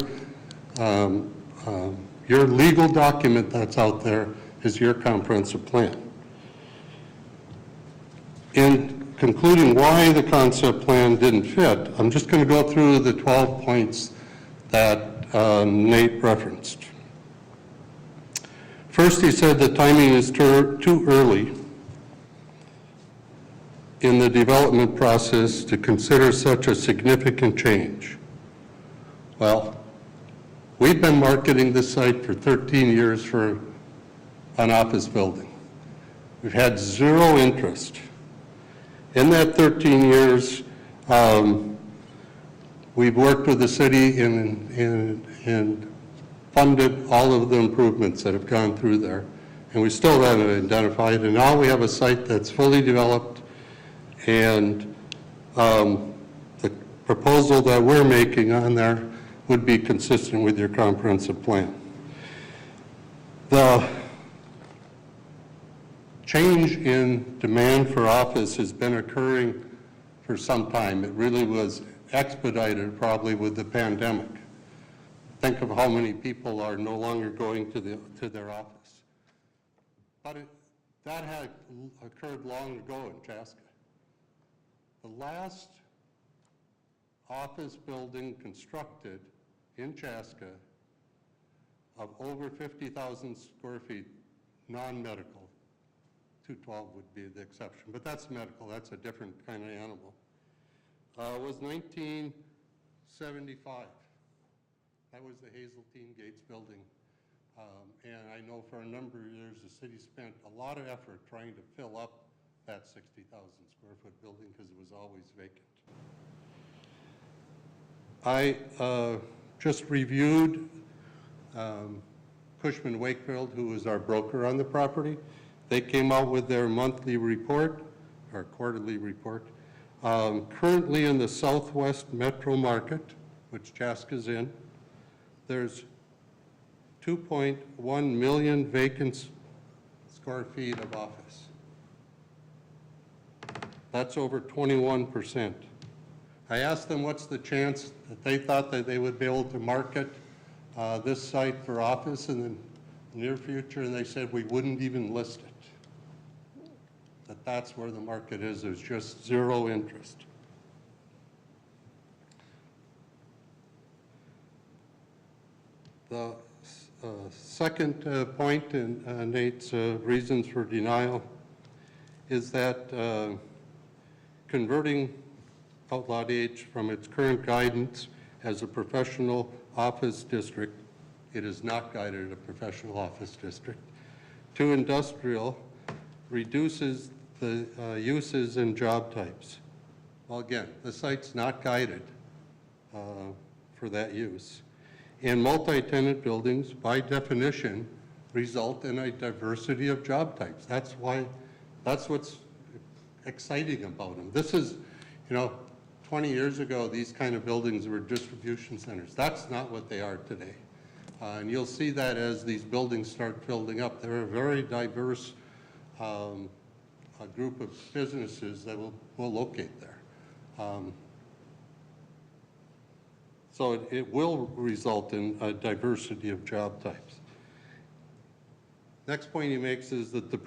legal document that's out there is your comprehensive plan. In concluding why the concept plan didn't fit, I'm just going to go through the 12 points that Nate referenced. First, he said the timing is too early in the development process to consider such a significant change. Well, we've been marketing this site for 13 years for an office building. We've had zero interest. In that 13 years, we've worked with the city and funded all of the improvements that have gone through there, and we still haven't identified. And now we have a site that's fully developed, and the proposal that we're making on there would be consistent with your comprehensive plan. The change in demand for office has been occurring for some time. It really was expedited probably with the pandemic. Think of how many people are no longer going to their office. But that had occurred long ago in Chaska. The last office building constructed in Chaska of over 50,000 square feet, non-medical, 212 would be the exception, but that's medical, that's a different kind of animal, was 1975. That was the Hazeltine Gates building. And I know for a number of years, the city spent a lot of effort trying to fill up that 60,000 square foot building because it was always vacant. I just reviewed Cushman Wakefield, who is our broker on the property. They came out with their monthly report, or quarterly report. Currently in the southwest metro market, which Chaska's in, there's 2.1 million vacant square feet of office. That's over 21%. I asked them what's the chance that they thought that they would be able to market this site for office in the near future, and they said we wouldn't even list it. That's where the market is. There's just zero interest. The second point in Nate's reasons for denial is that converting Outlot H from its current guidance as a professional office district, it is not guided a professional office district, to industrial reduces the uses and job types. Well, again, the site's not guided for that use. And multi-tenant buildings, by definition, result in a diversity of job types. That's what's exciting about them. This is, 20 years ago, these kind of buildings were distribution centers. That's not what they are today. And you'll see that as these buildings start building up. They're a very diverse group of businesses that will locate there. So it will result in a diversity of job types. Next point he makes is that there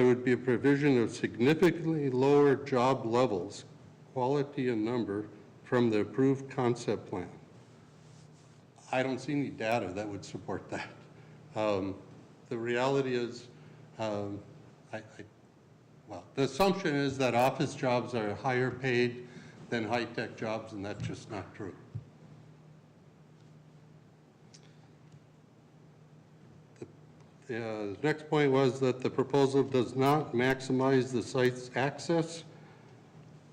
would be a provision of significantly lower job levels, quality and number, from the approved concept plan. I don't see any data that would support that. The reality is, the assumption is that office jobs are higher paid than high-tech jobs, and that's just not true. The next point was that the proposal does not maximize the site's access,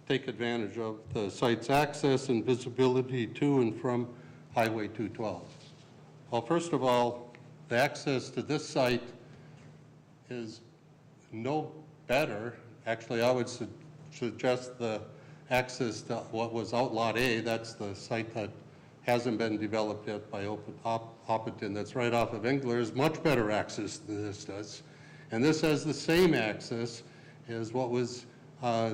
take advantage of the site's access and visibility to and from Highway 212. Well, first of all, the access to this site is no better. Actually, I would suggest the access to what was Outlot A, that's the site that hasn't been developed yet by Oppidan, that's right off of Engler, is much better access than this does. And this has the same access as what was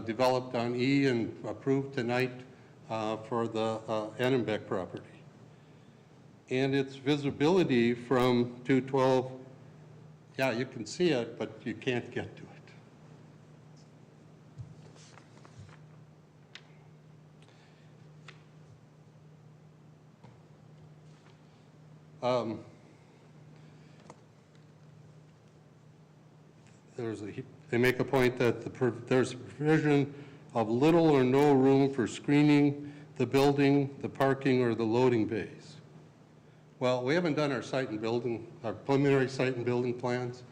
developed on E and approved tonight for the Annenbeck property. And its visibility from 212, yeah, you can see it, but you can't get to it. They make a point that there's a provision of little or no room for screening the building, the parking, or the loading bays. Well, we haven't done our preliminary site and building plans.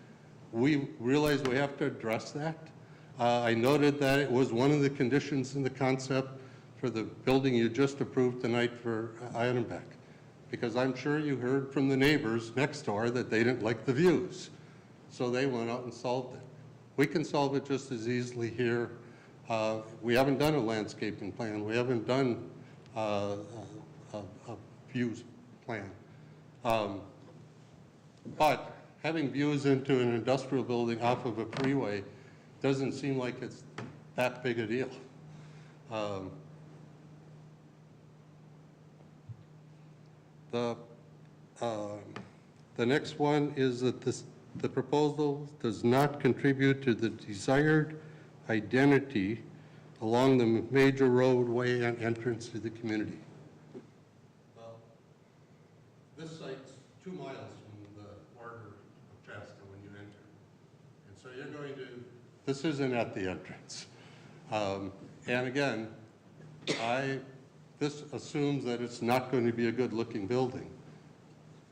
We realize we have to address that. I noted that it was one of the conditions in the concept for the building you just approved tonight for Annenbeck, because I'm sure you heard from the neighbors next door that they didn't like the views. So they went out and solved it. We can solve it just as easily here. We haven't done a landscaping plan. We haven't done a views plan. But having views into an industrial building off of a freeway doesn't seem like it's that big a deal. The next one is that the proposal does not contribute to the desired identity along the major roadway and entrance to the community. Well, this site's 2 miles from the border of Chaska when you enter. And so you're going to, this isn't at the entrance. And again, this assumes that it's not going to be a good-looking building.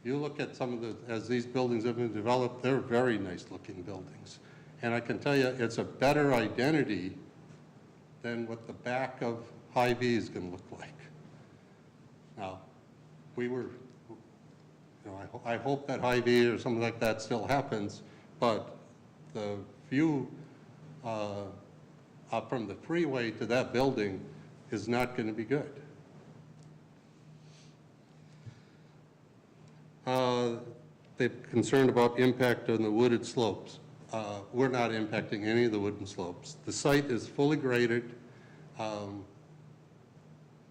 You look at some of the, as these buildings have been developed, they're very nice-looking buildings. And I can tell you, it's a better identity than what the back of Hy-Vee is going to look like. Now, I hope that Hy-Vee or something like that still happens, but the view from the freeway to that building is not going to be good. They're concerned about impact on the wooded slopes. We're not impacting any of the wooden slopes. The site is fully graded.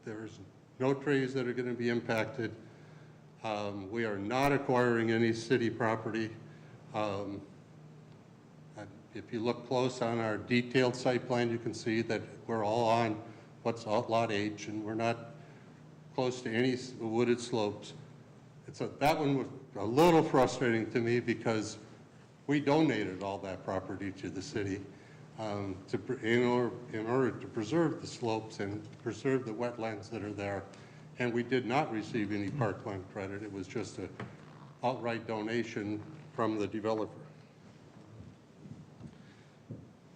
There's no trees that are going to be impacted. We are not acquiring any city property. If you look close on our detailed site plan, you can see that we're all on what's Lot H, and we're not close to any wooded slopes. That one was a little frustrating to me because we donated all that property to the city in order to preserve the slopes and preserve the wetlands that are there. And we did not receive any parkland credit. It was just an outright donation from the developer.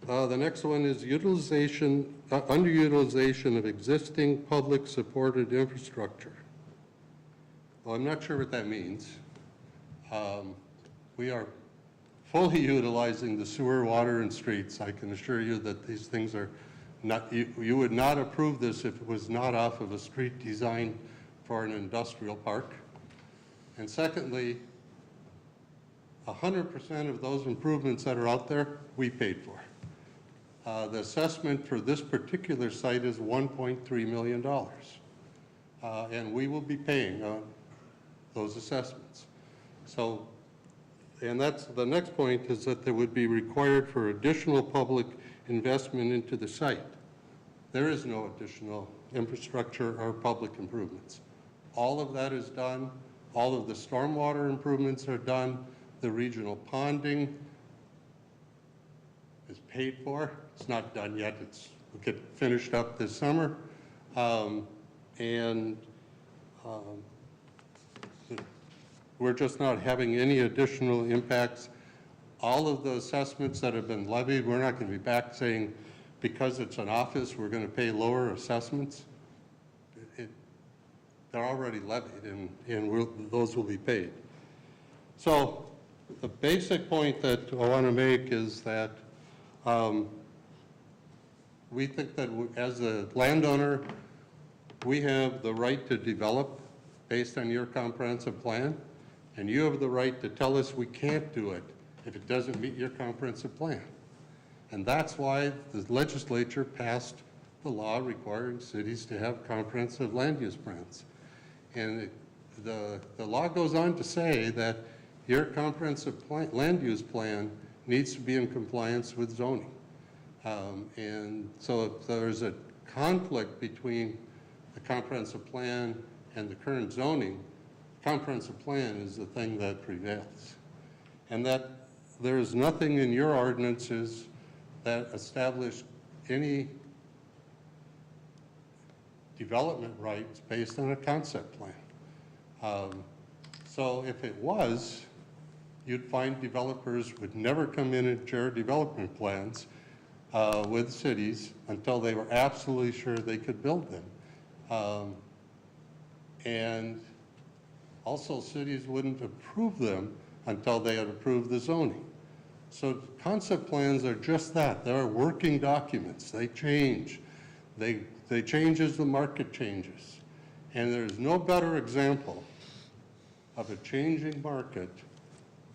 The next one is underutilization of existing public supported infrastructure. Well, I'm not sure what that means. We are fully utilizing the sewer, water, and streets. I can assure you that these things are not, you would not approve this if it was not off of a street designed for an industrial park. And secondly, 100% of those improvements that are out there, we paid for. The assessment for this particular site is $1.3 million. And we will be paying on those assessments. So, and that's the next point, is that there would be required for additional public investment into the site. There is no additional infrastructure or public improvements. All of that is done. All of the stormwater improvements are done. The regional ponding is paid for. It's not done yet. It'll get finished up this summer. We're just not having any additional impacts. All of the assessments that have been levied, we're not going to be back saying because it's an office, we're going to pay lower assessments. They're already levied, and those will be paid. So the basic point that I want to make is that we think that as a landowner, we have the right to develop based on your comprehensive plan, and you have the right to tell us we can't do it if it doesn't meet your comprehensive plan. And that's why the legislature passed the law requiring cities to have comprehensive land use plans. And the law goes on to say that your comprehensive land use plan needs to be in compliance with zoning. And so if there's a conflict between the comprehensive plan and the current zoning, comprehensive plan is the thing that prevails. And that there is nothing in your ordinances that establish any development rights based on a concept plan. So if it was, you'd find developers would never come in and share development plans with cities until they were absolutely sure they could build them. And also cities wouldn't approve them until they had approved the zoning. So concept plans are just that. They're working documents. They change. They change as the market changes. And there's no better example of a changing market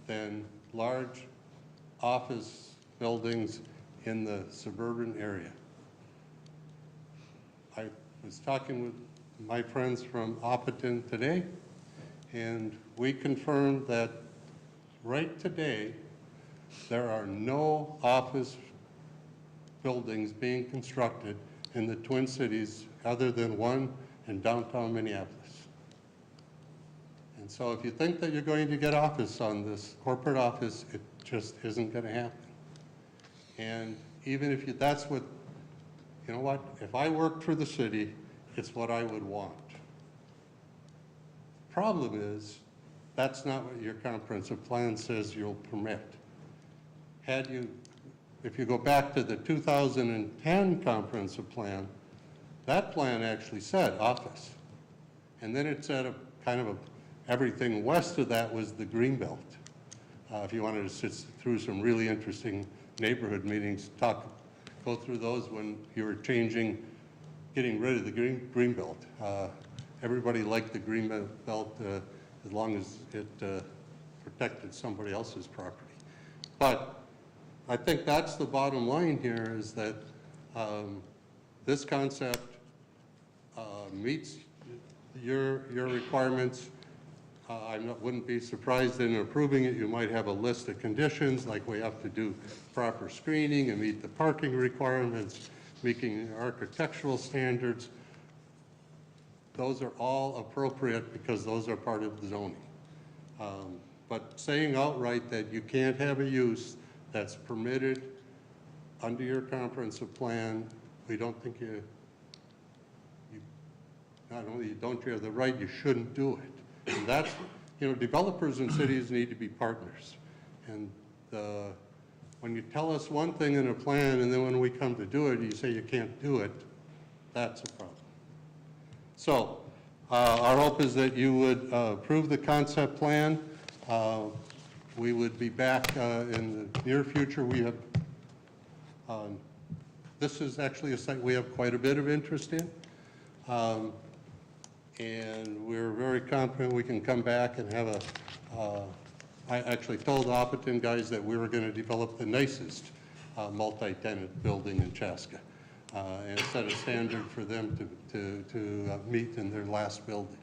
than large office buildings in the suburban area. I was talking with my friends from Oppidan today, and we confirmed that right today, there are no office buildings being constructed in the Twin Cities other than one in downtown Minneapolis. And so if you think that you're going to get office on this corporate office, it just isn't going to happen. And even if you, that's what, you know what, if I worked for the city, it's what I would want. Problem is, that's not what your comprehensive plan says you'll permit. Had you, if you go back to the 2010 comprehensive plan, that plan actually said office. And then it said everything west of that was the greenbelt. If you wanted to sit through some really interesting neighborhood meetings, go through those when you were getting rid of the greenbelt. Everybody liked the greenbelt as long as it protected somebody else's property. But I think that's the bottom line here, is that this concept meets your requirements. I wouldn't be surprised in approving it. You might have a list of conditions, like we have to do proper screening and meet the parking requirements, meeting architectural standards. Those are all appropriate because those are part of the zoning. But saying outright that you can't have a use that's permitted under your comprehensive plan, we don't think not only don't you have the right, you shouldn't do it. And that's, developers and cities need to be partners. And when you tell us one thing in a plan and then when we come to do it, you say you can't do it, that's a problem. So our hope is that you would approve the concept plan. We would be back in the near future. We have, this is actually a site we have quite a bit of interest in. And we're very confident we can come back and have I actually told the Oppidan guys that we were going to develop the nicest multi-tenant building in Chaska and set a standard for them to meet in their last building.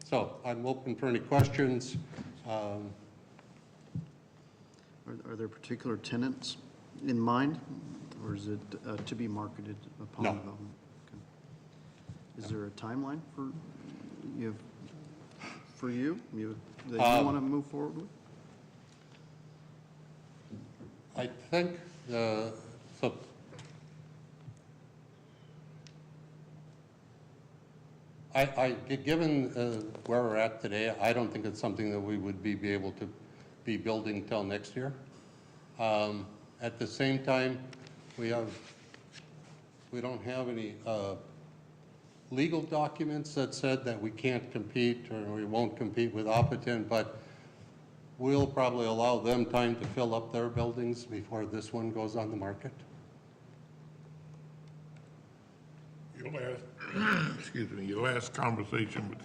So I'm open for any questions. Are there particular tenants in mind, or is it to be marketed upon development? Okay. Is there a timeline for you that you want to move forward with? I think given where we're at today, I don't think it's something that we would be able to be building till next year. At the same time, we don't have any legal documents that said that we can't compete or we won't compete with Oppidan, but we'll probably allow them time to fill up their buildings before this one goes on the market. Your last conversation with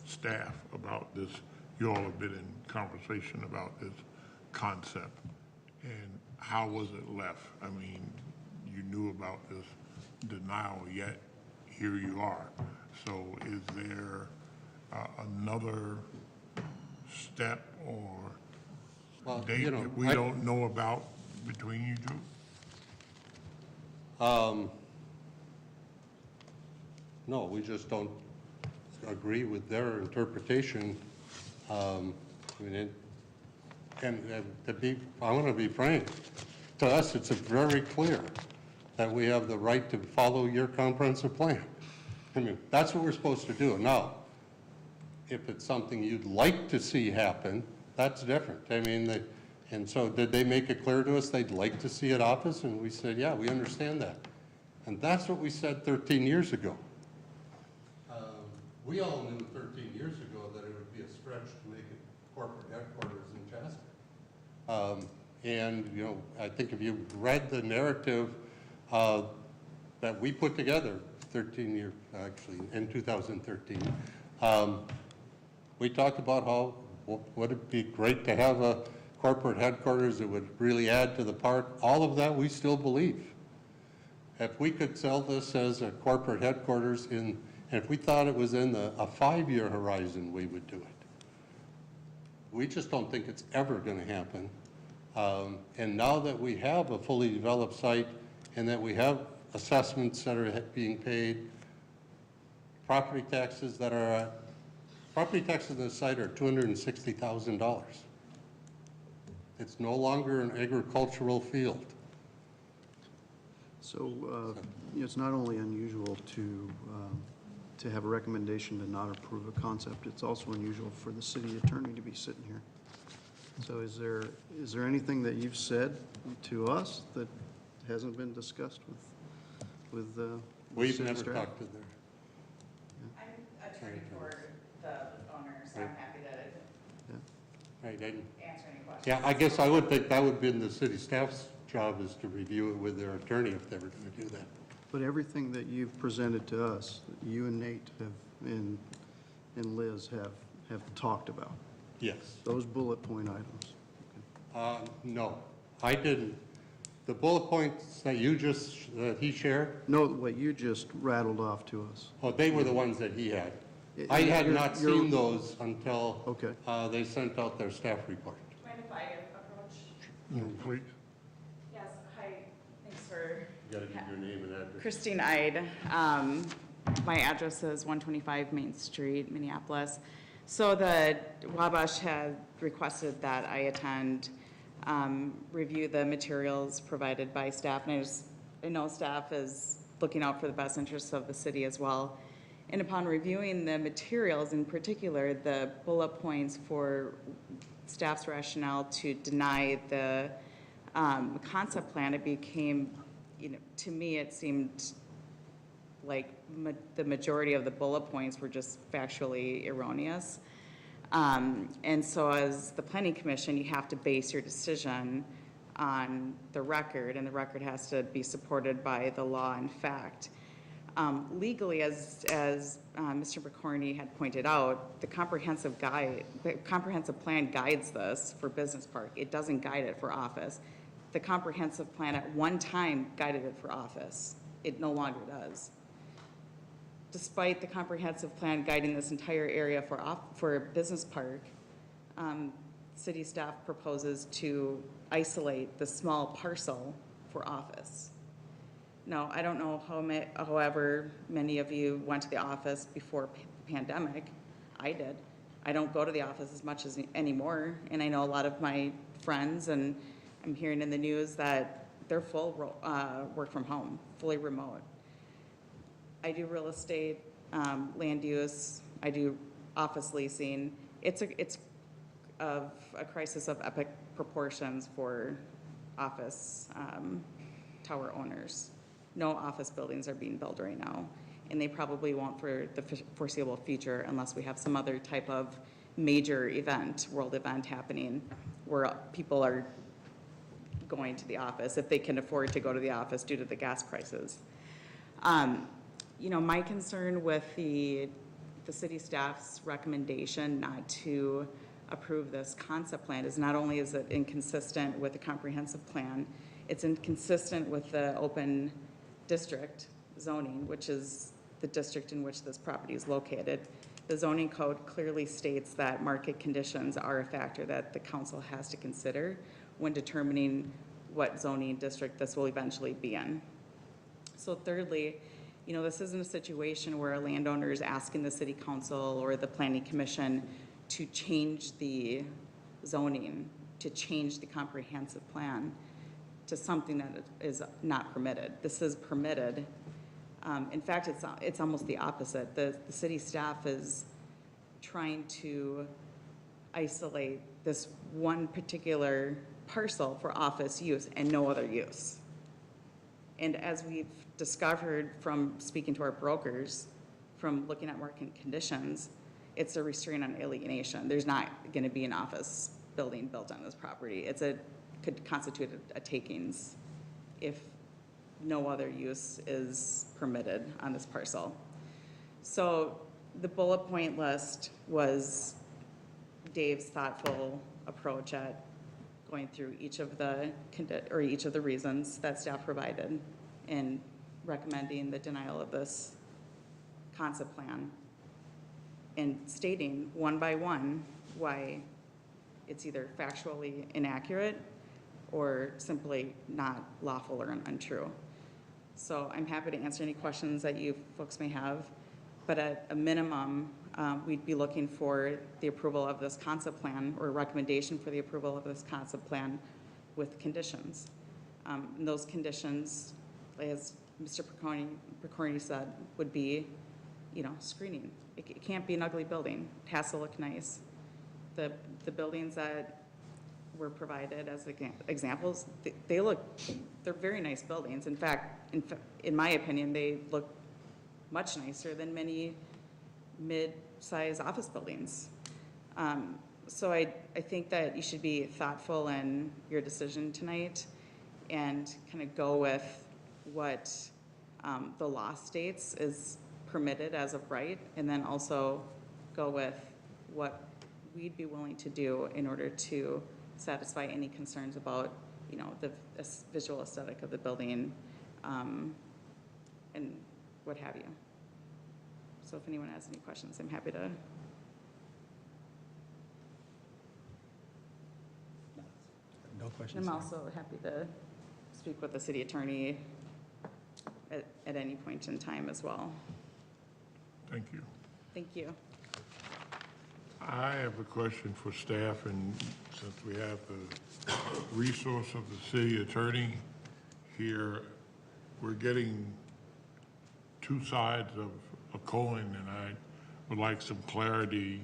staff about this, you all have been in conversation about this concept, and how was it left? I mean, you knew about this denial, yet here you are. So is there another step or date that we don't know about between you two? No, we just don't agree with their interpretation. I want to be frank, to us it's very clear that we have the right to follow your comprehensive plan. I mean, that's what we're supposed to do. Now, if it's something you'd like to see happen, that's different. I mean, and so did they make it clear to us they'd like to see it office? And we said, yeah, we understand that. And that's what we said 13 years ago. We all knew 13 years ago that it would be a stretch to make it corporate headquarters in Chaska. And, I think if you read the narrative that we put together in 2013, we talked about how would it be great to have corporate headquarters, it would really add to the park. All of that, we still believe. If we could sell this as a corporate headquarters and if we thought it was in a 5-year horizon, we would do it. We just don't think it's ever going to happen. And now that we have a fully developed site and that we have assessments that are being paid, property taxes on the site are $260,000. It's no longer an agricultural field. So it's not only unusual to have a recommendation to not approve a concept, it's also unusual for the city attorney to be sitting here. So is there anything that you've said to us that hasn't been discussed with We've city never staff? talked to them. I'm attorney for the owner, so I'm happy to Right, answer any questions. yeah, I guess I would think that would be the city staff's job is to review it with their attorney if they were going to do that. But everything that you've presented to us, you and Nate have, and Liz have talked about. Yes. Those bullet point items. No, I didn't. The bullet points that he shared? No, what you just rattled off to us. Oh, they were the ones that he had. I had not seen those until they sent out their staff report. Do you mind if I approach? No, please. Yes, hi, thanks for. You got to give your name and address. Christine Ide. My address is 125 Main Street, Minneapolis. So the Wabash had requested that I attend, review the materials provided by staff, and I know staff is looking out for the best interests of the city as well. And upon reviewing the materials, in particular, the bullet points for staff's rationale to deny the concept plan, it became, to me, it seemed like the majority of the bullet points were just factually erroneous. And so as the Planning Commission, you have to base your decision on the record, and the record has to be supported by the law and fact. Legally, as Mr. McCorney had pointed out, the comprehensive plan guides this for business park. It doesn't guide it for office. The comprehensive plan at one time guided it for office. It no longer does. Despite the comprehensive plan guiding this entire area for a business park, city staff proposes to isolate the small parcel for office. Now, I don't know however many of you went to the office before pandemic. I did. I don't go to the office as much as anymore, and I know a lot of my friends, and I'm hearing in the news that they're full work from home, fully remote. I do real estate, land use, I do office leasing. It's of a crisis of epic proportions for office tower owners. No office buildings are being built right now, and they probably won't for the foreseeable future unless we have some other type of major event, world event happening where people are going to the office if they can afford to go to the office due to the gas prices. My concern with the city staff's recommendation not to approve this concept plan is not only is it inconsistent with the comprehensive plan, it's inconsistent with the open district zoning, which is the district in which this property is located. The zoning code clearly states that market conditions are a factor that the council has to consider when determining what zoning district this will eventually be in. So thirdly, this isn't a situation where a landowner is asking the city council or the planning commission to change the zoning, to change the comprehensive plan to something that is not permitted. This is permitted. In fact, it's almost the opposite. The city staff is trying to isolate this one particular parcel for office use and no other use. And as we've discovered from speaking to our brokers, from looking at market conditions, it's a restraint on alienation. There's not going to be an office building built on this property. Could constitute a takings if no other use is permitted on this parcel. So the bullet point list was Dave's thoughtful approach at going through each of the, each of the reasons that staff provided and recommending the denial of this concept plan and stating one by one why it's either factually inaccurate or simply not lawful or untrue. So I'm happy to answer any questions that you folks may have, but at a minimum, we'd be looking for the approval of this concept plan or recommendation for the approval of this concept plan with conditions. And those conditions, as Mr. Picorni said, would be, screening. It can't be an ugly building. It has to look nice. The buildings that were provided as examples, they're very nice buildings. In fact, in my opinion, they look much nicer than many mid-size office buildings. So I think that you should be thoughtful in your decision tonight and kind of go with what the law states is permitted as of right, and then also go with what we'd be willing to do in order to satisfy any concerns about, the visual aesthetic of the building, and what have you. So if anyone has any questions, I'm happy to. No questions. I'm also happy to speak with the city attorney at any point in time as well. Thank you. Thank you. I have a question for staff, and since we have the resource of the city attorney here, we're getting two sides of a coin, and I would like some clarity.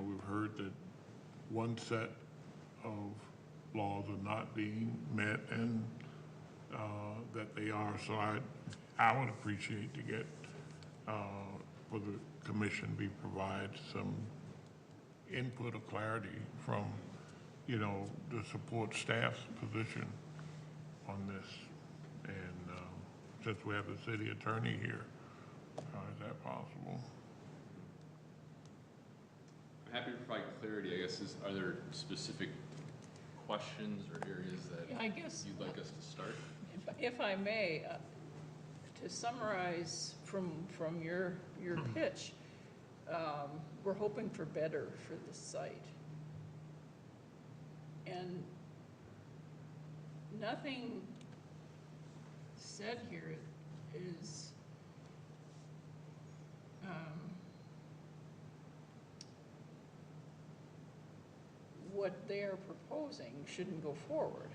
We've heard that one set of laws are not being met, and that they are. So I would appreciate to get for the commission provide some input or clarity from, the support staff's position on this. And since we have the city attorney here, is that possible? I'm happy to provide clarity. I guess, are there specific questions or areas that I guess you'd like us to start? If I may, to summarize from your pitch, we're hoping for better for the site. And nothing said here is what they are proposing shouldn't go forward.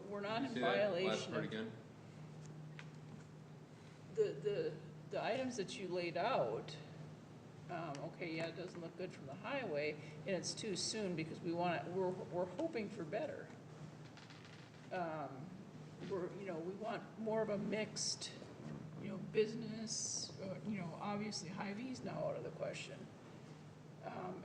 We're not in violation. Last part again? The items that you laid out, okay, yeah, it doesn't look good from the highway, and it's too soon because we're hoping for better. We want more of a mixed, business, obviously Hy-Vee's now out of the question.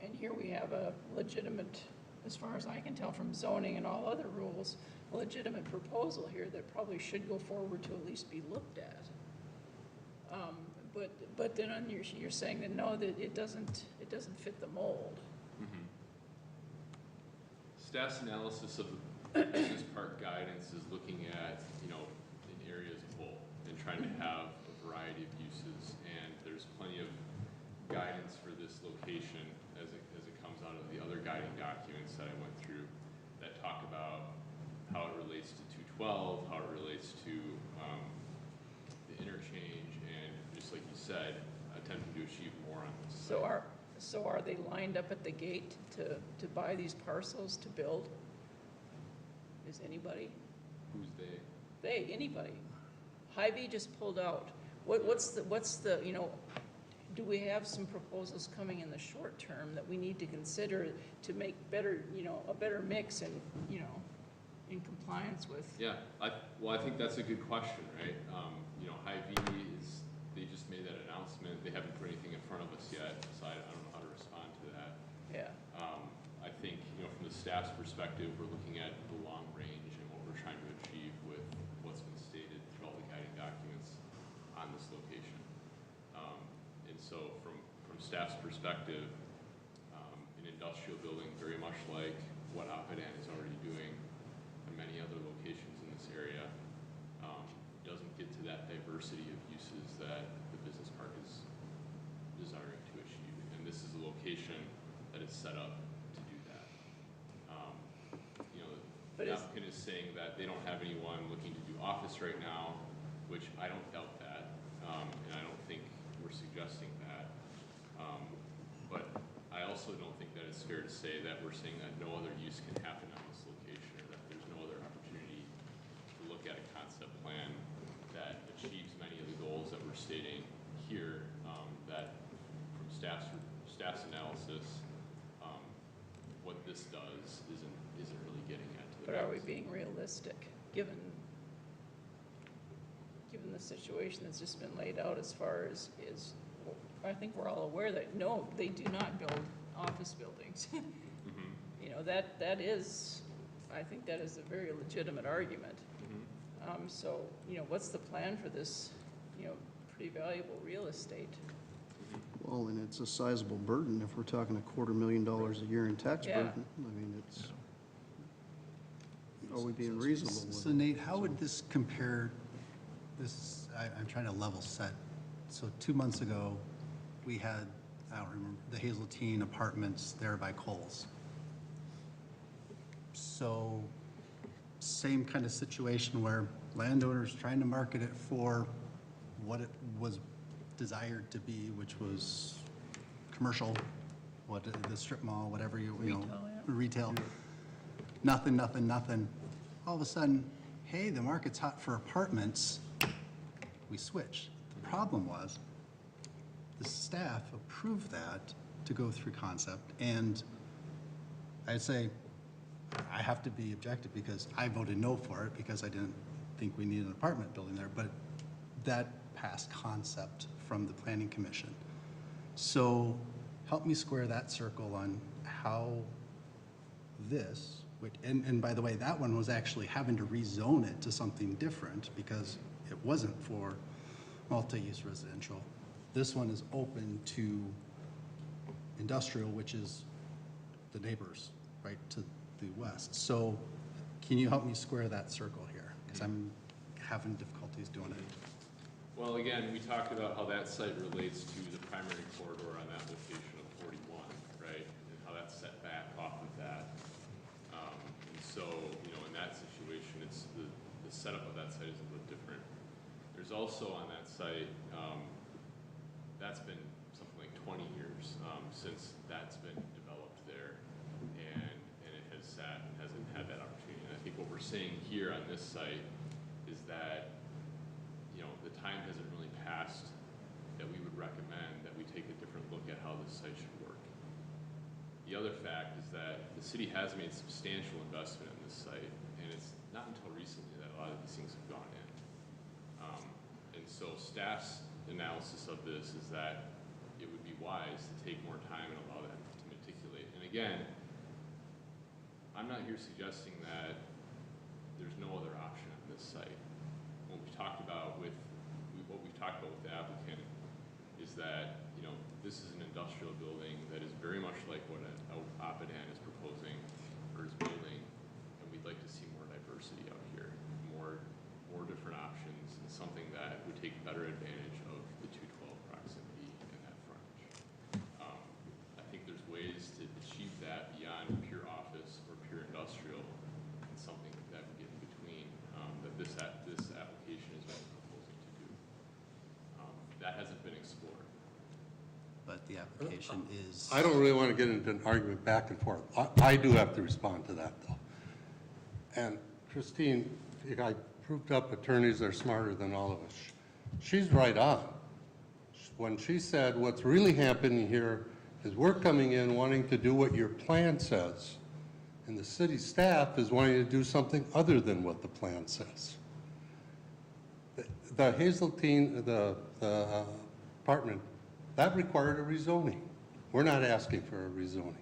And here we have a legitimate, as far as I can tell from zoning and all other rules, a legitimate proposal here that probably should go forward to at least be looked at. But then you're saying that no, that it doesn't fit the mold. Mm-hmm. Staff's analysis of the business park guidance is looking at, in areas of whole and trying to have a variety of uses. And there's plenty of guidance for this location as it comes out of the other guiding documents that I went through that talk about how it relates to 212, how it relates to the interchange, and just like you said, attempting to achieve more on this site. So are they lined up at the gate to buy these parcels to build? Is anybody? Who's they? They, anybody. Hy-Vee just pulled out. What's the, do we have some proposals coming in the short term that we need to consider to make better, a better mix and, in compliance with? Yeah, I think that's a good question, right? Hy-Vee they just made that announcement. They haven't put anything in front of us yet, so I don't know how to respond to that. Yeah. I think, from the staff's perspective, we're looking at the long range and what we're trying to achieve with what's been stated through all the guiding documents on this location. And so from staff's perspective, industrial building, very much like what Oppidan is already doing in many other locations in this area. Doesn't get to that diversity of uses that the business park is desiring to achieve. And this is a location that is set up to do that. You know, the applicant is saying that they don't have anyone looking to do office right now, which I don't doubt that, and I don't think we're suggesting that. But I also don't think that it's fair to say that we're saying that no other use can happen on this location, or that there's no other opportunity to look at a concept plan that achieves many of the goals that we're stating here, that from staff's analysis, what this does isn't really getting at to the But are we being realistic, given the situation that's just been laid out as far as I think we're all aware that, no, they do not build office buildings. You know, that is, I think that is a very legitimate argument. So, you know, what's the plan for this, you know, pretty valuable real estate? Well, and it's a sizable burden if we're talking $250,000 a year in tax Yeah. burden. I mean, it's, are we being reasonable with So it? Nate, how would this compare, I'm trying to level set. So 2 months ago, we had, I don't remember, the Hazeltine Apartments there by Kohl's. So same kind of situation where landowners trying to market it for what it was desired to be, which was commercial, what the strip mall, whatever you know, Retail, yeah. retail. Nothing. All of a sudden, hey, the market's hot for apartments. We switched. The problem was the staff approved that to go through concept, and I'd say I have to be objective because I voted no for it because I didn't think we needed an apartment building there, but that passed concept from the Planning Commission. So help me square that circle on how this, and by the way, that one was actually having to rezone it to something different because it wasn't for multi-use residential. This one is open to industrial, which is the neighbors right to the west. So can you help me square that circle here? Because I'm having difficulties doing it. Well, again, we talked about how that site relates to the primary corridor on that location of 41, right? And how that's set back off of that. And so, you know, in that situation, it's the setup of that site is a little different. There's also on that site, that's been something like 20 years since that's been developed there. And it has sat and hasn't had that opportunity. And I think what we're saying here on this site is that, you know, the time hasn't really passed that we would recommend that we take a different look at how this site should work. The other fact is that the city has made substantial investment in this site, and it's not until recently that a lot of these things have gone in. And so staff's analysis of this is that it would be wise to take more time and allow that to matriculate. And again, I'm not here suggesting that there's no other option on this site. What we've talked about with the applicant is that, you know, this is an industrial building that is very much like what Oppidan is proposing or is building, and we'd like to see more diversity out here, more different options, and something that would take better advantage of the 212 proximity and that frontage. I think there's ways to achieve that beyond pure office or pure industrial, and something that would get in between that this application is proposing to do. That hasn't been explored. But the application is... I don't really want to get into an argument back and forth. I do have to respond to that, though. And Christine, I proved up attorneys are smarter than all of us. She's right on. When she said what's really happening here is we're coming in wanting to do what your plan says, and the city staff is wanting to do something other than what the plan says. The Hazeltine, the apartment, that required a rezoning. We're not asking for a rezoning.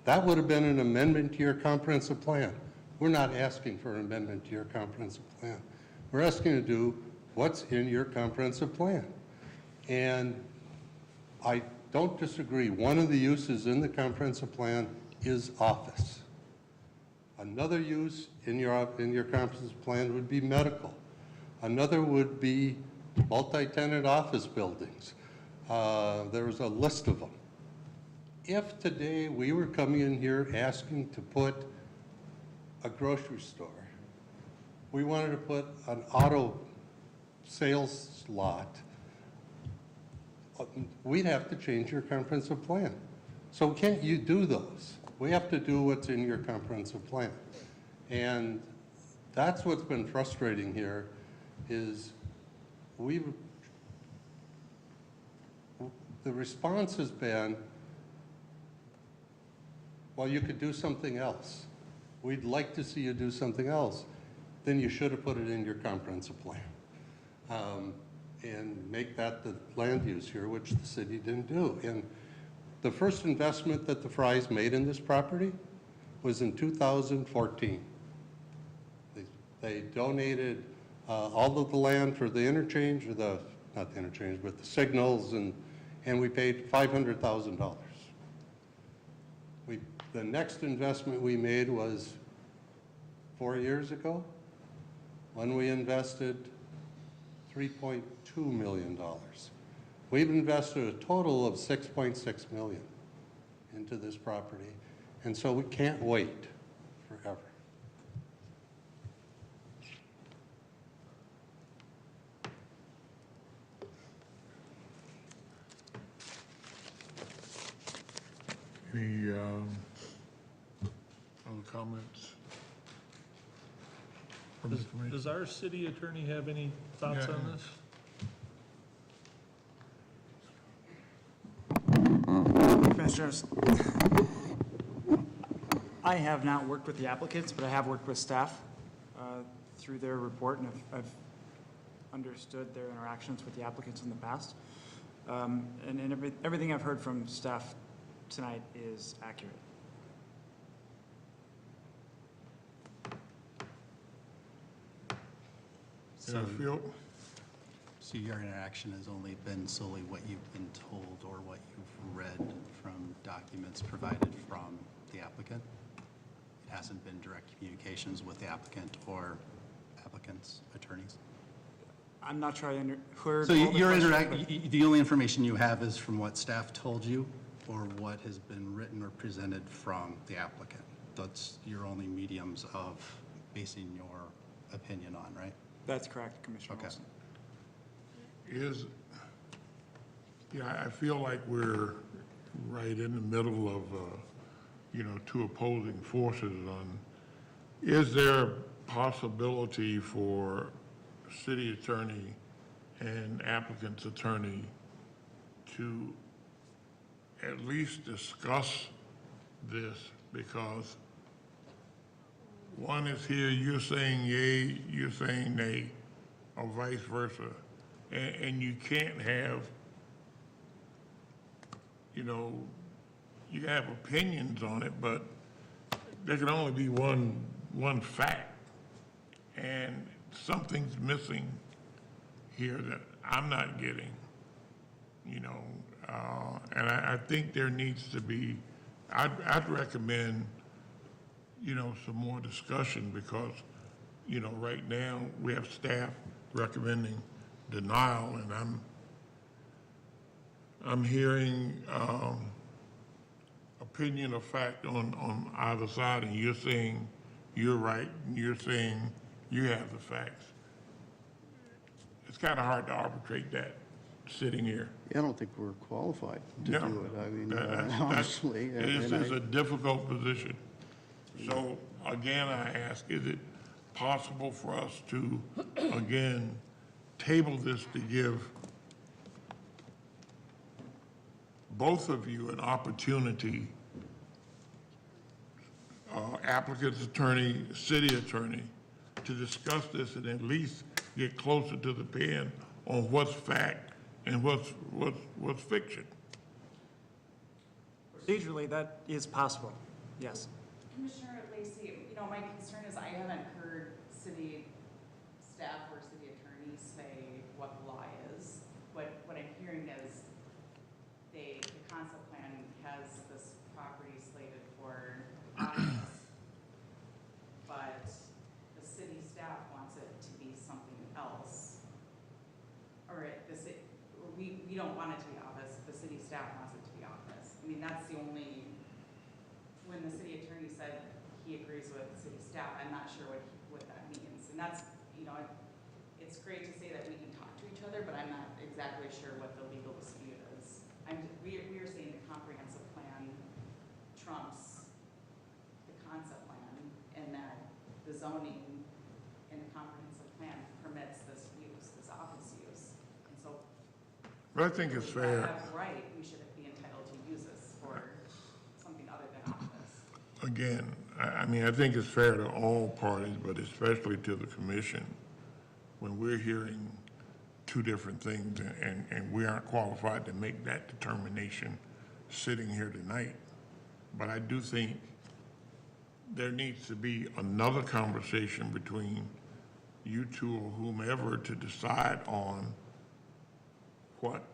That would have been an amendment to your comprehensive plan. We're not asking for an amendment to your comprehensive plan. We're asking to do what's in your comprehensive plan. And I don't disagree. One of the uses in the comprehensive plan is office. Another use in your comprehensive plan would be medical. Another would be multi-tenant office buildings. There was a list of them. If today we were coming in here asking to put a grocery store, we wanted to put an auto sales lot, we'd have to change your comprehensive plan. So can't you do those? We have to do what's in your comprehensive plan. And that's what's been frustrating here is the response has been, well, you could do something else. We'd like to see you do something else. Then you should have put it in your comprehensive plan. And make that the land use here, which the city didn't do. And the first investment that the Fries made in this property was in 2014. They donated all of the land for the interchange, or not the interchange, but the signals, and we paid $500,000. The next investment we made was 4 years ago, when we invested $3.2 million. We've invested a total of $6.6 million into this property, and so we can't wait forever. Any other comments? Does our city attorney have any thoughts on this? Commissioners, I have not worked with the applicants, but I have worked with staff through their report, and I've understood their interactions with the applicants in the past. And everything I've heard from staff tonight is accurate. So your interaction has only been solely what you've been told or what you've read from documents provided from the applicant? It hasn't been direct communications with the applicant or applicant's attorneys? I'm not sure I heard. So the only information you have is from what staff told you or what has been written or presented from the applicant? That's your only mediums of basing your opinion on, right? That's correct, Commissioner Wilson. I feel like we're right in the middle of, two opposing forces on, is there a possibility for city attorney and applicant's attorney to at least discuss this? Because one is here, you're saying yay, you're saying nay, or vice versa. And you can't have, you can have opinions on it, but there can only be one fact. And something's missing here that I'm not getting, and I think there needs to be, I'd recommend, some more discussion because, right now we have staff recommending denial, and I'm hearing opinion or fact on either side, and you're saying you're right, and you're saying you have the facts. It's kind of hard to arbitrate that sitting here. Yeah, I don't think we're qualified to do it. I mean, honestly. This is a difficult position. So again, I ask, is it possible for us to, again, table this to give both of you an opportunity, applicant's attorney, city attorney, to discuss this and at least get closer to the pen on what's fact and what's fiction? Procedurally, that is possible, yes. Commissioner Lacey, my concern is I haven't heard city staff or city attorneys say what the law is. What I'm hearing is the has this property slated for office, but the city staff wants it to be something else. Or we don't want it to be office, the city staff wants it to be office. I mean, that's the only, when the city attorney said he agrees with city staff, I'm not sure what that means. And that's, you know, it's great to say that we can talk to each other, but I'm not exactly sure what the legal dispute is. We are saying the comprehensive plan trumps the concept plan, and that the zoning in the comprehensive plan permits this use, this office use. And so, But I think it's if fair. we have right, we should be entitled to use this for something other than office. Again, I mean, I think it's fair to all parties, but especially to the commission, when we're hearing two different things and we aren't qualified to make that determination sitting here tonight. But I do think there needs to be another conversation between you two or whomever to decide on what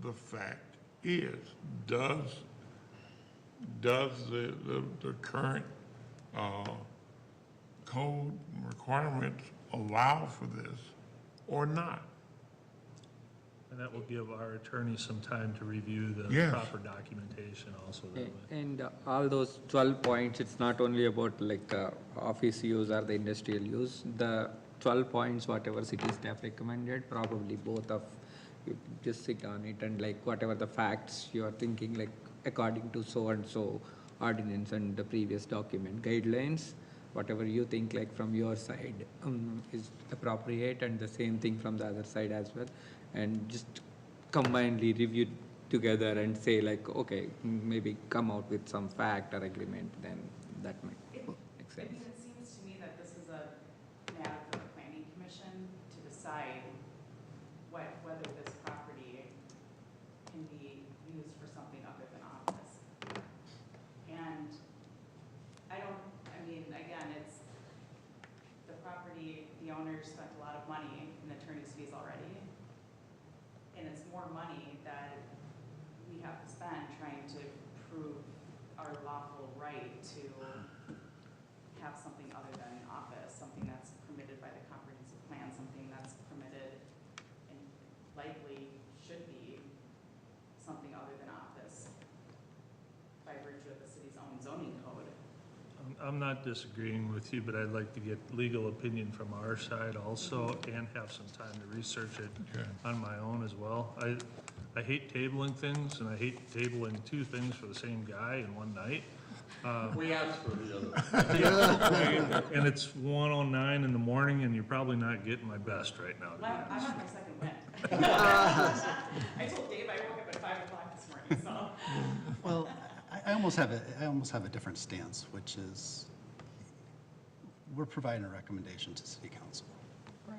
the fact is. Does the current code requirements allow for this or not? And that will give our attorney some time to review the Yes. proper documentation also. that way. And all those 12 points, it's not only about like office use or the industrial use. The 12 points, whatever city staff recommended, probably both of you just sit on it and like whatever the facts you are thinking, like according to so-and-so ordinance and the previous document guidelines, whatever you think like from your side is appropriate, and the same thing from the other side as well, and just combinedly review together and say like, okay, maybe come out with some fact or agreement, then that might make I sense. mean, it seems to me that this is a matter for the planning commission to decide whether this property can be used for something other than office. And I mean, again, it's, the property, the owner spent a lot of money in attorney's fees already. And it's more money that we have to spend trying to prove our lawful right to have something other than office, something that's permitted by the comprehensive plan, something that's permitted and likely should be something other than office by virtue of the city's own zoning code. I'm not disagreeing with you, but I'd like to get legal opinion from our side also and have some time to research it on my own as well. I hate tabling things, and I hate tabling two things for the same guy in one night. We asked for the other. And it's 1:09 in the morning, and you're probably not getting my best right now. I'm on my second win. I told Dave I woke up at 5 o'clock this morning, so. Well, I almost have a different stance, which is we're providing a recommendation to city council. Right.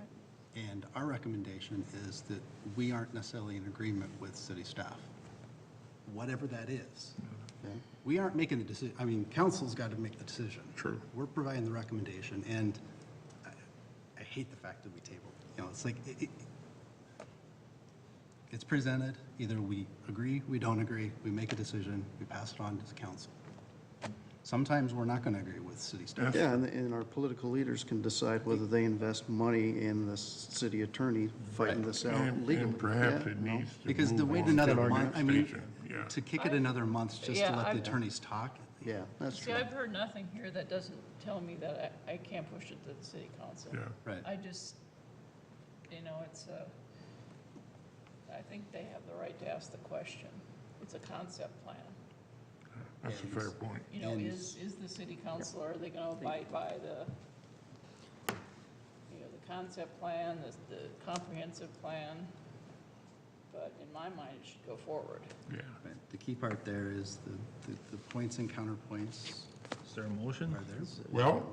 And our recommendation is that we aren't necessarily in agreement with city staff, whatever that is. Okay? We aren't making the decision. I mean, council's got to make the decision. True. We're providing the recommendation, and I hate the fact that we tabled. You know, it's like it's presented. Either we agree, we don't agree, we make a decision, we pass it on to the council. Sometimes we're not going to agree with city staff. Yeah, and our political leaders can decide whether they invest money in the city attorney fighting this out legally. And perhaps Yeah, it no. needs to Because to move wait on another to the month, next I mean, station. Yeah. to kick it another month just to Yeah, let the I've- attorneys talk. Yeah, that's See, true. I've heard nothing here that doesn't tell me that I can't push it to the city council. Yeah. Right. I just, you know, I think they have the right to ask the question. It's a concept plan. That's a fair point. You know, is the city council, are they gonna abide by the, you know, the concept plan, the comprehensive plan? But in my mind, it should go forward. Yeah. Right. The key part there is the points and counterpoints. Is there a motion? Are there? Well,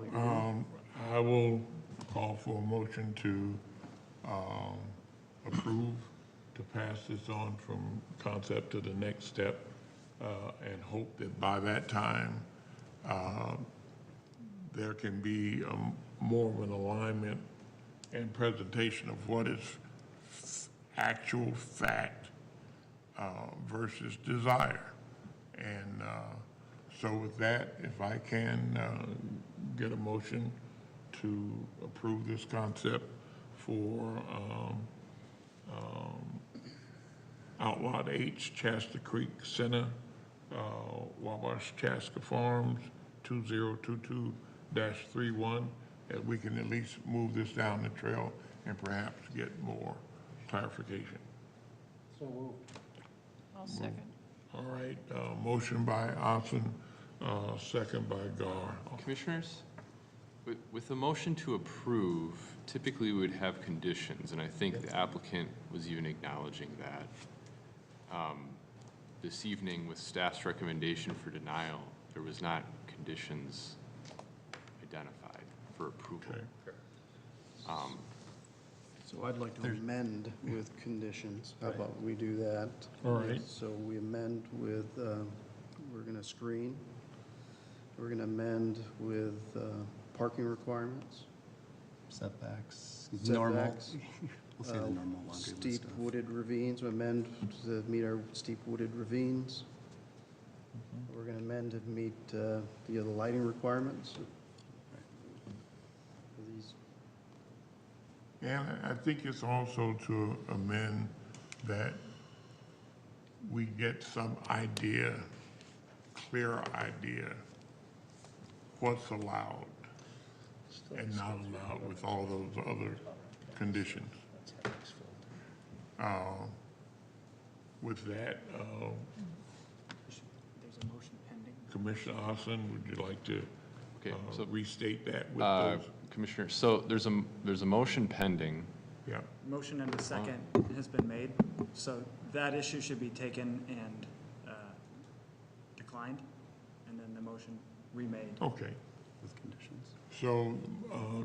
I will call for a motion to approve, to pass this on from concept to the next step, and hope that by that time, there can be more of an alignment and presentation of what is actual fact versus desire. And so with that, if I can get a motion to approve this concept for Outlot H, Chaska Creek Center, Wabash Chaska Farms, 2022-31, that we can at least move this down the trail and perhaps get more clarification. I'll second. All right, motion by Austin, second by Gar. Commissioners, with a motion to approve, typically we would have conditions, and I think the applicant was even acknowledging that. This evening, with staff's recommendation for denial, there was not conditions identified for approval. So I'd like to amend with conditions. How about we do that? All right. So we amend with, we're going to screen. We're going to amend with parking requirements. Setbacks, normal. Setbacks. We'll say the normal laundry list Steep stuff. wooded ravines, we amend to meet our steep wooded ravines. We're going to amend to meet the other lighting requirements. For these. And I think it's also to amend that we get some idea, clear idea, what's allowed and not allowed with all those other conditions. With that, There's a motion pending. Commissioner Austin, would you like to so, restate that with those? Commissioner, so there's a motion pending. Yeah. Motion and a second has been made, so that issue should be taken and declined, and then the motion remade. Okay. With conditions. So,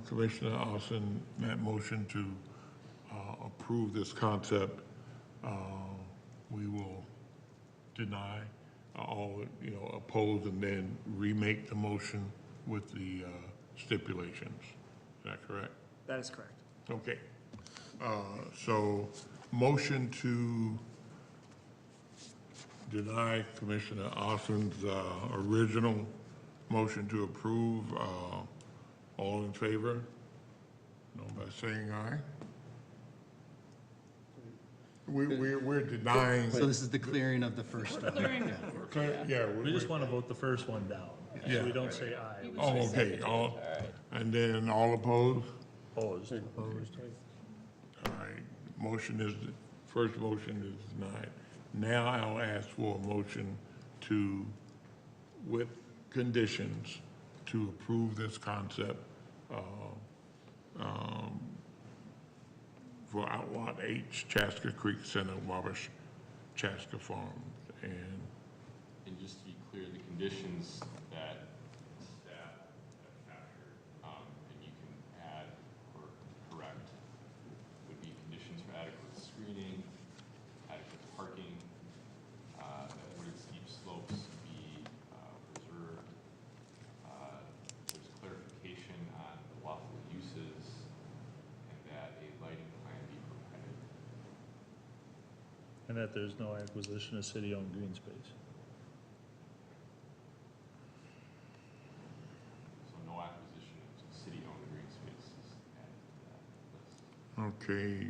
Commissioner Austin, that motion to approve this concept, we will deny all, oppose, and then remake the motion with the stipulations. Is that correct? That is correct. Okay. So, motion to deny Commissioner Austin's original motion to approve. All in favor? No, by saying aye. We're denying. So this is the clearing of the first one. Yeah, We just want to vote the first one down, Yeah. so we don't say aye. We Oh, say okay. All, and then all opposed? Opposed. All right. First motion is denied. Now I'll ask for a motion to, with conditions, to approve this concept for Outlot H, Chaska Creek Center, Wabash Chaska Farms. And just to be clear, the conditions that staff have captured, and you can add or correct, would be conditions for adequate screening, adequate parking, that wooded steep slopes be preserved. There's clarification on the lawful uses, and that a lighting plan be provided. And that there's no acquisition of city-owned green space. So no acquisition of city-owned green spaces added to that list. okay,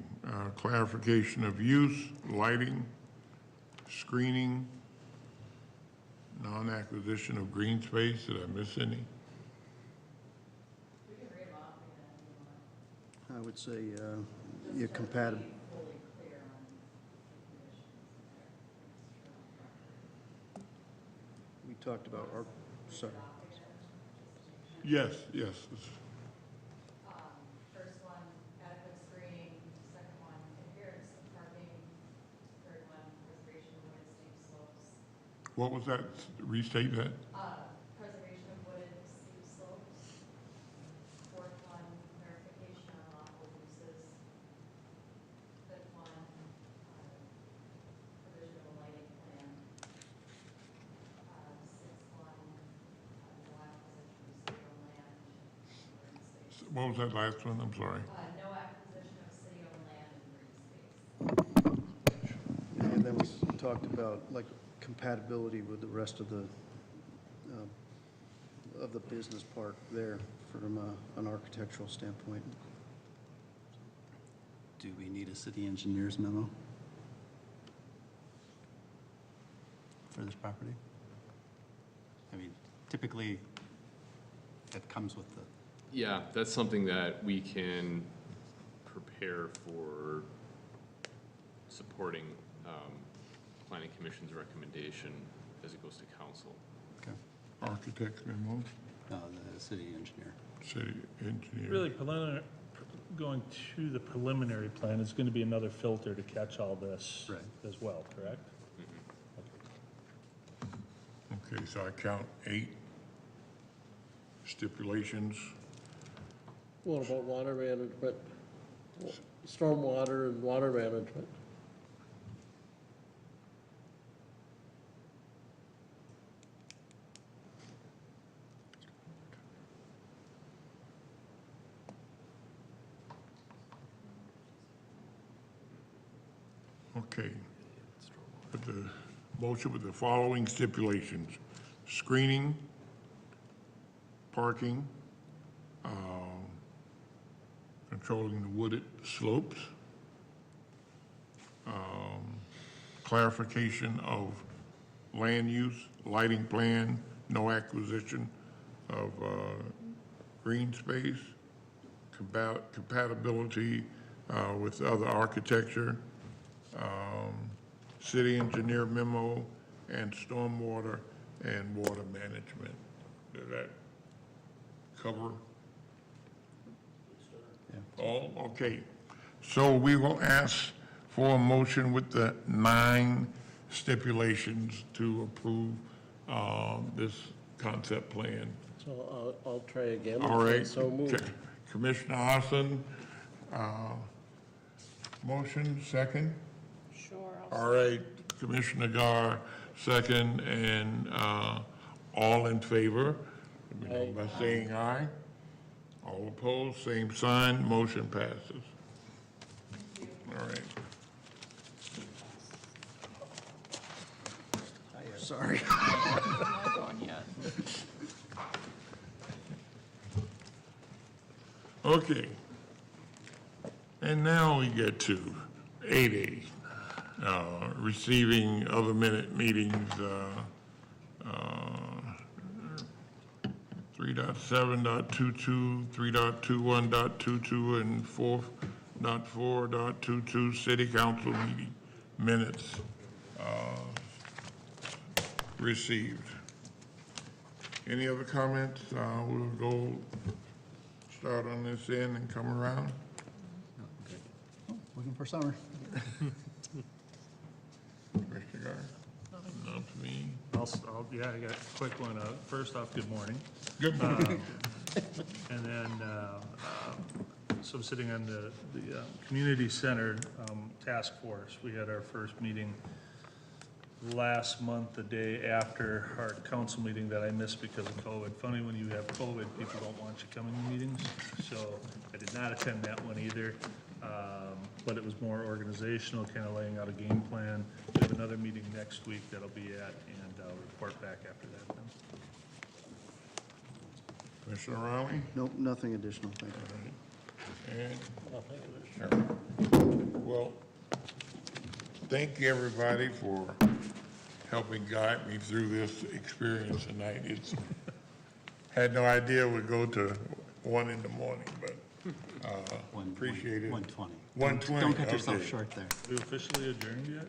clarification of use, lighting, screening, non-acquisition of green space. Did I miss any? I would say you're compatible. We talked about our, sorry. Yes. First one, adequate screening. Second one, adherence to parking. Third one, preservation of wooded steep slopes. What was that? Restate that? Preservation of wooded steep slopes. Fourth one, clarification on lawful uses. Fifth one, provision of a lighting plan. Sixth one, no acquisition of city-owned land. What was that last one? I'm sorry. No acquisition of city-owned land and green space. And then we talked about like compatibility with the rest of the business park there from an architectural standpoint. Do we need a city engineer's memo for this property? I mean, typically, it comes with the, Yeah, that's something that we can prepare for supporting planning commission's recommendation as it goes to council. okay, Architect memo, no, the city engineer. city engineer. Really, going to the preliminary plan is going to be another filter to catch all this Right. as well, correct? Okay, so I count 8 stipulations. What about water management? Stormwater and water management? Okay. With the motion with the following stipulations: screening, parking, controlling the wooded slopes, clarification of land use, lighting plan, no acquisition of green space, compatibility with other architecture, city engineer memo, and stormwater and water management. Does that cover all? Okay. So we will ask for a motion with the 9 stipulations to approve this concept plan. So I'll try again. All right. So moved. Commissioner Hassan, motion, second? Sure. All right, Commissioner Gar, second, and all in favor, let me know by saying aye. All opposed, same sign, motion passes. All right. Sorry. Not going yet. Okay. And now we get to 8A, receiving other minute meetings, 3.7.22, 3.21.22, and 4.4.22 city council meeting minutes received. Any other comments? We'll go start on this end and come around. Looking for summer. Commissioner Gar? Not to me. Yeah, I got a quick one. First off, good morning. Good morning. And then, so I'm sitting on the community center task force. We had our first meeting last month, the day after our council meeting that I missed because of COVID. Funny, when you have COVID, people don't want you coming to meetings. So I did not attend that one either. But it was more organizational, kind of laying out a game plan. We have another meeting next week that'll be at, and I'll report back after that then. Commissioner Riley? Nope, nothing additional, thank you. And, well, thank you, everybody, for helping guide me through this experience tonight. It's, had no idea we'd go to 1 in the morning, but appreciate it. 1:20. 1:20, Don't cut yourself okay. short there. We officially adjourned yet?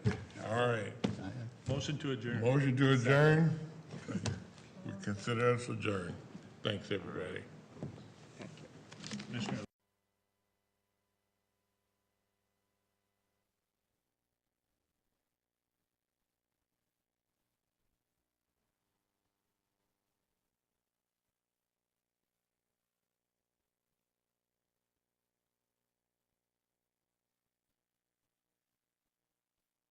All right. Motion to adjourn. Motion to adjourn. We consider us adjourned. Thanks, everybody. Commissioner